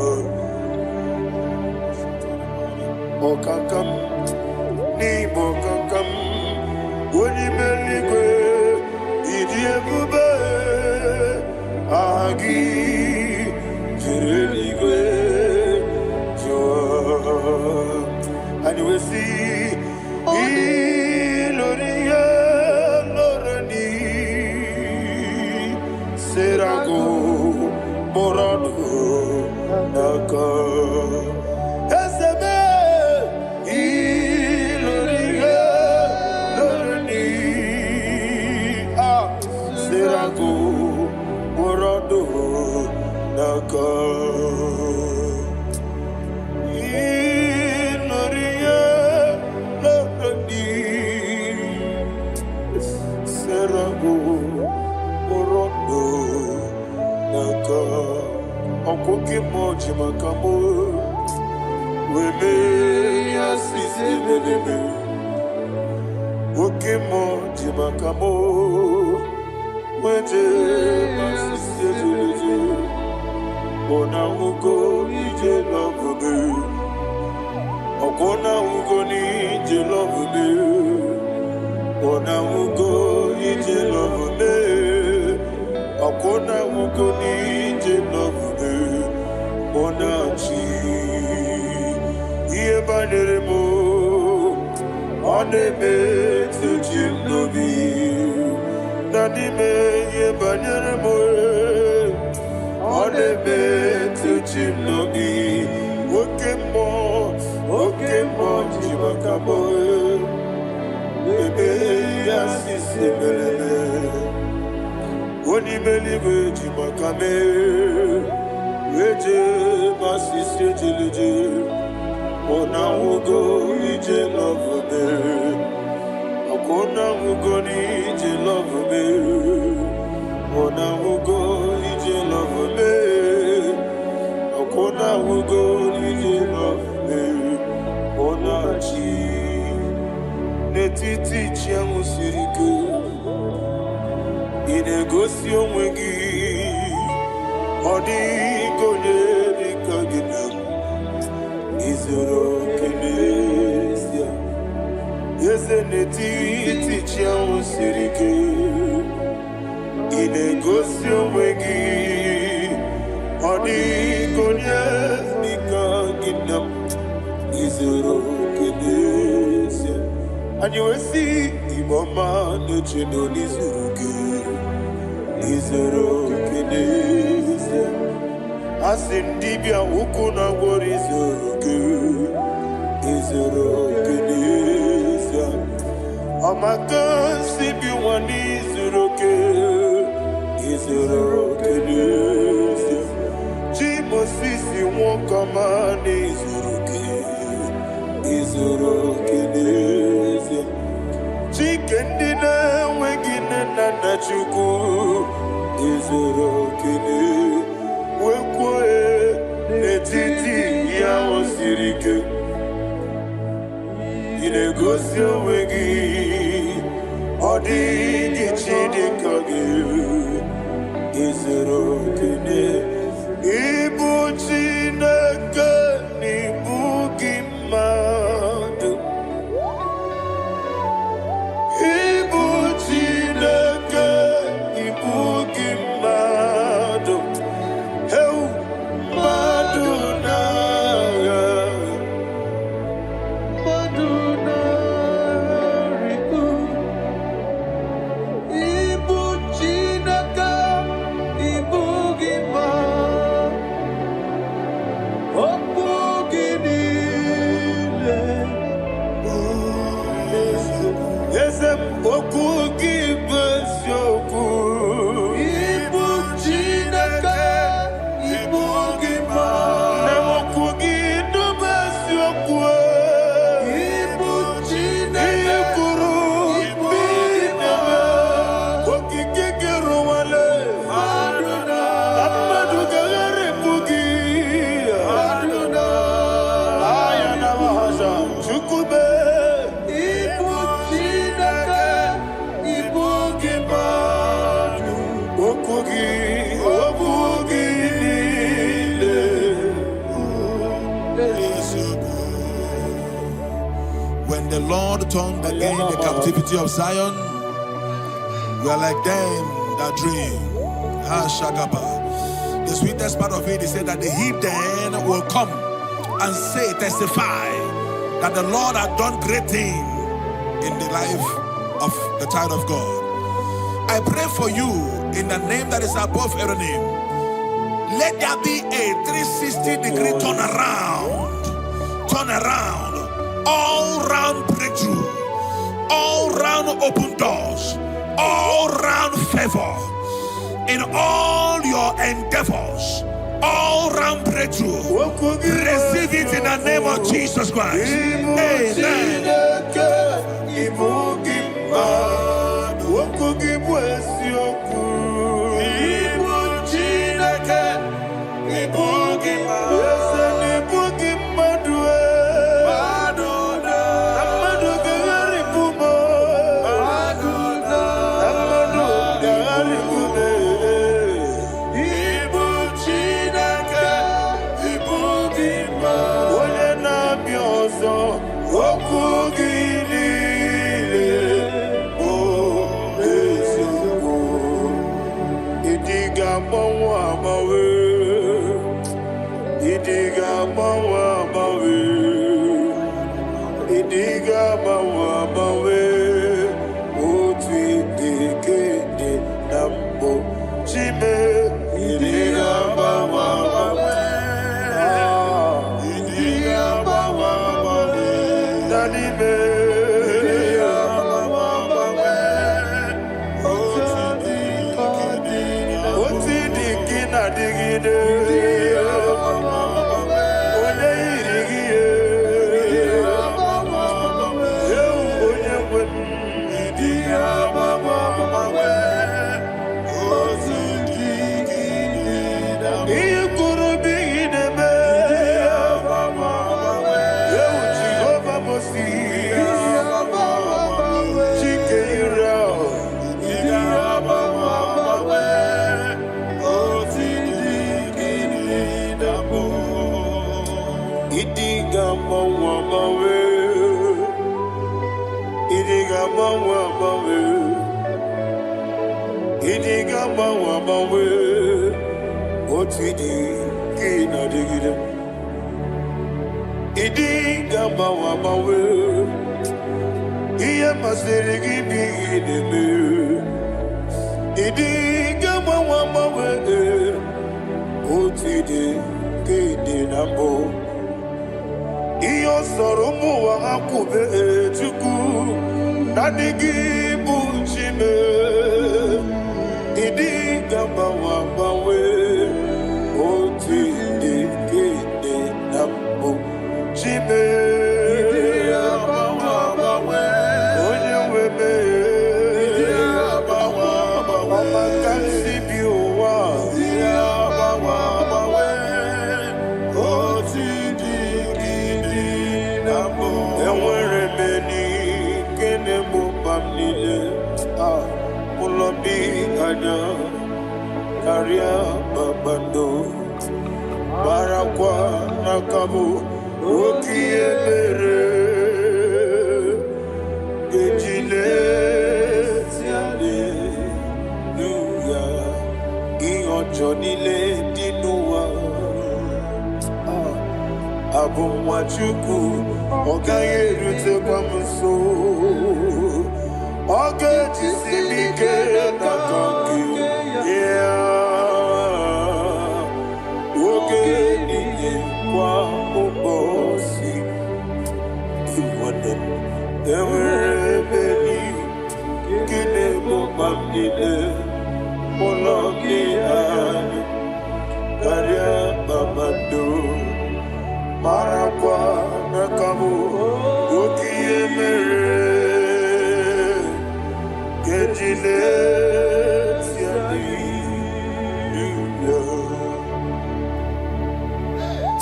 okakam ni bokakam wonimeligwe idiebube ahagi jurelibe jua and we see Iloria Lorani Serago Borado Weme asisi belebe. Okemo jimakamo. Weje asisi belebe. Ona ugo ije love me. Okona ugo ni ije love me. Ona ugo ije love me. Okona ugo ni ije love me. Ona chi iye banere mo. One me to chimnobi. Nani me iye banere mo. One me to chimnobi. Okemo jimakamo. Bebe asisi belebe. Oni believe jimakame. Weje masisi jilije. Ona ugo ije love me. Akona ugo ni ije love me. Ona ugo ije love me. Akona ugo ije love me. Ona chi netiti chiamu sirike. Inegosi onwegi. Odi konye dikagina. Izoro kenesia. Yese netiti chiamu sirike. Inegosi onwegi. Odi konye dikagina. Izoro kenesia. And you will see Iboma no chino nizuruke. Izoro kenesia. Asindibia ukuna worizuruke. Izoro kenesia. Amaka sibi wanizuruke. Izoro kenesia. Chimo sisi wokama nizuruke. Izoro kenesia. Chikendina wegina nana chuku. Izoro kene. Wekwe netiti ya osirike. Inegosi wegi. Odi gichidikage. Izoro kene. Ibu chineke nibu gimadu. Ibu chineke nibu gimadu. Heu maduna. Maduna riku. Ibu chineke nibu gimadu. Ese poku gibesioku. Ibu chineke, ibu gima. Nemoku gibesioku. Ibu chineke, ikuru, ibu gima. Koki kikiru wale. Aduna. Amadu gagare pugi. Aduna. Ayana mahasha. Chukube. When the Lord turned again the captivity of Zion, we are like them that dream. The sweetest part of it is said that the heathen will come and say, testify, that the Lord had done great things in the life of the child of God. I pray for you in the name that is above every name. Let there be a 360-degree turn around, all round breakthrough, all round open doors, all round favor in all your endeavors, all round breakthrough. Receive it in the name of Jesus Christ. Amen. Ibu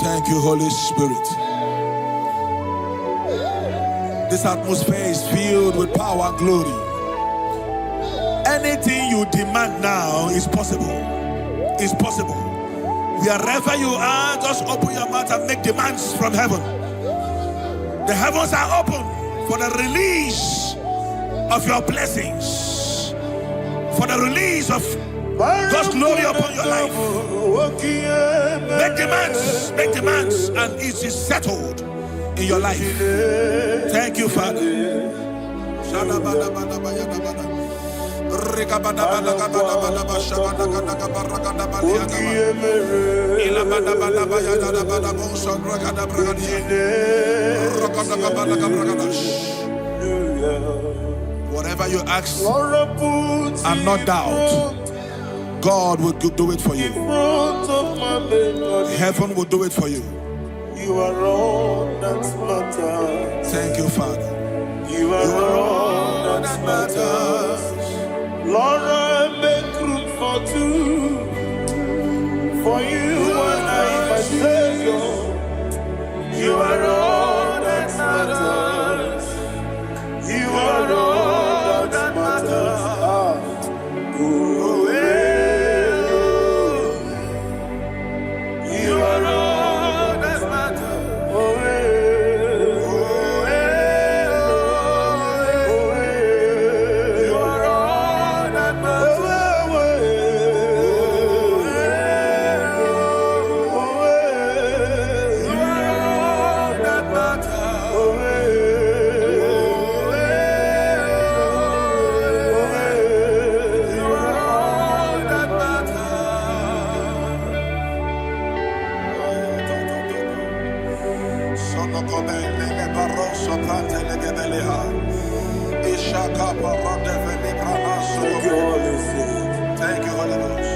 Thank you, Holy Spirit. This atmosphere is filled with power and glory. Anything you demand now is possible. It's possible. Wherever you are, just open your mouth and make demands from heaven. The heavens are open for the release of your blessings, for the release of God's glory upon your life. Make demands, and it is settled in your life. Thank you, Father. Whatever you ask and not doubt, God will do it for you. Heaven will do it for you. You are all that matters. Thank you, Father. You are all that matters. Lord, I make room for two. For you and I, my Savior. You are all that matters. You are all that matters. You are all that matters. Thank you, Holy Ghost.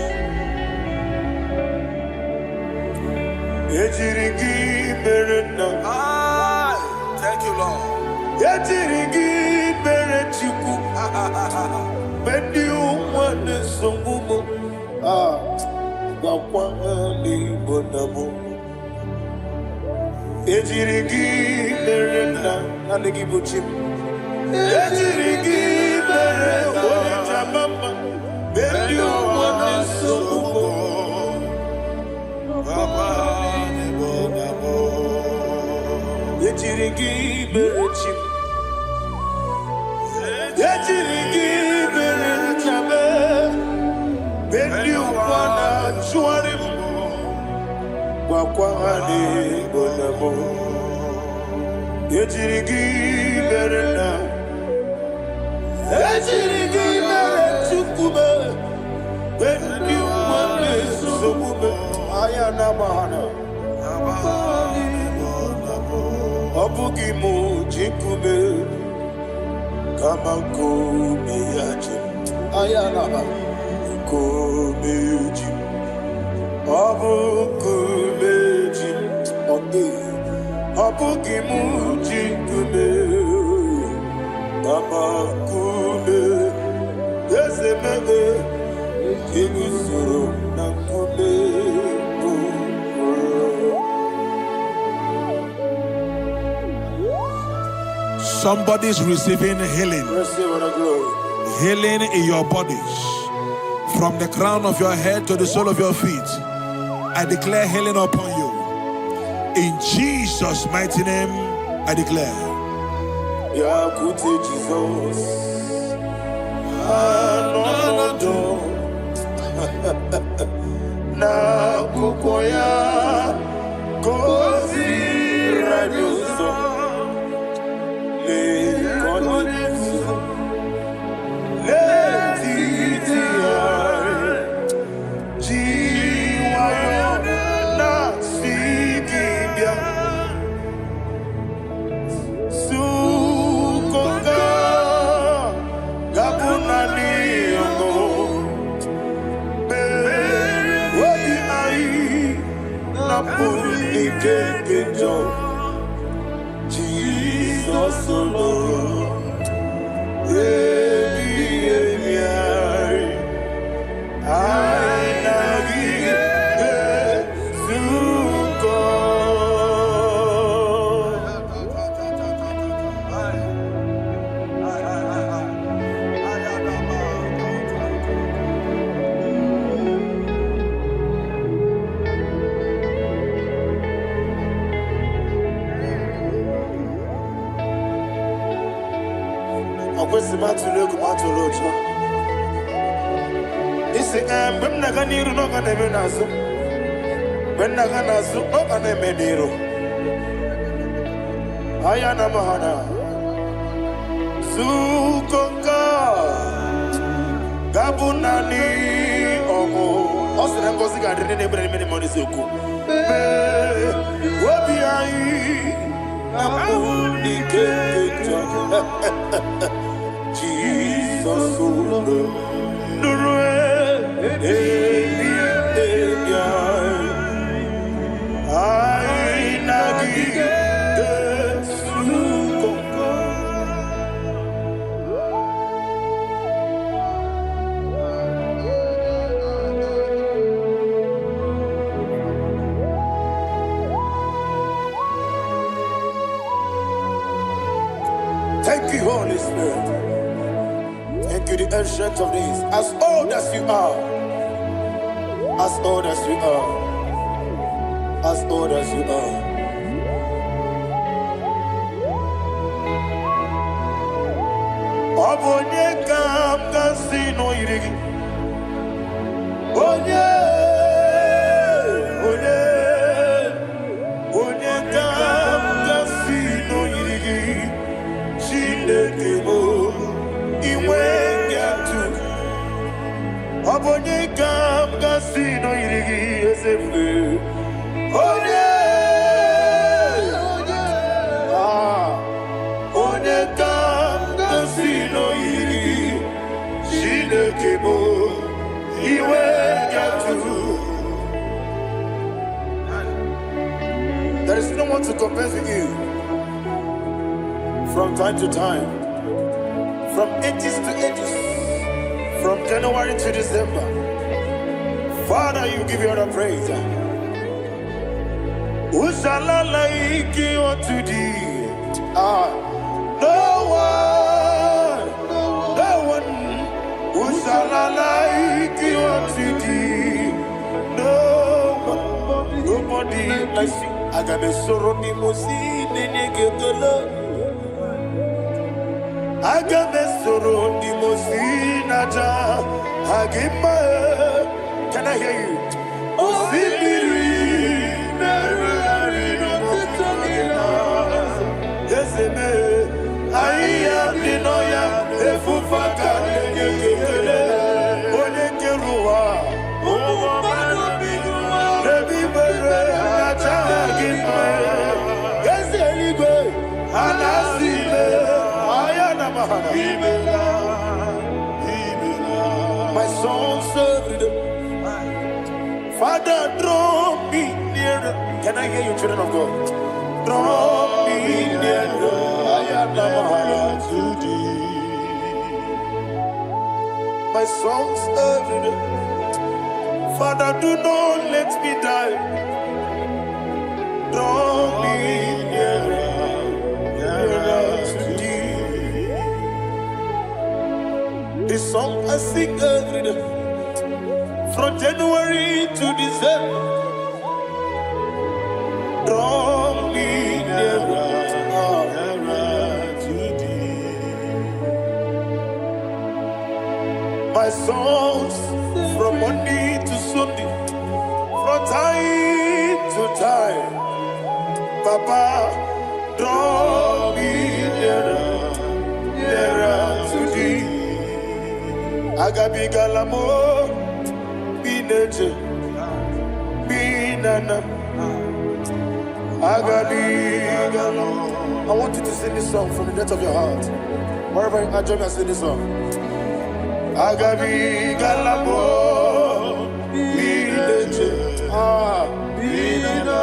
Thank you, Lord. Somebody's receiving healing. Healing in your bodies. From the crown of your head to the sole of your feet. I declare healing upon you. In Jesus' mighty name, I declare. Jesus. Na kukoya kozi rajuso le konesu le titiare jiwayo na sikibia sukonga gapunani yongo Jesus alone. Ayana mahana sukonga gabunani omo osere ngozi ga dine nebre mini money soku obi ai abuni kekeja Jesus nurwe ai nagi Thank you, Holy Spirit. Thank you, the ancient of days. As old as you are, as old as you are, as old as you are. Abonye kam kasino irigi. Onye kam kasino irigi. Chinekebo iwe nyatu. Abonye kam kasino irigi esefu. Onye recompensing you from time to time, from ages to ages, from January to December. Father, you give you all the praise. Who shall I like you unto thee? No one. Who shall I like you unto thee? No one. Nobody like you. I got a sorrow ni mosi nenegekolo. I got a sorrow ni mosi naja. Agima. Can I hear you? Osibiri. I am the Noya, the Fufaka, the Onekerua, the Bibere, yes, anyway, and I see my son served. Father, draw me nearer. Can I hear you, children of God? Draw me nearer. To thee. My songs every day. Father, do not let me die. Draw me nearer to thee. This song I sing every day, from January to December. Draw me nearer. My songs from Monday to Sunday, from time to time. Papa, draw me nearer to thee. Agabi galamo, bineje, binana. Agabi galamo. I want you to sing this song from the depth of your heart. Wherever you are, join me and sing this song. Agabi galabo, bineje, binana.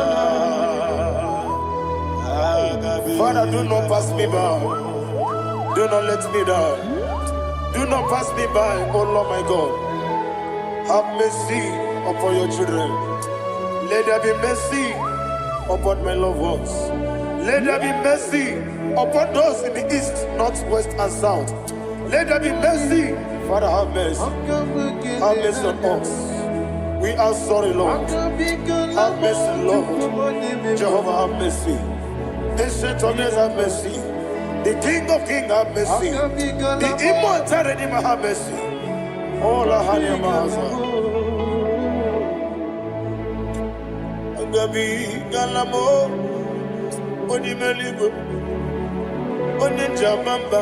Father, do not pass me by. Do not let me die. Do not pass me by, oh Lord my God. Have mercy upon your children. Let there be mercy upon my loved ones. Let there be mercy upon those in the east, north, west, and south. Let there be mercy. Father, have mercy. Have mercy on us. We are sorry, Lord. Have mercy, Lord. Jehovah, have mercy. Ancient of days, have mercy. The King of Kings, have mercy. The immortal Redeemer, have mercy. All our honey, Master. Agabi galamo, oni meligo, oni jamamba.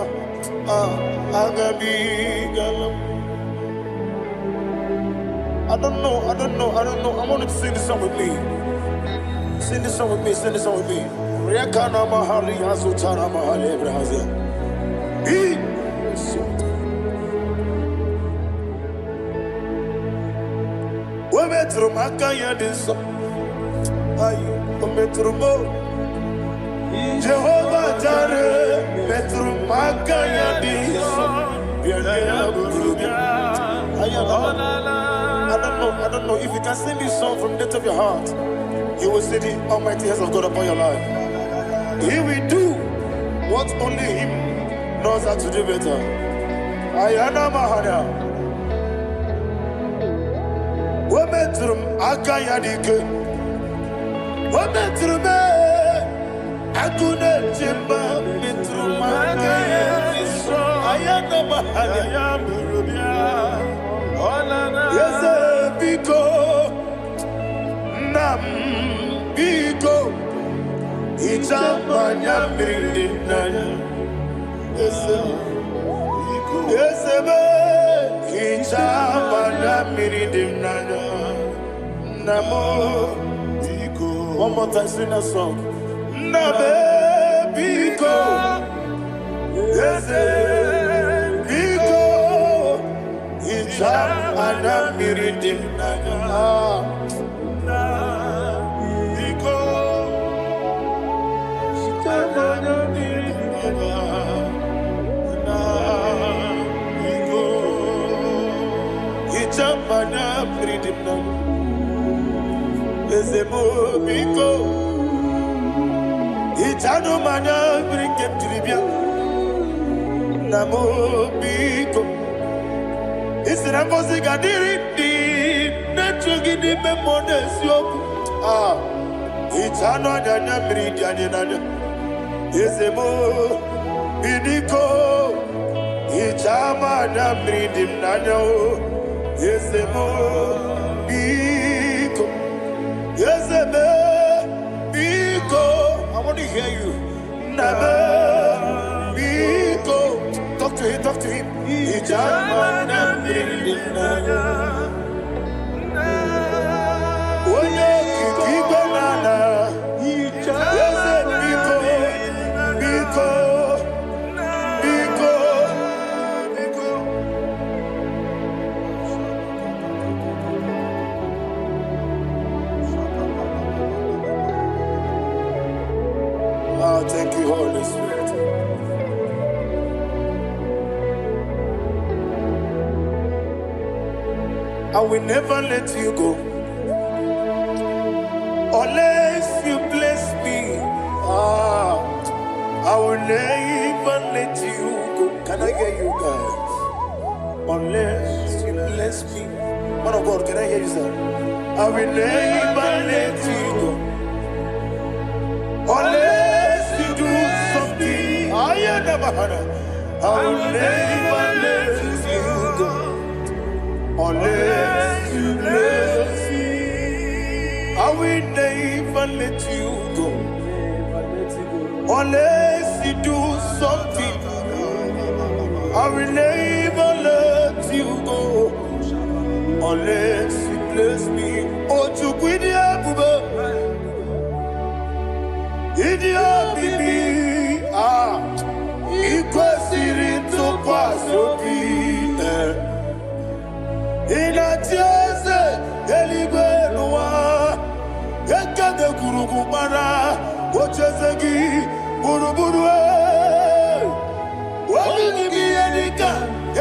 Agabi galamo. I don't know. I want you to sing this song with me. Sing this song with me. Sing this song with me. Rekana mahali azutara mahali Brazil. We metro makaya diso. Ayo, we metro mo. Jehovah Jireh, metro makaya diso. I don't know if you can sing this song from the depth of your heart. You will see the almighty hands of God upon your life. He will do what only Him knows how to do better. Ayana Mahana. Wometrum Akayadike. Wometrum Akune Jimba. Metrum Akayadike. Ayana Mahana. Yes, Biko. Nam Biko. Itamanya Mirinaya. Yes, Itamanya Mirinaya. Namo Biko. One more time, sing a song. Nabe Biko. Yes, Biko. Itamanya Mirinaya. Ichamana Bridimna Ezemo Biko Itano Mana Brikem Tribia Namo Biko Isiraposi Gadiri Netrugi di Memones Yoku Itano Dana Bridianina Ezemo Bidiko Ichamana Bridimna Ezemo Biko Ezemo Biko I want to hear you. Nabe Biko Talk to him. Ichamana Bridimna Oye Kiki Banana Ezemo Biko Thank you, Holy Spirit. I will never let you go unless you bless me. I will never let you go. Can I hear you guys? Unless you bless me. Man of God, can I hear you, sir? I will never let you go unless you do something. I will never let you go unless you bless me. I will never let you go unless you do something. I will never let you go unless you bless me. Oh, to quit Idia bibi ikwesiri tukwasobi inatieze eligwe nuwa ekade kurugumara ochezegi buruburu wabini biyedika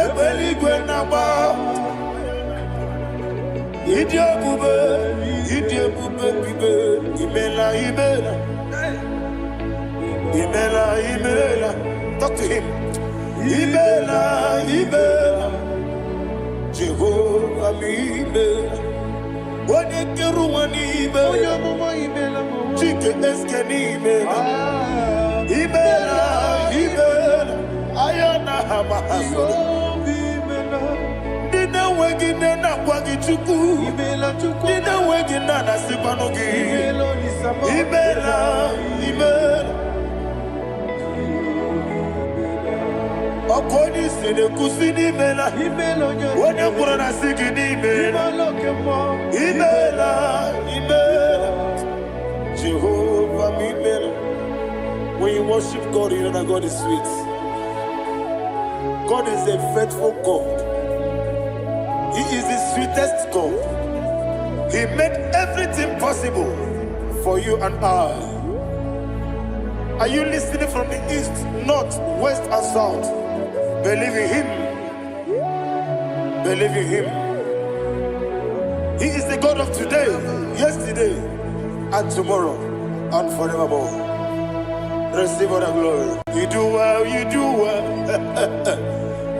ebeligwe naba Idia bube bibe imela Imela, talk to him. Imela, Jehovah Imela. Wani keru wani Imela, Chike eskeni Imela, Ayana hamahaso. Nina wengine na kwagi chuku, Nina wengine na sipanogi. Imela. Akoni sene kusini mela Wone kurana sigini mela Imela Jehovah Imela. When you worship God, you know that God is sweet. God is a faithful God. He is the sweetest God. He made everything possible for you and I. Are you listening from the east, north, west, and south? Believe in him. Believe in him. He is the God of today, yesterday, and tomorrow, and forevermore. Receive all the glory. You do well, you do well.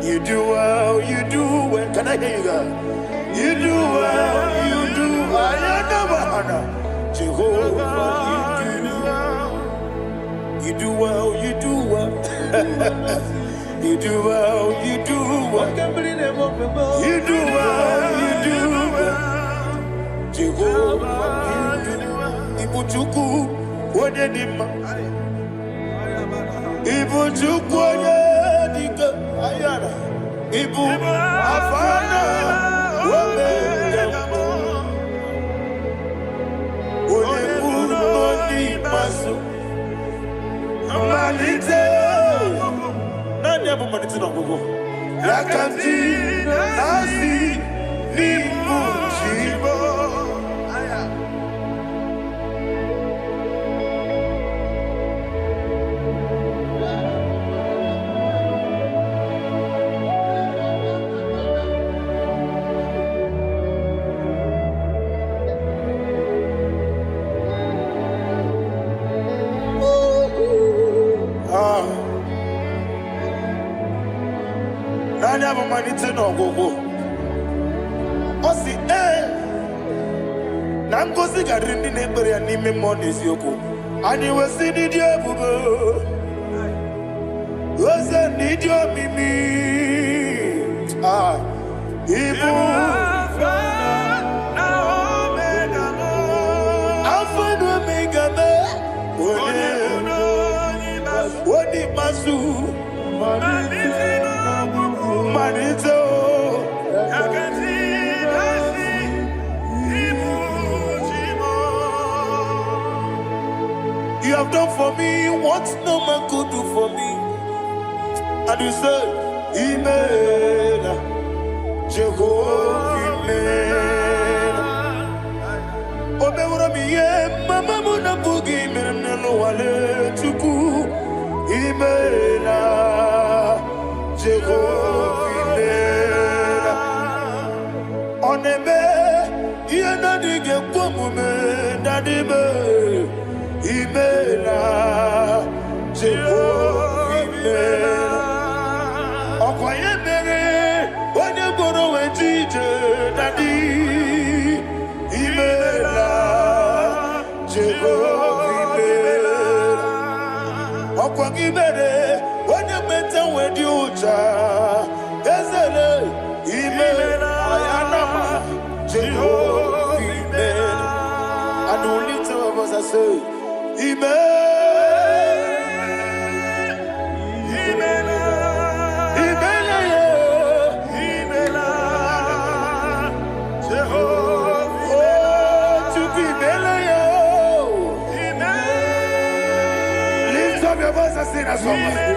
You do well, you do well. Can I hear you guys? You do well, you do well. Jehovah, you do well, you do well. You do well, you do well. You do well, you do well. Jehovah, you do well. Ibuchuku, Wadedima. Ibuchuku, Wadedika. Ayana. Ibu, Afana. Wabedama. Onebu, Noni, Masu. Malite. Yakanti nasi ni mujibo. Onya Manite no go. Osi na ngozi gadiri ndị na-ekpere ya n'ime mmụọ na eziokwu. Anyị wesi n'ịdị ebube. Eze n'ịdị omimi. Ibu Alpha and Omega me. Oni masu Manito. You have done for me what no man could do for me. And you said, Amen. Jehovah, Amen. Obewura mi ye mama muna bugi mirnelo wale tuku. Amen. Jehovah, Amen. Onebe ye nadige kwomume nadibe. Imela, Jehovah, Imela. Okoye mere, onye goro wejije, Daddy. Imela, Jehovah, Imela. Okoye mere, onye meta wedi uja, Ezele, Imela, Ayanama, Jehovah, Imela. And only two of us are saved. Lift up your voice and sing a song.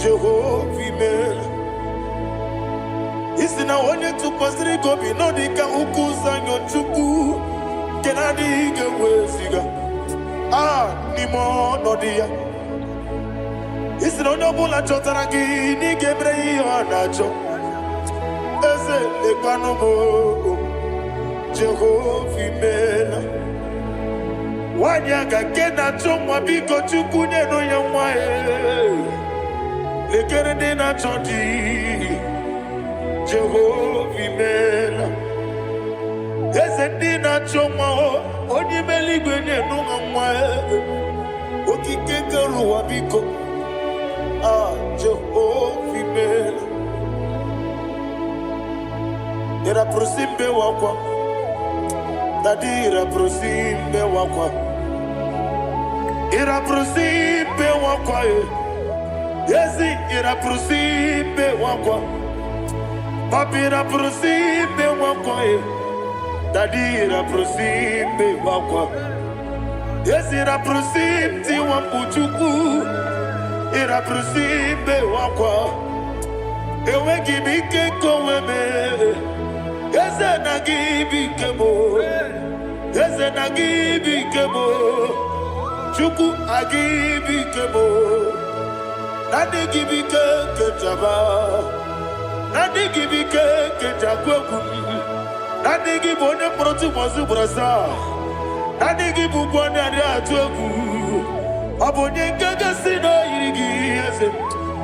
Jehovah, isi na onye tụkwasịrị gị obi nọ dịka ukwu zanyo Chukwu nke na-adịghị eweziga n'ime ọnọdụ ya. Isi na onye ọbụla chọtara gị na ị ga-emere ya ihe ọ na-achọ. Eze lekwanụ m, Jehovah imela. Nwanyị aga nke na-achọ nwa, biko Chukwu nyenụ ya nwa ya. Lekere ndị na-achọ di, Jehovah imela. Eze ndị na-achọ nwa, onye ime eluigwe nyenụ ha nwa ya. Okike kere ụwa biko, Jehovah imela. Ira prosimbe wakwa, Daddy ira prosimbe wakwa. Ira prosimbe wakwa, Yesi ira prosimbe wakwa. Papi ira prosimbe wakwa, Daddy ira prosimbe wakwa. Yesi ira prosimti wambuchuku. Ira prosimbe wakwa. Ewe gibike koweme. Eze na gibike mo. Eze na gibike mo. Chuku agibike mo. Nadi gibike kejaba. Nadi gibike kejakweku. Nadi gibone proti mozu brasa. Nadi gibugwane ade atweku. Abonye ngege sino yirigi eze.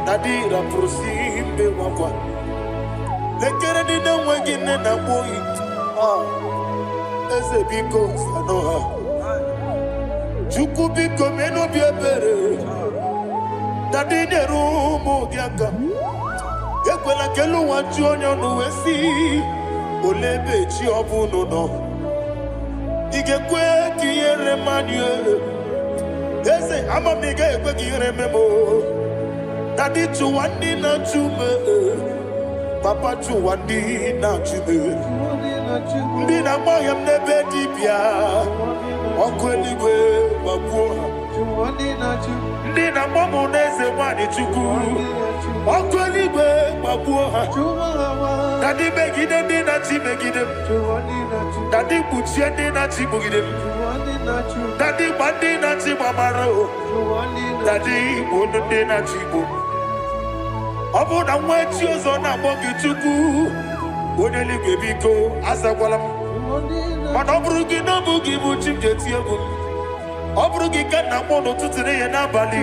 Nadi ra prosimbe wakwa. Lekere di na wengine na boyi. Eze biko sanoha. Chuku biko meno biebere. Dadi ne rumu biaka. ekwela kelu ụwa ju onye ọnụ wee si ole ebe chi ọ bụ unu nọ ị ga-ekwe ka ihere mmadụ eze ama m ị ga-ekwe ka ihere memo na dị chụwa ndị na-achụ me papa chụwa ndị na-achụ me ndị na-agba ọhịa m n'ebe dibịa ọkụ eluigwe gbagbuo ha ndị na-agba mụ n'eze nwanyị chukwu ọkụ eluigwe gbagbuo ha na dị megide ndị na-achị megide m na dị kpuchie ndị na-achị kpugide m na dị gba ndị na-achị gbamara o na dị igbo ndị na-achị igbo ọ bụ na nwa echi ọzọ na-akpọ gị chukwu onye eluigwe biko azakwala m mana ọ bụrụ gị na ọ bụ gị bụ chi m ga-eti egwu m ọ bụrụ gị ka nna mụ n'ụtụtụ n'ihe n'abalị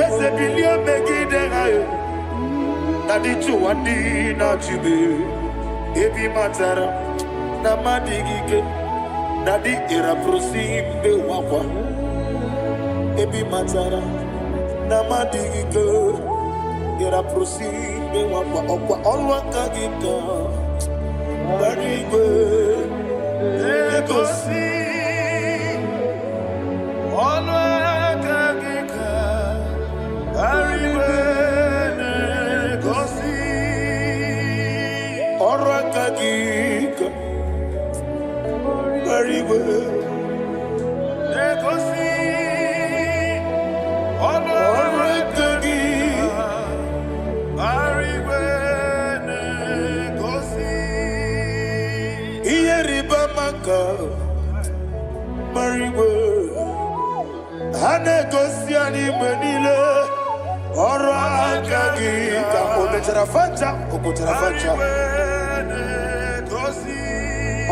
eze bilie megide ha na dị chụwa ndị na-achụbe ebe matara na mmadụ gị ike na dị ịrapụrụsi mbe wakwa ebe matara na mmadụ gị ike ịrapụrụsi mbe wakwa ọkwa ọlụ aka gị ka gbara igwe egosi ọlụ aka gị ka gbara igwe na-egosi ọrụ aka gị ka gbara igwe na-egosi ọrụ aka gị gbara igwe na-egosi ihe rịba maka gbara igwe ha na-egosi anyị mgbe niile ọrụ aka gị ka o mechara facha o kwụchara facha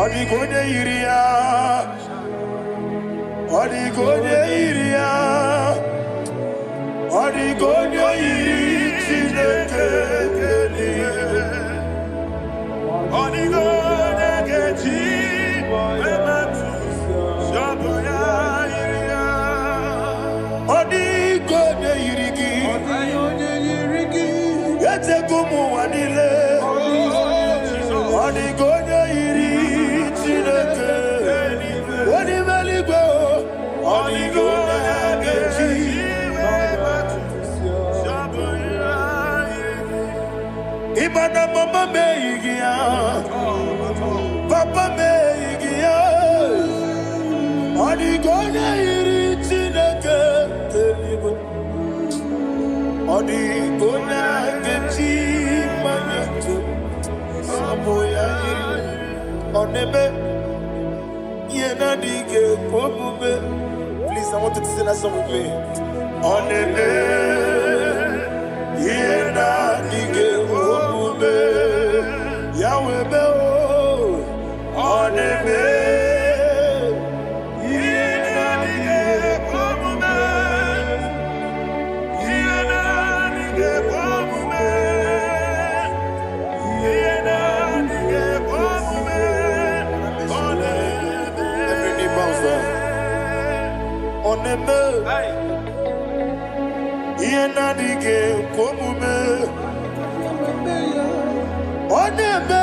ọ dịghị onye yiri ya ọ dịghị onye yiri ya ọ dịghị onye yiri Chineke eluigwe ọ dịghị onye ga-eji emetụ shọbụ ya yiri ya ọ dịghị onye yiri gị echego ụmụ ụwa niile ọ dịghị onye yiri Chineke onye ime eluigwe ọ dịghị onye ga-eji ịma na mama m eyighị ya papa m eyighị ya ọ dịghị onye yiri Chineke eluigwe ọ dịghị onye ga-eji mmanya ntụ sabụ ya yiri ọ na-eme ihe na-adịghị ekwe omume. Please, I want you to sing that song with me. Ọ na-eme ihe na-adịghị ekwe omume ya wee mee ọ na-eme ihe na-adịghị ekwe omume ihe na-adịghị ekwe omume ihe na-adịghị ekwe omume ọ na-eme every knee bows down ọ na-eme ihe na-adịghị ekwe omume ọ na-eme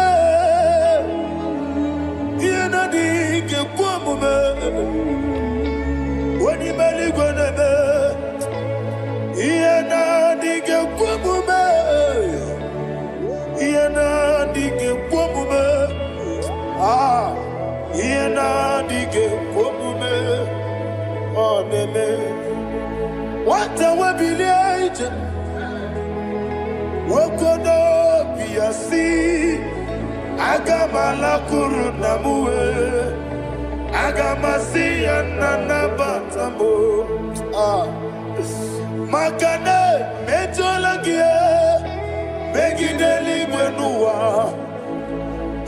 ihe na-adịghị ekwe omume onye ime eluigwe na-eme ihe na-adịghị ekwe omume ihe na-adịghị ekwe omume ihe na-adịghị ekwe omume ọ na-eme nwata webilie ije nwoke n'obi ya si aga m alakụrụ nna m wee aga m asị ya nna nnabata m maka na emejuola gị megide eluigwe n'ụwa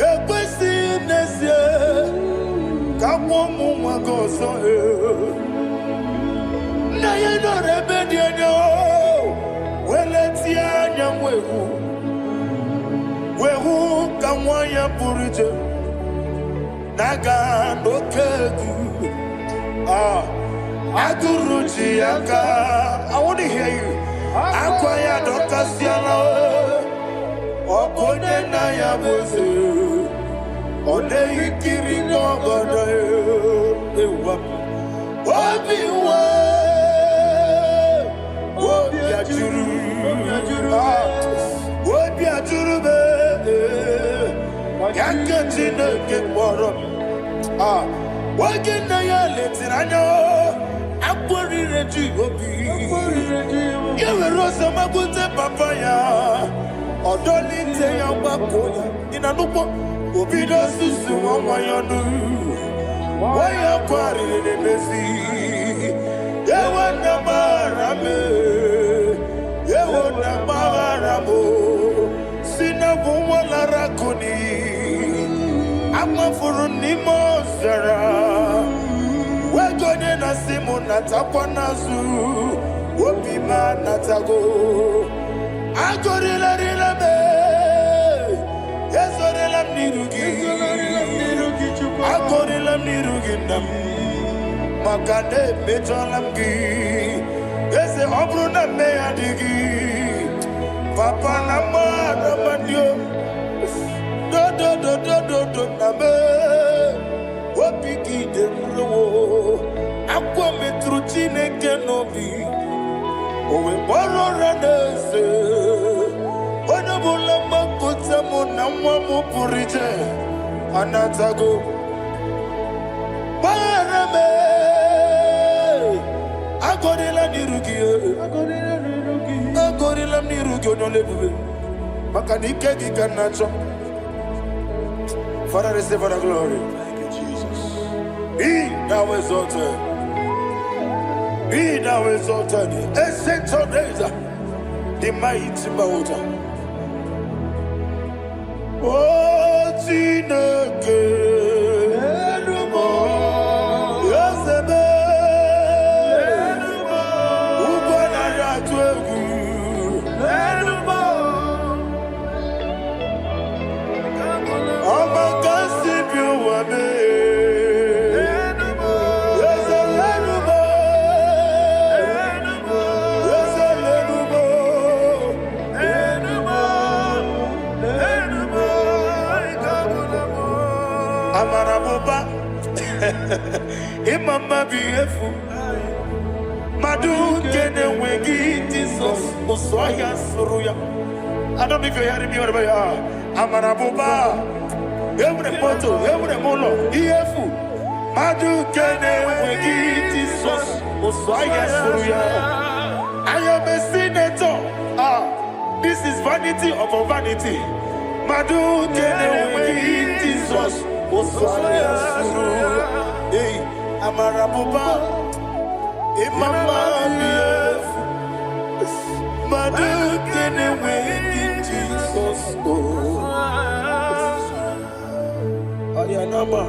ekwesịghị n'ezie ka kwụọ ụmụ nwa gị ọzọ nna ya nọrọ ebe dị anya weletie anya wehu ka nwa ya pụrụ ije na-aga n'oke egwu agụrụ ji ya ka I want to hear you akwa ya dọkasịala Okone na ya boze. Ode ikiri ngogodo ewa. Obiwa. Obi ajuru. Obi ajuru be. Yakati na kekporo. Wage na ya letiranya. Akwari reji obi. Yewe rosa magunte papaya. Odoli te ya wakoya. Ina nupo. Obi do susu wanyanu. Waya kwari nebezi. Yewe na marame. Yewe na maramo. Sina wala rakuni. Ama furuni mozara. Wegone na simu natakwa nazu. Wopima natago. Agorila rila be. Yezorila nirugi. Agorila nirugi nam. Makane mejolamgi. Yeze obruna me adigi. Papa na mara mandio. Do na me. Wopiki de muro. Akwa metruchine kenobi. Owe boro ranese. Onabula makota mo namwa purite. Anatago. Barame. Agorila nirugi. Agorila nirugi onolebube. Makanike gikanacho. Father, receive the glory. Thank you, Jesus. Be thou exalted. Be thou exalted. Ancient of days, the mighty mountain. Oh, Tineke. Yosebe. Ubanaya twegu. Amaraboba, Imama beautiful. Madu kene wengi Jesus, Osoya Suruya. I don't know if you're hearing me wherever you are. Amaraboba, every photo, every molo, beautiful. Madu kene wengi Jesus, Osoya Suruya. I am a senator. This is vanity of vanity. Madu kene wengi Jesus. Hey, Amaraboba, Imama, Madu kene wengi Jesus. Ayanama,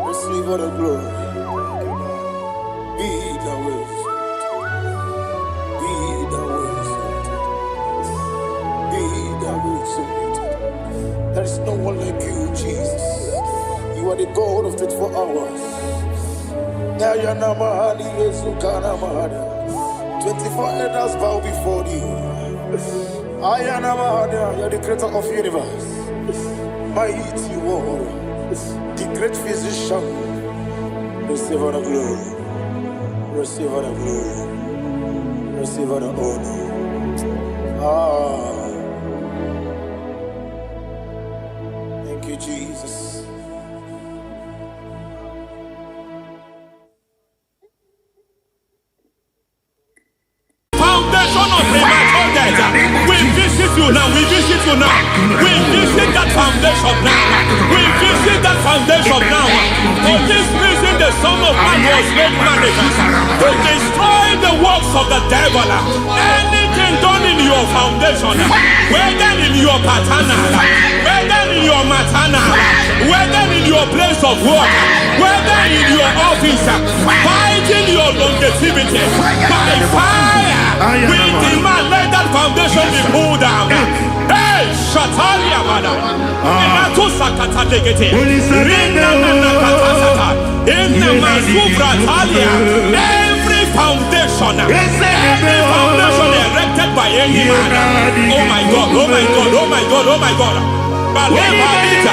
receive all the glory. Be the way. Be the way. Be the way. There is no one like you, Jesus. You are the God of 24 hours. 24 elders bow before you. You are the creator of the universe. Mighty warrior, the great physician. Receive all the glory. Receive all the glory. Receive all the honor. Thank you, Jesus. Foundation of premature death. We visit you now. We visit you now. We visit that foundation now. We visit that foundation now. For this reason, the Son of Man was made manifest to destroy the works of the devil. Anything done in your foundation, whether in your paternal, whether in your maternal, whether in your place of work, whether in your office, fighting your longevity by fire, we demand let that foundation be pulled down. Hey, Shatalia Mada, Inatu Sakata Legate, Rina Nakatasata, in the Masufra Talia, every foundation erected by Oh my God, oh my God, oh my God, oh my God. Balebadita,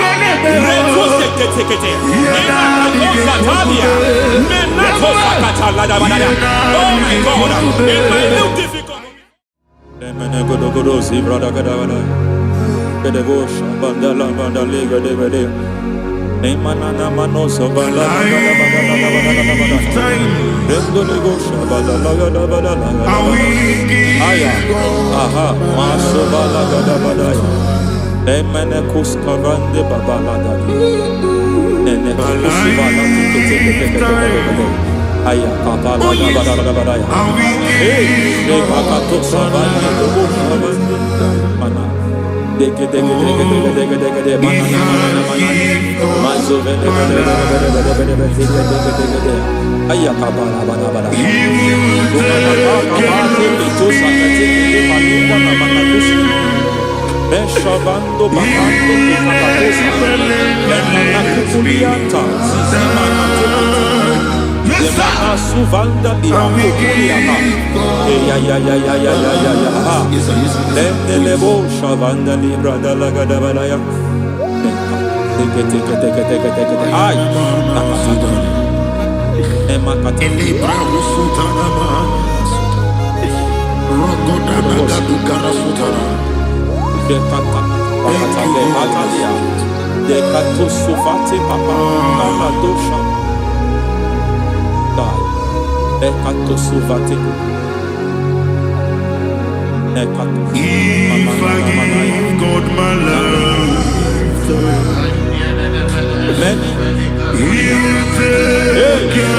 Rekosekete, oh my God, in my little difficult. Emenekus kavande babalada. Enekus bala tike. Aya kapala badala. Hey, bakato savane dobo savane. Mana. Deke mana. Mazove de. Aya kapala badala. Beshavando bakando kikakosa Enana kukulianta Zizimana temata Yemana suvanda biankukuliata Ya Lenelebo shavanda libra dalagada balaya Teke Ay Nakasata Emakata Libra Rusutanama Rogoda Dugara Sutara de katusufati papa aladosha dai de katusufati if I give God my love He will take care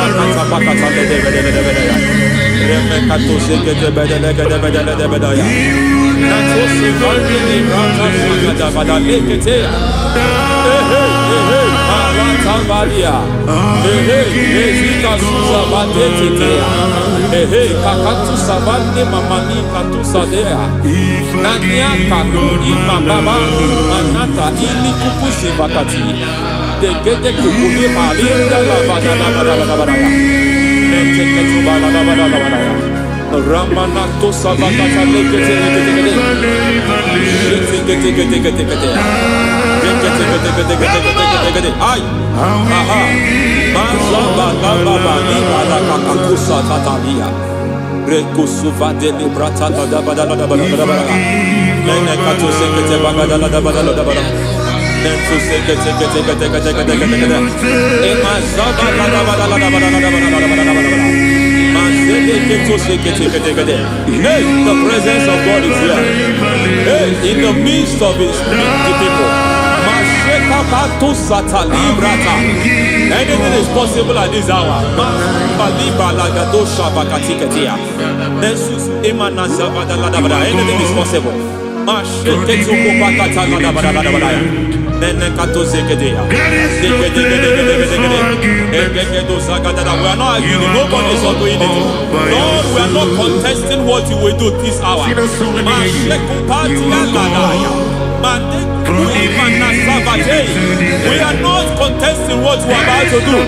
Ramanato Savakata Lekete Ay aha Mazaba Baba Nibala Tatalia Rekusuva de Librata Badala Nene Kato Sekete Bagadala Badala Nentu Sekete Emazaba Hey, the presence of God is here. Hey, in the midst of His people. Anything is possible at this hour. Anything is possible. We are not arguing, nobody is doing it. Lord, we are not contesting what you will do this hour. We are not contesting what we are about to do.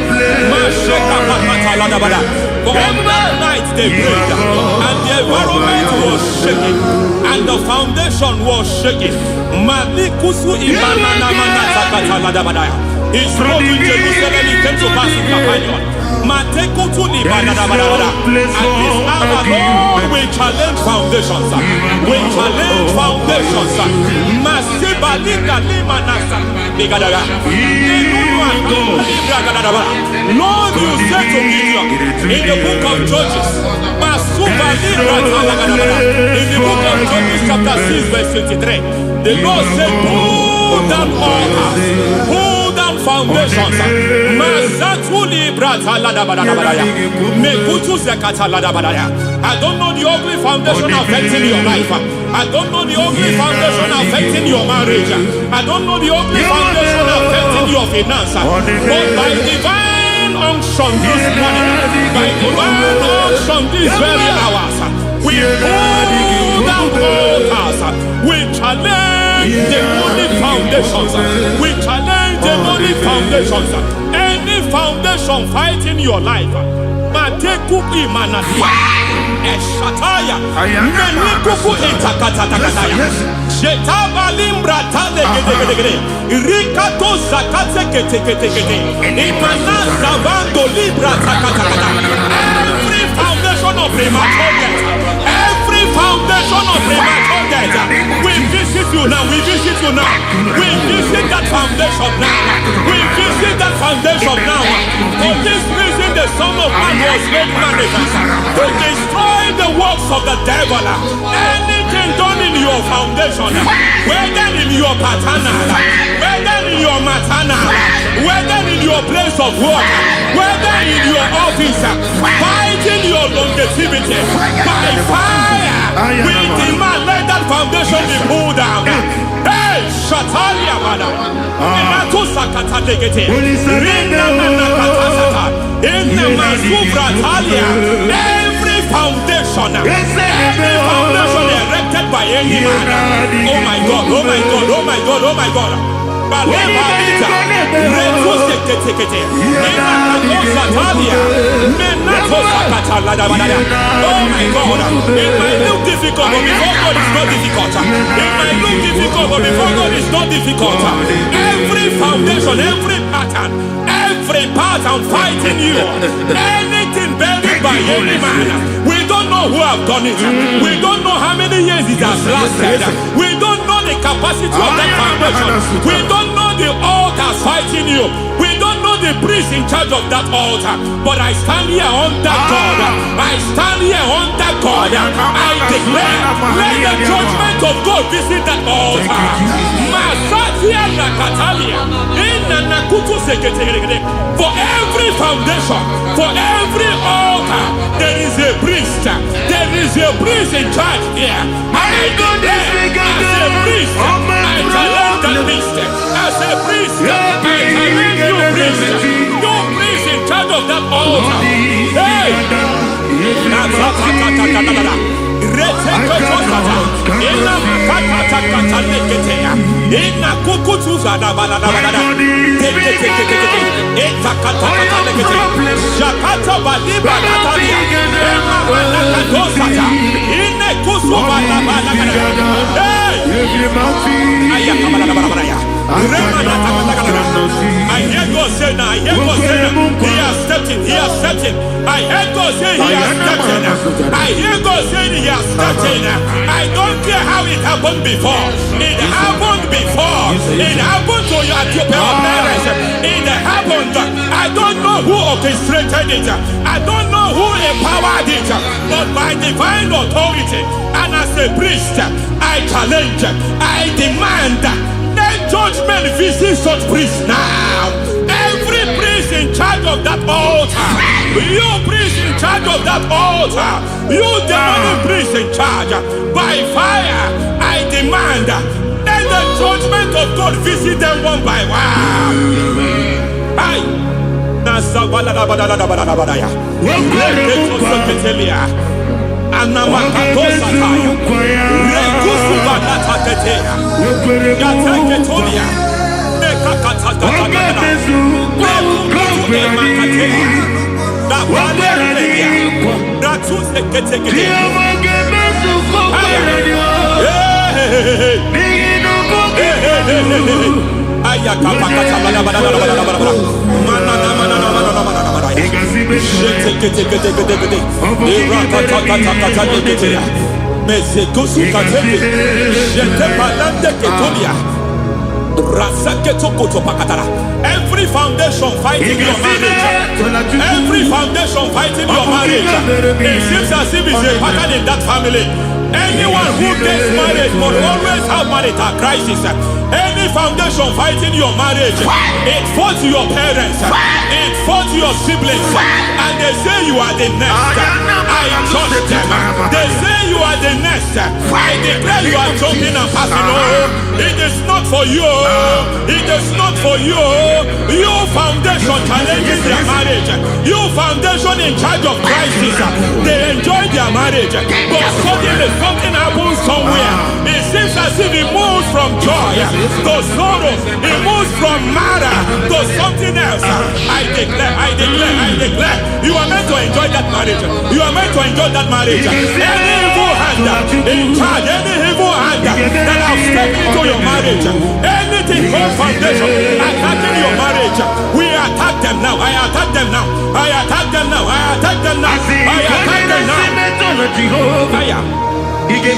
For on that night they prayed, and the environment was shaking, and the foundation was shaking. He spoke in Jerusalem, he came to pass in Capernaum. At this hour, Lord, we challenge foundations. We challenge foundations. Lord, you said to Gideon in the book of Judges, in the book of Judges chapter 6 verse 23, the Lord said, pull down altars, pull down foundations. I don't know the ugly foundation affecting your life. I don't know the ugly foundation affecting your marriage. I don't know the ugly foundation affecting your finance. But by divine unction this morning, by divine unction these very hours, we pull down altars. We challenge demonic foundations. We challenge demonic foundations. Any foundation fighting your life, Mateku imanadia. Eshataya. Menikuku itakatatakataya. Shetaba limbra tale gede. Rikato zakate kete. Imana savando libra takatakata. Every foundation of premature death. Every foundation of premature death. We visit you now. We visit you now. We visit that foundation now. We visit that foundation now. For this reason, the Son of Man was made manifest to destroy the works of the devil. Anything done in your foundation, whether in your paternal, whether in your maternal, whether in your place of work, whether in your office, fighting your longevity by fire, we demand let that foundation be pulled down. Hey, Shatalia Bada, Inato Sakata Legate, Rina Nakatasata, in the Masubra Talia, every foundation erected by any man. Oh my God, oh my God, oh my God, oh my God. Balebita, Retusekete, Inakatasatalia, Menato Sakata. Oh my God, it might look difficult, but before God is not difficult. It might look difficult, but before God is not difficult. Every foundation, every pattern fighting you, anything buried by any man, we don't know who have done it. We don't know how many years it has lasted. We don't know the capacity of that foundation. We don't know the altars fighting you. We don't know the priest in charge of that altar. But I stand here under God. I stand here under God. I declare, let the judgment of God visit that altar. Masatia Nakatalia. For every foundation, for every altar, there is a priest. There is a priest in charge here. I declare, as a priest, I challenge that priest. As a priest, I challenge you priest. You priest in charge of that altar. Hey! I hear God say now, he has stepped in, he has stepped in. I hear God say he has stepped in. I hear God saying he has stepped in. I don't care how it happened before. It happened before. It happened to your parents. It happened. I don't know who orchestrated it. I don't know who empowered it. But by divine authority and as a priest, I challenge, I demand, let judgment visit such priests now. Every priest in charge of that altar, you priest in charge of that altar, you demonic priest in charge, by fire, I demand, let the judgment of God visit them one by one. Aye. Every foundation fighting your marriage, every foundation fighting your marriage, it seems as if it's a pattern in that family. Anyone who gets married must always have marital crisis. Any foundation fighting your marriage, it fought your parents, it fought your siblings, and they say you are the next. I judge them. They say you are the next. I declare you are jumping and passing. Oh, it is not for you. It is not for you. You foundation challenges their marriage. You foundation in charge of crisis. They enjoy their marriage, but suddenly something happens somewhere. It's seems as if it moves from joy to sorrow. It moves from matter to something else. I declare, you are meant to enjoy that marriage. You are meant to enjoy that marriage. Any evil hand in charge, any evil hand that have stepped into your marriage, anything called foundation attacking your marriage, we attack them now. I attack them now. I attack them now. I attack them now. I attack them now. It is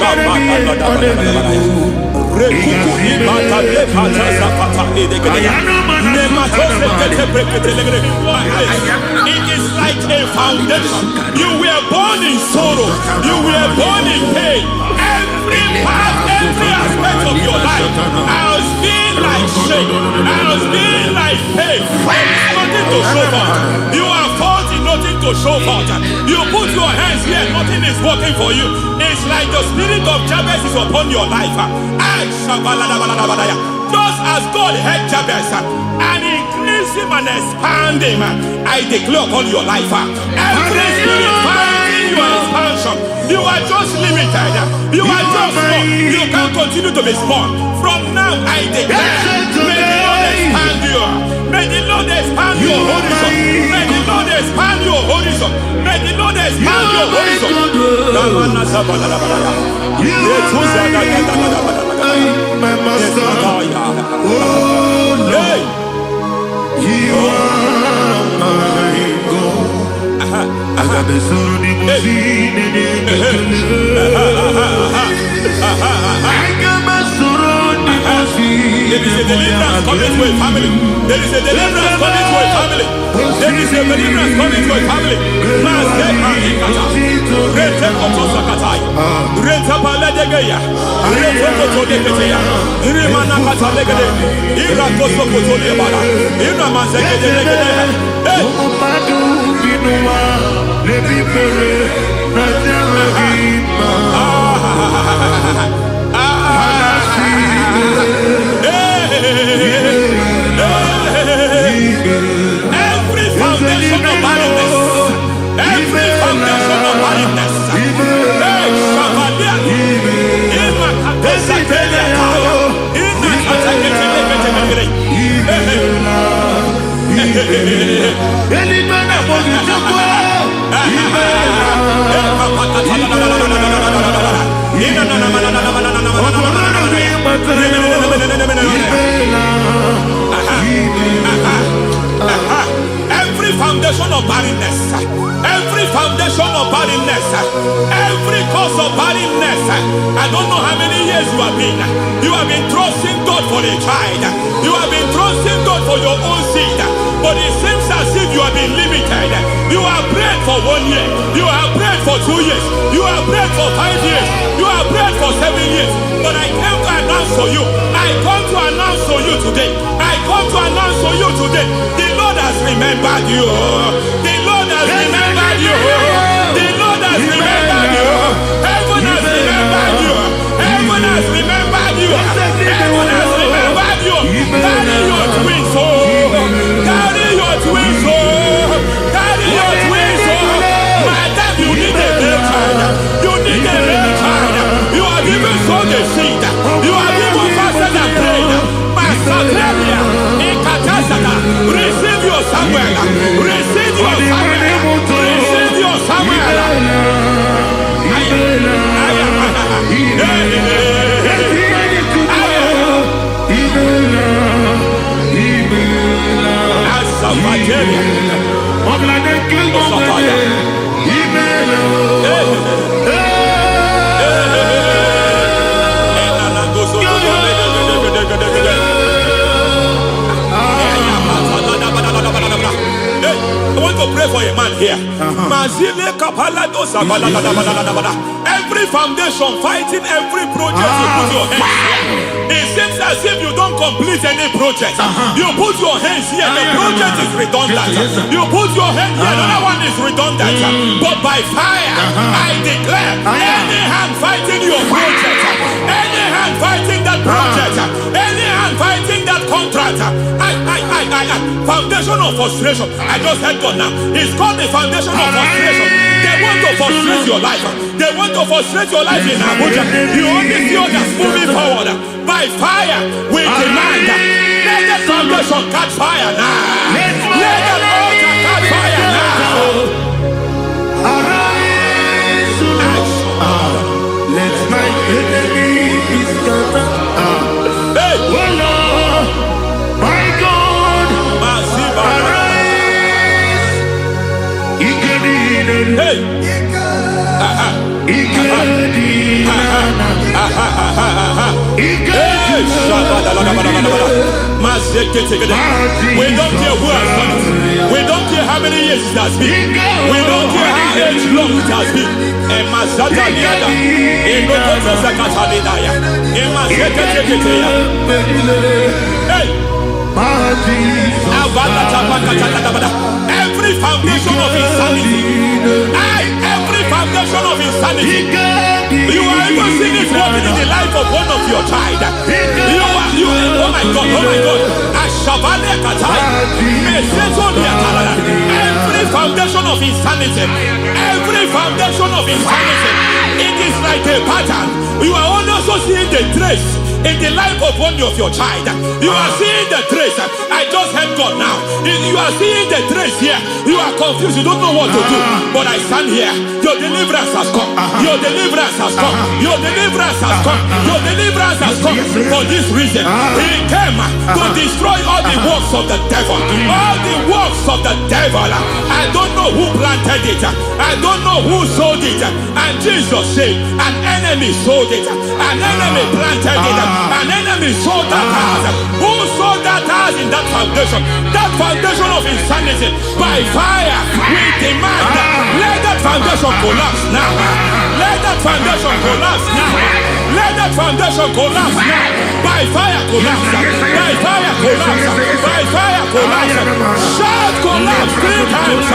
like a foundation. You were born in sorrow. You were born in pain. Every part, every aspect of your life has been like shame. Has been like pain. There is nothing to show for. You are faulty, nothing to show for. You put your hands here, nothing is working for you. It's like the spirit of Jabez is upon your life. Just as God had Jabez and increased him and expand him, I declare upon your life, every spirit finding your expansion, you are just limited. You are just small. You can't continue to be small. From now, I declare, may the Lord expand you. May the Lord expand your horizon. May the Lord expand your horizon. May the Lord expand your horizon. My master, oh Lord, you are my God. I got the soul of the machine I got my soul of the machine. There is a deliverance coming to a family. There is a deliverance coming to a family. There is a deliverance coming to a family. Rete kotosa katai. Rete paladegeya. Rete kotodeketeya. Irimana katalegede. Ira koso kotolebala. Ira manzegedegede. Hey. Umadu binua lebi pere najaragima. Every foundation of barrenness, every foundation of barrenness, every foundation of barrenness, every foundation of barrenness, every cause of barrenness. I don't know how many years you have been trusting God for a child. You have been trusting God for your own seed, but it seems as if you have been limited. You have prayed for 1 year, you have prayed for 2 years, you have prayed for 5 years, you have prayed for 7 years. But I came to announce for you, I come to announce for you today, I come to announce for you today, the Lord has remembered you. The Lord has remembered you. The Lord has remembered you. Heaven has remembered you. Heaven has remembered you. Heaven has remembered you. Carry your twins, oh. Carry your twins, oh. Carry your twins, oh. Madam, you need a male child. You need a male child. You have even sown the seed. You have even fasted and prayed. Master Clelia, Ekatasata, receive your Samuel. Receive your Samuel. Receive your Samuel. I want to pray for a man here. Every foundation fighting every project you put your hands here. It seems as if you don't complete any project. You put your hands here, the project is redundant. You put your hand here, another one is redundant. But by fire, I declare, any hand fighting your project, any hand fighting that project, any hand fighting that contract, I Foundation of frustration. I just heard God now. It's called the foundation of frustration. They want to frustrate your life. They want to frustrate your life in Abuja. You only see others moving forward. By fire, we demand. Let the foundation catch fire now. Let the altar catch fire now. Arise, let my enemies scatter. Hey. Oh Lord, my God, arise. Hey. We don't care who has done it. We don't care how many years it has been. We don't care how age long it has been. Every foundation of insanity. Every foundation of insanity. You are even seeing it working in the life of one of your child. Oh my God. Every foundation of insanity. Every foundation of insanity. It is like a pattern. You are also seeing the trace in the life of one of your child. You are seeing the trace. I just heard God now. You are seeing the trace here. You are confused. You don't know what to do. But I stand here. Your deliverance has come. Your deliverance has come. Your deliverance has come. Your deliverance has come. For this reason, He came to destroy all the works of the devil. All the works of the devil. I don't know who planted it. I don't know who sold it. And Jesus said, an enemy sold it. An enemy planted it. An enemy sold that house. Who sold that house in that foundation? That foundation of insanity. By fire, we demand let that foundation collapse now. Let that foundation collapse now. Let that foundation collapse now. By fire collapse. By fire collapse. By fire collapse. Shout collapse 3 times.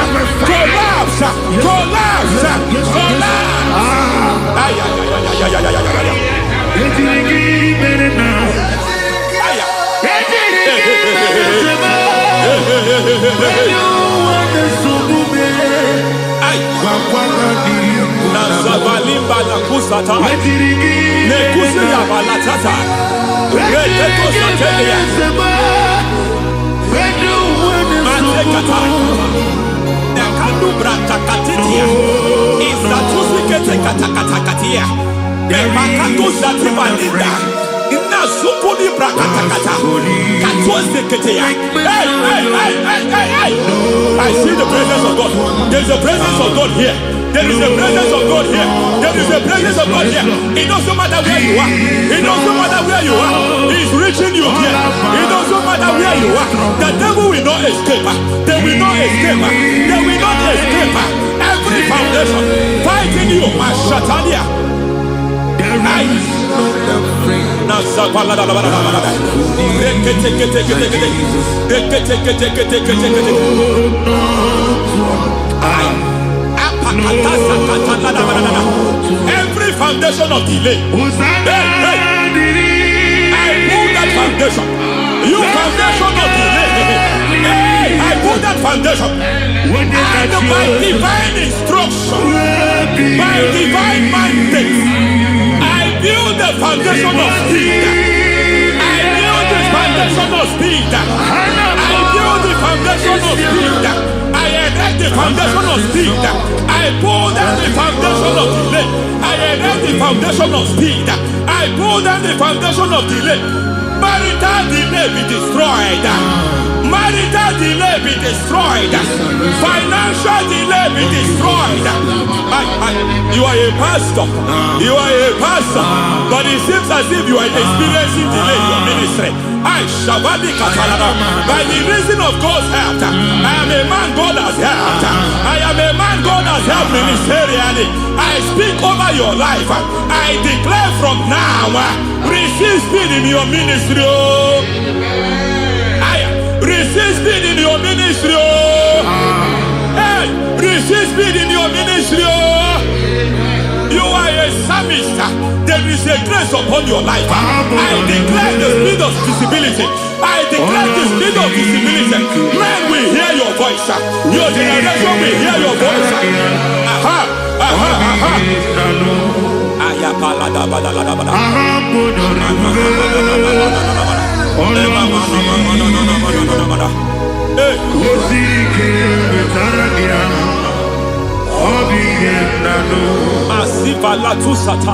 Collapse. Collapse. Nazavalimba na kusata nekusi ya balatata reteko satelia matekata nekadu bratakatitia izatusikete katakatakatia nemakatu zatibalinda inazukuli brakatakata katuaseketea. I see the presence of God. There is a presence of God here. There is a presence of God here. There is a presence of God here. It doesn't matter where you are. It doesn't matter where you are. He's reaching you here. It doesn't matter where you are. The devil will not escape. They will not escape. They will not escape. Every foundation fighting you, Mashatalia. Every foundation of delay. I pull that foundation. You foundation of delay. I pull that foundation. And by divine instruction, by divine mandate, I build the foundation of speed. I build the foundation of speed. I build the foundation of speed. I erect the foundation of speed. I pull down the foundation of delay. I erect the foundation of speed. I pull down the foundation of delay. Marital delay be destroyed. Marital delay be destroyed. Financial delay be destroyed. You are a pastor. You are a pastor. But it seems as if you are experiencing delay in your ministry. By the reason of God's help, I am a man God has helped. I am a man God has helped ministerially. I speak over your life. I declare from now, receive speed in your ministry. Receive speed in your ministry. Hey, receive speed in your ministry. You are a psalmist. There is a grace upon your life. I declare the speed of visibility. I declare the spirit of visibility. Men will hear your voice. Your generation will hear your voice. Aha, aha, aha. Ayapalada badalada badalada. Asiva la tu sata.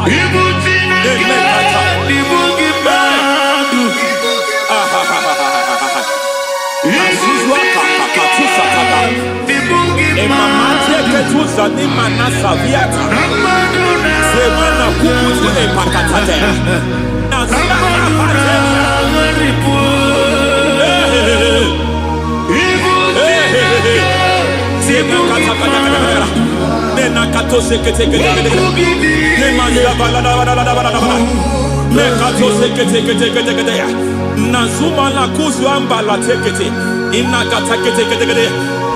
Nazuma la kuzuamba la tekete inakata kete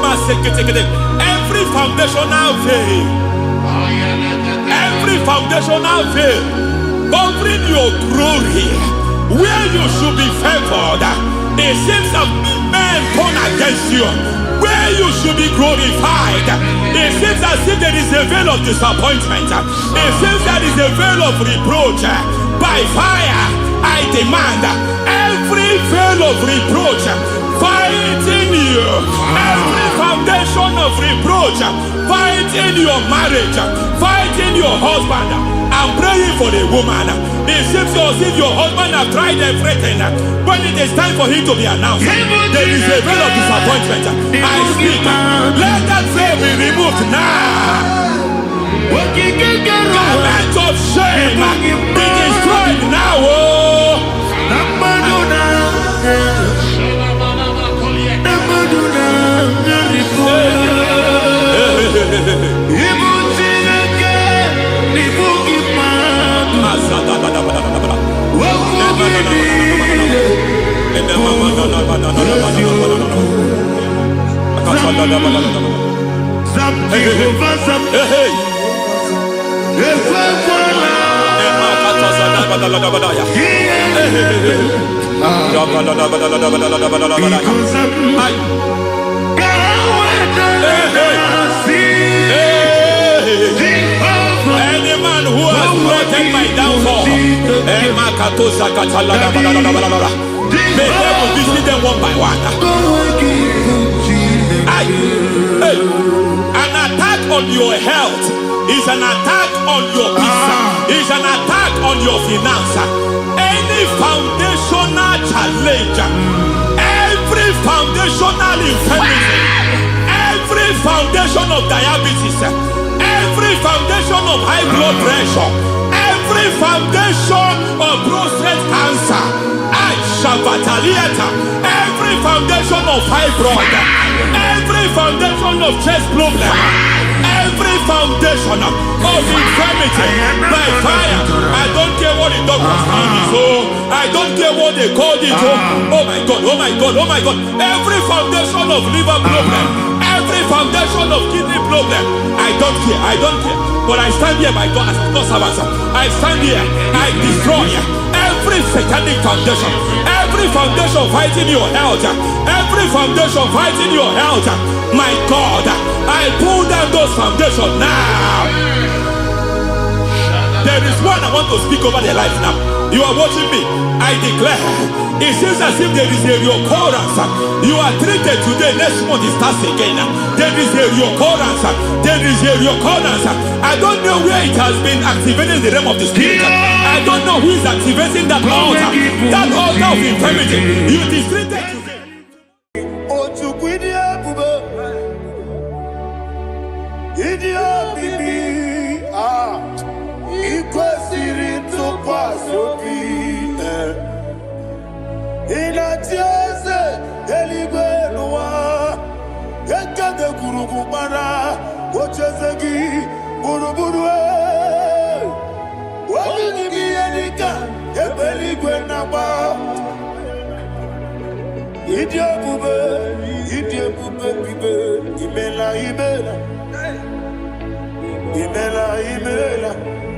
masekete. Every foundational veil, every foundational veil covering your glory, where you should be favored, it seems that men turn against you. Where you should be glorified, it seems as if there is a veil of disappointment. It seems there is a veil of reproach. By fire, I demand every veil of reproach fighting you, every foundation of reproach fighting your marriage, fighting your husband. I'm praying for the woman. It seems as if your husband has tried everything. When it is time for him to be announced, there is a veil of disappointment. I speak. Let that veil be removed now. Garment of shame be destroyed now. Any man who has plotted my downfall, may devil visit them one by one. An attack on your health is an attack on your peace, is an attack on your finance. Any foundational challenge, every foundational infirmity, every foundation of diabetes, every foundation of high blood pressure, every foundation of prostate cancer, every foundation of fibroid, every foundation of chest problem, every foundation of infirmity, by fire. I don't care what the doctors call it, so I don't care what they called it. Oh my God, oh my God, oh my God. Every foundation of liver problem, every foundation of kidney problem, I don't care, I don't care. But I stand here, my God, as God's servant. I stand here, I destroy every satanic foundation, every foundation fighting your health, every foundation fighting your health. My God, I pull down those foundations now. There is one I want to speak over their life now. You are watching me. I declare, it seems as if there is a reoccurrence. You are treated today, next month it starts again. There is a reoccurrence. There is a reoccurrence. I don't know where it has been activated in the realm of the spirit. I don't know who is activating that altar of infirmity. You is treated today.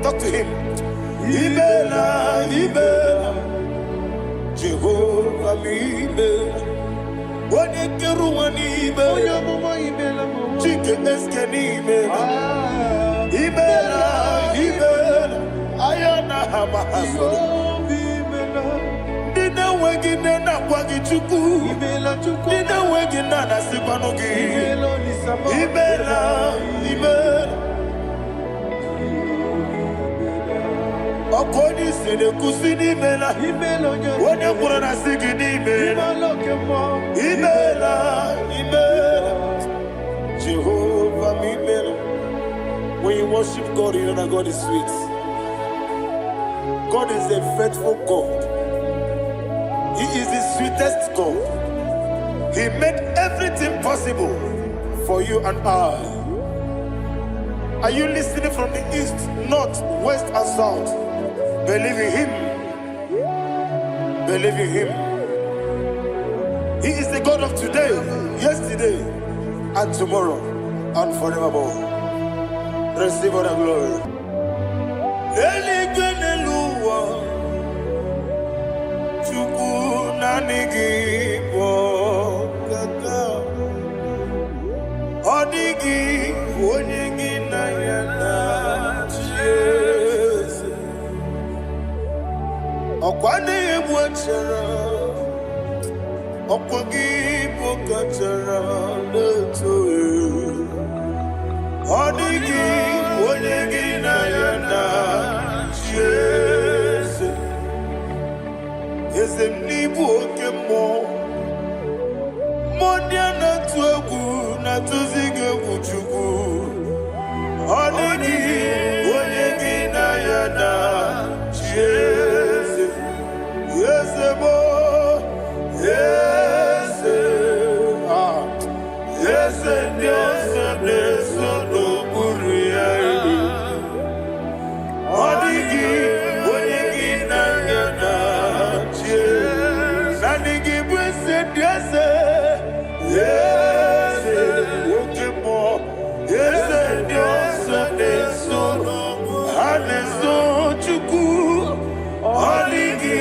Talk to him. Jehovah Famime, Wanekeruanime, Chike Eskenime, Imela, Ayana Hamahaso, Dina Wagina Wagichuku, Dina Wagina Nasipanogi, Imela. Okoni sene kusini mela, wone kurana sigini mela, imela, Jehovah mi mela. When you worship God, you know that God is sweet. God is a faithful God. He is the sweetest God. He made everything possible for you and I. Are you listening from the east, north, west, and south? Believe in Him. Believe in Him. He is the God of today, yesterday, and tomorrow, and forevermore. Receive all the glory. Okwane ebwachara, okwagi pokachara letoe. Odigi onyegi na yana Jese. Ezemnibu okemo, modia na tuegu na tuzige kuchugu. Odigi onyegi na yana Jese. Yes, boy. Yes, yes, yes, yes, no buria. Odigi, odigi na yana, yes. Odigi blessed, yes, yes. Okay, more. Yes, yes, yes, no. Haneso chuku, odigi.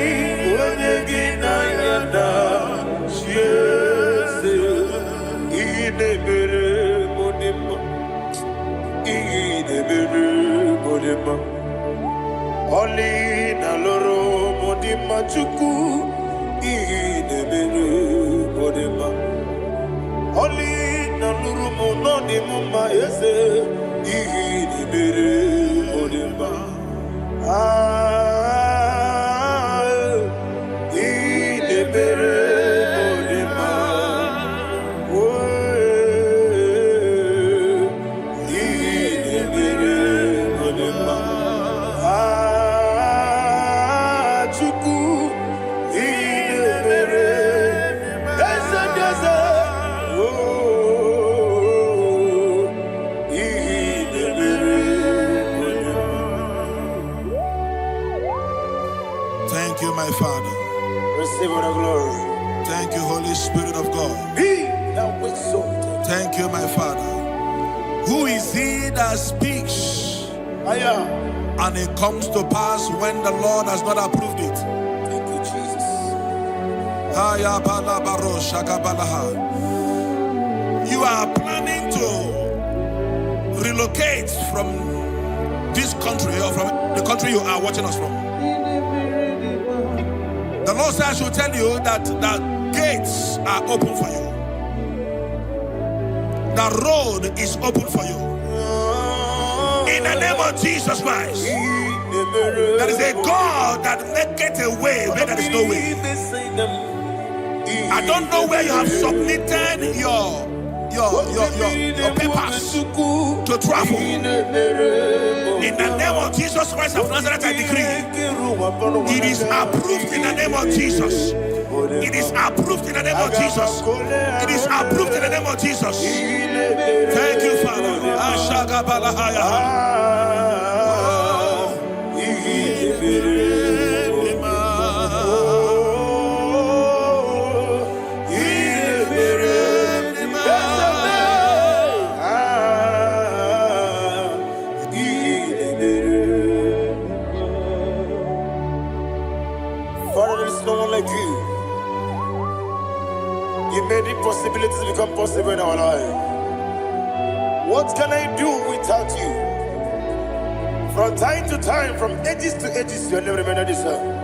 Oli na loro modima chuku idebere modima. Oli na loro monodi muma ese idebere modima. Idebere modima. Idebere modima. Thank you, my Father. Receive all the glory. Thank you, Holy Spirit of God. He that was so. Thank you, my Father. Who is he that speaks and it comes to pass when the Lord has not approved it? Thank you, Jesus. You are planning to relocate from this country or from the country you are watching us from. The Lord says I should tell you that the gates are open for you. The road is open for you. In the name of Jesus Christ. There is a God that maketh a way where there is no way. I don't know where you have submitted your papers to travel. In the name of Jesus Christ of Nazareth, I decree it is approved in the name of Jesus. It is approved in the name of Jesus. It is approved in the name of Jesus. Thank you, Father. Father, there is no one like you. He made impossibilities become possible in our life. What can I do without you? From time to time, from ages to ages, you never remain the same.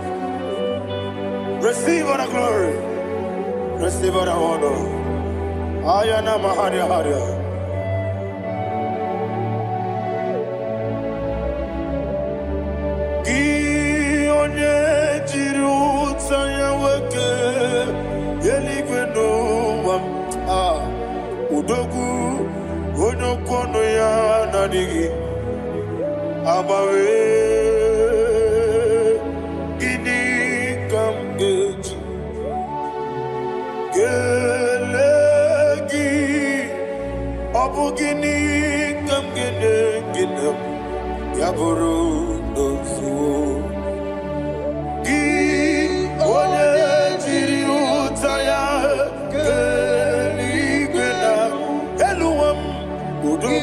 Receive all the glory. Receive all the honor. Ayana Maharia Haria. Gionye jiru tsaya wake yeligwe no wam udogu onokono ya nadigi abawe gini kamgeji gelegi abu gini kamgene ginem yaburu dosuo gi onye jiri utaya geligwena eluwam udu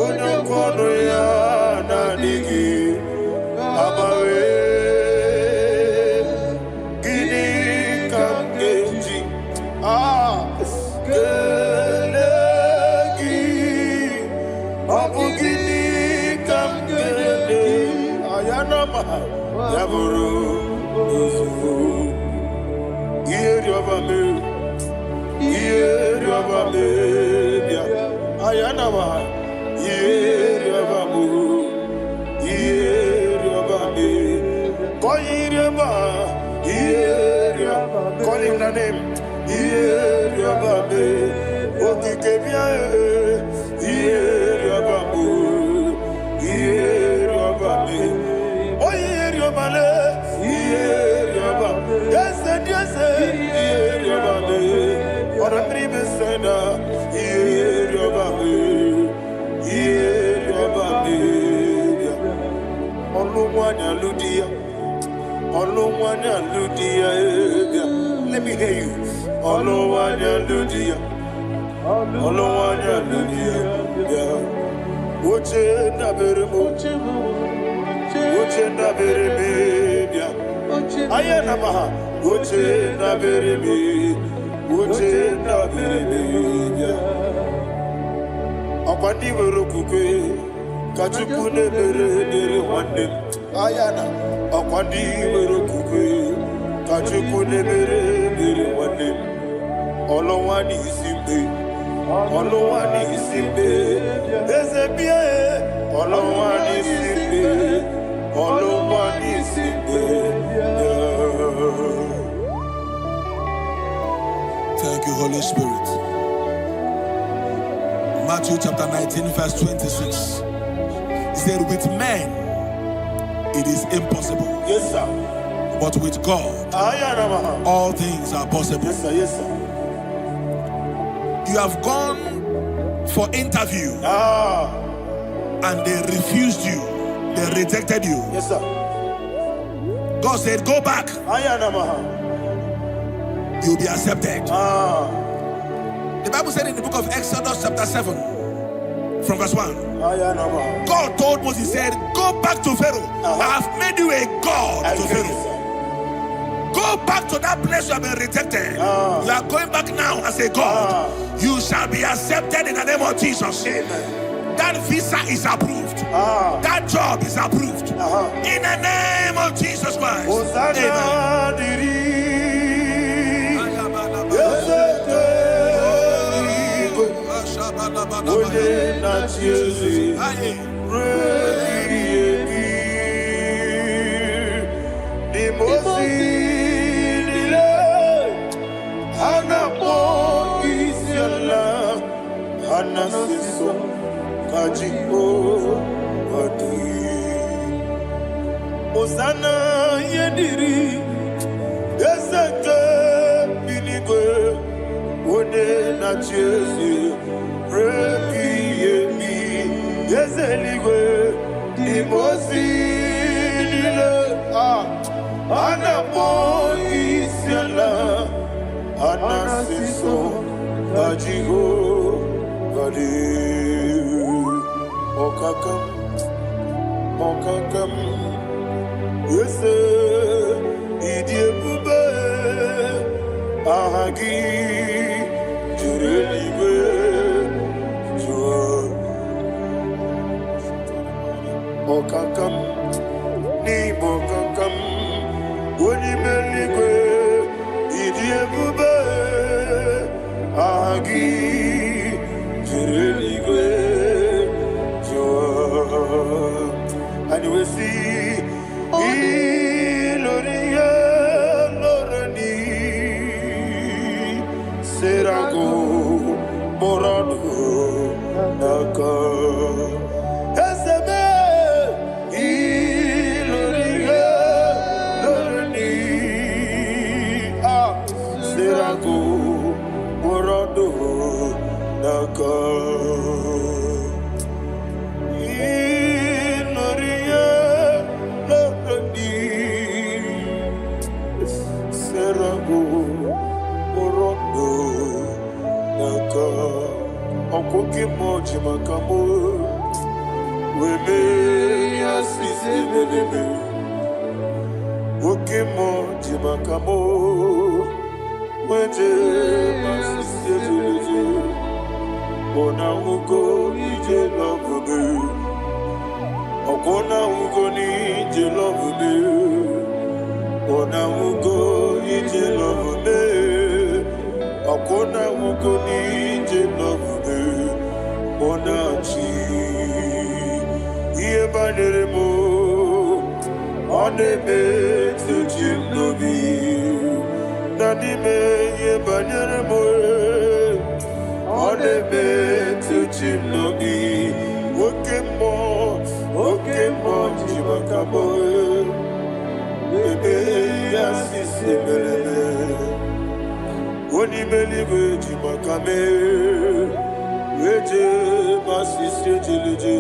onokono ya nadigi abawe gini kamgeji gelegi abu gini kamgene ayanama yaburu dosuo Yeriobame, Ayanama, Yeriobame, call him the name, Yeriobame, Okikebia, Yeriobame, oh Yeriobale, yes, or a dream is said, let me hear you. Ayanamaha, Uche na beremi, Akwandi verokukwe, Kachukune bere wande. Ayana, Akwandi verokukwe, Kachukune bere wande. Olowani simbe, Ezebie, Olowani simbe. Thank you, Holy Spirit. Matthew chapter 19, verse 26. He said, with men, it is impossible. Yes, sir. But with God, all things are possible. Yes, sir. Yes, sir. You have gone for interview and they refused you. They rejected you. Yes, sir. God said, go back. You'll be accepted. The Bible said in the book of Exodus chapter 7 from verse 1, God told Moses, he said, go back to Pharaoh. I have made you a God to Pharaoh. Go back to that place you have been rejected. You are going back now as a God. You shall be accepted in the name of Jesus. Amen. That visa is approved. That job is approved. In the name of Jesus Christ. Osana yediri ezeke binigwe one na Jesu repi yemi ezeligwe imosi nile anapo isiala anasiso ajigo gadi okakam Yese, Idiebube, Ahagi. kakam, nibo kakam, oni meligwe, idie bube, agi, jireligwe, joa, and we see, iloria, lorani, serago, morado, naka. Okoke moji makamo, weme asisi meleme. Oke moji makamo, weje asisi jeleje. Ona ugo ije love me, okona ugo ni ije love me. Ona ugo ije love me, okona ugo ni ije love me. Onachi, iye banere mo, onebe tujim nobi. Nani me iye banere mo, onebe tujim nobi. Oke mo jimakamo, bebe yasisi melele. Oni meliwe jimakame. Weje masisi jeleje,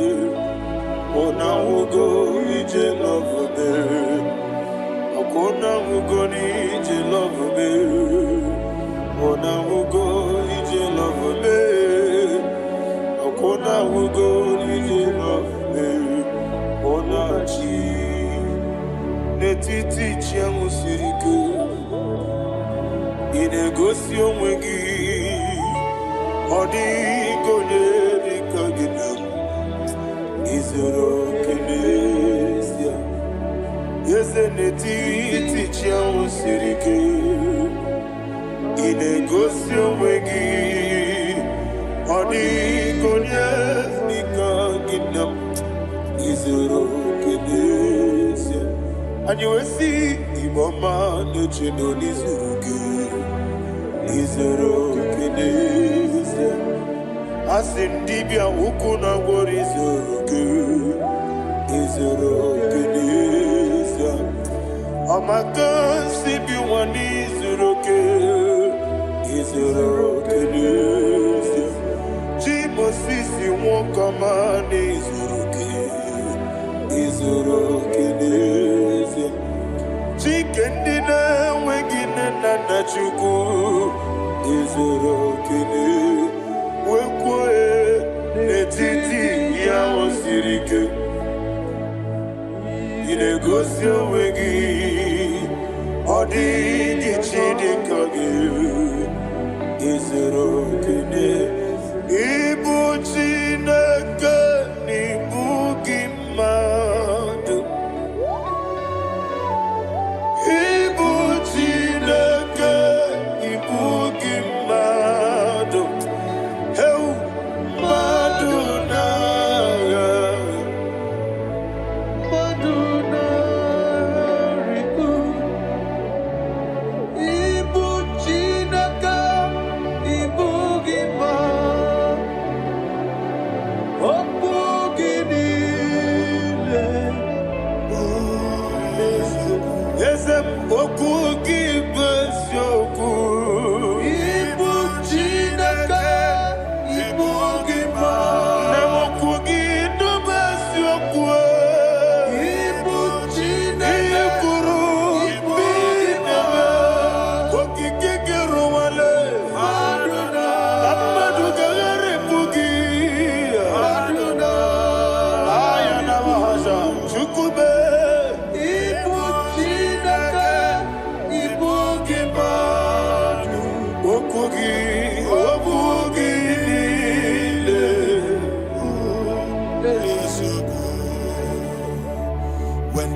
ona ugo ije love me, akona ugo ni ije love me, ona ugo ije love me, akona ugo ije love me, ona chi netiti chiamu sirike, inegosio mwengi, odi Izoro kenesia, yese netiti chiamu sirike, inegosio mwengi, odi konye nikaginam. Izoro kenesia, anyewesi iboma nechino nizuruke. Izoro kenesia, asindibia ukuna ngori izoro kenisa. Amakansi biwani izoro kenisa. Jimo sisi wakamani izoro kenisa. Chikendina wengine nana chuku izoro kenisa. Wekwe netiti ya osirike, inegosio wegi, odi gichidi kage, izero kene, ibu chineke nibu gimadu, ibu chineke nibu gimadu. Ibu Chineke, Ibu Gima.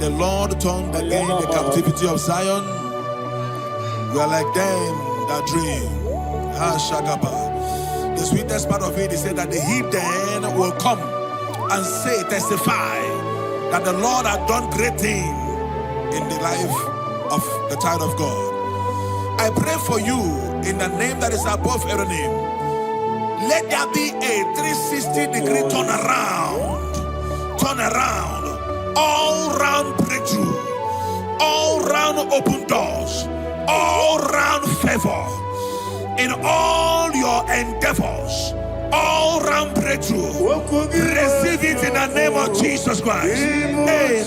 the Lord turned again the captivity of Zion, we are like them that dream. The sweetest part of it is said that the heathen will come and say, testify, that the Lord had done great things in the life of the child of God. I pray for you in the name that is above every name. Let there be a 360-degree turn around, all round breakthrough, all round open doors, all round favor in all your endeavors, all round breakthrough. Receive it in the name of Jesus Christ. Amen.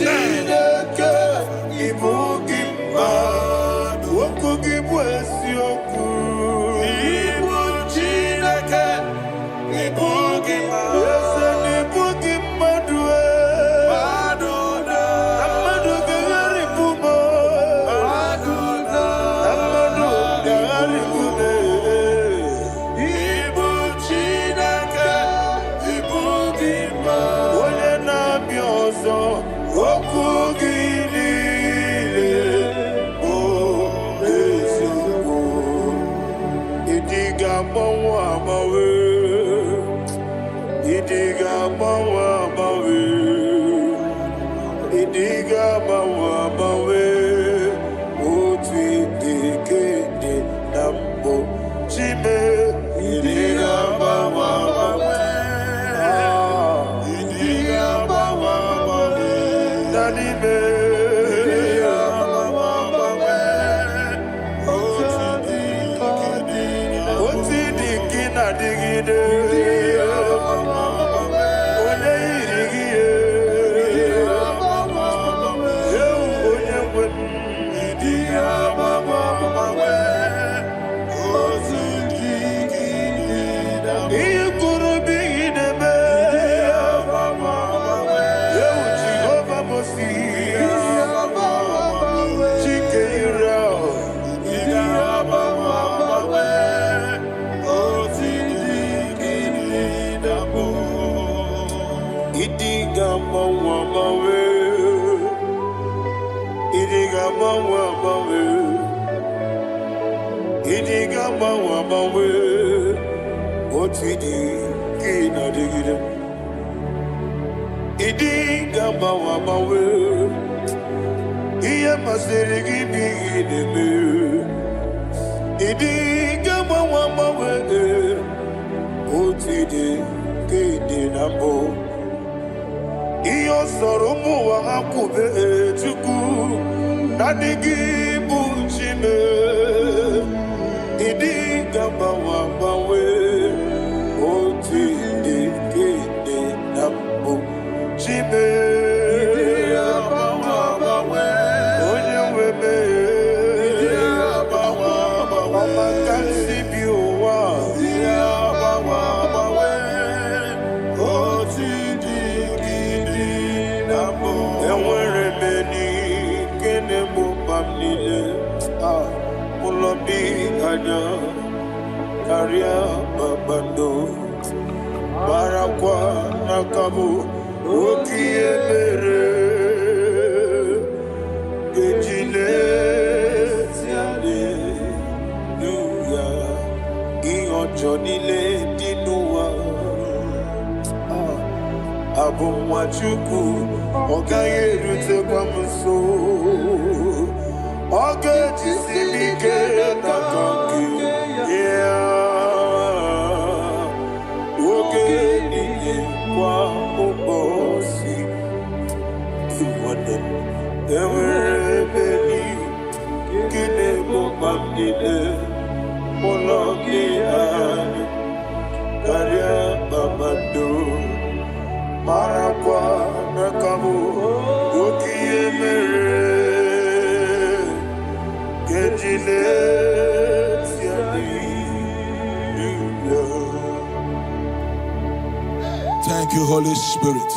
Thank you, Holy Spirit.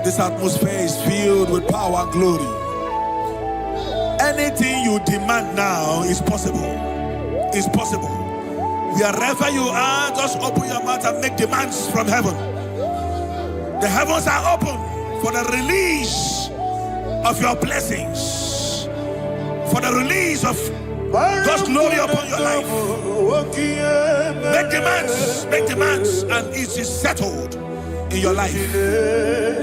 This atmosphere is filled with power and glory. Anything you demand now is possible. It's possible. Wherever you are, just open your mouth and make demands from heaven. The heavens are open. for the release of your blessings, for the release of God's glory upon your life. Make demands, and it is settled in your life.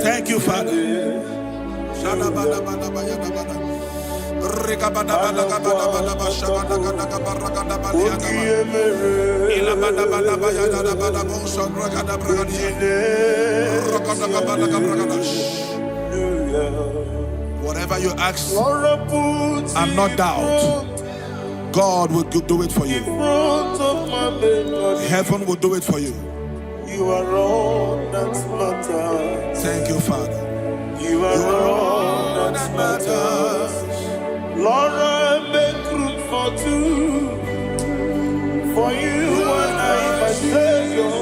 Thank you, Father. Whatever you ask and not doubt, God will do it for you. Heaven will do it for you. You are all that matters. Thank you, Father. You are all that matters. Lord, I make room for two. For you and I, my Savior.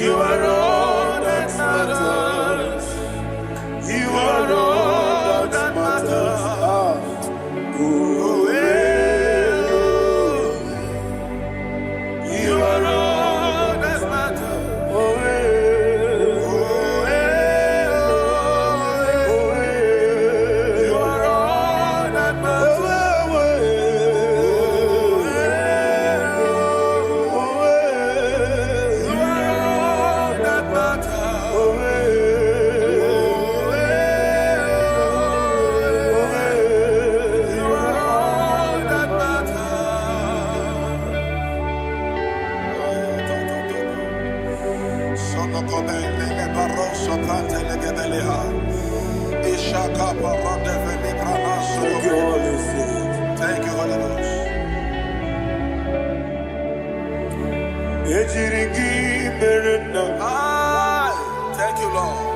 You are all that matters. You are all that matters. You are all that matters. You are all that Thank you, Holy Ghost. Thank you, Lord.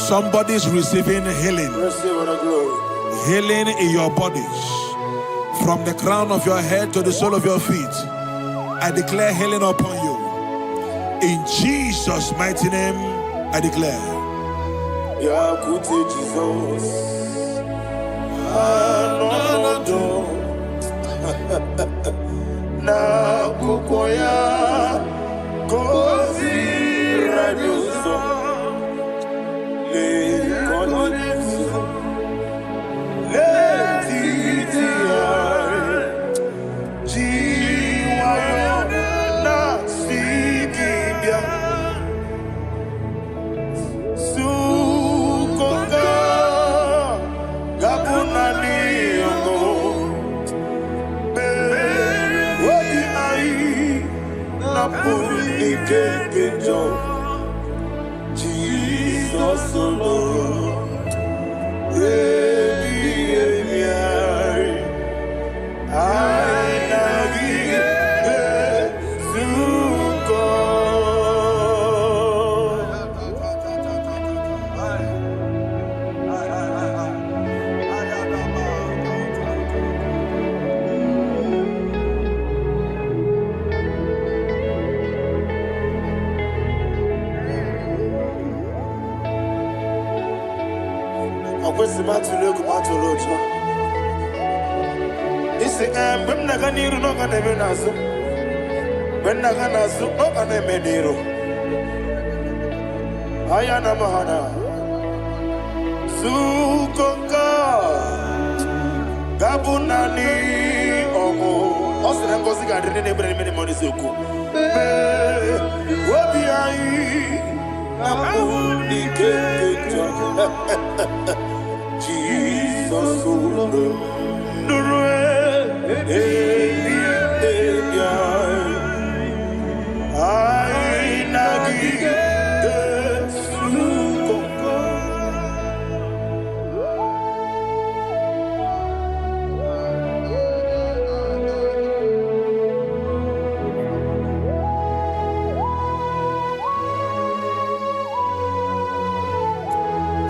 Somebody's receiving healing. Healing in your bodies. From the crown of your head to the sole of your feet. I declare healing upon you. In Jesus' mighty name, I declare. Jesus. Na kukoya kozi radioso le konesu le titia jiwayo na sikibia sukoka gabuna liongo Jesus alone. was the man to look at the road. It's the end, but not going to know an emenazo. When not going to know an emenero. I am a mahana. Sukonka Gabunani Omo. Also, I'm going to get many money. Jesus,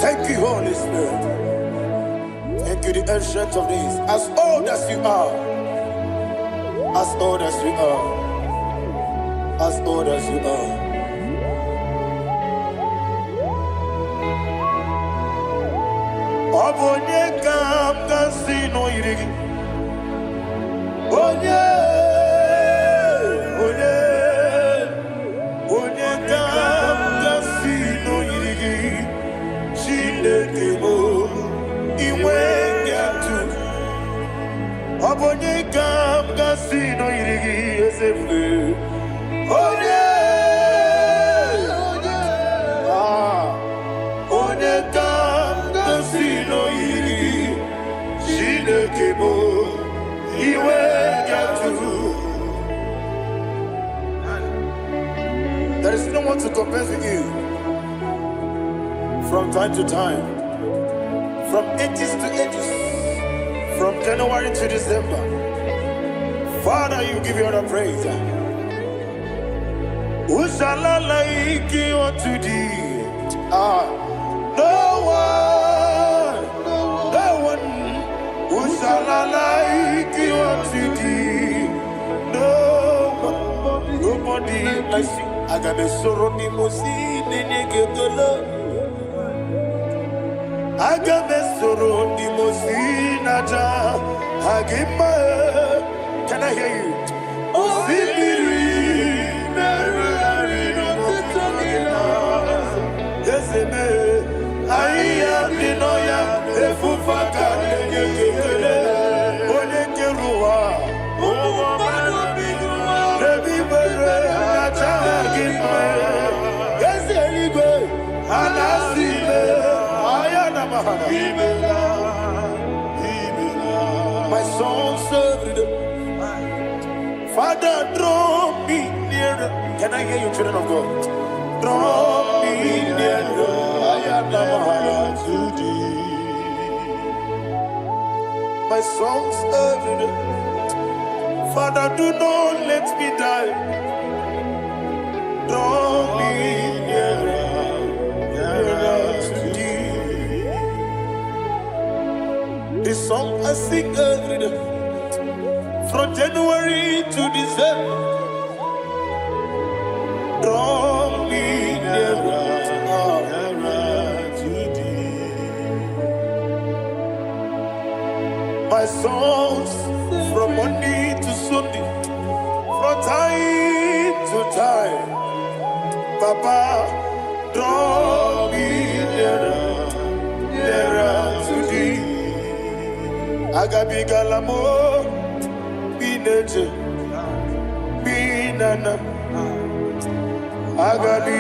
thank you, Holy Spirit. Thank you, the ancient of days. As old as you are. As old as you are. As old as you are. Obonye kam kasino irigi. Onye kam kasino irigi. Chinekemo iwe nyatu. Obonye kam kasino irigi esefu. Onye kam kasino irigi. Chinekemo iwe nyatu. There is no one to compare with you. From time to time, from ages to ages, from January to December, Father, you give you all the praise. Who shall I like you unto thee? No one. Who shall I like you unto thee? No one, nobody like you. I got a sorrow, Agamesoro di Mosinata Agima. Can I hear you? Osibiri Merari no Titanina. Yes, Aya Dinoya Efufaka Nekele Onekerua Omano Bigua Rebi Bere Agima. Yes, Elibe Anasile. My soul served. Father, draw me nearer. Can I hear you, children of God? Draw me nearer. I am to thee. My soul served. Father, do not let me die. Draw me nearer. The song I sing every day, from January to December. Draw me nearer to thee. My songs from Monday to Sunday, from time to time. Papa, draw me nearer to thee. Agabi galamo, bineje, binana. Agabi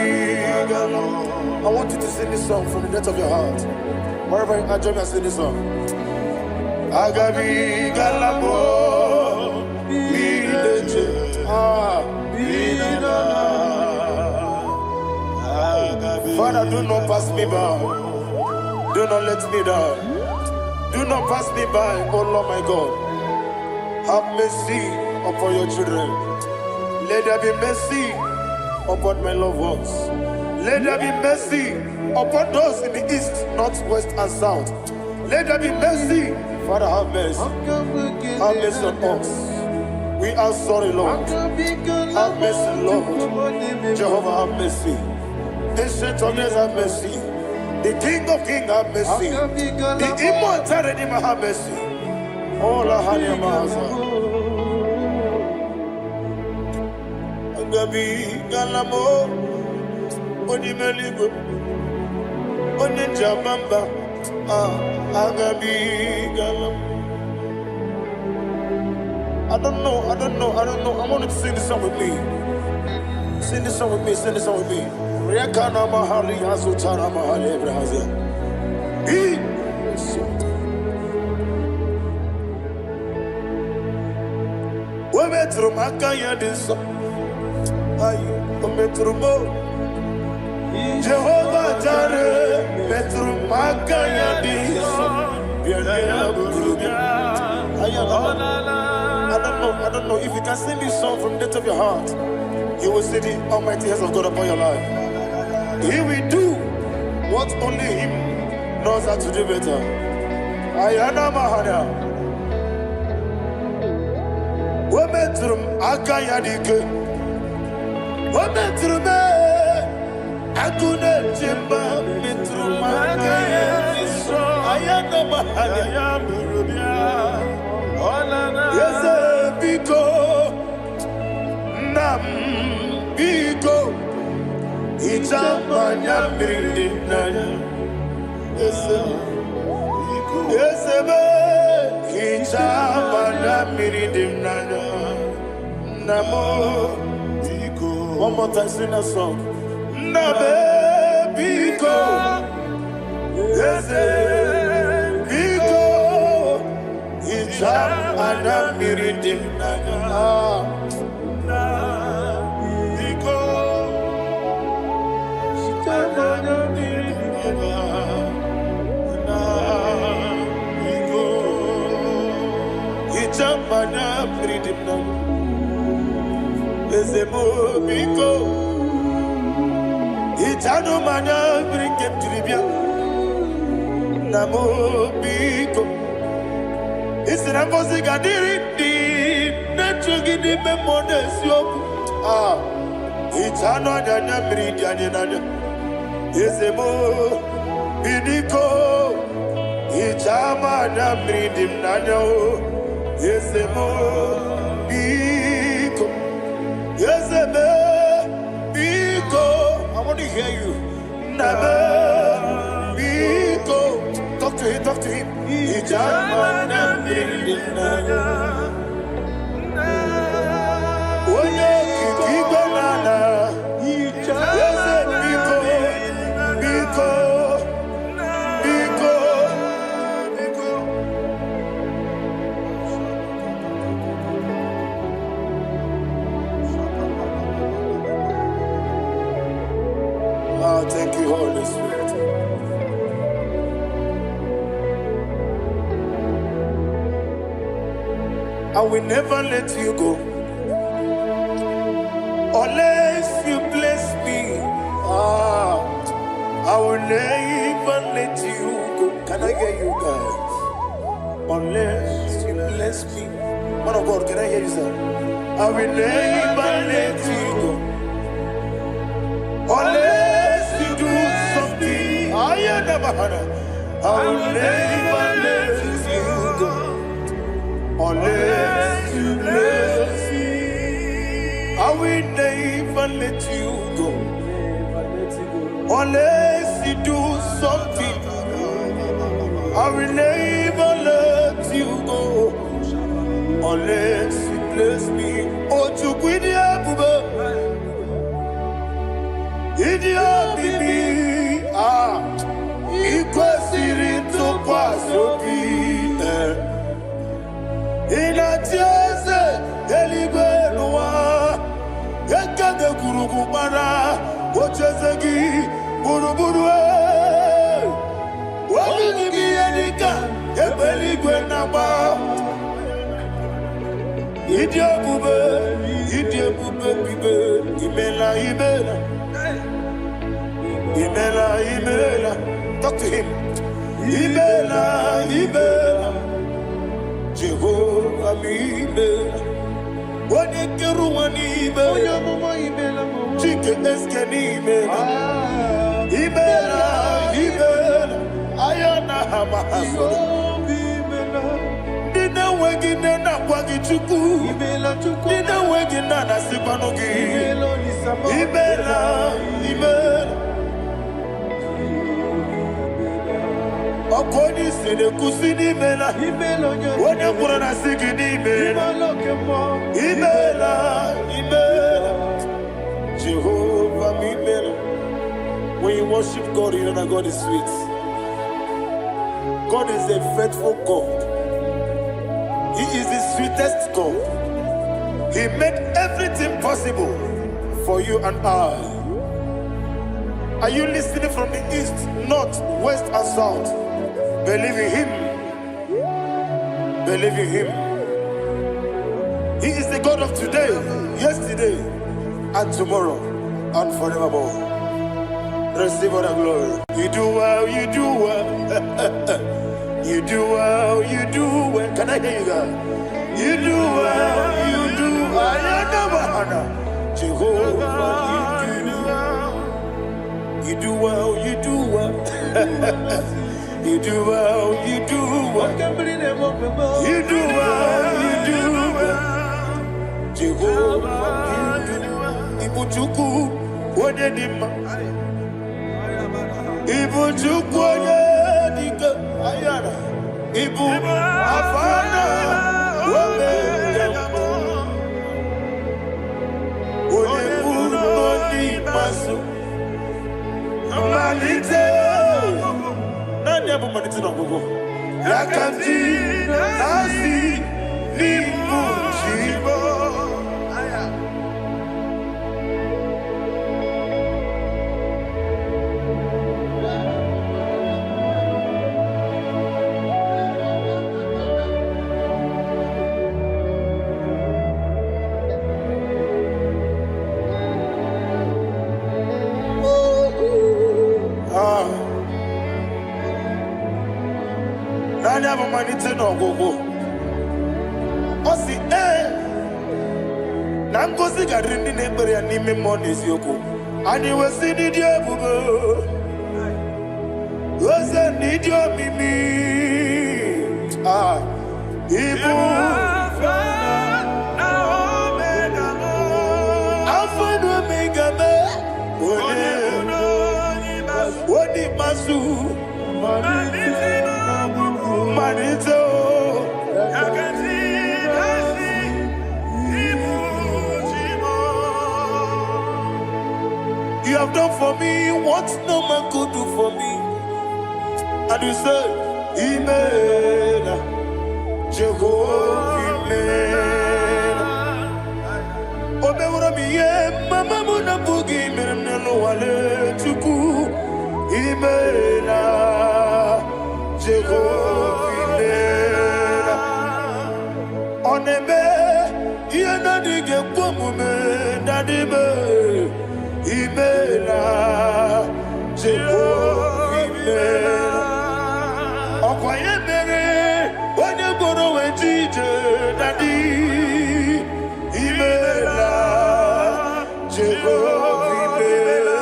galamo. I want you to sing this song from the depth of your heart. Wherever you are, join me and sing this song. Agabi galamo, bineje, binana. Father, do not pass me by. Do not let me die. Do not pass me by, oh Lord my God. Have mercy upon your children. Let there be mercy upon my loved ones. Let there be mercy upon those in the east, north, west, and south. Let there be mercy. Father, have mercy. Have mercy on us. We are sorry, Lord. Have mercy, Lord. Jehovah, have mercy. Ancient of days, have mercy. The King of Kings have mercy. The immortal Redeemer have mercy. Oh, la hania maza. Agabi galamo. Oni meligo. Oni jabamba. Agabi galamo. I don't know. I want you to sing this song with me. Sing this song with me. Riakana mahali azutana mahali brazil. We metro makaya dinso. Ayo, we metro mo. Jehovah Jireh, metro makaya dinso. I don't know if you can sing this song from the depth of your heart. You will see the almighty hands of God upon your life. He will do what only Him knows how to do better. Ayana Mahana. Wometrum Akayadike. Wometrum Akune Jimba Metrum Akayadike. Ayana Mahana. Yes, Biko. Nam Biko. Ichamanya Mirinaya. Yes, Ichamanya Mirinaya. Namo Biko. One more time, sing that song. Nabe Biko. Yes, Biko. Ichamanya Mirinaya. Mana freedom now. Ezemo biko. Itano mana bring him to Libya. Namo biko. It's an impossible gadiri. Natugi di memonesio. Itano dana meridianina. Ezemo biko. Itama na meridim nano. Yes, Biko. Yes, Biko. I want to hear you. Nabe Biko. Talk to him. Thank you, Holy Spirit. I will never let you go unless you bless me. I will never let you go. Can I hear you guys? Unless you bless me. Man of God, can I hear you, sir? I will never let you go unless you do something. I will never let you go unless you bless me. I will never let you go unless you do something. I will never let you go unless you bless me. Oh, to quit Idia bibi ikwesiri tukwasopi inatieze eligwe nuwa ekade kurugubara ochezegi buruburu wabinigi yenika ebeligwe naba Idia bube bibe imela Imela, talk to him. Imela, Jehovah Imela. Wanekerumani Imela, Chicken Escani Imela, Imela. Dina wegina na kwagi chuku. Dina wegina na sipanogi. Imela. Okoni sede kusini mela. Wanya kurana sikini mela. Imela. Jehovah Imela. When you worship God, you know that God is sweet. God is a faithful God. He is the sweetest God. He made everything possible for you and I. Are you listening from the east, north, west, and south? Believe in Him. Believe in Him. He is the God of today, yesterday, and tomorrow, and forevermore. Receive all the glory. You do well, you do well. You do well, you do well. Can I hear you guys? You do well, you do well. Jehovah, you do well, you do well. You do well, you do well. You do well, you do well. Jehovah, you do well. Ibuchuku, Wadedima. Ibuchuku, Wadedika. Ayana. Ibu, Afana. Wabedama. Onebu, Noni, Masu. Manite. Nani hapo manite na gogo? Yakati, nasi, nibu, chibo. Nani hapo manite na gogo? Osi na ngozi gadrini nebere ya nime monezi yoko. Ani wesi nidio bugo. Wese nidio mimi. Ibu Alpha and Omega me. Odi masu. Manito. You have done for me what no man could do for me. And you say, Imela, Jehovah, Imela. Obewura miye, mama muna bugi, miremnelo wale chuku. Imela, Jehovah, Imela. Oneme, yena dige kumume, nadime. Imela, Jehovah, Imela. Okwaye mere, wanye boro wejije, nadi. Imela, Jehovah, Imela.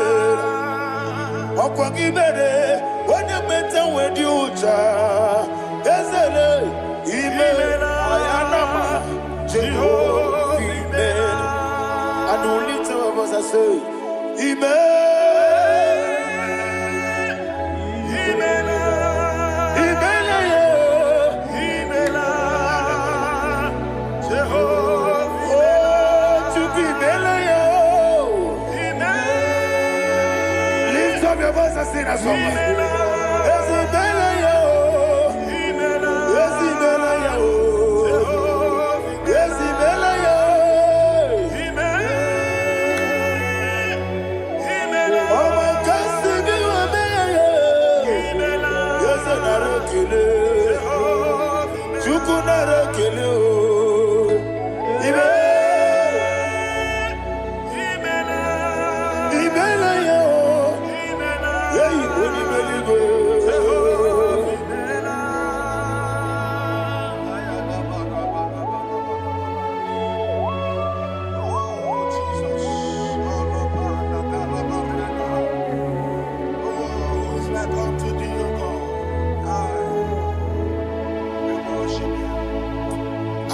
Okwangi mere, wanye meta wedi ucha. Ezele, Imela, ayanama, Jehovah, Imela. And only two of us are saved. Lift up your voice and sing a song.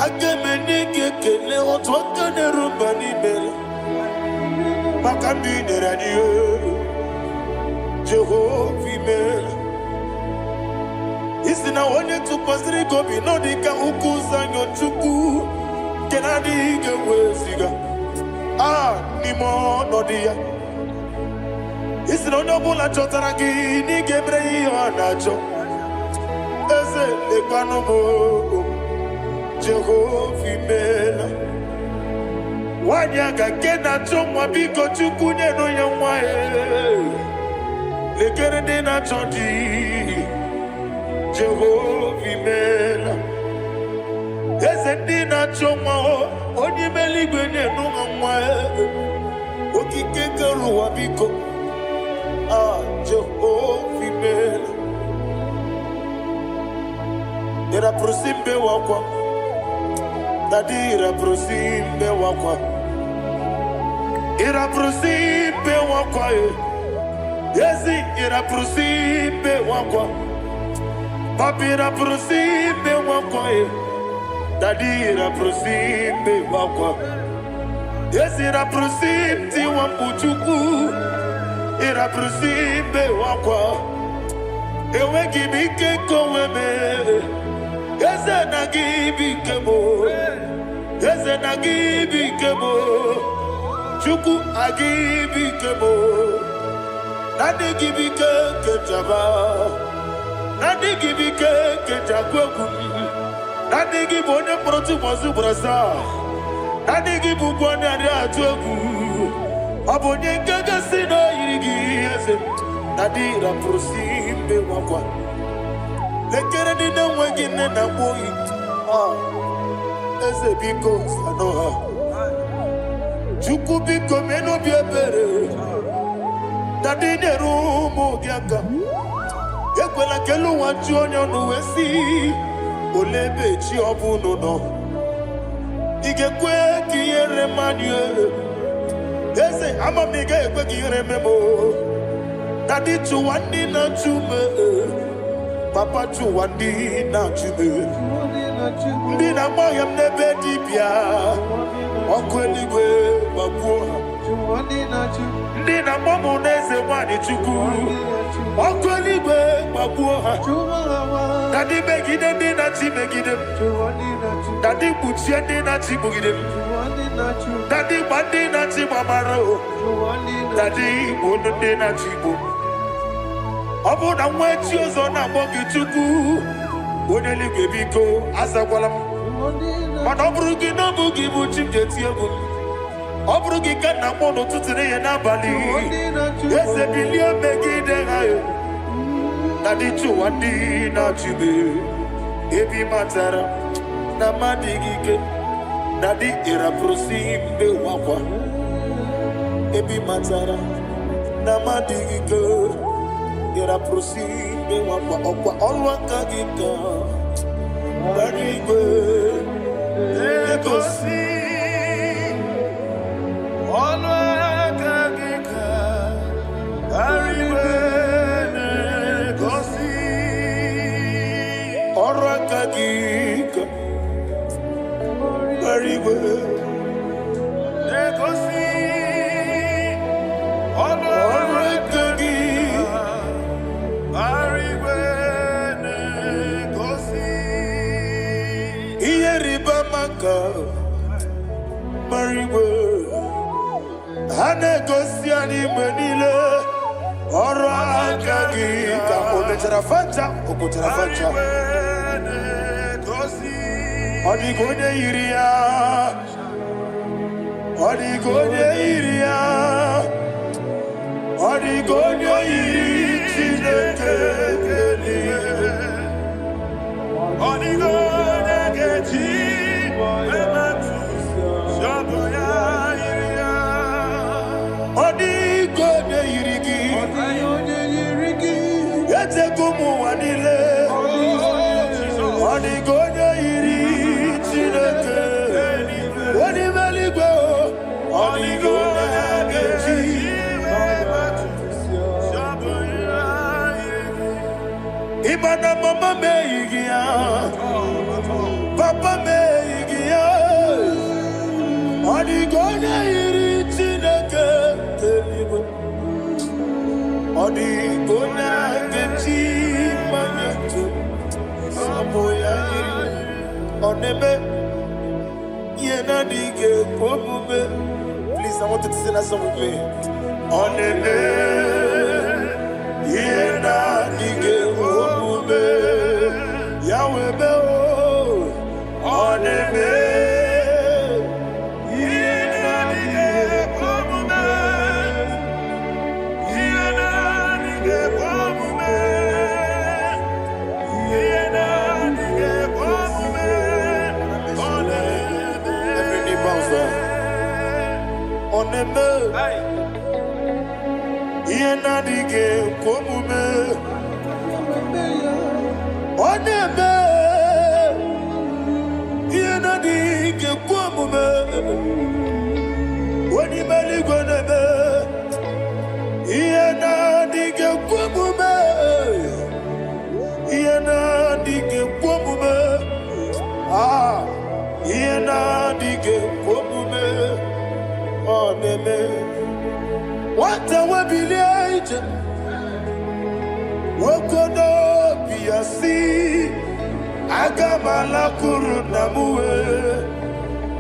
Agemenike kele otwaka nerumba nimela Makambine radio Jehovah imela Isina onye tukpasiri gobi Nodika ukuza nyochuku Kenadi gewesiga Nimo nodia Isina onye chotara gi Nigebre anacho Eze lekanomo Jehovah imela Wanyaga kena chomwa biko chukunye no yamwa Lekere dina chodi Jehovah imela Eze dina chomwa Onye meligwe no yamwa Okike keruwa biko Jehovah imela Era prosimbe wakwa Dadira prosimbe wakwa Ira prosimbe wakwa Yesi ira prosimbe wakwa Papira prosimbe wakwa Dadira prosimbe wakwa Yesi ira prosimti wampuchuku Ira prosimbe wakwa Ewe gibike koweme Eze na gibi kebo, Eze na gibi kebo, Chuku agibi kebo, Nadi gibi kejaba, Nadi gibi kejakwegu, Nadi gibi one protu mazu brasa, Nadi gibi bwane ade atwegu, Abonye kege sino irigi eze, Nadi ra prosimbe wakwa. Lekere di na wegine na boy Eze biko sanoha Chuku biko meno biebere Dadi neru mogiaka Ekwela kelu wanchu onyo nuwesi Olebe chi obu nono Igekwe kiyere manye Eze ama mige ekwe kiyere memo Dadi chuwandi na chume Papa chuwandi na chume Ndi na moyam nebe dibia Okweligwe mabuha Ndi na momu neze wani chuku Okweligwe mabuha Dadi megide ndi na chi megide Dadi kuchie ndi na chi mugide Dadi bandi na chi mamaro Dadi bunu ndi na chi bu Obu na mwechi ozo na mogi chuku Oneligwe biko azagwala Mana oburu gi no bugi bu chimjeti egwu Oburu gi ka na mmono tutire ye na bali Eze bilio megide hayo Nadi chuwandi na chibe Ebi matara na madigike Nadi ira prosimbe wakwa Ebi matara na madigike Ira prosimbe wakwa Okwa olwa kagika Barigwe Negosi Olwa kagika Barigwe Negosi Olwa kagika Barigwe Negosi Olwa kagika Mariwe Hanegosi anime nile Oro akagi Ka ometera facha Okotera facha Odigonye iria Odigonye iria Odigonye iri Chineke kelie Odigonye keji Odigonye yirigi Yete kumu wanile Odigonye yiri Chineke Odimeligwe Odigonye keji Imana mama meigia Papa meigia Oneme, yena dige komume. Please, I want you to sing that song with me. Oneme, yena dige komume. Yahweh be o. Oneme, yena dige komume. Yena dige komume. Yena dige komume. Every knee bows down. Oneme, yena dige komume. Oneme, yena dige komume. Wani mali goneme, yena dige komume. Yena dige komume. Ah, yena dige komume. Oneme, what a wabiliage. Wokono biasi. Agamala kurunamue.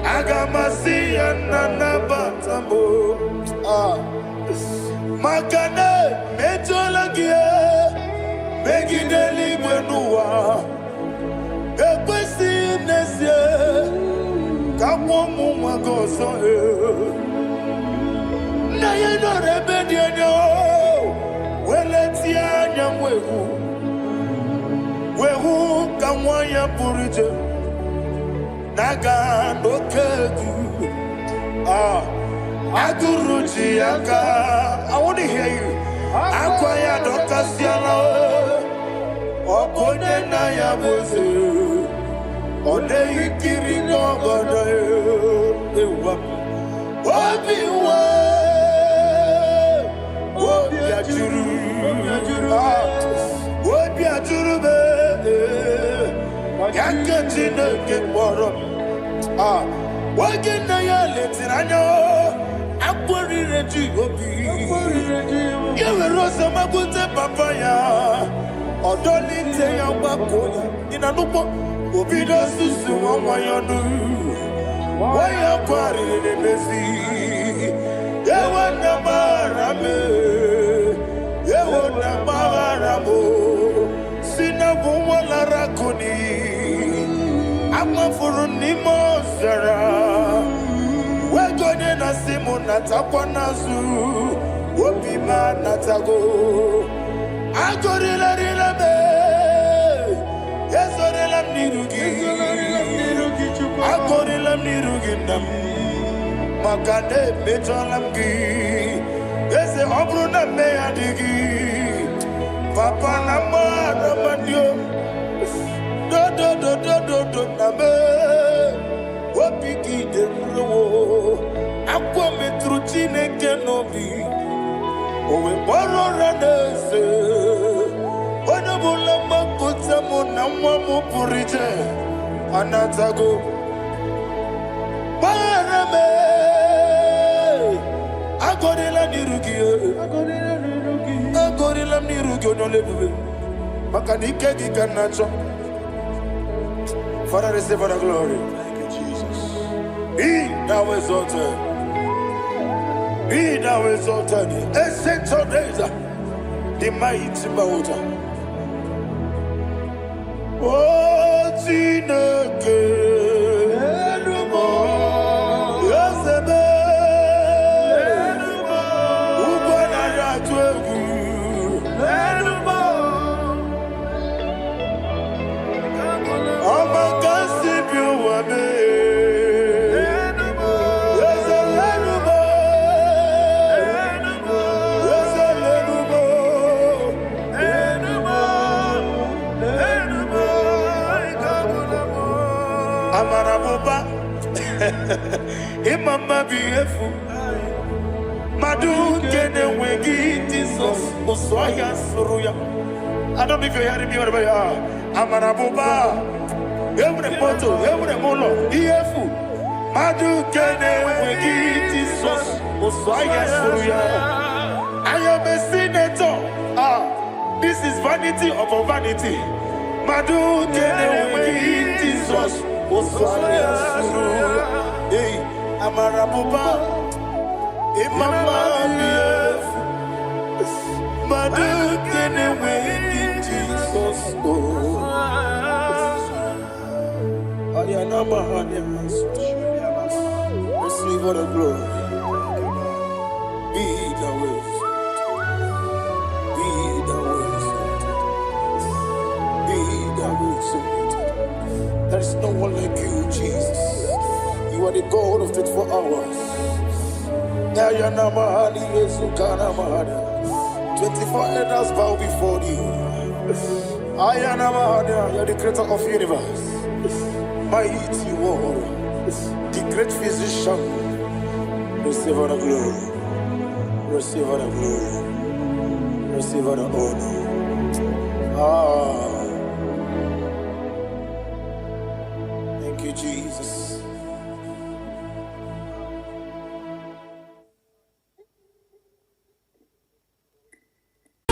Agamasi ananabatamo. Ah, Makane etolagie. Begideli mwenua. Ekwesi nesie. Kamomu wagoso. Na yeno rebedienyo. Weletia nyamwehu. Wehu kamwaya purije. Naga nokegu. Ah, aguruji aka. I want to hear you. Akwaya dokasiana. Okonye na ya boze. Ode ikiri nogoda. Ewa. Obiwa. Obi ajuru. Obi ajuru be. Yakati na kemoro. Ah, wagena ya letiranya. Akwari reji obi. Yewe rosa magute papaya. Odoli te ya wakoya. Inanupo obi do susu wanyonu. Waya kwari nebezi. Yewe na marame. Yewe na maramo. Sina wala rakuni. Amafuru ni mozara. Wegone na simu natakwa nazu. Wopima natago. Agorila rila me. Yesorila nirugi. Agorila nirugi nam. Makane metolamgi. Yese obru na me adigi. Papa na mara mandio. Do na me. Wapiki de mro. Akwa metruchine kenobi. Owe boro ranese. Wana bula makuta muna mwamu purije. Anatago. Barame. Agorila nirugi. Agorila nirugi onolebube. Makanike gikanacho. Father, receive the glory. Thank you, Jesus. Be thou exalted. Be thou exalted. Ancient of days, the mighty mountain. Oh, Tineke. Yosebe. Ubanaya twegu. Amarabuba, Imama beautiful. Madu kene wengi Jesus, Usoya Suruya. I don't know if you're hearing me wherever you are. Amarabuba, every photo, every molo, beautiful. Madu kene wengi Jesus, Usoya Suruya. I am a senator. Ah, this is vanity upon vanity. Madu kene wengi Jesus. Hey, Amarabuba, Imama, Madu, get away in Jesus. Receive all the glory. Be the way. Be the way. Be the way. There is no one like you, Jesus. You are the God of 24 hours. 24 elders bow before you. You are the creator of the universe. Mighty warrior, the great physician. Receive all the glory. Receive all the glory. Receive all the honor. Thank you, Jesus.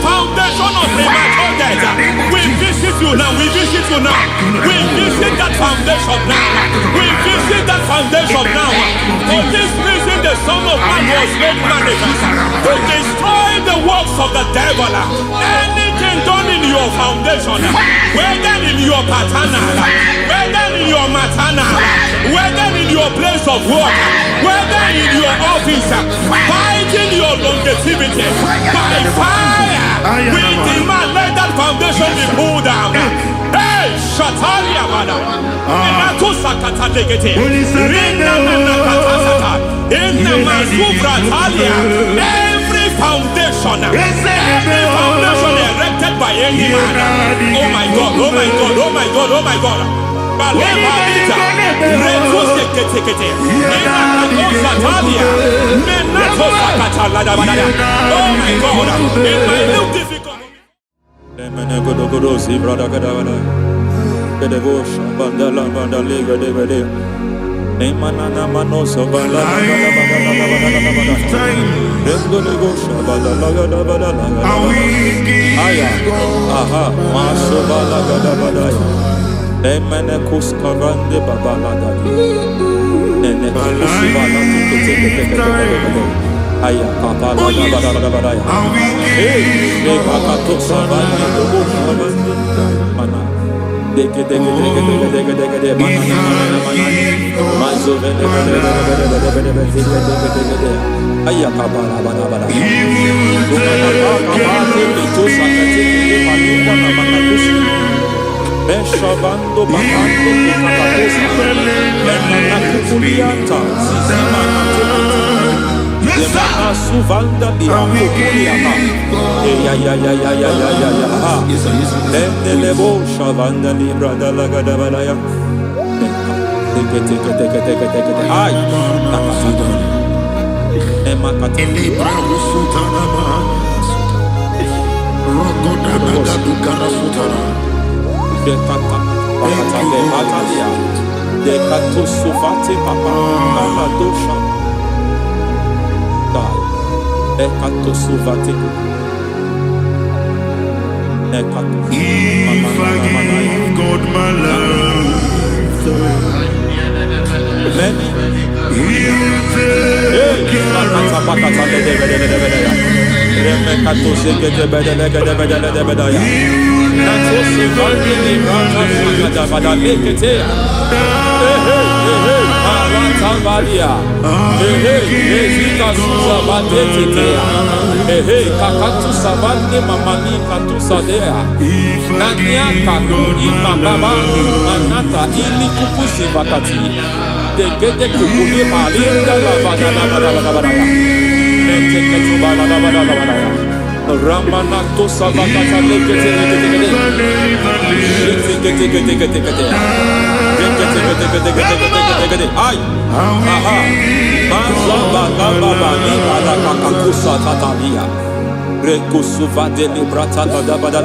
Foundation of premature death. We visit you now. We visit you now. We visit that foundation now. We visit that foundation now. For this reason, the Son of Man was made manifest to destroy the works of the devil. Anything done in your foundation, whether in your paternal, whether in your maternal, whether in your place of work, whether in your office, fighting your longevity by fire, we demand let that foundation be pulled down. Hey, Shatalia Bada, Enato Sakata Legete, Rina Nakatasata, in the Masufra Talia, every foundation erected by any man. Oh my God, oh my God, oh my God, oh my God. Baleba Ita, Reto Sekete, Enakato Satalia, Menato Sakata Ladabada. Oh my God, in my new difficult. Lemenegodogodosi brada gadavada. Gedevosha bandala bandali gadevede. Nemanana manoso bandala gadavada. Rengolegosha bandala gadavada. Aya, aha, maso bala gadavada. Lemenekus kavande babala dagi. Nenekusi bala tikete. Aya kapala gadavada. Hey, bakato sabani dobo mana. Dege mana. Mazo vede. Aya kapala bada. Lumana kapate to sakate palinda na manakusi. Beshavando bakando kakakosa. Enna kukulianta sisima na Lemana suvanda di akukuliama. Ya. Lendelevo shavanda libra dalla gadabalaya. Teke. Ay, nakasata. Emakata. Libra usutana manas. Rogoda nagadukara sutana. Dekata. Bakata de atalia. Dekato suvate papa. Amadosha. Ekato suvati. Ekato. If I give God my love, Many. He will take care of Degede kukuli malinda la bada. Neteke tubala la bada. Ramanato sabakata legete. Ay. Aha. Mazaba baba ni bada kakakusa tatalia. Rekusuva de librata la bada.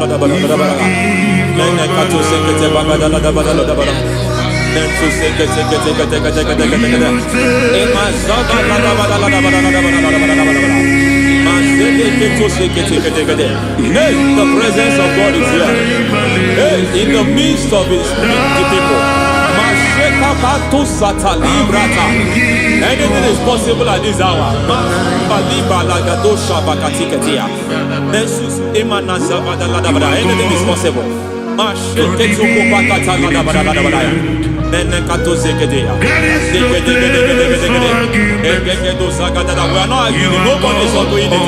Nenekato sekete bada la. The presence of God is here. In the midst of his people. Anything is possible at this hour. Anything is possible. We are not arguing, nobody is doing it.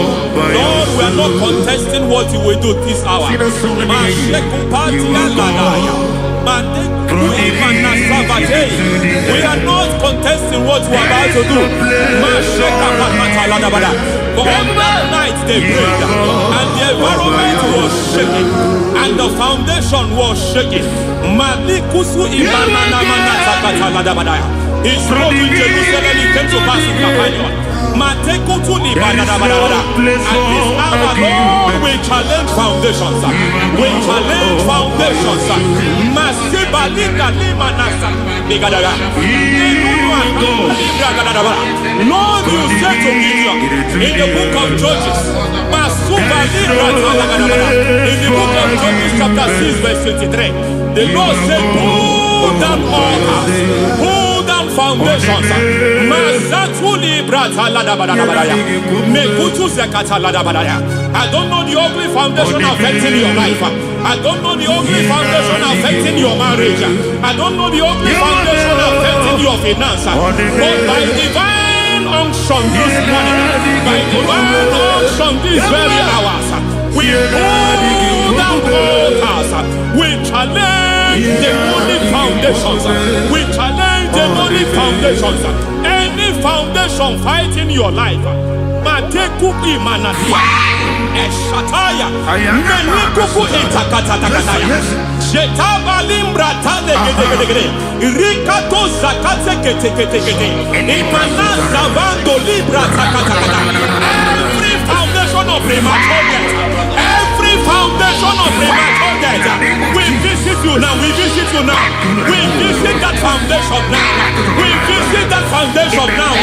Lord, we are not contesting what you will do this hour. We are not contesting what you are about to do. For all that night they prayed, and the environment was shaking, and the foundation was shaking. He spoke in Jerusalem, he came to pass in Capernaum. At this hour, Lord, we challenge foundations. We challenge foundations. Lord, you said to Gideon in the book of Judges, in the book of Judges chapter 6 verse 23, the Lord said, pull down altars, pull down foundations. I don't know the ugly foundation affecting your life. I don't know the ugly foundation affecting your marriage. I don't know the ugly foundation affecting your finance. But by divine unction this morning, by divine unction these very hours, we pull down altars. We challenge demonic foundations. We challenge demonic foundations. Any foundation fighting your life, Matekuki Manatia, Eshataya, Menikuku Itakataya, Shetavalimbra Tale, Rikato Zakate, Imana Vando Libra Takata. Every foundation of premature death, every foundation of premature death, we visit you now, we visit you now, we visit that foundation now, we visit that foundation now.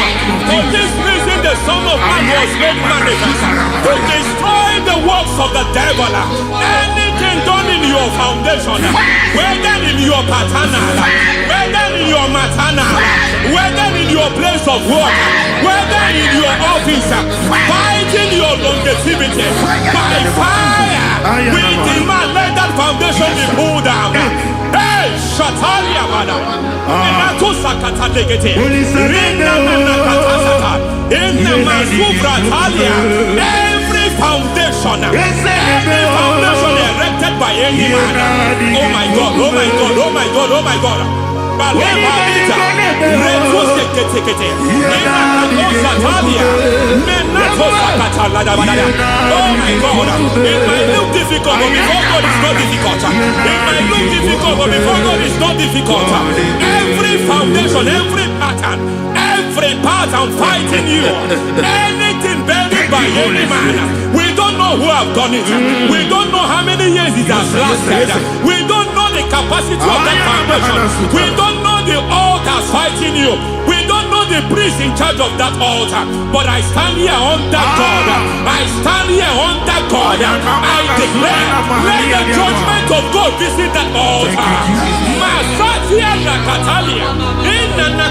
For this reason, the Son of Man was made manifest to destroy the works of the devil. Anything done in your foundation, whether in your paternal, whether in your maternal, whether in your place of work, whether in your office, fighting your longevity by fire, we demand let that foundation be pulled down. Hey, Shatalia Bada, Minato Sakata Legate, Rina Manakatasata, in the Masubra Talia, every foundation erected by any man. Oh my God, oh my God, oh my God, oh my God. Baleta, Reto Sekete, oh my God, it might look difficult, but before God is not difficult. It might look difficult, but before God is not difficult. Every foundation, every pattern fighting you, anything buried by any man, we don't know who have done it. We don't know how many years it has lasted. We don't know the capacity of that foundation. We don't know the altars fighting you. We don't know the priest in charge of that altar. But I stand here under God. I stand here under God. I declare, let the judgment of God visit that altar. Masatia Nakatalia.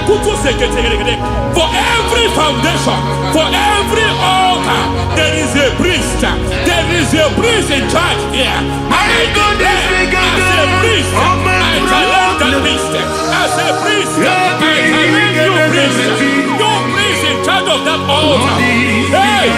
For every foundation, for every altar, there is a priest. There is a priest in charge here. I declare, as a priest, I challenge that priest. As a priest, I challenge you priest. You priest in charge of that altar. Hey!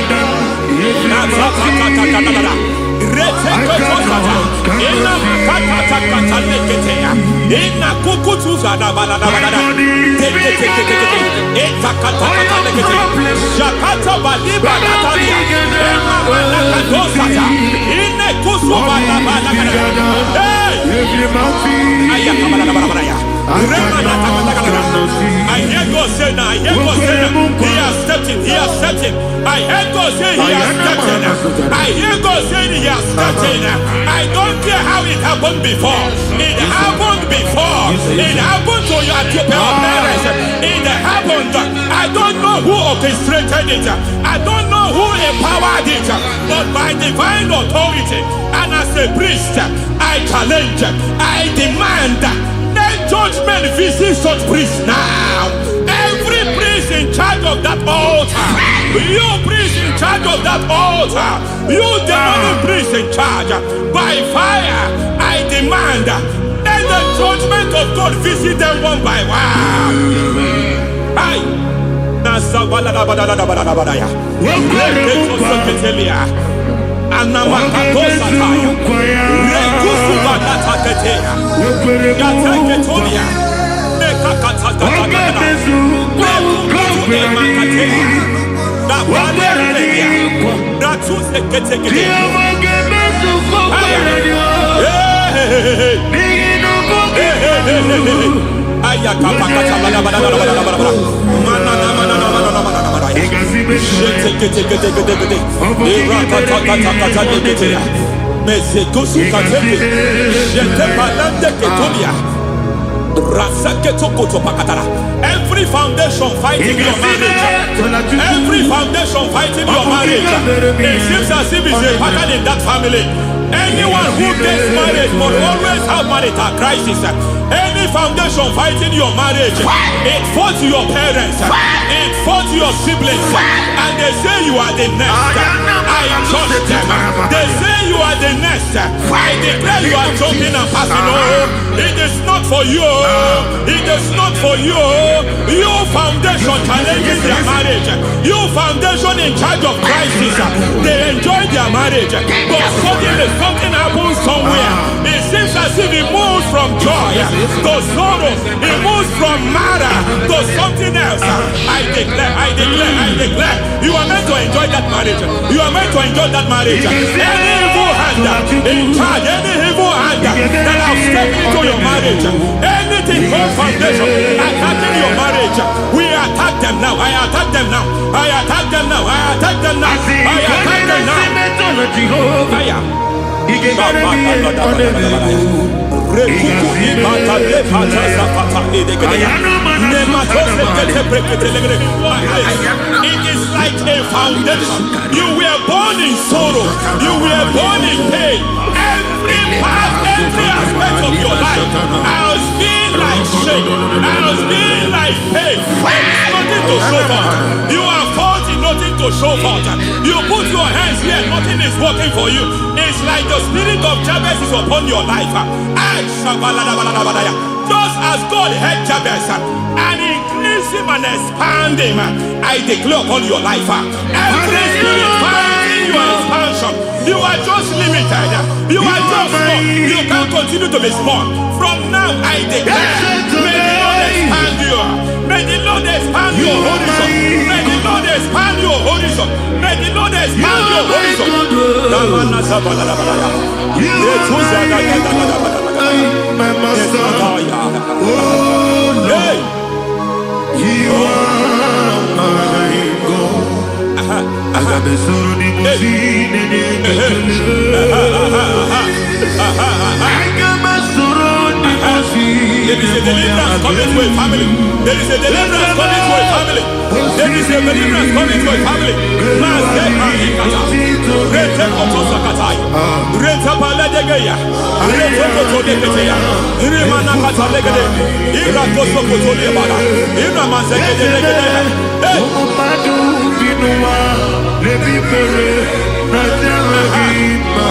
I hear God say now, I hear God say now, he has stepped in, he has stepped in. I hear God say he has stepped in. I hear God say he has stepped in. I don't care how it happened before. It happened before. It happened to your parents. It happened. I don't know who orchestrated it. I don't know who empowered it. But by divine authority and as a priest, I challenge, I demand, let judgment visit such priests now. Every priest in charge of that altar. You priest in charge of that altar. You demonic priest in charge. By fire, I demand. Let the judgment of God visit them one by one. Aye. Every foundation fighting your marriage, every foundation fighting your marriage, it seems as if it's a pattern in that family. Anyone who gets married must always have marital crisis. Any foundation fighting your marriage, it fought your parents, it fought your siblings, and they say you are the next. I judge them. They say you are the next. I declare you are jumping and passing. Oh, it is not for you. It is not for you. You foundation challenging their marriage. You foundation in charge of crisis. They enjoy their marriage, but suddenly something happens somewhere. It seems as if it moves from joy to sorrow. It moves from matter to something else. I declare, you are meant to enjoy that marriage. You are meant to enjoy that marriage. Any evil hand in charge, any evil hand that have stepped into your marriage, anything called foundation attacking your marriage, we attack them now. I attack them now. I attack them now. I attack them now. I attack them now. It is like a foundation. You were born in sorrow. You were born in pain. Every part, every aspect of your life has been like shame. Has been like pain. Nothing to show for. You are faulty, nothing to show for. You put your hands here, nothing is working for you. It's like the spirit of Jabez is upon your life. Just as God had Jabez and increased him and expand him, I declare upon your life. Every spirit fighting your expansion, you are just limited. You are just small. You can't continue to be small. From now, I declare, may the Lord expand you. May the Lord expand your horizon. May the Lord expand your horizon. May the Lord expand your horizon. My master, oh Lord, you are my God. Agabesoro ni muzini ni There is a deliverance coming to a family. There is a deliverance coming to a family. There is a deliverance coming to a family. Rete koto sakatai. Rete paladegeya. Rete koto degeya. Rimana kata legede. Ira koso koto lebada. Ira manzege degeya. Hey. Madu binua lebi pere na jamagima.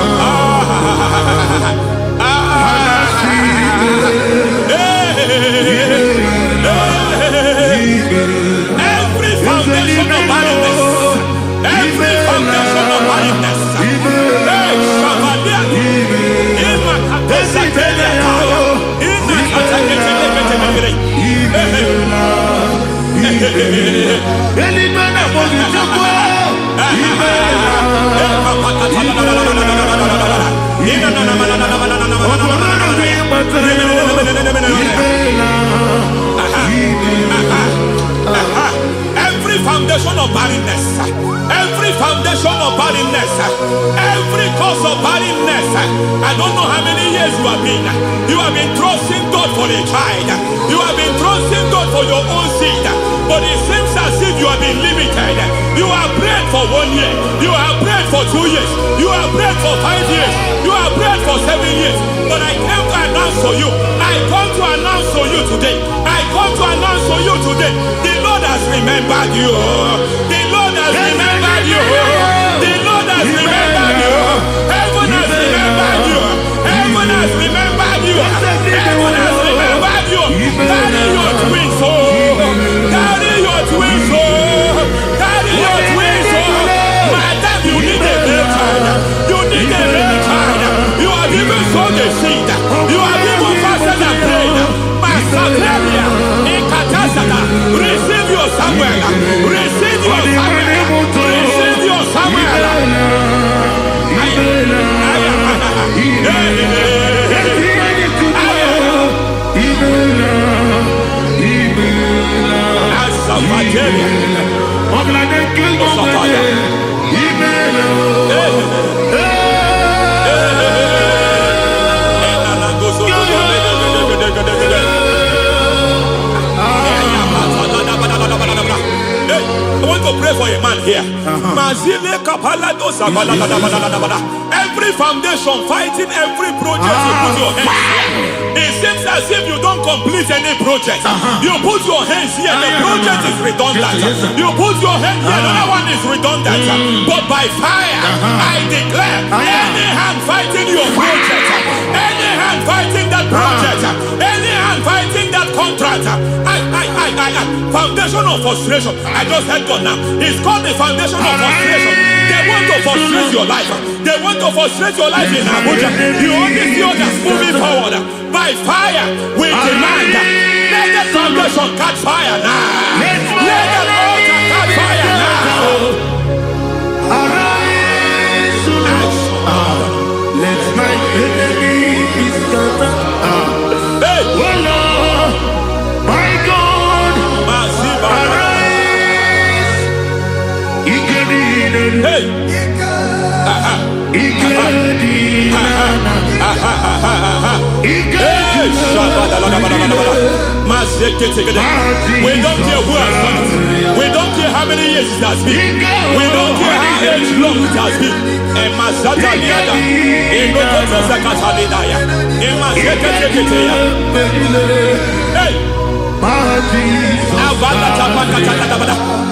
Every foundation of barrenness, every foundation of barrenness, every foundation of barrenness, every foundation of barrenness, every cause of barrenness. I don't know how many years you have been trusting God for a child. You have been trusting God for your own seed, but it seems as if you have been limited. You have prayed for 1 year, you have prayed for 2 years, you have prayed for 5 years, you have prayed for 7 years. But I came to announce for you, I come to announce for you today, Hey, the Lord has remembered you. The Lord has remembered you. The Lord has remembered you. Heaven has remembered you. Heaven has remembered you. Heaven has remembered you. Carry your twins, oh. Carry your twins, oh. Carry your twins, oh. Madam, you need a real child. You need a real child. You have even sown the seed. You have even fasted and prayed. Masakleria, Ekatasata, receive your Samuel. Receive your Samuel. Receive your Samuel. I want to pray for a man here. Every foundation fighting every project you put your hands here. It seems as if you don't complete any project. You put your hands here, the project is redundant. You put your hand here, another one is redundant. But by fire, I declare, any hand fighting your project, any hand fighting that project, any hand fighting that contract, foundation of frustration. I just heard God now. It's called the foundation of frustration. They want to frustrate your life. They want to frustrate your life in Abuja. You only see others moving forward. By fire, we demand. Let the foundation catch fire now. Let the altar catch fire now. Arise, let my enemy be scattered. Hey. Oh Lord, my God, arise. Hey. We don't care who has done it. We don't care how many years it has been. We don't care how age long it has been.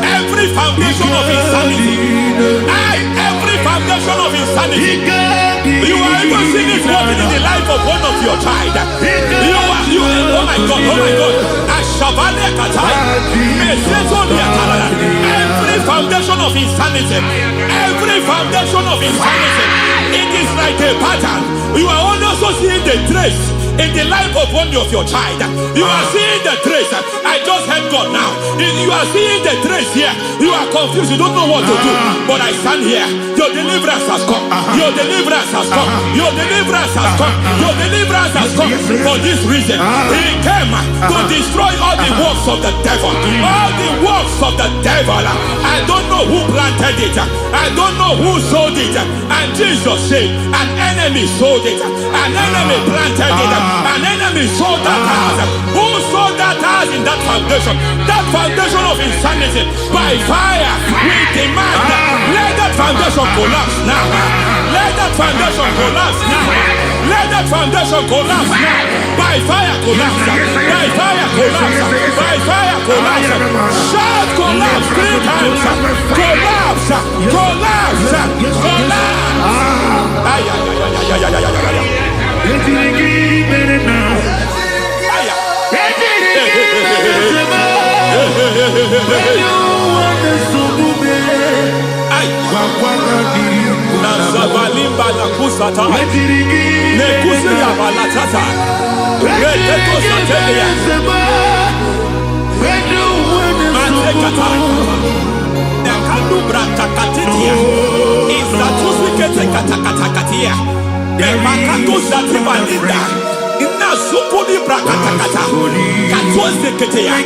Every foundation of insanity. Every foundation of insanity. You are even seeing it working in the life of one of your child. Oh my God. Every foundation of insanity. Every foundation of insanity. It is like a pattern. You are also seeing the trace in the life of one of your child. You are seeing the trace. I just heard God now. You are seeing the trace here. You are confused. You don't know what to do. But I stand here. Your deliverance has come. Your deliverance has come. Your deliverance has come. Your deliverance has come. For this reason, He came to destroy all the works of the devil. All the works of the devil. I don't know who planted it. I don't know who sold it. And Jesus said, an enemy sold it. An enemy planted it. An enemy sold that house. Who sold that house in that foundation? That foundation of insanity. By fire, we demand let that foundation collapse now. Let that foundation collapse now. Let that foundation collapse now. By fire, collapse. By fire, collapse. By fire, collapse. Shout collapse 3 times. Collapse. Collapse. Nazavalimba la kusata, nekusi ya balatata, reketo satelia, mantekata, nekadu brakakatitia, izatusi kete katakatakatia, nebakatu zatibalinda, inazukuli brakatakata, katuose ketea.